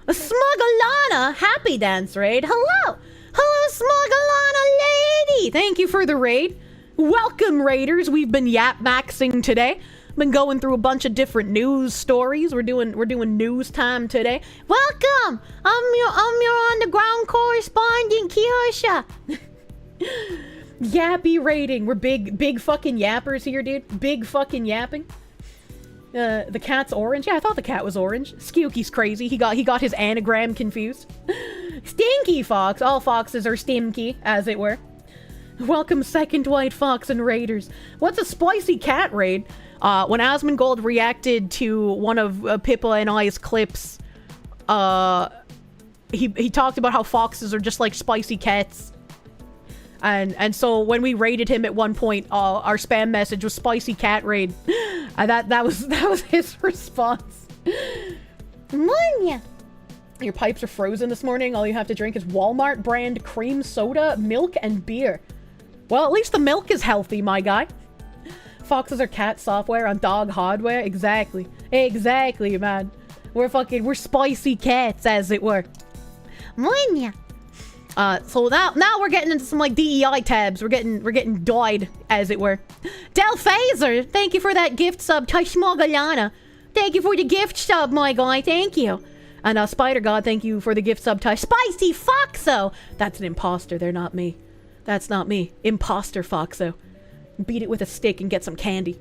Smuggalana happy dance raid. Hello! Hello, Smuggalana lady! Thank you for the raid. Welcome, raiders. We've been yap-maxing today. Been going through a bunch of different news stories. We're doing news time today. Welcome! I'm your underground correspondent, Kirsche. Yappy raiding. We're big fucking yappers here, dude. Big fucking yapping. The cat's orange. Yeah, I thought the cat was orange. Skewky's crazy. He got his anagram confused. Stinky fox. All foxes are stinky, as it were. Welcome, second white fox and raiders. What's a spicy cat raid? When Asmongold reacted to one of Pippa and I's clips, he talked about how foxes are just like spicy cats. And so when we raided him at one point, our spam message was spicy cat raid. That was his response. Monya. Your pipes are frozen this morning. All you have to drink is Walmart brand cream soda, milk, and beer. Well, at least the milk is healthy, my guy. Foxes are cat software on dog hardware. Exactly, man. We're spicy cats, as it were. Monya. So now we're getting into some like DEI tabs. We're getting died, as it were. Del Phaser, thank you for that gift sub. Tashmogalana, thank you for the gift sub, my guy. Thank you. And Spider God, thank you for the gift sub. Spicy Foxo. That's an imposter. They're not me. That's not me. Imposter Foxo. Beat it with a stick and get some candy.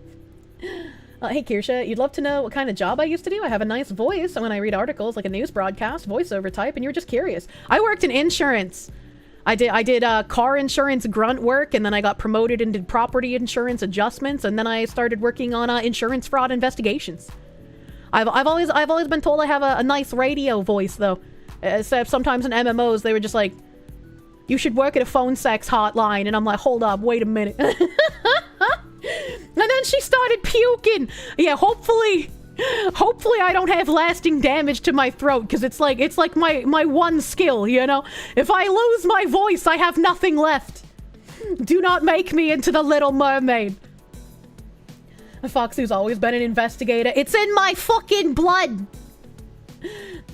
Hey Kirsche, you'd love to know what kind of job I used to do? I have a nice voice when I read articles, like a news broadcast, voiceover type, and you were just curious. I worked in insurance. I did car insurance grunt work, and then I got promoted and did property insurance adjustments, and then I started working on insurance fraud investigations. I've always been told I have a nice radio voice though. Except sometimes in MMOs they were just like, you should work at a phone sex hotline, and I'm like, hold up, wait a minute. And then she started puking. Yeah, hopefully I don't have lasting damage to my throat, because it's like my one skill, you know? If I lose my voice, I have nothing left. Do not make me into the Little Mermaid. Foxy's always been an investigator. It's in my fucking blood.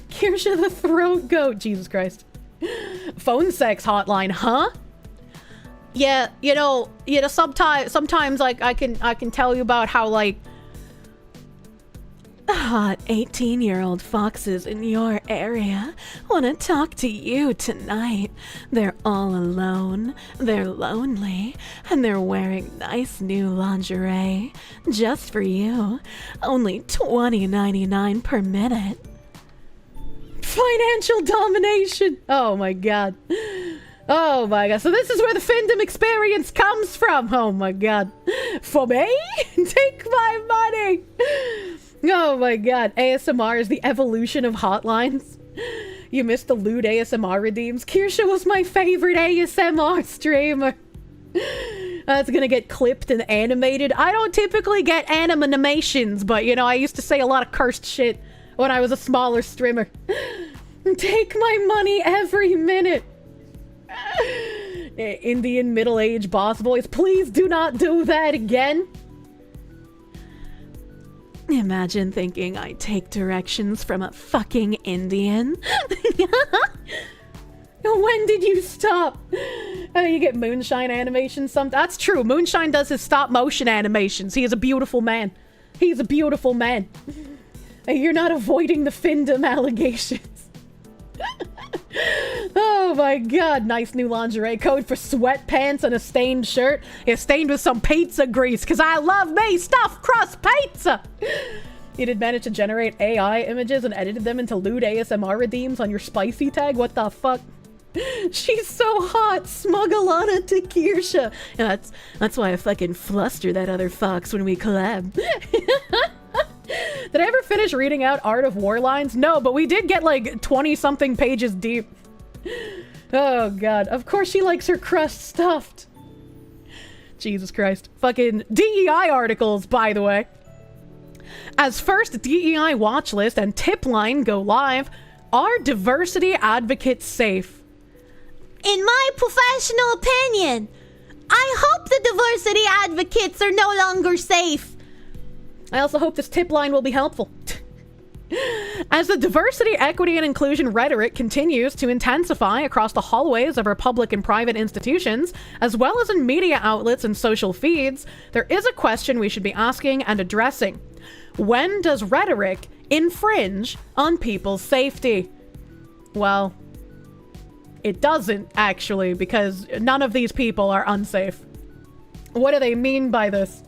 Kirsche the throat goat. Jesus Christ. Phone sex hotline, huh? Yeah, you know, sometimes like I can tell you about how like hot 18-year-old foxes in your area want to talk to you tonight. They're all alone, they're lonely, and they're wearing nice new lingerie just for you. Only $20.99 per minute. Financial domination. Oh my god. Oh my god. So this is where the fandom experience comes from. Oh my god. For me? Take my money. Oh my god. ASMR is the evolution of hotlines. You missed the lewd ASMR redeems. Kirsche was my favorite ASMR streamer. That's gonna get clipped and animated. I don't typically get animations, but you know, I used to say a lot of cursed shit when I was a smaller streamer. Take my money every minute. Indian middle-aged boss voice. Please do not do that again. Imagine thinking I take directions from a fucking Indian. When did you stop? You get Moonshine animations sometimes. That's true. Moonshine does his stop-motion animations. He is a beautiful man. He's a beautiful man. You're not avoiding the fandom allegations. Oh my god, nice new lingerie code for sweatpants and a stained shirt. Yeah, stained with some pizza grease, because I love me stuffed crust pizza. You did manage to generate AI images and edited them into lewd ASMR redeems on your spicy tag? What the fuck? She's so hot. Smuggalana to Kirsche. Yeah, that's why I fucking fluster that other fox when we collab. Did I ever finish reading out Art of War lines? No, but we did get like 20-something pages deep. Oh god. Of course she likes her crust stuffed. Jesus Christ. Fucking DEI articles, by the way. As first DEI watch list and tip line go live, are diversity advocates safe? In my professional opinion, I hope the diversity advocates are no longer safe. I also hope this tip line will be helpful. As the diversity, equity, and inclusion rhetoric continues to intensify across the hallways of our public and private institutions, as well as in media outlets and social feeds, there is a question we should be asking and addressing. When does rhetoric infringe on people's safety? Well, it doesn't, actually, because none of these people are unsafe. What do they mean by this?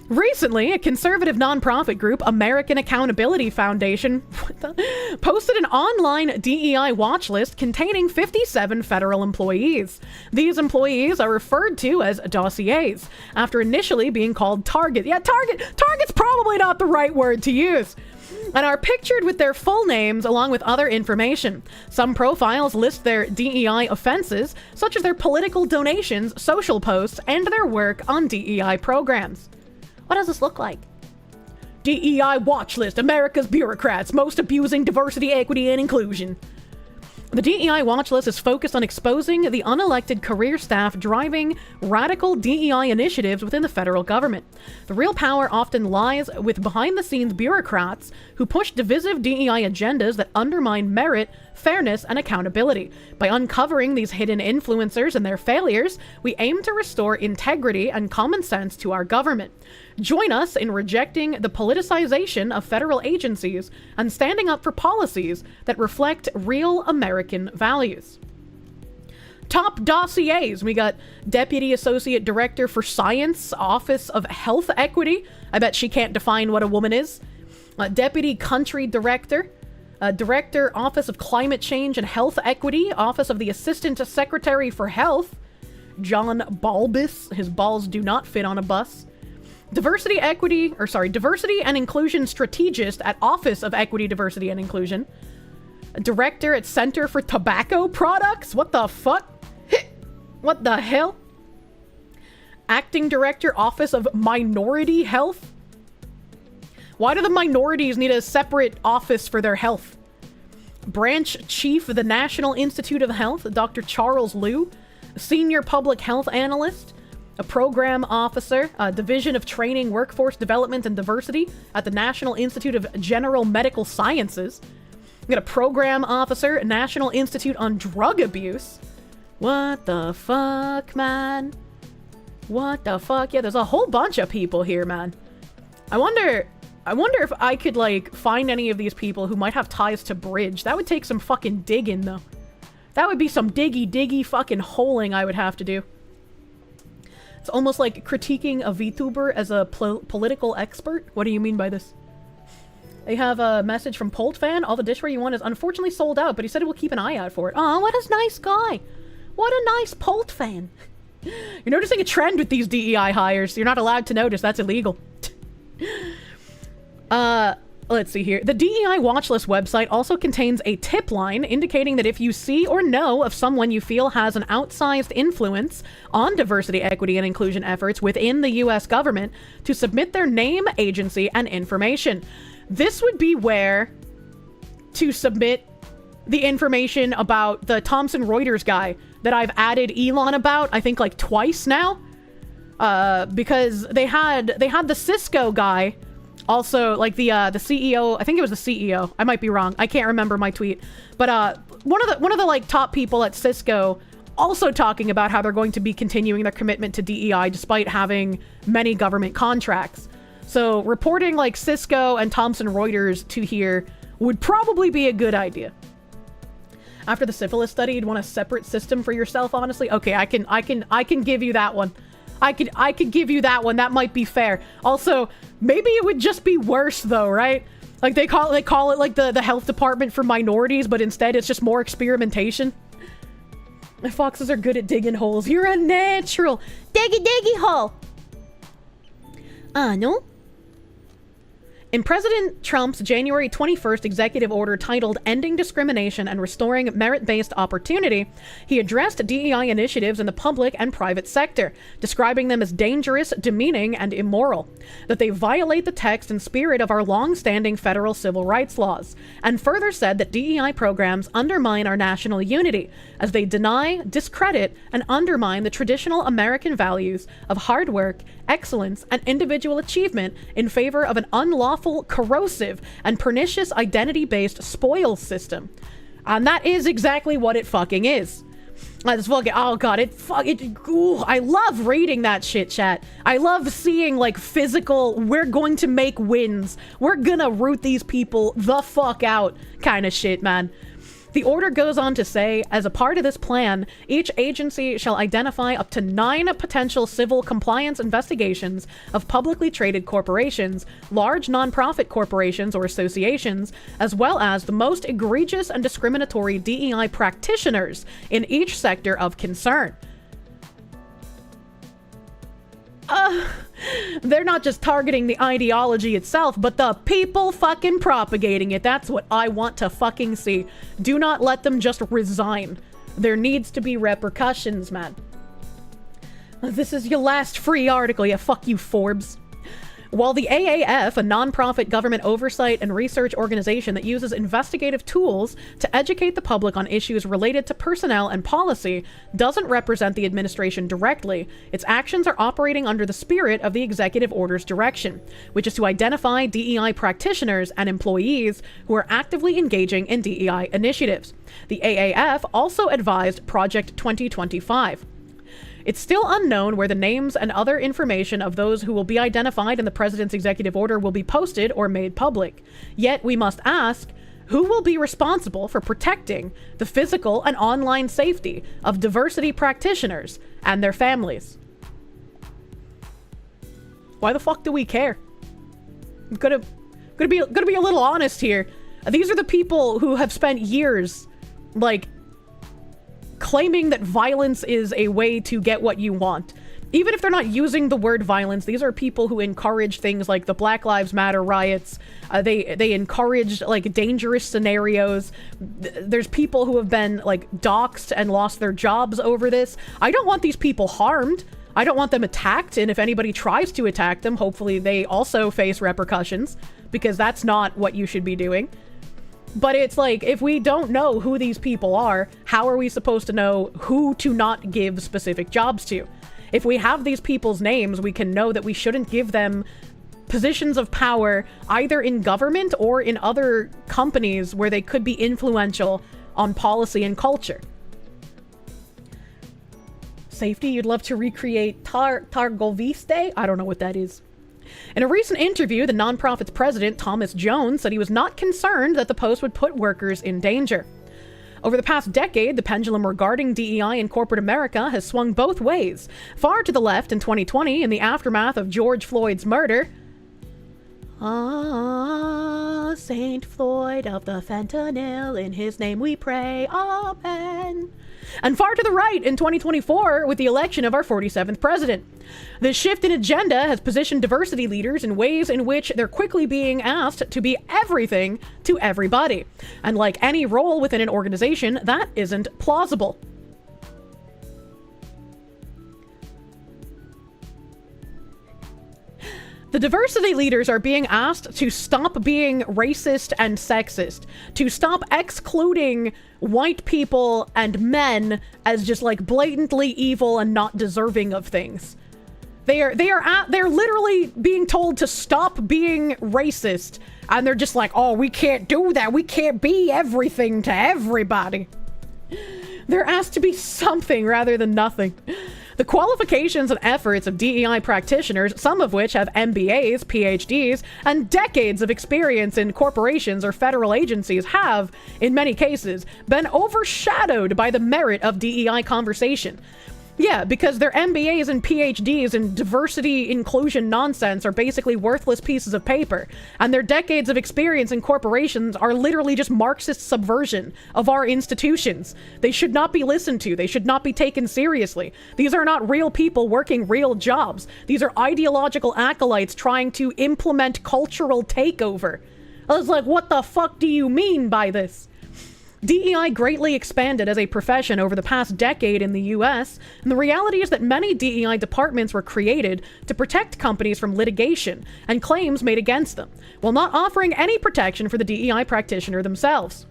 Recently, a conservative nonprofit group, American Accountability Foundation, posted an online DEI watch list containing 57 federal employees. These employees are referred to as dossiers, after initially being called target. Yeah, target's probably not the right word to use. And are pictured with their full names along with other information. Some profiles list their DEI offenses, such as their political donations, social posts, and their work on DEI programs. What does this look like? DEI watch list, America's bureaucrats most abusing diversity, equity, and inclusion. The DEI watch list is focused on exposing the unelected career staff driving radical DEI initiatives within the federal government. The real power often lies with behind-the-scenes bureaucrats who push divisive DEI agendas that undermine merit, fairness, and accountability. By uncovering these hidden influencers and their failures, we aim to restore integrity and common sense to our government. Join us in rejecting the politicization of federal agencies and standing up for policies that reflect real American values. Top dossiers. We got Deputy Associate Director for Science, Office of Health Equity. I bet she can't define what a woman is. Deputy Country Director. Director, Office of Climate Change and Health Equity, Office of the Assistant Secretary for Health, John Balbus. His balls do not fit on a bus. Diversity and Inclusion Strategist at Office of Equity, Diversity, and Inclusion. Director at Center for Tobacco Products? What the fuck? What the hell? Acting Director, Office of Minority Health? Why do the minorities need a separate office for their health? Branch Chief of the National Institute of Health, Dr. Charles Liu. Senior Public Health Analyst. A Program Officer, Division of Training, Workforce Development, and Diversity at the National Institute of General Medical Sciences. We got a Program Officer, National Institute on Drug Abuse. What the fuck, man? What the fuck? Yeah, there's a whole bunch of people here, man. I wonder if I could, like, find any of these people who might have ties to Bridge. That would take some fucking digging, though. That would be some diggy fucking holing I would have to do. It's almost like critiquing a VTuber as a political expert. What do you mean by this? They have a message from Poltfan. All the dishware you want is unfortunately sold out, but he said he will keep an eye out for it. Oh, what a nice guy. What a nice Poltfan. You're noticing a trend with these DEI hires. You're not allowed to notice. That's illegal. Let's see here. The DEI Watchlist website also contains a tip line indicating that if you see or know of someone you feel has an outsized influence on diversity, equity, and inclusion efforts within the U.S. government, to submit their name, agency, and information. This would be where to submit the information about the Thomson Reuters guy that I've added Elon about, I think like twice now. Because they had the Cisco guy. Also, like the CEO, I think it was the CEO. I might be wrong. I can't remember my tweet. But one of the like top people at Cisco also talking about how they're going to be continuing their commitment to DEI despite having many government contracts. So reporting like Cisco and Thomson Reuters to here would probably be a good idea. After the syphilis study, you'd want a separate system for yourself, honestly. Okay, I can give you that one. I could give you that one. That might be fair. Also, maybe it would just be worse though, right? Like they call it like the health department for minorities, but instead it's just more experimentation. Foxes are good at digging holes. You're a natural. Diggy hole. No? In President Trump's January 21st executive order titled Ending Discrimination and Restoring Merit-Based Opportunity, he addressed DEI initiatives in the public and private sector, describing them as dangerous, demeaning, and immoral, that they violate the text and spirit of our long-standing federal civil rights laws, and further said that DEI programs undermine our national unity, as they deny, discredit, and undermine the traditional American values of hard work, excellence, and individual achievement in favor of an unlawful, corrosive, and pernicious identity-based spoils system. And that is exactly what it fucking is. It's fucking, oh god, I love reading that shit, chat. I love seeing, like, physical, we're going to make wins. We're gonna root these people the fuck out kind of shit, man. The order goes on to say, as a part of this plan, each agency shall identify up to 9 potential civil compliance investigations of publicly traded corporations, large nonprofit corporations or associations, as well as the most egregious and discriminatory DEI practitioners in each sector of concern. They're not just targeting the ideology itself, but the people fucking propagating it. That's what I want to fucking see. Do not let them just resign. There needs to be repercussions, man. This is your last free article. Yeah, fuck you, Forbes. While the AAF, a nonprofit government oversight and research organization that uses investigative tools to educate the public on issues related to personnel and policy, doesn't represent the administration directly, its actions are operating under the spirit of the executive order's direction, which is to identify DEI practitioners and employees who are actively engaging in DEI initiatives. The AAF also advised Project 2025. It's still unknown where the names and other information of those who will be identified in the president's executive order will be posted or made public. Yet we must ask, who will be responsible for protecting the physical and online safety of diversity practitioners and their families? Why the fuck do we care? I'm gonna be a little honest here. These are the people who have spent years, like, claiming that violence is a way to get what you want. Even if they're not using the word violence, these are people who encourage things like the Black Lives Matter riots. They encourage, like, dangerous scenarios. There's people who have been, like, doxxed and lost their jobs over this. I don't want these people harmed. I don't want them attacked, and if anybody tries to attack them, hopefully they also face repercussions, because that's not what you should be doing. But it's like, if we don't know who these people are, how are we supposed to know who to not give specific jobs to? If we have these people's names, we can know that we shouldn't give them positions of power either in government or in other companies where they could be influential on policy and culture. Safety, you'd love to recreate Targoviste? I don't know what that is. In a recent interview, the nonprofit's president, Thomas Jones, said he was not concerned that the post would put workers in danger. Over the past decade, the pendulum regarding DEI in corporate America has swung both ways. Far to the left in 2020, in the aftermath of George Floyd's murder. Ah, Saint Floyd of the fentanyl, in his name we pray, amen. And far to the right in 2024 with the election of our 47th president. This shift in agenda has positioned diversity leaders in ways in which they're quickly being asked to be everything to everybody. And like any role within an organization, that isn't plausible. The diversity leaders are being asked to stop being racist and sexist, to stop excluding white people and men as just like blatantly evil and not deserving of things. They're literally being told to stop being racist, and they're just like, oh, we can't do that. We can't be everything to everybody. They're asked to be something rather than nothing. The qualifications and efforts of DEI practitioners, some of which have MBAs, PhDs, and decades of experience in corporations or federal agencies, have, in many cases, been overshadowed by the merit of DEI conversation. Yeah, because their MBAs and PhDs in diversity inclusion nonsense are basically worthless pieces of paper, and their decades of experience in corporations are literally just Marxist subversion of our institutions. They should not be listened to. They should not be taken seriously. These are not real people working real jobs. These are ideological acolytes trying to implement cultural takeover. I was like, what the fuck do you mean by this? DEI greatly expanded as a profession over the past decade in the US, and the reality is that many DEI departments were created to protect companies from litigation and claims made against them, while not offering any protection for the DEI practitioner themselves.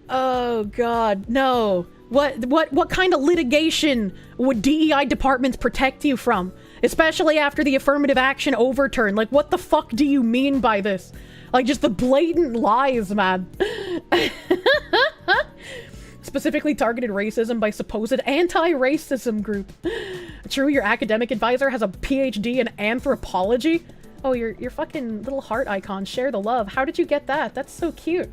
Oh god, no. What kind of litigation would DEI departments protect you from? Especially after the affirmative action overturn. Like, what the fuck do you mean by this? Like, just the blatant lies, man. Specifically targeted racism by supposed anti-racism group. True, your academic advisor has a PhD in anthropology? Oh, your fucking little heart icon. Share the love. How did you get that? That's so cute.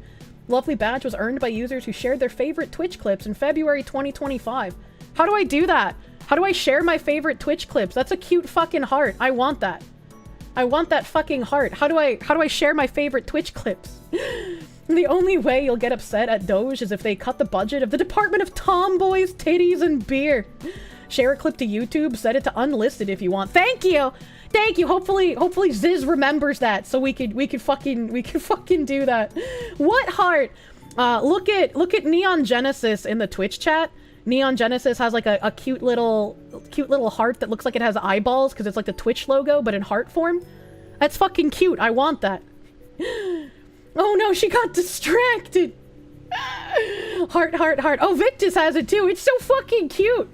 Lovely badge was earned by users who shared their favorite Twitch clips in February 2025. How do I do that? How do I share my favorite Twitch clips? That's a cute fucking heart. I want that. I want that fucking heart. How do I share my favorite Twitch clips? The only way you'll get upset at Doge is if they cut the budget of the Department of Tomboys, Titties, and Beer. Share a clip to YouTube, set it to unlisted if you want. Thank you! Thank you! Hopefully Ziz remembers that so we could fucking do that. What heart? Look at Neon Genesis in the Twitch chat. Neon Genesis has like a cute little heart that looks like it has eyeballs because it's like the Twitch logo but in heart form. That's fucking cute. I want that. Oh no, she got distracted. Heart. Oh, Victus has it too. It's so fucking cute.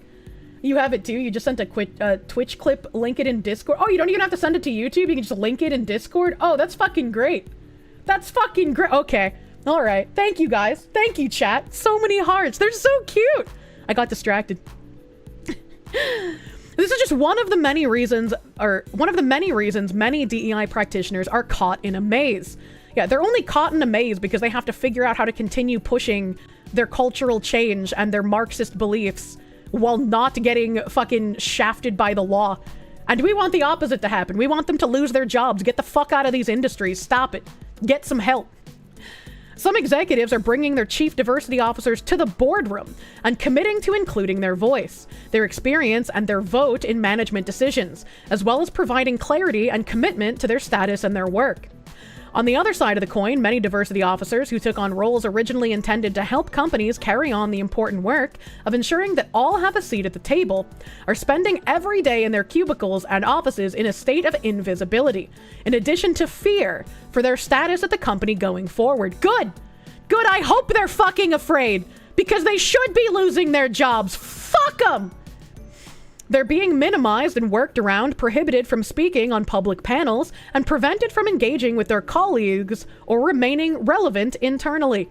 You have it too? You just sent a Twitch clip, link it in Discord. Oh, you don't even have to send it to YouTube. You can just link it in Discord. Oh, that's fucking great. That's fucking great. Okay. All right. Thank you guys. Thank you, chat. So many hearts. They're so cute. I got distracted. This is just one of the many reasons many DEI practitioners are caught in a maze. Yeah, they're only caught in a maze because they have to figure out how to continue pushing their cultural change and their Marxist beliefs while not getting fucking shafted by the law. And we want the opposite to happen. We want them to lose their jobs. Get the fuck out of these industries. Stop it. Get some help. Some executives are bringing their chief diversity officers to the boardroom and committing to including their voice, their experience, and their vote in management decisions, as well as providing clarity and commitment to their status and their work. On the other side of the coin, many diversity officers who took on roles originally intended to help companies carry on the important work of ensuring that all have a seat at the table are spending every day in their cubicles and offices in a state of invisibility, in addition to fear for their status at the company going forward. Good! Good, I hope they're fucking afraid, because they should be losing their jobs. Fuck them! They're being minimized and worked around, prohibited from speaking on public panels, and prevented from engaging with their colleagues or remaining relevant internally.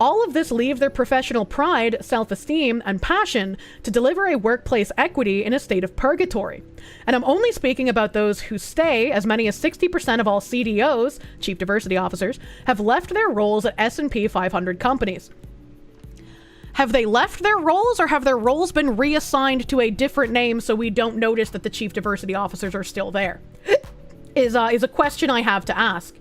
All of this leaves their professional pride, self-esteem, and passion to deliver a workplace equity in a state of purgatory. And I'm only speaking about those who stay. As many as 60% of all CDOs, Chief Diversity Officers, have left their roles at S&P 500 companies. Have they left their roles, or have their roles been reassigned to a different name so we don't notice that the chief diversity officers are still there? Is a question I have to ask.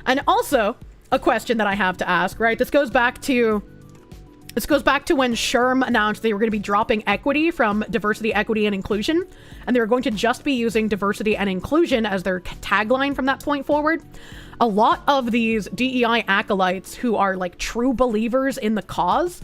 And also, a question that I have to ask, right? This goes back to when SHRM announced they were going to be dropping equity from diversity, equity, and inclusion, and they were going to just be using diversity and inclusion as their tagline from that point forward. A lot of these DEI acolytes who are like true believers in the cause,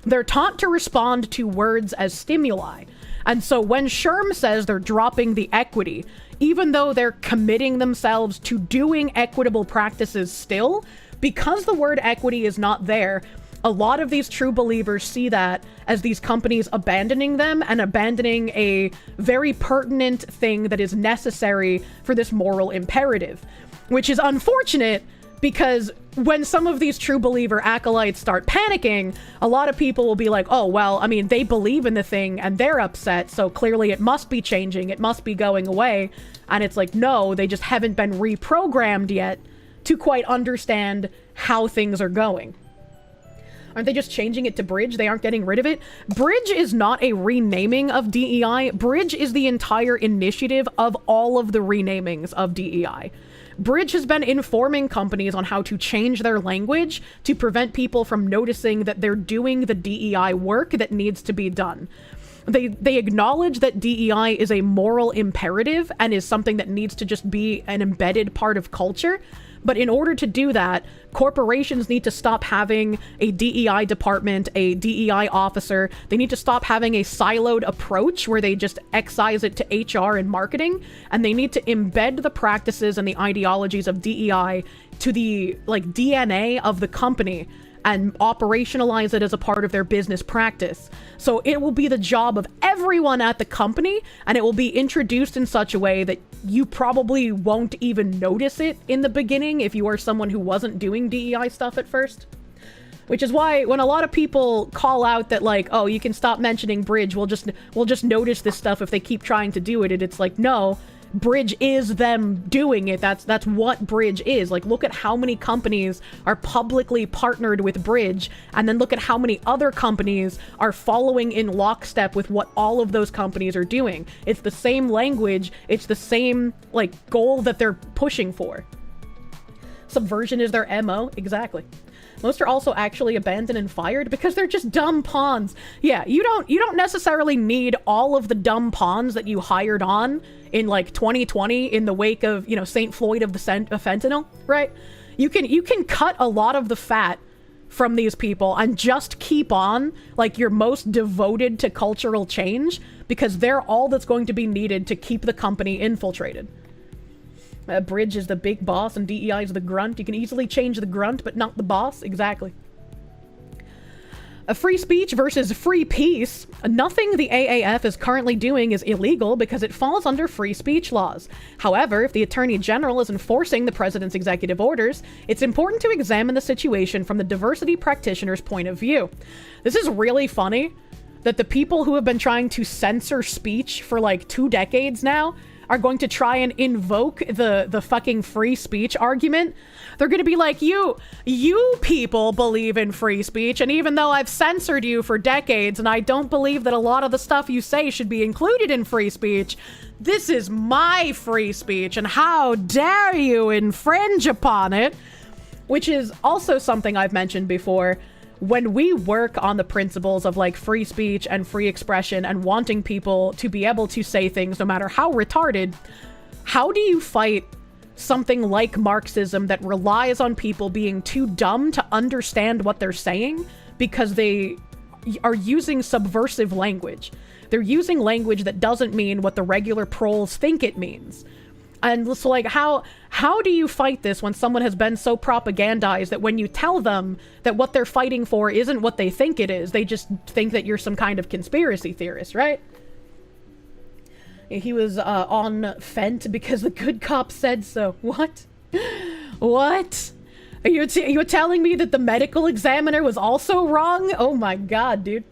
they're taught to respond to words as stimuli. And so when SHRM says they're dropping the equity, even though they're committing themselves to doing equitable practices still, because the word equity is not there, a lot of these true believers see that as these companies abandoning them and abandoning a very pertinent thing that is necessary for this moral imperative. Which is unfortunate, because when some of these true believer acolytes start panicking, a lot of people will be like, oh, well, I mean, they believe in the thing and they're upset, so clearly it must be changing, it must be going away. And it's like, no, they just haven't been reprogrammed yet to quite understand how things are going. Aren't they just changing it to Bridge? They aren't getting rid of it? Bridge is not a renaming of DEI. Bridge is the entire initiative of all of the renamings of DEI. Bridge has been informing companies on how to change their language to prevent people from noticing that they're doing the DEI work that needs to be done. They acknowledge that DEI is a moral imperative and is something that needs to just be an embedded part of culture. But in order to do that, corporations need to stop having a DEI department, a DEI officer. They need to stop having a siloed approach where they just excise it to HR and marketing. And they need to embed the practices and the ideologies of DEI to the DNA of the company and operationalize it as a part of their business practice. So it will be the job of everyone at the company, and it will be introduced in such a way that you probably won't even notice it in the beginning if you are someone who wasn't doing DEI stuff at first. Which is why when a lot of people call out that oh, you can stop mentioning Bridge, we'll just notice this stuff if they keep trying to do it, and it's no. Bridge is them doing it. That's what Bridge is. Look at how many companies are publicly partnered with Bridge, and then look at how many other companies are following in lockstep with what all of those companies are doing. It's the same language. It's the same, goal that they're pushing for. Subversion is their MO. Exactly. Most are also actually abandoned and fired because they're just dumb pawns. Yeah, you don't necessarily need all of the dumb pawns that you hired on in 2020 in the wake of, St. Floyd of the fentanyl, right? You can cut a lot of the fat from these people and just keep on your most devoted to cultural change, because they're all that's going to be needed to keep the company infiltrated. Bridge is the big boss and DEI is the grunt. You can easily change the grunt, but not the boss. Exactly. A free speech versus free peace. Nothing the AAF is currently doing is illegal because it falls under free speech laws. However, if the Attorney General is enforcing the President's executive orders, it's important to examine the situation from the diversity practitioner's point of view. This is really funny that the people who have been trying to censor speech for 2 decades now are going to try and invoke the fucking free speech argument. They're going to be like, you people believe in free speech, and even though I've censored you for decades and I don't believe that a lot of the stuff you say should be included in free speech, this is my free speech, and how dare you infringe upon it? Which is also something I've mentioned before. When we work on the principles of free speech and free expression and wanting people to be able to say things no matter how retarded, how do you fight something like Marxism that relies on people being too dumb to understand what they're saying because they are using subversive language? They're using language that doesn't mean what the regular proles think it means. And so how do you fight this when someone has been so propagandized that when you tell them that what they're fighting for isn't what they think it is, they just think that you're some kind of conspiracy theorist, right? He was on Fent because the good cop said so. What? What? Are you telling me that the medical examiner was also wrong? Oh my god, dude.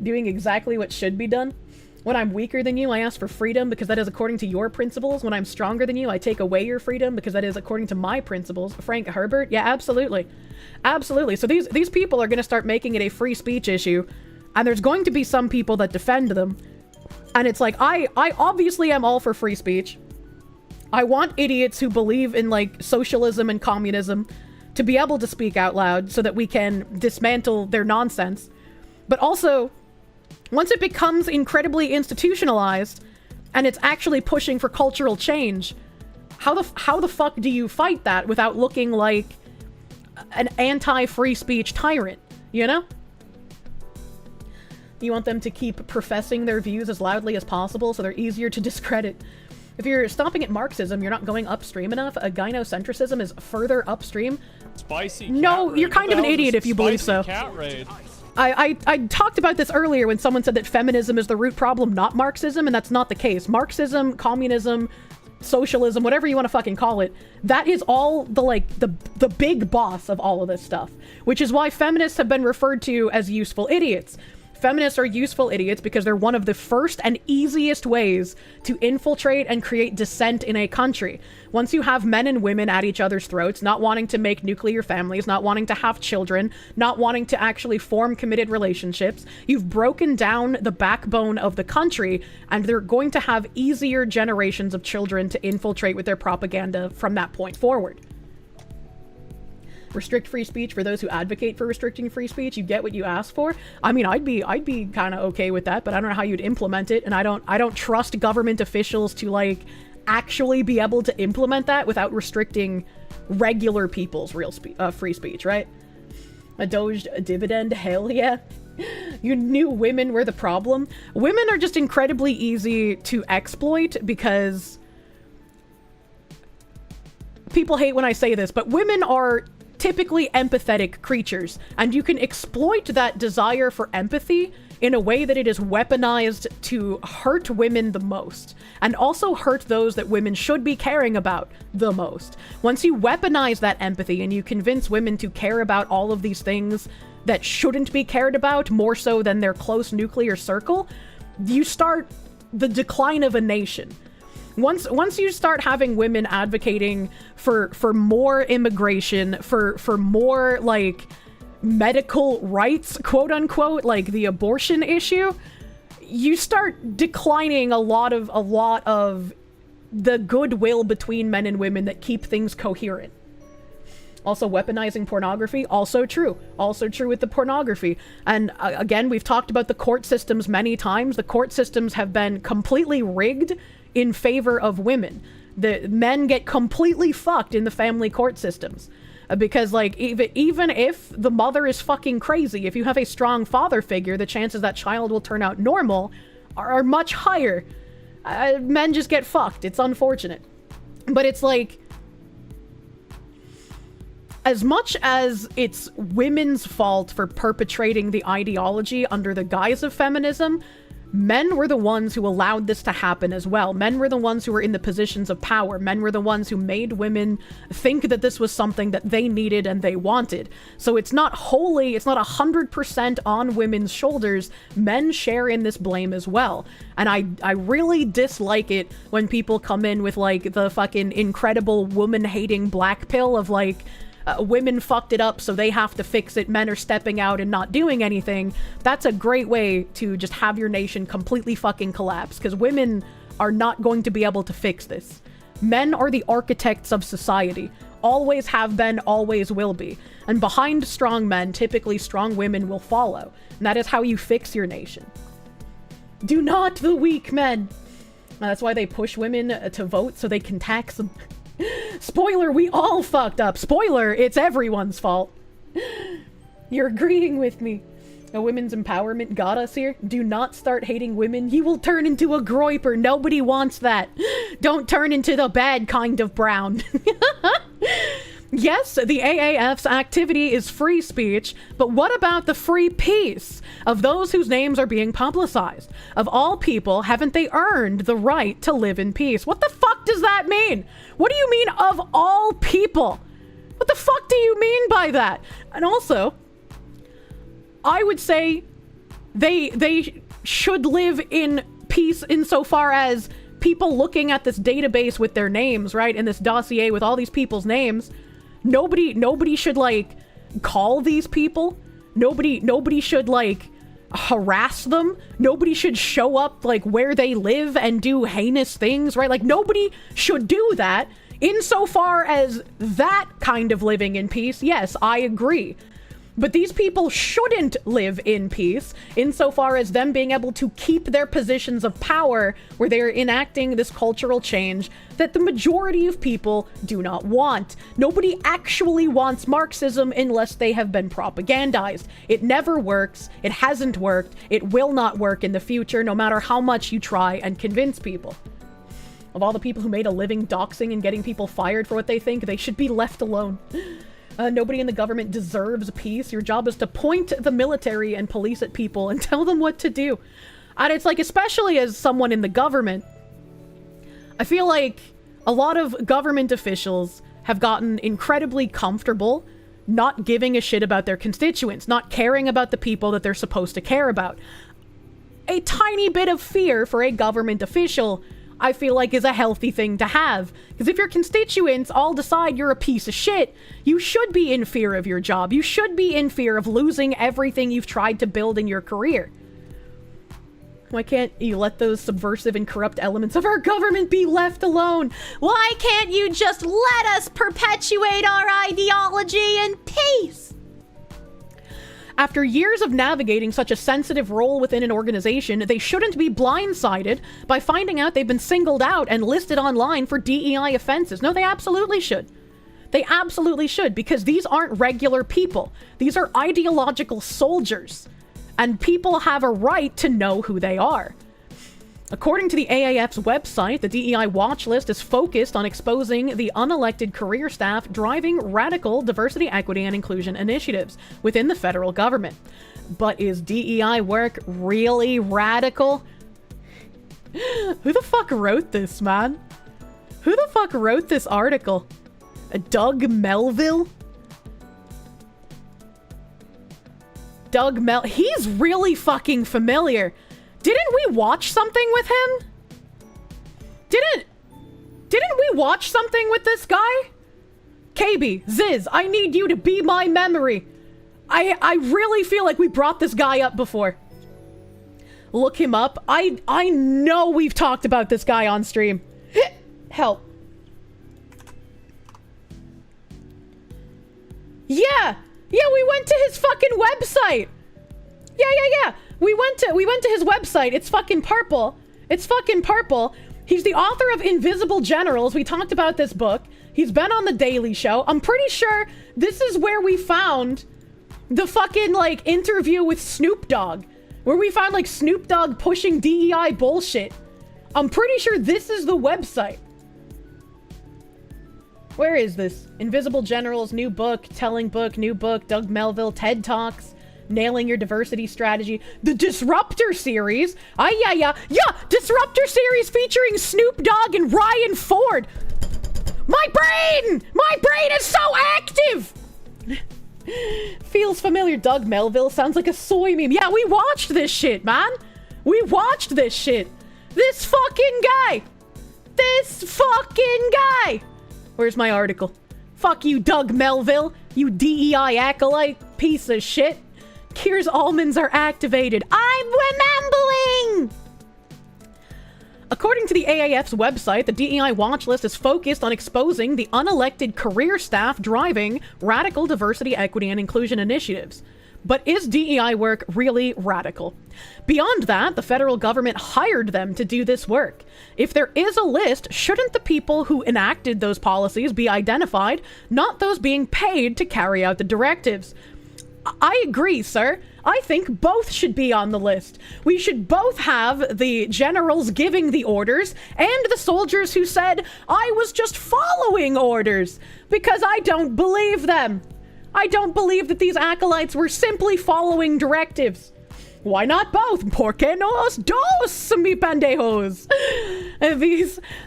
Doing exactly what should be done. When I'm weaker than you, I ask for freedom because that is according to your principles. When I'm stronger than you, I take away your freedom because that is according to my principles. Frank Herbert? Yeah, absolutely. Absolutely. So these people are going to start making it a free speech issue, and there's going to be some people that defend them. And it's I obviously am all for free speech. I want idiots who believe in socialism and communism to be able to speak out loud so that we can dismantle their nonsense. But also, once it becomes incredibly institutionalized and it's actually pushing for cultural change, how the fuck do you fight that without looking like an anti-free speech tyrant, you know? You want them to keep professing their views as loudly as possible so they're easier to discredit. If you're stopping at Marxism, you're not going upstream enough. Gynocentrism is further upstream. Spicy No, cat you're raid. kind of an What the hell idiot is if you believe so. spicy cat raid? I talked about this earlier when someone said that feminism is the root problem, not Marxism, and that's not the case. Marxism, communism, socialism, whatever you want to fucking call it, that is all the big boss of all of this stuff. Which is why feminists have been referred to as useful idiots. Feminists are useful idiots because they're one of the first and easiest ways to infiltrate and create dissent in a country. Once you have men and women at each other's throats, not wanting to make nuclear families, not wanting to have children, not wanting to actually form committed relationships, you've broken down the backbone of the country, and they're going to have easier generations of children to infiltrate with their propaganda from that point forward. Restrict free speech for those who advocate for restricting free speech. You get what you ask for. I mean, I'd be kind of okay with that, but I don't know how you'd implement it, and I don't trust government officials to like actually be able to implement that without restricting regular people's free speech, right? A Doge dividend, hell yeah. You knew women were the problem. Women are just incredibly easy to exploit because people hate when I say this, but women are typically empathetic creatures, and you can exploit that desire for empathy in a way that it is weaponized to hurt women the most, and also hurt those that women should be caring about the most. Once you weaponize that empathy and you convince women to care about all of these things that shouldn't be cared about more so than their close nuclear circle, you start the decline of a nation. Once you start having women advocating for more immigration, for more like medical rights, quote unquote, like the abortion issue, you start declining a lot of the goodwill between men and women that keep things coherent. Also, weaponizing pornography, also true with the pornography. And again, we've talked about the court systems many times. The court systems have been completely rigged in favor of women. The men get completely fucked in the family court systems. Because, like, even if the mother is fucking crazy, if you have a strong father figure, the chances that child will turn out normal are much higher. Men just get fucked. It's unfortunate. But it's like, as much as it's women's fault for perpetrating the ideology under the guise of feminism, men were the ones who allowed this to happen as well. Men were the ones who were in the positions of power. Men were the ones who made women think that this was something that they needed and they wanted. So it's not 100% on women's shoulders. Men share in this blame as well. And I really dislike it when people come in with like the fucking incredible woman-hating black pill of like, women fucked it up, so they have to fix it. Men are stepping out and not doing anything. That's a great way to just have your nation completely fucking collapse, because women are not going to be able to fix this. Men are the architects of society. Always have been, always will be. And behind strong men, typically strong women will follow. And that is how you fix your nation. Do not the weak men. That's why they push women to vote so they can tax them. Spoiler, we all fucked up. Spoiler, it's everyone's fault. You're agreeing with me. A women's empowerment got us here. Do not start hating women. You will turn into a groiper. Nobody wants that. Don't turn into the bad kind of brown. Yes, the AAF's activity is free speech, but what about the free peace of those whose names are being publicized? Of all people, haven't they earned the right to live in peace? What the fuck does that mean? What do you mean, of all people? What the fuck do you mean by that? And also, I would say they should live in peace insofar as people looking at this database with their names, right? In this dossier with all these people's names. Nobody should, like, call these people. Nobody should, like, harass them. Nobody should show up, like, where they live and do heinous things, right? Like, nobody should do that. Insofar as that kind of living in peace, yes, I agree. But these people shouldn't live in peace insofar as them being able to keep their positions of power where they're enacting this cultural change that the majority of people do not want. Nobody actually wants Marxism unless they have been propagandized. It never works. It hasn't worked. It will not work in the future, no matter how much you try and convince people. Of all the people who made a living doxing and getting people fired for what they think, they should be left alone. Nobody in the government deserves peace. Your job is to point the military and police at people and tell them what to do. And it's like, especially as someone in the government, I feel like a lot of government officials have gotten incredibly comfortable not giving a shit about their constituents, not caring about the people that they're supposed to care about. A tiny bit of fear for a government official, I feel like, is a healthy thing to have. Because if your constituents all decide you're a piece of shit, you should be in fear of your job. You should be in fear of losing everything you've tried to build in your career. Why can't you let those subversive and corrupt elements of our government be left alone? Why can't you just let us perpetuate our ideology in peace? After years of navigating such a sensitive role within an organization, they shouldn't be blindsided by finding out they've been singled out and listed online for DEI offenses. No, they absolutely should. They absolutely should, because these aren't regular people. These are ideological soldiers. And people have a right to know who they are. According to the AAF's website, the DEI watch list is focused on exposing the unelected career staff driving radical diversity, equity, and inclusion initiatives within the federal government. But is DEI work really radical? Who the fuck wrote this, man? Who the fuck wrote this article? Doug Melville? He's really fucking familiar. Didn't we watch something with him? Didn't we watch something with this guy? KB, Ziz, I need you to be my memory. I really feel like we brought this guy up before. Look him up. I know we've talked about this guy on stream. Help. Yeah, we went to his fucking website. Yeah. We went to his website. It's fucking purple. He's the author of Invisible Generals. We talked about this book. He's been on The Daily Show. I'm pretty sure this is where we found the fucking, like, interview with Snoop Dogg. Where we found, like, Snoop Dogg pushing DEI bullshit. I'm pretty sure this is the website. Where is this? Invisible Generals, new book, telling book, new book, Doug Melville, TED Talks, nailing your diversity strategy. The Disruptor series. Yeah, Disruptor series featuring Snoop Dogg and Ryan Ford. My brain is so active. Feels familiar. Doug Melville sounds like a soy meme. Yeah, we watched this shit, man. We watched this shit. This fucking guy. Where's my article? Fuck you, Doug Melville. You DEI acolyte piece of shit. Kier's almonds are activated. I'm remembering! According to the AAF's website, the DEI watch list is focused on exposing the unelected career staff driving radical diversity, equity, and inclusion initiatives. But is DEI work really radical? Beyond that, the federal government hired them to do this work. If there is a list, shouldn't the people who enacted those policies be identified, not those being paid to carry out the directives? I agree, sir. I think both should be on the list. We should both have the generals giving the orders and the soldiers who said, I was just following orders, because I don't believe them. I don't believe that these acolytes were simply following directives. Why not both? ¿Por qué no los dos, mi pendejos?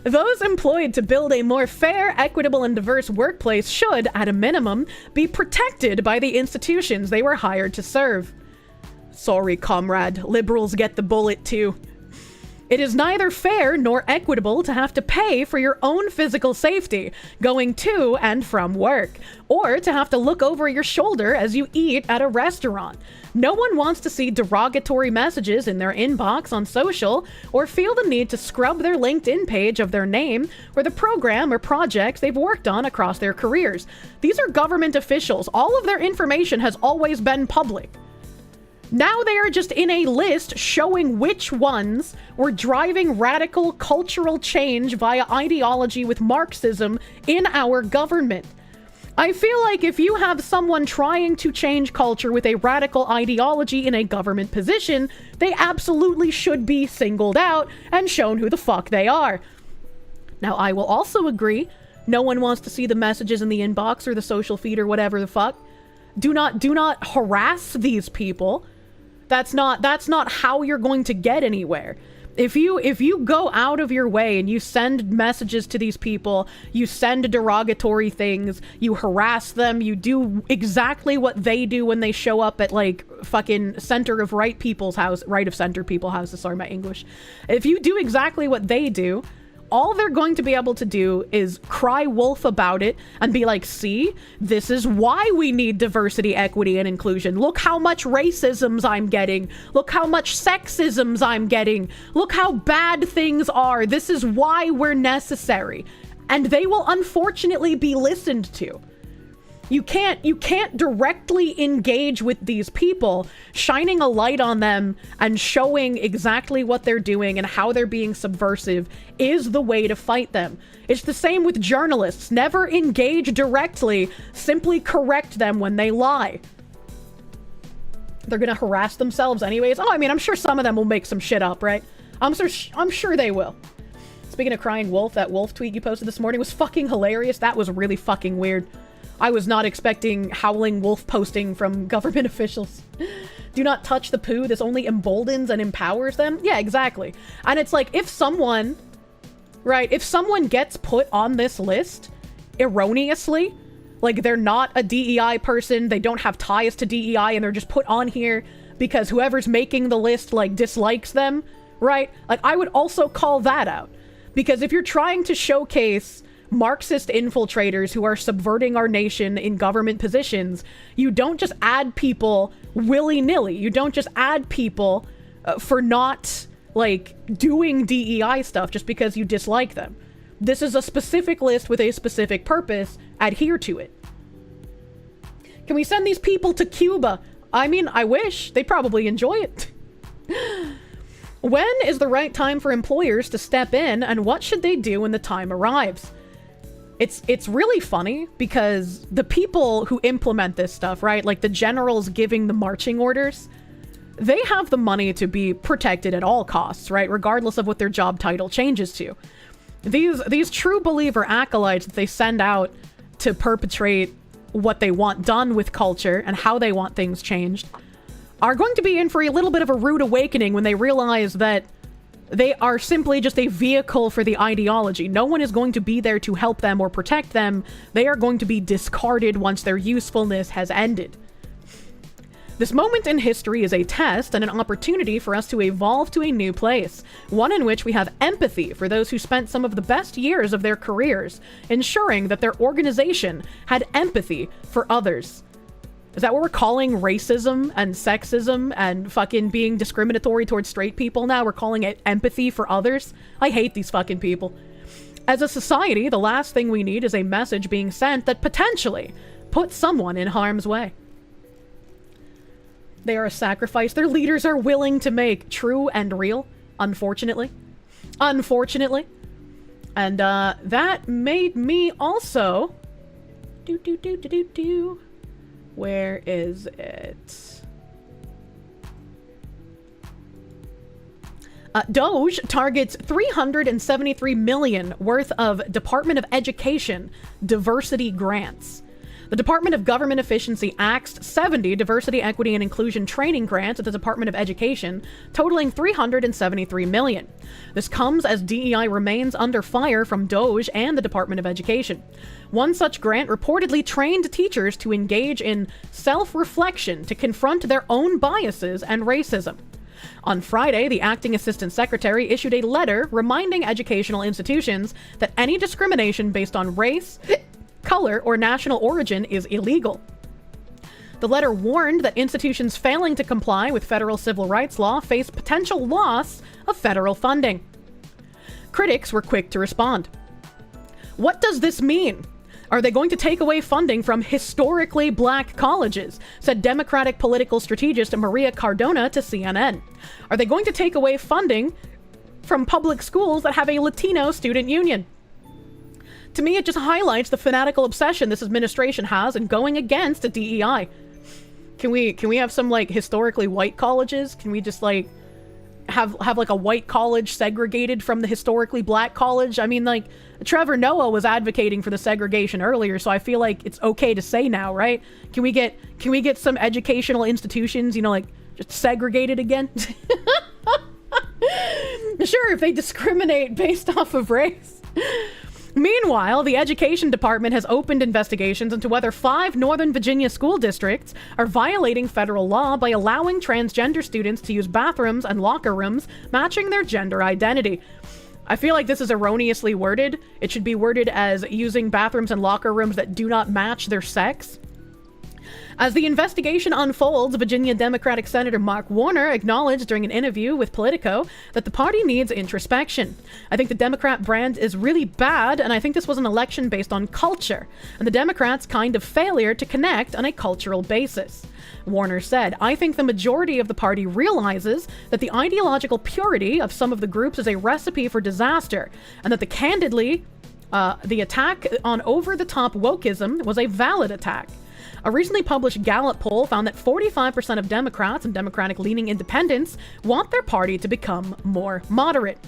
Those employed to build a more fair, equitable, and diverse workplace should, at a minimum, be protected by the institutions they were hired to serve. Sorry, comrade. Liberals get the bullet, too. It is neither fair nor equitable to have to pay for your own physical safety going to and from work, or to have to look over your shoulder as you eat at a restaurant. No one wants to see derogatory messages in their inbox on social, or feel the need to scrub their LinkedIn page of their name or the program or projects they've worked on across their careers. These are government officials. All of their information has always been public. Now they are just in a list showing which ones were driving radical cultural change via ideology with Marxism in our government. I feel like if you have someone trying to change culture with a radical ideology in a government position, they absolutely should be singled out and shown who the fuck they are. Now, I will also agree, no one wants to see the messages in the inbox or the social feed or whatever the fuck. Do not harass these people. That's not how you're going to get anywhere. If you go out of your way and you send messages to these people, you send derogatory things, you harass them, you do exactly what they do when they show up at like fucking center of right of center people houses, sorry my English. If you do exactly what they do, all they're going to be able to do is cry wolf about it and be like, see, this is why we need diversity, equity, and inclusion. Look how much racisms I'm getting. Look how much sexisms I'm getting. Look how bad things are. This is why we're necessary. And they will unfortunately be listened to. You can't directly engage with these people. Shining a light on them and showing exactly what they're doing and how they're being subversive is the way to fight them. It's the same with journalists. Never engage directly, simply correct them when they lie. They're gonna harass themselves anyways. Oh, I mean, I'm sure some of them will make some shit up, right? I'm sure they will. Speaking of crying wolf, that wolf tweet you posted this morning was fucking hilarious. That was really fucking weird. I was not expecting howling wolf posting from government officials. Do not touch the poo. This only emboldens and empowers them. Yeah, exactly. And it's like, if someone gets put on this list erroneously, like they're not a DEI person, they don't have ties to DEI, and they're just put on here because whoever's making the list like dislikes them, right? Like I would also call that out. Because if you're trying to showcase Marxist infiltrators who are subverting our nation in government positions, you don't just add people willy-nilly. You don't just add people for not, like, doing DEI stuff just because you dislike them. This is a specific list with a specific purpose. Adhere to it. Can we send these people to Cuba? I mean, I wish. They probably enjoy it. When is the right time for employers to step in, and what should they do when the time arrives? It's really funny because the people who implement this stuff, right? Like the generals giving the marching orders, they have the money to be protected at all costs, right? Regardless of what their job title changes to. These true believer acolytes that they send out to perpetrate what they want done with culture and how they want things changed are going to be in for a little bit of a rude awakening when they realize that they are simply just a vehicle for the ideology. No one is going to be there to help them or protect them. They are going to be discarded once their usefulness has ended. This moment in history is a test and an opportunity for us to evolve to a new place, one in which we have empathy for those who spent some of the best years of their careers, ensuring that their organization had empathy for others. Is that what we're calling racism and sexism and fucking being discriminatory towards straight people now? We're calling it empathy for others? I hate these fucking people. As a society, the last thing we need is a message being sent that potentially puts someone in harm's way. They are a sacrifice their leaders are willing to make, true and real, unfortunately. Unfortunately. And that made me also... Where is it? Doge targets $373 million worth of Department of Education diversity grants. The Department of Government Efficiency axed 70 diversity, equity, and inclusion training grants at the Department of Education, totaling $373 million. This comes as DEI remains under fire from Doge and the Department of Education. One such grant reportedly trained teachers to engage in self-reflection to confront their own biases and racism. On Friday, the acting assistant secretary issued a letter reminding educational institutions that any discrimination based on race, color, or national origin is illegal. The letter warned that institutions failing to comply with federal civil rights law face potential loss of federal funding. Critics were quick to respond. What does this mean? Are they going to take away funding from historically black colleges? Said Democratic political strategist Maria Cardona to CNN. Are they going to take away funding from public schools that have a Latino student union? To me, it just highlights the fanatical obsession this administration has in going against a DEI. Can we have some, like, historically white colleges? Can we just, like, have like a white college segregated from the historically black college? I mean, like, Trevor Noah was advocating for the segregation earlier, so I feel like it's okay to say now, right? Can we get some educational institutions, you know, like, just segregated again? Sure, if they discriminate based off of race. Meanwhile, the Education Department has opened investigations into whether 5 Northern Virginia school districts are violating federal law by allowing transgender students to use bathrooms and locker rooms matching their gender identity. I feel like this is erroneously worded. It should be worded as using bathrooms and locker rooms that do not match their sex. As the investigation unfolds, Virginia Democratic Senator Mark Warner acknowledged during an interview with Politico that the party needs introspection. I think the Democrat brand is really bad, and I think this was an election based on culture, and the Democrats' kind of failure to connect on a cultural basis. Warner said, I think the majority of the party realizes that the ideological purity of some of the groups is a recipe for disaster, and that the attack on over-the-top wokeism was a valid attack. A recently published Gallup poll found that 45% of Democrats and Democratic-leaning independents want their party to become more moderate.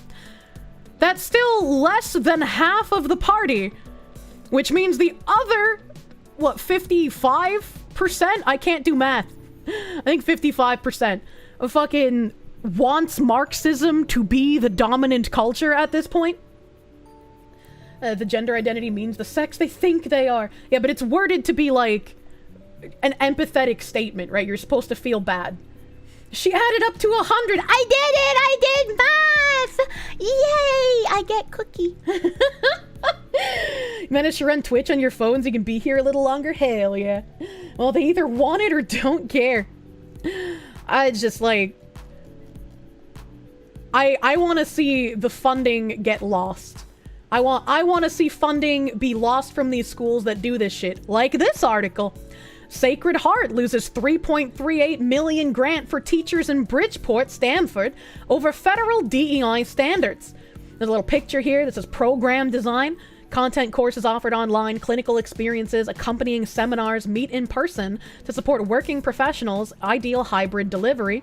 That's still less than half of the party, which means the other, 55%? I can't do math. I think 55% fucking wants Marxism to be the dominant culture at this point. The gender identity means the sex they think they are. Yeah, but it's worded to be like an empathetic statement, right? You're supposed to feel bad. She added up to 100. I did it! I did math! Yay! I get cookie. You managed to run Twitch on your phone so you can be here a little longer? Hell yeah. Well, they either want it or don't care. I just like... I want to see the funding get lost. I want to see funding be lost from these schools that do this shit. Like this article. Sacred Heart loses $3.38 million grant for teachers in Bridgeport, Stanford, over federal DEI standards. There's a little picture here that says program design. Content courses offered online, clinical experiences, accompanying seminars, meet in person to support working professionals, ideal hybrid delivery.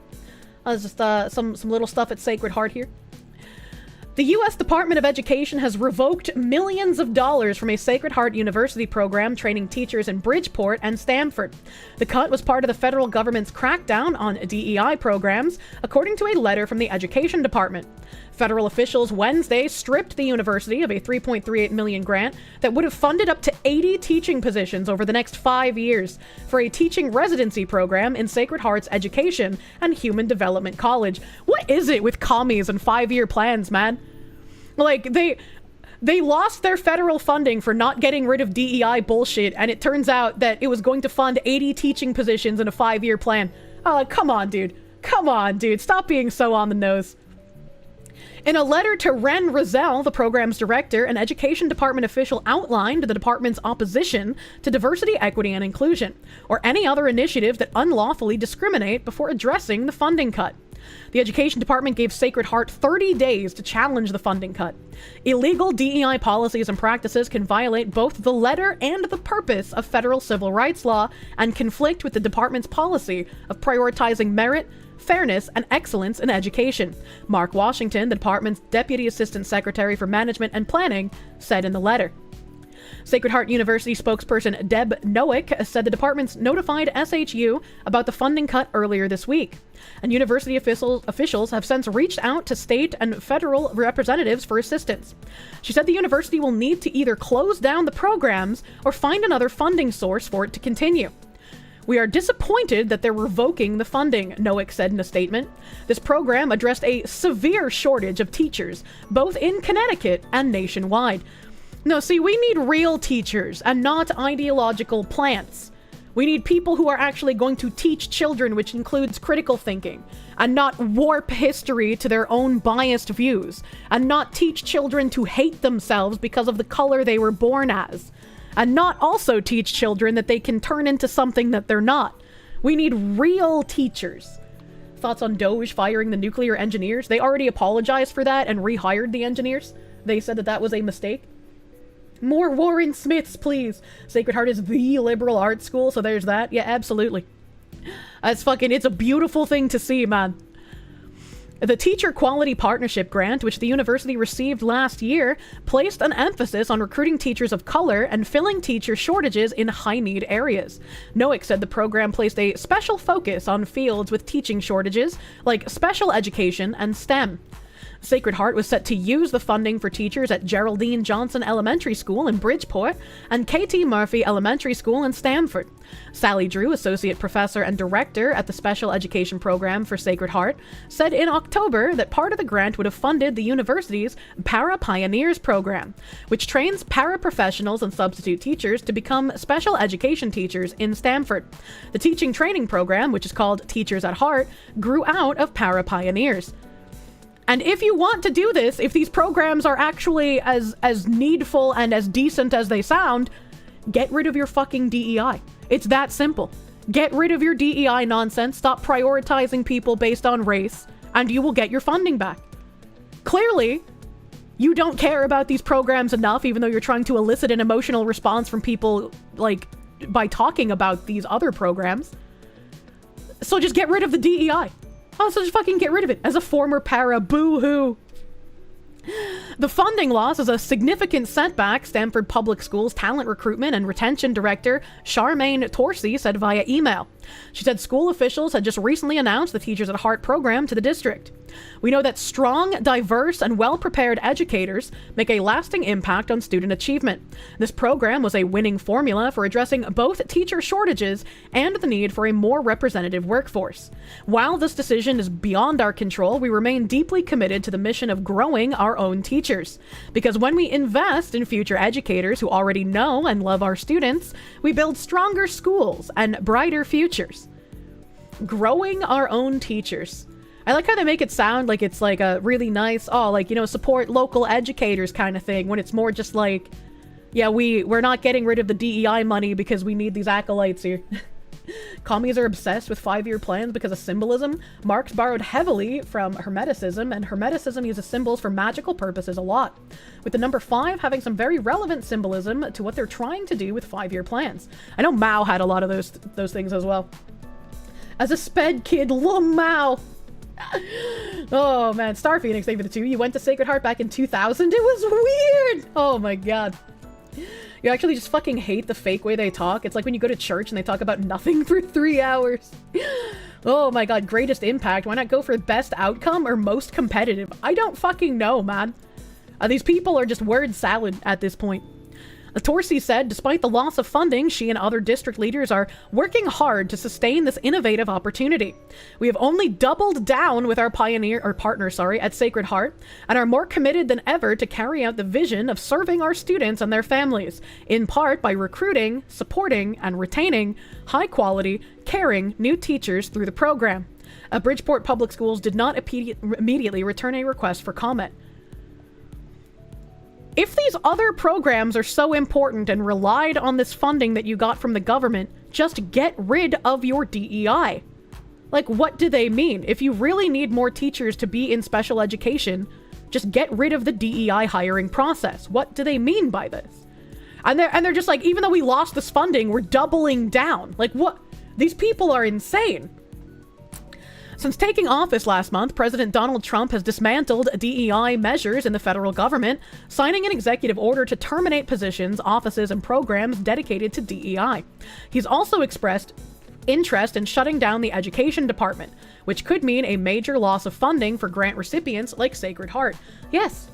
Just some little stuff at Sacred Heart here. The U.S. Department of Education has revoked millions of dollars from a Sacred Heart University program training teachers in Bridgeport and Stanford. The cut was part of the federal government's crackdown on DEI programs, according to a letter from the Education Department. Federal officials Wednesday stripped the university of a $3.38 million grant that would have funded up to 80 teaching positions over the next 5 years for a teaching residency program in Sacred Heart's Education and Human Development College. What is it with commies and 5-year plans, man? Like, they lost their federal funding for not getting rid of DEI bullshit, and it turns out that it was going to fund 80 teaching positions in a 5-year plan. Oh, come on, dude. Come on, dude. Stop being so on the nose. In a letter to Ren Rozelle, the program's director, an Education Department official outlined the department's opposition to diversity, equity, and inclusion, or any other initiative that unlawfully discriminate before addressing the funding cut. The Education Department gave Sacred Heart 30 days to challenge the funding cut. Illegal DEI policies and practices can violate both the letter and the purpose of federal civil rights law and conflict with the department's policy of prioritizing merit, fairness, and excellence in education, Mark Washington, the department's Deputy Assistant Secretary for Management and Planning, said in the letter. Sacred Heart University spokesperson Deb Nowick said the department's notified SHU about the funding cut earlier this week, and university officials have since reached out to state and federal representatives for assistance. She said the university will need to either close down the programs or find another funding source for it to continue. We are disappointed that they're revoking the funding, Nowick said in a statement. This program addressed a severe shortage of teachers, both in Connecticut and nationwide. No, see, we need real teachers and not ideological plants. We need people who are actually going to teach children, which includes critical thinking, and not warp history to their own biased views, and not teach children to hate themselves because of the color they were born as, and not also teach children that they can turn into something that they're not. We need real teachers. Thoughts on Doge firing the nuclear engineers? They already apologized for that and rehired the engineers. They said that that was a mistake. More Warren Smiths, please. Sacred Heart is the liberal arts school, so there's that. Yeah, absolutely. It's a beautiful thing to see, man. The Teacher Quality Partnership Grant, which the university received last year, placed an emphasis on recruiting teachers of color and filling teacher shortages in high-need areas. Nowick said the program placed a special focus on fields with teaching shortages, like special education and STEM. Sacred Heart was set to use the funding for teachers at Geraldine Johnson Elementary School in Bridgeport and K.T. Murphy Elementary School in Stamford. Sally Drew, associate professor and director at the Special Education Program for Sacred Heart, said in October that part of the grant would have funded the university's Para Pioneers program, which trains paraprofessionals and substitute teachers to become special education teachers in Stamford. The teaching training program, which is called Teachers at Heart, grew out of Para Pioneers. And if you want to do this, if these programs are actually as needful and as decent as they sound, get rid of your fucking DEI. It's that simple. Get rid of your DEI nonsense, stop prioritizing people based on race, and you will get your funding back. Clearly, you don't care about these programs enough, even though you're trying to elicit an emotional response from people, like, by talking about these other programs. So just get rid of the DEI. Oh, so just fucking get rid of it. As a former para, boo-hoo. The funding loss is a significant setback, Stamford Public Schools talent recruitment and retention director Charmaine Torsey said via email. She said school officials had just recently announced the Teachers at Heart program to the district. We know that strong, diverse, and well-prepared educators make a lasting impact on student achievement. This program was a winning formula for addressing both teacher shortages and the need for a more representative workforce. While this decision is beyond our control, we remain deeply committed to the mission of growing our own teachers. Because when we invest in future educators who already know and love our students, we build stronger schools and brighter futures. Growing our own teachers. I like how they make it sound like it's like a really nice, support local educators kind of thing, when it's more just like, yeah, we're not getting rid of the DEI money because we need these acolytes here. Commies are obsessed with 5-year plans because of symbolism. Marx borrowed heavily from Hermeticism, and Hermeticism uses symbols for magical purposes a lot, with the number 5 having some very relevant symbolism to what they're trying to do with 5-year plans. I know Mao had a lot of those things as well. As a sped kid, lol Mao. Oh man, Star Phoenix, thank you for the 2. You went to Sacred Heart back in 2000? It was weird! Oh my god. You actually just fucking hate the fake way they talk. It's like when you go to church and they talk about nothing for 3 hours. Oh my god, greatest impact. Why not go for best outcome or most competitive? I don't fucking know, man. These people are just word salad at this point. Torsey said, despite the loss of funding, she and other district leaders are working hard to sustain this innovative opportunity. We have only doubled down with our partner at Sacred Heart, and are more committed than ever to carry out the vision of serving our students and their families, in part by recruiting, supporting, and retaining high-quality, caring new teachers through the program. Bridgeport Public Schools did not immediately return a request for comment. If these other programs are so important and relied on this funding that you got from the government, just get rid of your DEI. Like, what do they mean? If you really need more teachers to be in special education, just get rid of the DEI hiring process. What do they mean by this? And they're just like, even though we lost this funding, we're doubling down. Like, what? These people are insane. Since taking office last month, President Donald Trump has dismantled DEI measures in the federal government, signing an executive order to terminate positions, offices, and programs dedicated to DEI. He's also expressed interest in shutting down the education department, which could mean a major loss of funding for grant recipients like Sacred Heart. Yes.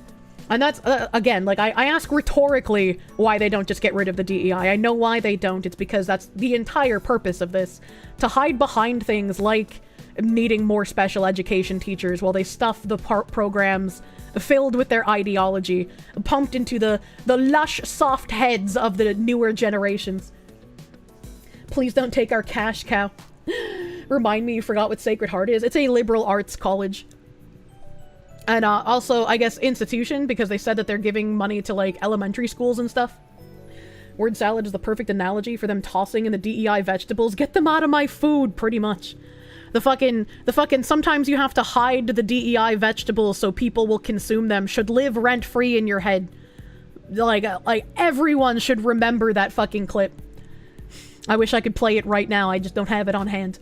And that's, again, like, I ask rhetorically why they don't just get rid of the DEI. I know why they don't. It's because that's the entire purpose of this. To hide behind things like needing more special education teachers while they stuff the programs filled with their ideology, pumped into the lush, soft heads of the newer generations. Please don't take our cash cow. Remind me you forgot what Sacred Heart is. It's a liberal arts college. And also, I guess, institution, because they said that they're giving money to, like, elementary schools and stuff. Word salad is the perfect analogy for them tossing in the DEI vegetables. Get them out of my food, pretty much. The fucking sometimes you have to hide the DEI vegetables so people will consume them should live rent-free in your head. Like everyone should remember that fucking clip. I wish I could play it right now, I just don't have it on hand.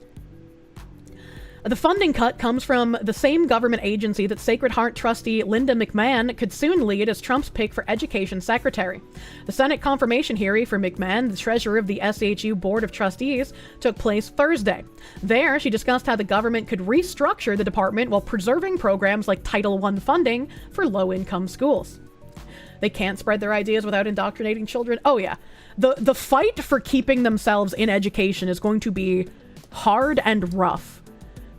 The funding cut comes from the same government agency that Sacred Heart trustee Linda McMahon could soon lead as Trump's pick for Education Secretary. The Senate confirmation hearing for McMahon, the treasurer of the SHU Board of Trustees, took place Thursday. There, she discussed how the government could restructure the department while preserving programs like Title I funding for low-income schools. They can't spread their ideas without indoctrinating children. Oh yeah. The fight for keeping themselves in education is going to be hard and rough.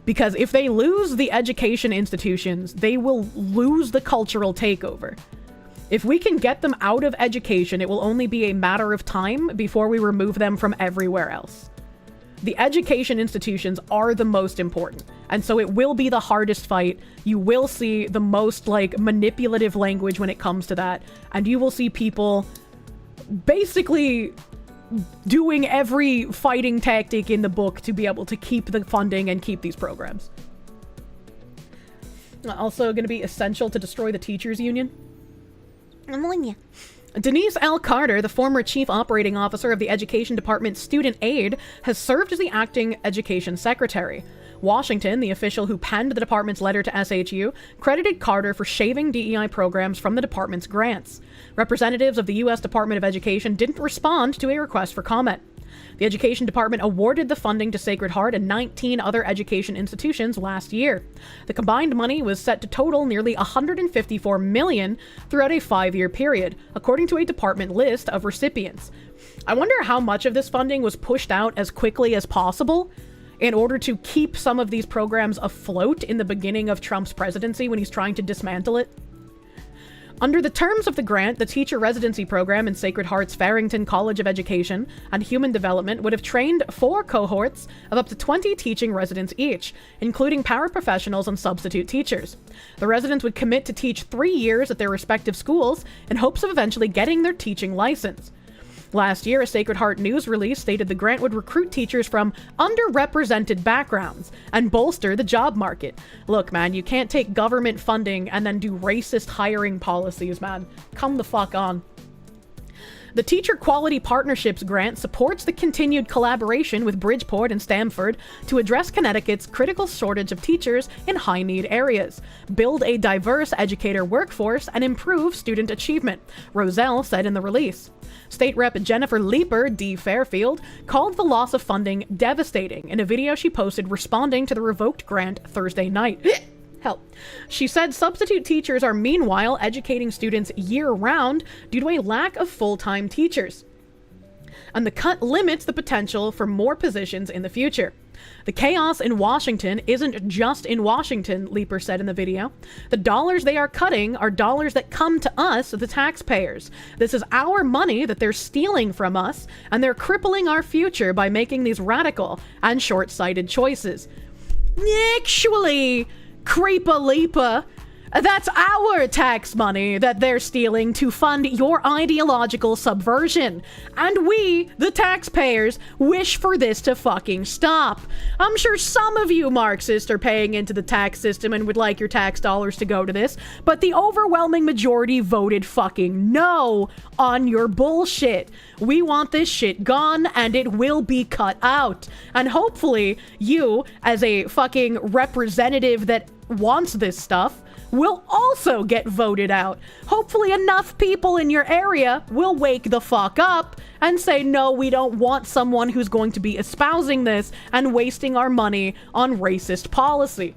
Because if they lose the education institutions, they will lose the cultural takeover. If we can get them out of education, it will only be a matter of time before we remove them from everywhere else. The education institutions are the most important, and so it will be the hardest fight. You will see the most, manipulative language when it comes to that, and you will see people basically doing every fighting tactic in the book to be able to keep the funding and keep these programs. Also going to be essential to destroy the teachers' union. Ammonia. Denise L. Carter, the former chief operating officer of the Education Department's Student Aid, has served as the acting education secretary. Washington, the official who penned the department's letter to SHU, credited Carter for shaving DEI programs from the department's grants. Representatives of the U.S. Department of Education didn't respond to a request for comment. The Education Department awarded the funding to Sacred Heart and 19 other education institutions last year. The combined money was set to total nearly $154 million throughout a 5-year period, according to a department list of recipients. I wonder how much of this funding was pushed out as quickly as possible in order to keep some of these programs afloat in the beginning of Trump's presidency when he's trying to dismantle it. Under the terms of the grant, the teacher residency program in Sacred Heart's Farrington College of Education and Human Development would have trained 4 cohorts of up to 20 teaching residents each, including paraprofessionals and substitute teachers. The residents would commit to teach 3 years at their respective schools in hopes of eventually getting their teaching license. Last year, a Sacred Heart news release stated the grant would recruit teachers from underrepresented backgrounds and bolster the job market. Look, man, you can't take government funding and then do racist hiring policies, man. Come the fuck on. The Teacher Quality Partnerships grant supports the continued collaboration with Bridgeport and Stamford to address Connecticut's critical shortage of teachers in high-need areas, build a diverse educator workforce, and improve student achievement, Roselle said in the release. State Rep Jennifer Leeper, D. Fairfield, called the loss of funding devastating in a video she posted responding to the revoked grant Thursday night. Help. She said substitute teachers are meanwhile educating students year-round due to a lack of full-time teachers. And the cut limits the potential for more positions in the future. The chaos in Washington isn't just in Washington, Leeper said in the video. The dollars they are cutting are dollars that come to us, the taxpayers. This is our money that they're stealing from us, and they're crippling our future by making these radical and short-sighted choices. Actually, Creepa-leapa, that's our tax money that they're stealing to fund your ideological subversion. And we, the taxpayers, wish for this to fucking stop. I'm sure some of you Marxists are paying into the tax system and would like your tax dollars to go to this, but the overwhelming majority voted fucking no on your bullshit. We want this shit gone, and it will be cut out. And hopefully, you, as a fucking representative that wants this stuff, will also get voted out. Hopefully enough people in your area will wake the fuck up and say, no, we don't want someone who's going to be espousing this and wasting our money on racist policy.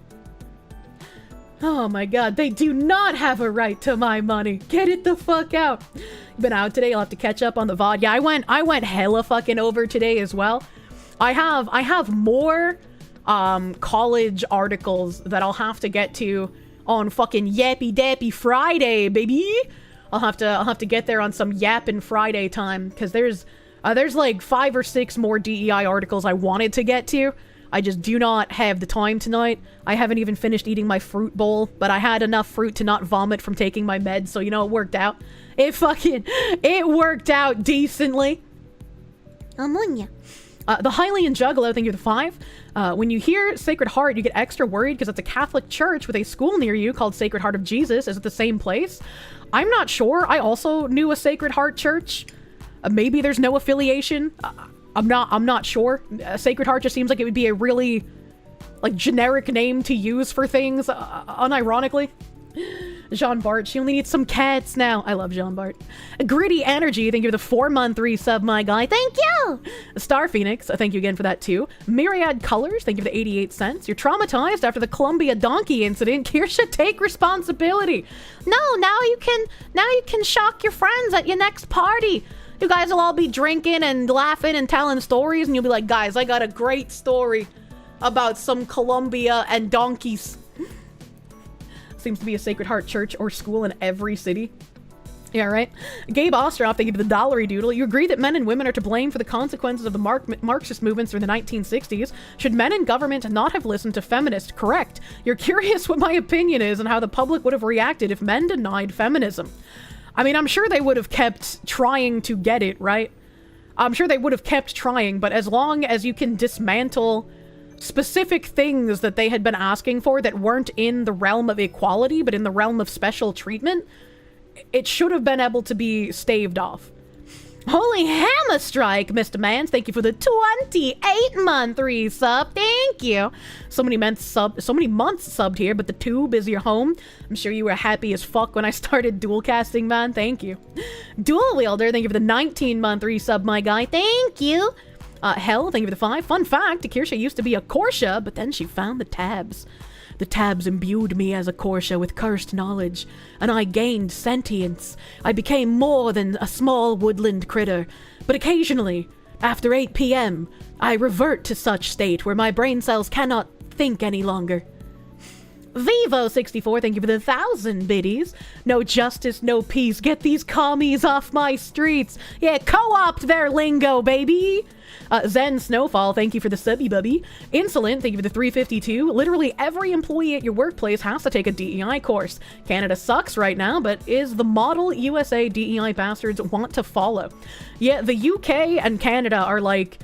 Oh my god, they do not have a right to my money. Get it the fuck out. Been out today, I'll have to catch up on the VoD. Yeah, I went hella fucking over today as well. I have more college articles that I'll have to get to on fucking Yappy Dappy Friday, baby. I'll have to get there on some Yappin' Friday time, because there's like 5 or 6 more DEI articles I wanted to get to. I just do not have the time tonight. I haven't even finished eating my fruit bowl, but I had enough fruit to not vomit from taking my meds, so you know, it worked out. It worked out decently. Ammonia. The Hylian Juggalo, thank you for the 5. When you hear Sacred Heart, you get extra worried because it's a Catholic church with a school near you called Sacred Heart of Jesus. Is it the same place? I'm not sure. I also knew a Sacred Heart church. Maybe there's no affiliation. I'm not sure. Sacred Heart just seems like it would be a really like, generic name to use for things, unironically. Jean Bart, she only needs some cats now. I love Jean Bart. Gritty Energy, thank you for the 4-month resub, my guy. Thank you! Star Phoenix, thank you again for that too. Myriad Colors, thank you for the 88 cents. You're traumatized after the Columbia donkey incident. Kirsche, take responsibility. No, now you can shock your friends at your next party. You guys will all be drinking and laughing and telling stories, and you'll be like, guys, I got a great story about some Columbia and donkeys. Seems to be a Sacred Heart church or school in every city. Yeah, right? Gabe Ostroff, thank you for the dollary doodle. You agree that men and women are to blame for the consequences of the Marxist movements through the 1960s? Should men in government not have listened to feminists? Correct. You're curious what my opinion is and how the public would have reacted if men denied feminism. I mean, I'm sure they would have kept trying to get it, right? I'm sure they would have kept trying, but as long as you can dismantle specific things that they had been asking for that weren't in the realm of equality, but in the realm of special treatment, it should have been able to be staved off. Holy hammer strike, Mr. Mans. Thank you for the 28-month resub. Thank you. So many months subbed here, but the tube is your home. I'm sure you were happy as fuck when I started dual casting, man. Thank you. Dual Wielder, thank you for the 19-month resub, my guy. Thank you. Hell, thank you for the 5. Fun fact, Kirsche used to be a Kirsche, but then she found the tabs. The tabs imbued me as a Kirsche with cursed knowledge, and I gained sentience. I became more than a small woodland critter. But occasionally, after 8 p.m., I revert to such state where my brain cells cannot think any longer. Vivo64, thank you for the 1,000 biddies. No justice, no peace. Get these commies off my streets. Yeah, co-opt their lingo, baby. Zen Snowfall, thank you for the subby bubby. Insolent, thank you for the 352. Literally every employee at your workplace has to take a DEI course. Canada sucks right now, but is the model USA DEI bastards want to follow. Yeah, the UK and Canada are like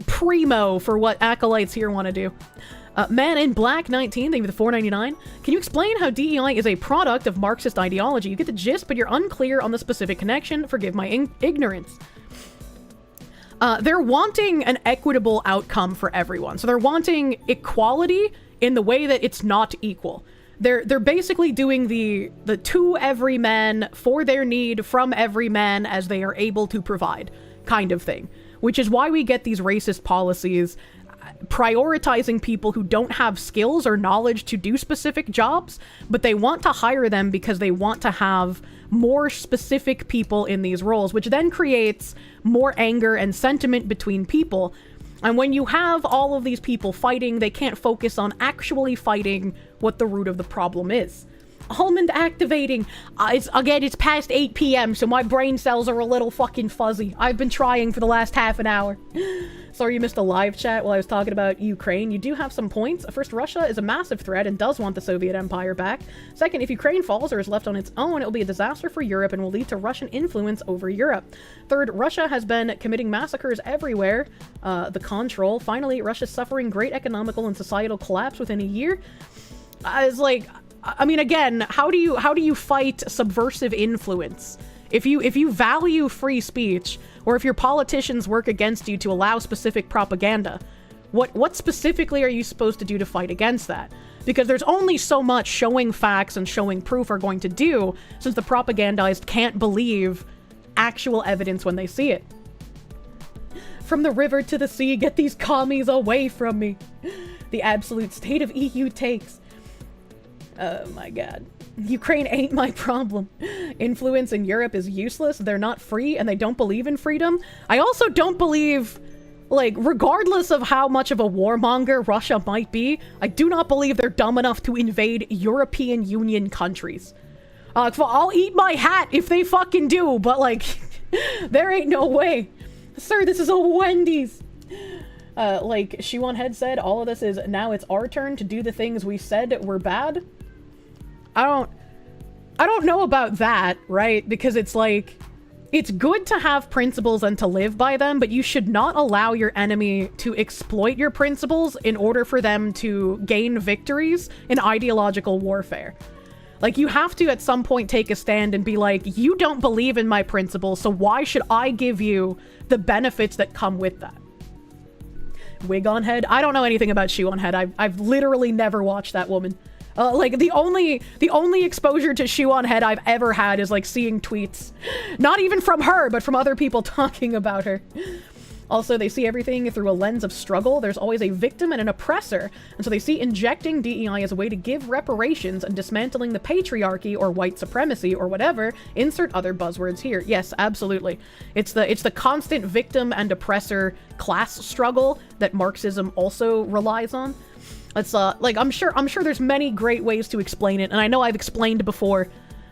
primo for what acolytes here want to do. Man in Black 19, thank you for the 499. Can you explain how DEI is a product of Marxist ideology? You get the gist, but you're unclear on the specific connection. Forgive my ignorance. They're wanting an equitable outcome for everyone. So they're wanting equality in the way that it's not equal. They're basically doing the to every man, for their need, from every man as they are able to provide kind of thing. Which is why we get these racist policies prioritizing people who don't have skills or knowledge to do specific jobs, but they want to hire them because they want to have more specific people in these roles, which then creates more anger and sentiment between people. And when you have all of these people fighting, they can't focus on actually fighting what the root of the problem is. Almond activating. It's past 8 p.m., so my brain cells are a little fucking fuzzy. I've been trying for the last half an hour. Sorry you missed a live chat while I was talking about Ukraine. You do have some points. First, Russia is a massive threat and does want the Soviet Empire back. Second, if Ukraine falls or is left on its own, it will be a disaster for Europe and will lead to Russian influence over Europe. Third, Russia has been committing massacres everywhere. The control. Finally, Russia's suffering great economical and societal collapse within a year. It's like, I mean, again, how do you fight subversive influence? If you value free speech, or if your politicians work against you to allow specific propaganda, what specifically are you supposed to do to fight against that? Because there's only so much showing facts and showing proof are going to do, since the propagandized can't believe actual evidence when they see it. From the river to the sea, get these commies away from me. The absolute state of EU takes. Oh my god. Ukraine ain't my problem. Influence in Europe is useless. They're not free and they don't believe in freedom. I also don't believe, like, regardless of how much of a warmonger Russia might be, I do not believe they're dumb enough to invade European Union countries. I'll eat my hat if they fucking do, but like, there ain't no way. Sir, this is a Wendy's. Like Shiwan Head said, all of this is now it's our turn to do the things we said were bad. I don't know about that, right? Because it's like, it's good to have principles and to live by them, but you should not allow your enemy to exploit your principles in order for them to gain victories in ideological warfare. Like, you have to at some point take a stand and be like, you don't believe in my principles, so why should I give you the benefits that come with that? Wig on head? I don't know anything about shoe on head. I've literally never watched that woman. Like, the only exposure to shoe on head I've ever had is, like, seeing tweets. Not even from her, but from other people talking about her. Also, they see everything through a lens of struggle. There's always a victim and an oppressor. And so they see injecting DEI as a way to give reparations and dismantling the patriarchy or white supremacy or whatever. Insert other buzzwords here. Yes, absolutely. It's the constant victim and oppressor class struggle that Marxism also relies on. It's like, I'm sure there's many great ways to explain it, and I know I've explained before,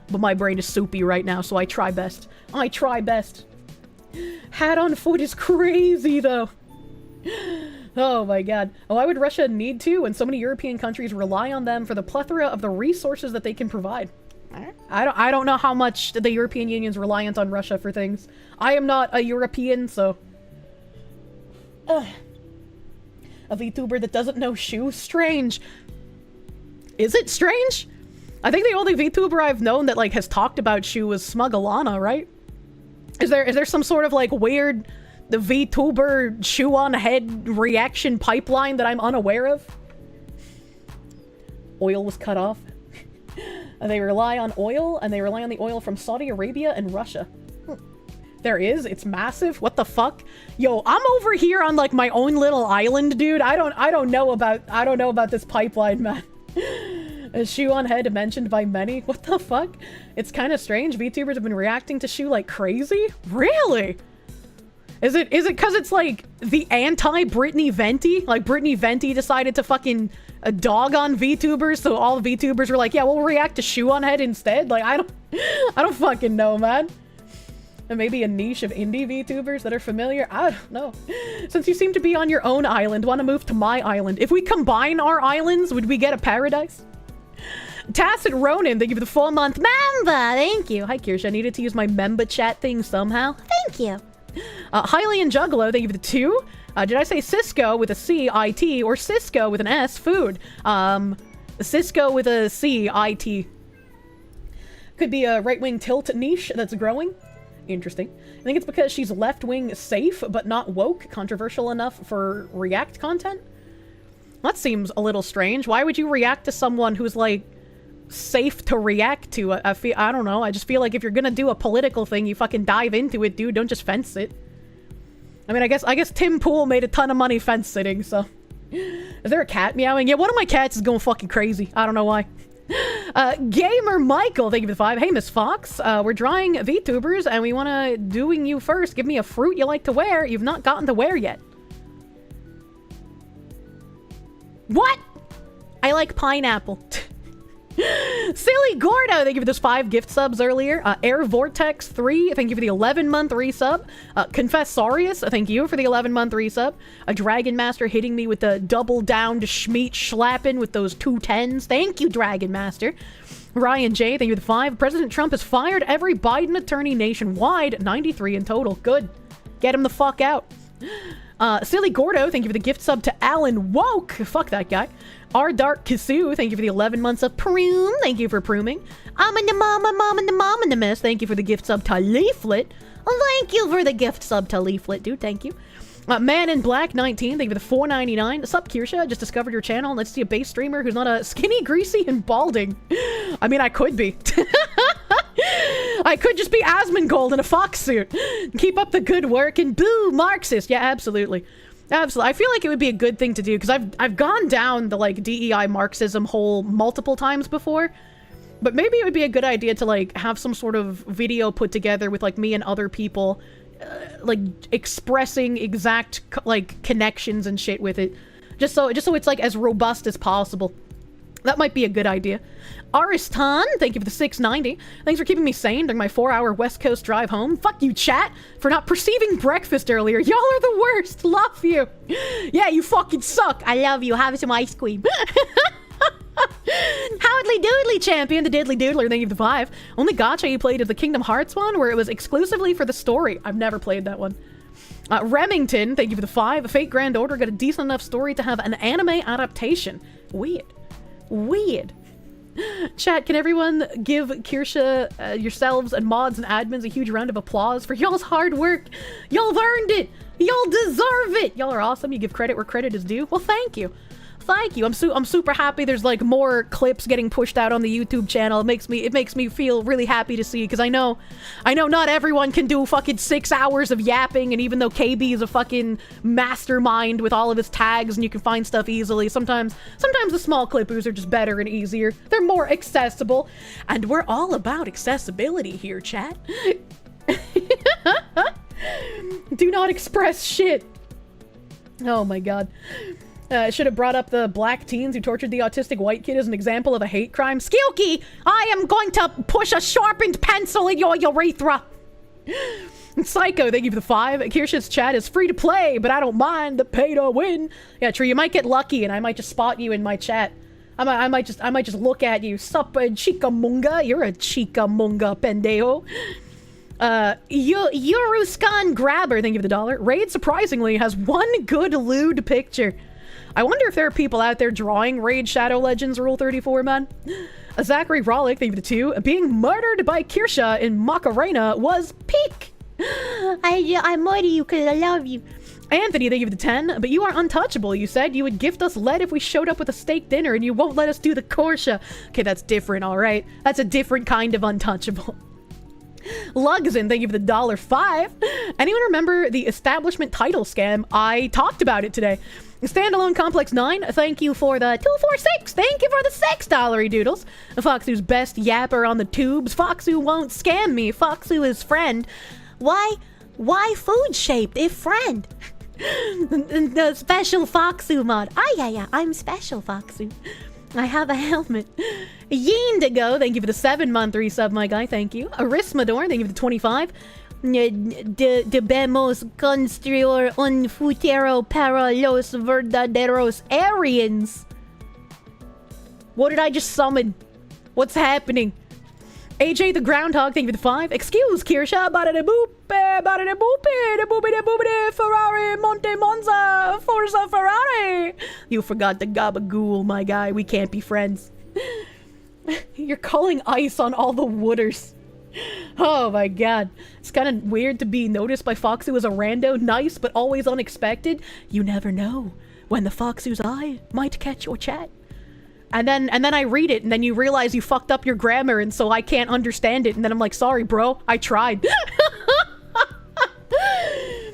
but my brain is soupy right now, so I try best. I try best. Hat on foot is crazy, though. Oh my god. Oh, why would Russia need to when so many European countries rely on them for the plethora of the resources that they can provide? I don't know how much the European Union's reliant on Russia for things. I am not a European, so... A VTuber that doesn't know shoe? Strange. Is it strange? I think the only VTuber I've known that, like, has talked about shoe was Smugalana, right? Is there some sort of, like, weird the VTuber shoe on head reaction pipeline that I'm unaware of? Oil was cut off. They rely on oil, and they rely on the oil from Saudi Arabia and Russia. There is? It's massive? What the fuck? Yo, I'm over here on, like, my own little island, dude. I don't know about this pipeline, man. A shoe on head mentioned by many? What the fuck? It's kind of strange. VTubers have been reacting to shoe like crazy? Really? Is it because it's, like, the anti-Brittany Venti? Like, Brittany Venti decided to fucking dog on VTubers, so all VTubers were like, yeah, we'll react to shoe on head instead? Like, I don't fucking know, man. And maybe a niche of indie VTubers that are familiar? I don't know. Since you seem to be on your own island, want to move to my island. If we combine our islands, would we get a paradise? Tacit Ronin, thank you for the 4-month member. Thank you. Hi, Kirsche. I needed to use my member chat thing somehow. Thank you. Hylian Juggalo, thank you for the 2. Did I say Cisco with a C, I-T, or Cisco with an S, food? Cisco with a C, I-T. Could be a right-wing tilt niche that's growing. Interesting. I think it's because she's left-wing safe, but not woke, controversial enough for React content? That seems a little strange. Why would you react to someone who's, like, safe to react to? I don't know. I just feel like if you're gonna do a political thing, you fucking dive into it, dude. Don't just fence it. I mean, I guess Tim Pool made a ton of money fence sitting, so... Is there a cat meowing? Yeah, one of my cats is going fucking crazy. I don't know why. Gamer Michael, thank you for the 5. Hey, Miss Fox, we're drawing VTubers, and we want to doing you first. Give me a fruit you like to wear you've not gotten to wear yet. What? I like pineapple. Silly Gordo, thank you for those 5 gift subs earlier. Air Vortex 3, thank you for the 11-month resub. Confessorius, thank you for the 11-month resub. A Dragon Master hitting me with the double down to Schmeat Schlappen with those 2 10s. Thank you, Dragon Master. Ryan J, thank you for the 5. President Trump has fired every Biden attorney nationwide, 93 in total. Good. Get him the fuck out. Silly Gordo, thank you for the gift sub to Alan Woke. Fuck that guy. Our Dark Kisu, thank you for the 11 months of Prune. Thank you for Pruming. I'm in the mom in the miss. Thank you for the gift sub to Leaflet. Thank you for the gift sub to Leaflet, dude. Thank you. Man in Black 19, thank you for the $4.99. Sup, Kirsche? I just discovered your channel. Let's see a base streamer who's not a skinny, greasy, and balding. I mean, I could be. I could just be Asmongold in a fox suit. Keep up the good work and boo, Marxist. Yeah, absolutely. Absolutely. I feel like it would be a good thing to do because I've gone down the, like, DEI Marxism hole multiple times before. But maybe it would be a good idea to, like, have some sort of video put together with, like, me and other people, like, expressing exact, like, connections and shit with it. Just so it's, like, as robust as possible. That might be a good idea. Aristan, thank you for the 690. Thanks for keeping me sane during my 4-hour West Coast drive home. Fuck you, chat, for not perceiving breakfast earlier. Y'all are the worst. Love you. Yeah, you fucking suck. I love you. Have some ice cream. Howdly doodly, champion, the diddly doodler, thank you for the 5. Only gacha you played is the Kingdom Hearts one, where it was exclusively for the story. I've never played that one. Remington, thank you for the 5. Fate Grand Order got a decent enough story to have an anime adaptation. Weird. Weird. Chat, can everyone give Kirsche, yourselves, and mods and admins a huge round of applause for y'all's hard work? Y'all have earned it! Y'all deserve it! Y'all are awesome. You give credit where credit is due. Well, thank you. Thank you. I'm super happy there's like more clips getting pushed out on the YouTube channel. It makes me feel really happy to see, because I know not everyone can do fucking 6 hours of yapping, and even though KB is a fucking mastermind with all of his tags and you can find stuff easily, sometimes the small clippers are just better and easier. They're more accessible, and we're all about accessibility here, chat. Do not express shit. Oh my god. Should have brought up the black teens who tortured the autistic white kid as an example of a hate crime. Skilky, I am going to push a sharpened pencil in your urethra. Psycho, thank you for the 5. Kirsche's chat is free to play, but I don't mind the pay to win. Yeah, true. You might get lucky, and I might just spot you in my chat. I might just look at you. Sup, Chikamunga? You're a Chikamunga, pendejo. Euruskan Grabber, thank you for the $1. Raid surprisingly has one good lewd picture. I wonder if there are people out there drawing Raid Shadow Legends Rule 34, man. Zachary Rollick, thank you for the 2. Being murdered by Kirsche in Macarena was peak. I murder you because I love you. Anthony, thank you for the 10. But you are untouchable. You said you would gift us lead if we showed up with a steak dinner, and you won't let us do the Kirsche. Okay, that's different, alright? That's a different kind of untouchable. Lugsin, thank you for the $5. Anyone remember the establishment title scam? I talked about it today. Standalone Complex 9, thank you for the 246. Thank you for the $6 doodles. Foxu's best yapper on the tubes. Foxu won't scam me. Foxu is friend. Why food shaped if friend? The special Foxu mod. Yeah, I'm special Foxu. I have a helmet. Yindigo, thank you for the 7-month resub, my guy, thank you. Arismador, thank you for the 25. Debemos construir un futuro para los verdaderos Aryans. What did I just summon? What's happening? AJ the Groundhog, thank you for the 5. Excuse, Kirsche, Ferrari, Monte Monza, Forza Ferrari. You forgot the gabagool, my guy. We can't be friends. You're calling ice on all the wooders. Oh my god. It's kind of weird to be noticed by Foxu as a rando. Nice, but always unexpected. You never know when the Foxu's eye might catch your chat. And then I read it, and then you realize you fucked up your grammar, and so I can't understand it. And then I'm like, sorry, bro, I tried.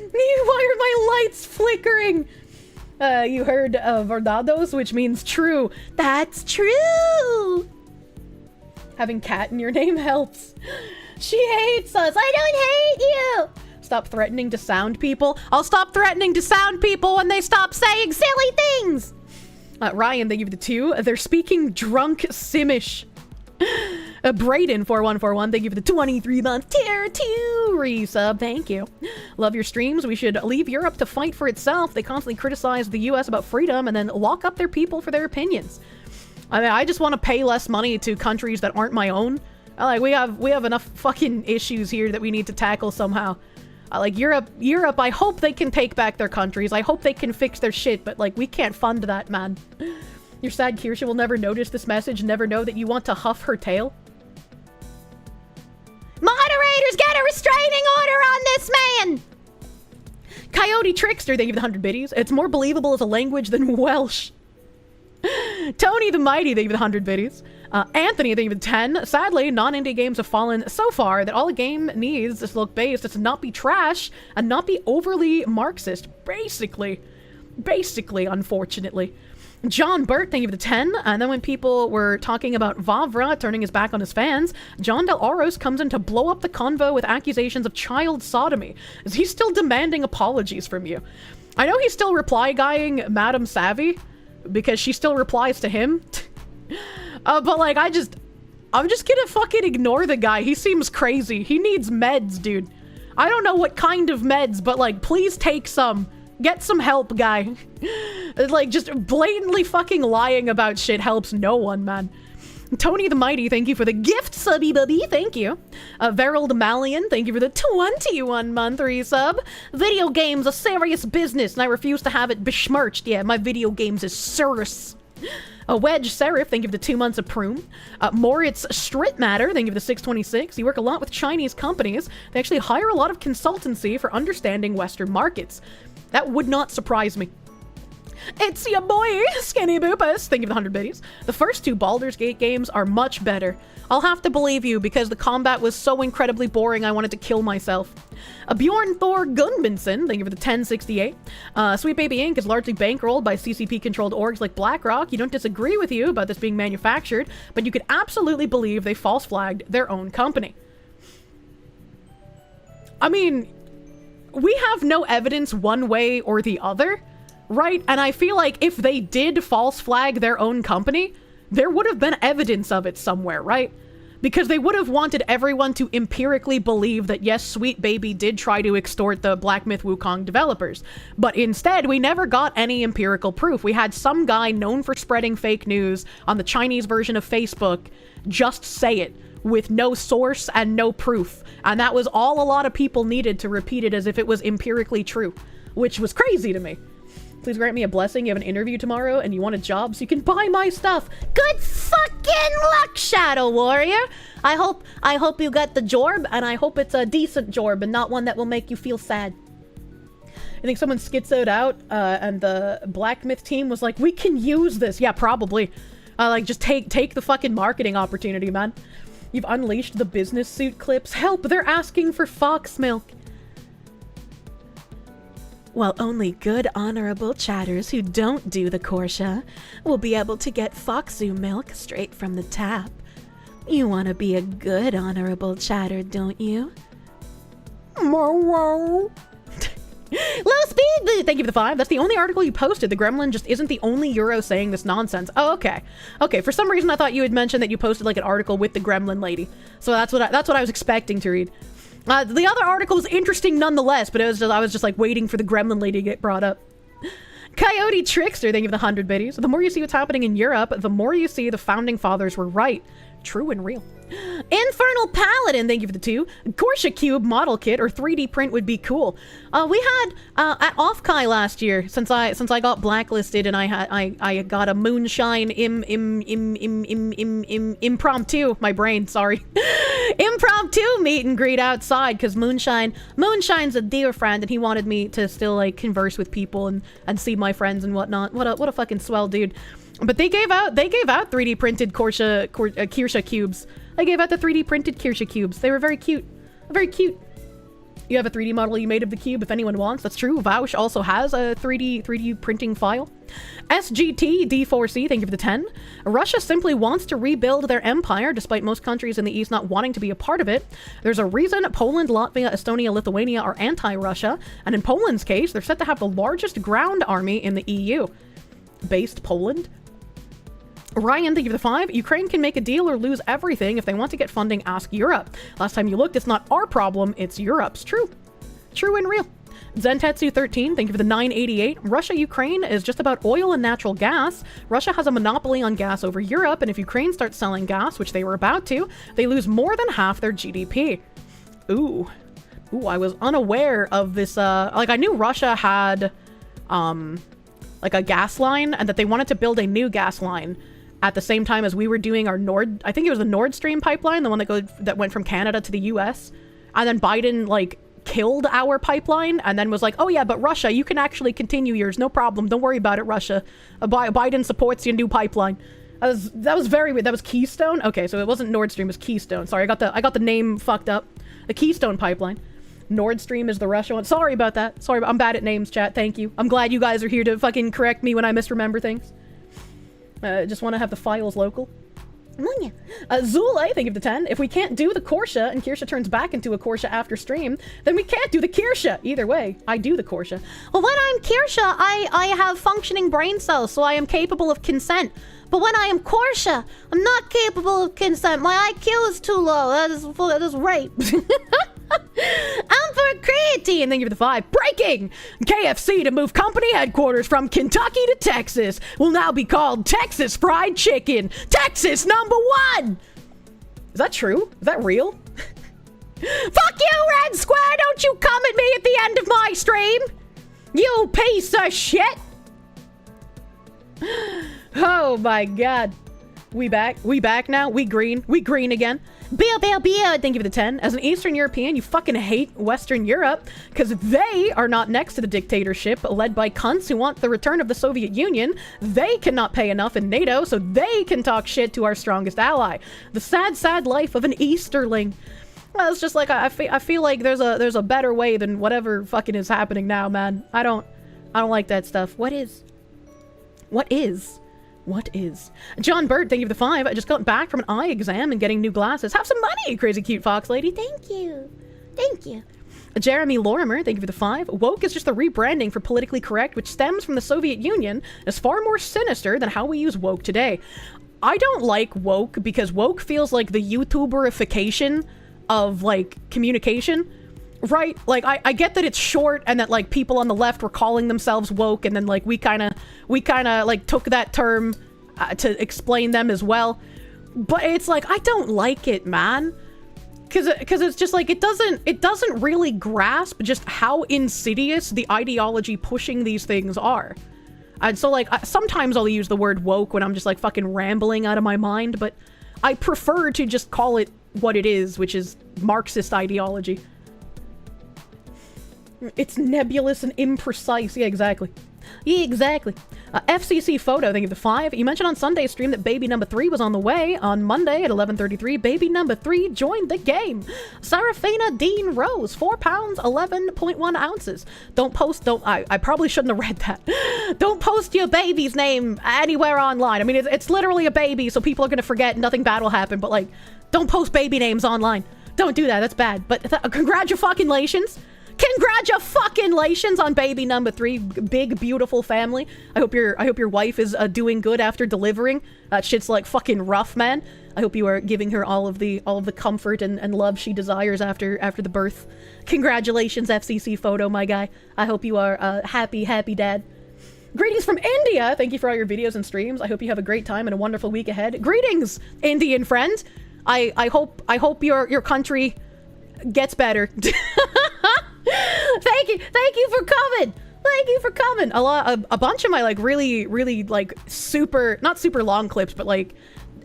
Why are my lights flickering? You heard verdados, which means true. That's true! Having cat in your name helps. She hates us. I don't hate you! Stop threatening to sound people. I'll stop threatening to sound people when they stop saying silly things! Ryan, thank you for the 2. They're speaking drunk Simish. Brayden, 4141, thank you for the 23-month tier 2 resub. Thank you. Love your streams. We should leave Europe to fight for itself. They constantly criticize the US about freedom and then lock up their people for their opinions. I mean, I just want to pay less money to countries that aren't my own. Like, we have enough fucking issues here that we need to tackle somehow. Like, Europe, I hope they can take back their countries. I hope they can fix their shit, but, like, we can't fund that, man. Your sad Kirsche will never notice this message, never know that you want to huff her tail. Moderators, get a restraining order on this man! Coyote Trickster, thank you for the 100 biddies. It's more believable as a language than Welsh. Tony the Mighty, thank you for the 100 biddies. Anthony, thank you for the 10. Sadly, non-indie games have fallen so far that all a game needs is to look based is to not be trash and not be overly Marxist. Basically, unfortunately. John Burt, thank you for the 10. And then when people were talking about Vavra turning his back on his fans, John Del Oros comes in to blow up the convo with accusations of child sodomy. Is he still demanding apologies from you? I know he's still reply-guying Madame Savvy, because she still replies to him. But like, I'm just gonna fucking ignore the guy. He seems crazy. He needs meds, dude. I don't know what kind of meds, but like, please take some. Get some help, guy. Like, just blatantly fucking lying about shit helps no one, man. Tony the Mighty, thank you for the gift, subby bubby, thank you. Verald Malian, thank you for the 21-month resub. Video games a serious business, and I refuse to have it besmirched. Yeah, my video games is serious. Wedge Serif, thank you for the 2 months of Prune. Moritz Strittmatter, thank you for the 626. You work a lot with Chinese companies. They actually hire a lot of consultancy for understanding Western markets. That would not surprise me. It's your boy, Skinny Boopus. Thank you for the 100 biddies. The first 2 Baldur's Gate games are much better. I'll have to believe you because the combat was so incredibly boring I wanted to kill myself. Bjorn Thor Gunbinson, thank you for the 1068. Sweet Baby Inc. is largely bankrolled by CCP-controlled orgs like BlackRock. You don't disagree with you about this being manufactured, but you could absolutely believe they false flagged their own company. I mean, we have no evidence one way or the other, right? And I feel like if they did false flag their own company, there would have been evidence of it somewhere, right? Because they would have wanted everyone to empirically believe that, yes, Sweet Baby did try to extort the Black Myth Wukong developers. But instead, we never got any empirical proof. We had some guy known for spreading fake news on the Chinese version of Facebook just say it with no source and no proof. And that was all a lot of people needed to repeat it as if it was empirically true, which was crazy to me. Please grant me a blessing. You have an interview tomorrow and you want a job so you can buy my stuff. Good fucking luck, Shadow Warrior. I hope you got the jorb, and I hope it's a decent jorb and not one that will make you feel sad. I think someone schizoed out and the Black Myth team was like, we can use this. Yeah, probably. Like, just take the fucking marketing opportunity, man. You've unleashed the business suit clips. Help, they're asking for fox milk. While only good, honorable chatters who don't do the Kirsche will be able to get Foxu milk straight from the tap. You want to be a good, honorable chatter, don't you? Low speed! Thank you for the 5. That's the only article you posted. The Gremlin just isn't the only Euro saying this nonsense. Oh, okay. Okay, for some reason I thought you had mentioned that you posted like an article with the Gremlin lady. So that's what I was expecting to read. The other article was interesting nonetheless, but I was just like waiting for the Gremlin lady to get brought up. Coyote Trickster, thank you for the 100 biddies. The more you see what's happening in Europe, the more you see the founding fathers were right. True and real. Infernal Paladin, thank you for the 2. Kirsche Cube model kit or 3D print would be cool. We had at Offkai last year, since I got blacklisted and I got a moonshine impromptu, my brain, sorry. Impromptu meet and greet outside because Moonshine's a dear friend and he wanted me to still like converse with people and see my friends and whatnot. What a fucking swell dude. But they gave out 3D printed Kirsche cubes. They gave out the 3D printed Kirsche cubes. They were very cute. Very cute. You have a 3D model you made of the cube if anyone wants. That's true. Vaush also has a 3D printing file. SGT D4C, thank you for the 10. Russia simply wants to rebuild their empire despite most countries in the East not wanting to be a part of it. There's a reason Poland, Latvia, Estonia, Lithuania are anti-Russia. And in Poland's case, they're set to have the largest ground army in the EU. Based Poland? Ryan, thank you for the 5. Ukraine can make a deal or lose everything. If they want to get funding, ask Europe. Last time you looked, it's not our problem, it's Europe's. True. True and real. Zentetsu 13, thank you for the 988. Russia-Ukraine is just about oil and natural gas. Russia has a monopoly on gas over Europe, and if Ukraine starts selling gas, which they were about to, they lose more than half their GDP. Ooh, I was unaware of this, like I knew Russia had, like a gas line, and that they wanted to build a new gas line at the same time as we were doing our I think it was the Nord Stream pipeline, the one that went from Canada to the US. And then Biden, like, killed our pipeline and then was like, oh yeah, but Russia, you can actually continue yours, no problem, don't worry about it, Russia. Biden supports your new pipeline. That was very weird. That was Keystone? Okay, so it wasn't Nord Stream, it was Keystone. Sorry, I got the name fucked up. The Keystone pipeline. Nord Stream is the Russia one. Sorry about that. Sorry, I'm bad at names, chat. Thank you. I'm glad you guys are here to fucking correct me when I misremember things. Just want to have the files local. Zule, thank you for the 10. If we can't do the Kirsche and Kirsche turns back into a Kirsche after stream, then we can't do the Kirsche. Either way, I do the Kirsche. Well, when I'm Kirsche, I have functioning brain cells, so I am capable of consent. But when I am Kirsche, I'm not capable of consent. My IQ is too low. That is rape. Amber Creatine, thank you for the 5. Breaking! KFC to move company headquarters from Kentucky to Texas will now be called Texas Fried Chicken. Texas #1! Is that true? Is that real? Fuck you, Red Square! Don't you come at me at the end of my stream! You piece of shit! Oh my god. We back? We back now? We green? We green again? Beer, thank you for the 10. As an Eastern European, you fucking hate Western Europe because they are not next to the dictatorship led by cunts who want the return of the Soviet Union. They cannot pay enough in NATO, so they can talk shit to our strongest ally. The sad, sad life of an Easterling. Well, it's just like, I feel like there's a better way than whatever fucking is happening now, man. I don't like that stuff. What is? John Bird, thank you for the 5. I just got back from an eye exam and getting new glasses. Have some money, crazy cute fox lady. Thank you. Thank you. Jeremy Lorimer, thank you for the 5. Woke is just the rebranding for politically correct, which stems from the Soviet Union, is far more sinister than how we use woke today. I don't like woke because woke feels like the YouTuberification of, like, communication. Right? Like, I get that it's short and that, like, people on the left were calling themselves woke and then, like, we kind of, like, took that term to explain them as well. But it's like, I don't like it, man. Because it's just like, it doesn't really grasp just how insidious the ideology pushing these things are. And so, like, sometimes I'll use the word woke when I'm just, like, fucking rambling out of my mind, but I prefer to just call it what it is, which is Marxist ideology. It's nebulous and imprecise. Yeah, exactly. FCC photo, thank you for the 5. You mentioned on Sunday's stream that baby number 3 was on the way. On Monday at 11:33, baby number 3 joined the game. Serafina Dean Rose, 4 pounds, 11.1 ounces. I probably shouldn't have read that. Don't post your baby's name anywhere online. I mean, it's literally a baby, so people are going to forget, nothing bad will happen, but, like, don't post baby names online. Don't do that, that's bad. But congratulations. Congratulations on baby number 3, big beautiful family. I hope your wife is doing good after delivering. Shit's like fucking rough, man. I hope you are giving her all of the comfort and love she desires after the birth. Congratulations, FCC photo, my guy. I hope you are a happy dad. Greetings from India. Thank you for all your videos and streams. I hope you have a great time and a wonderful week ahead. Greetings, Indian friend. I hope your country gets better. Thank you for coming. A bunch of my, like, really like not super long clips, but, like,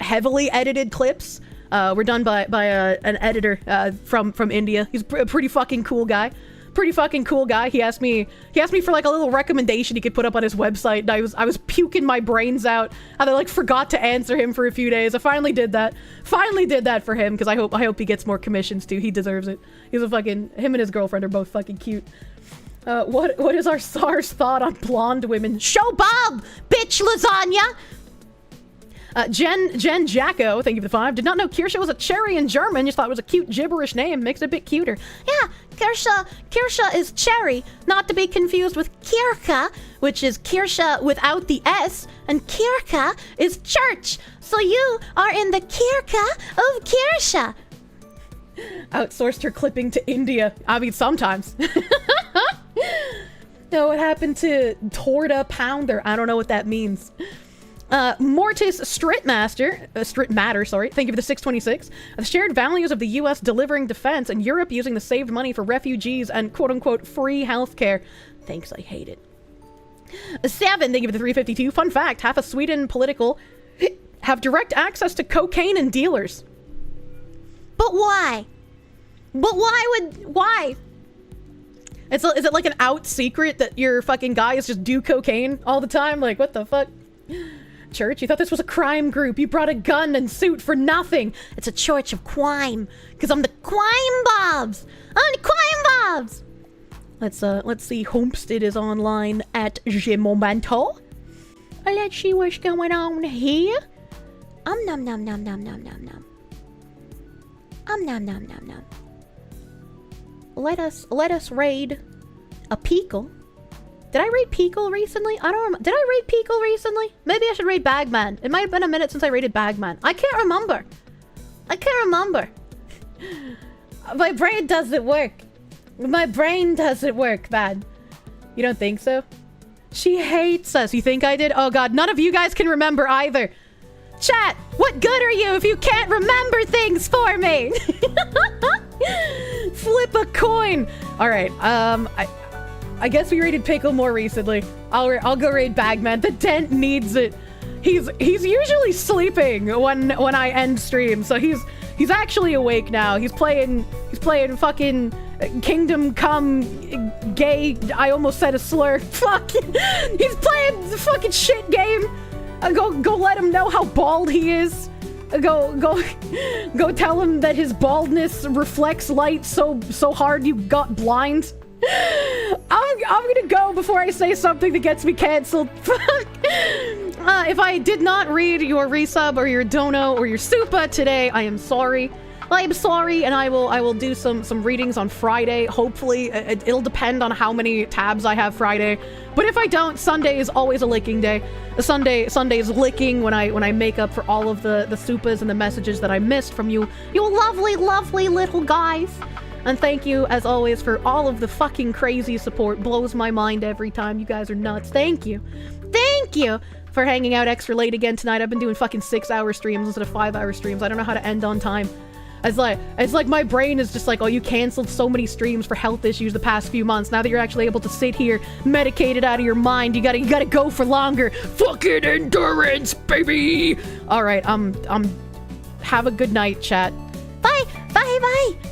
heavily edited clips were done by an editor from India. He's a pretty fucking cool guy. He asked me for, like, a little recommendation he could put up on his website, and I was puking my brains out, and I, like, forgot to answer him for a few days. I finally did that for him, because I hope he gets more commissions too. He deserves it. Him and his girlfriend are both fucking cute. What is our SARS thought on blonde women? Show Bob, bitch lasagna! Jen Jacko, thank you for the 5. Did not know Kirsche was a cherry in German. Just thought it was a cute gibberish name. Makes it a bit cuter. Yeah, Kirsche is cherry, not to be confused with Kirche, which is Kirsche without the S, and Kirche is church. So you are in the Kirche of Kirsche. Outsourced her clipping to India. I mean, sometimes. No, what happened to Torta Pounder? I don't know what that means. Mortis Stritmatter, thank you for the 626. The shared values of the US delivering defense and Europe using the saved money for refugees and quote-unquote free healthcare. Thanks, I hate it. 7, thank you for the 352. Fun fact, half of Sweden political have direct access to cocaine and dealers. But why? Why? Is it like an out secret that your fucking guys just do cocaine all the time? Like, what the fuck? Church, you thought this was a crime group. You brought a gun and suit for nothing. It's a church of crime. Because I'm the crime bobs. Let's see. Homestead is online at Je Momento. Let's see what's going on here. Nom. Let us raid a Peakle. Did I raid Peakle recently? I don't remember. Did I raid Peakle recently? Maybe I should raid Bagman. It might have been a minute since I raided Bagman. I can't remember. My brain doesn't work. Man. You don't think so? She hates us. You think I did? Oh god, none of you guys can remember either. Chat, what good are you if you can't remember things for me? Flip a coin. All right. I guess we raided Pickle more recently. I'll go raid Bagman. The dent needs it. he's usually sleeping when I end stream, so he's actually awake now. He's playing fucking Kingdom Come gay. I almost said a slur. Fucking, he's playing the fucking shit game. Go let him know how bald he is. Go tell him that his baldness reflects light so hard you got blind. I'm gonna go before I say something that gets me canceled. If I did not read your resub or your dono or your super today, I am sorry. I am sorry, and I will do some readings on Friday. Hopefully, it'll depend on how many tabs I have Friday. But if I don't, Sunday is always a licking day. Sunday is licking when I make up for all of the supas and the messages that I missed from you lovely little guys. And thank you, as always, for all of the fucking crazy support. Blows my mind every time. You guys are nuts. Thank you. Thank you for hanging out extra late again tonight. I've been doing fucking 6-hour streams instead of 5-hour streams. I don't know how to end on time. It's like my brain is just like, oh, you canceled so many streams for health issues the past few months. Now that you're actually able to sit here, medicated out of your mind, you gotta go for longer. Fucking endurance, baby! Alright, have a good night, chat. Bye! Bye! Bye!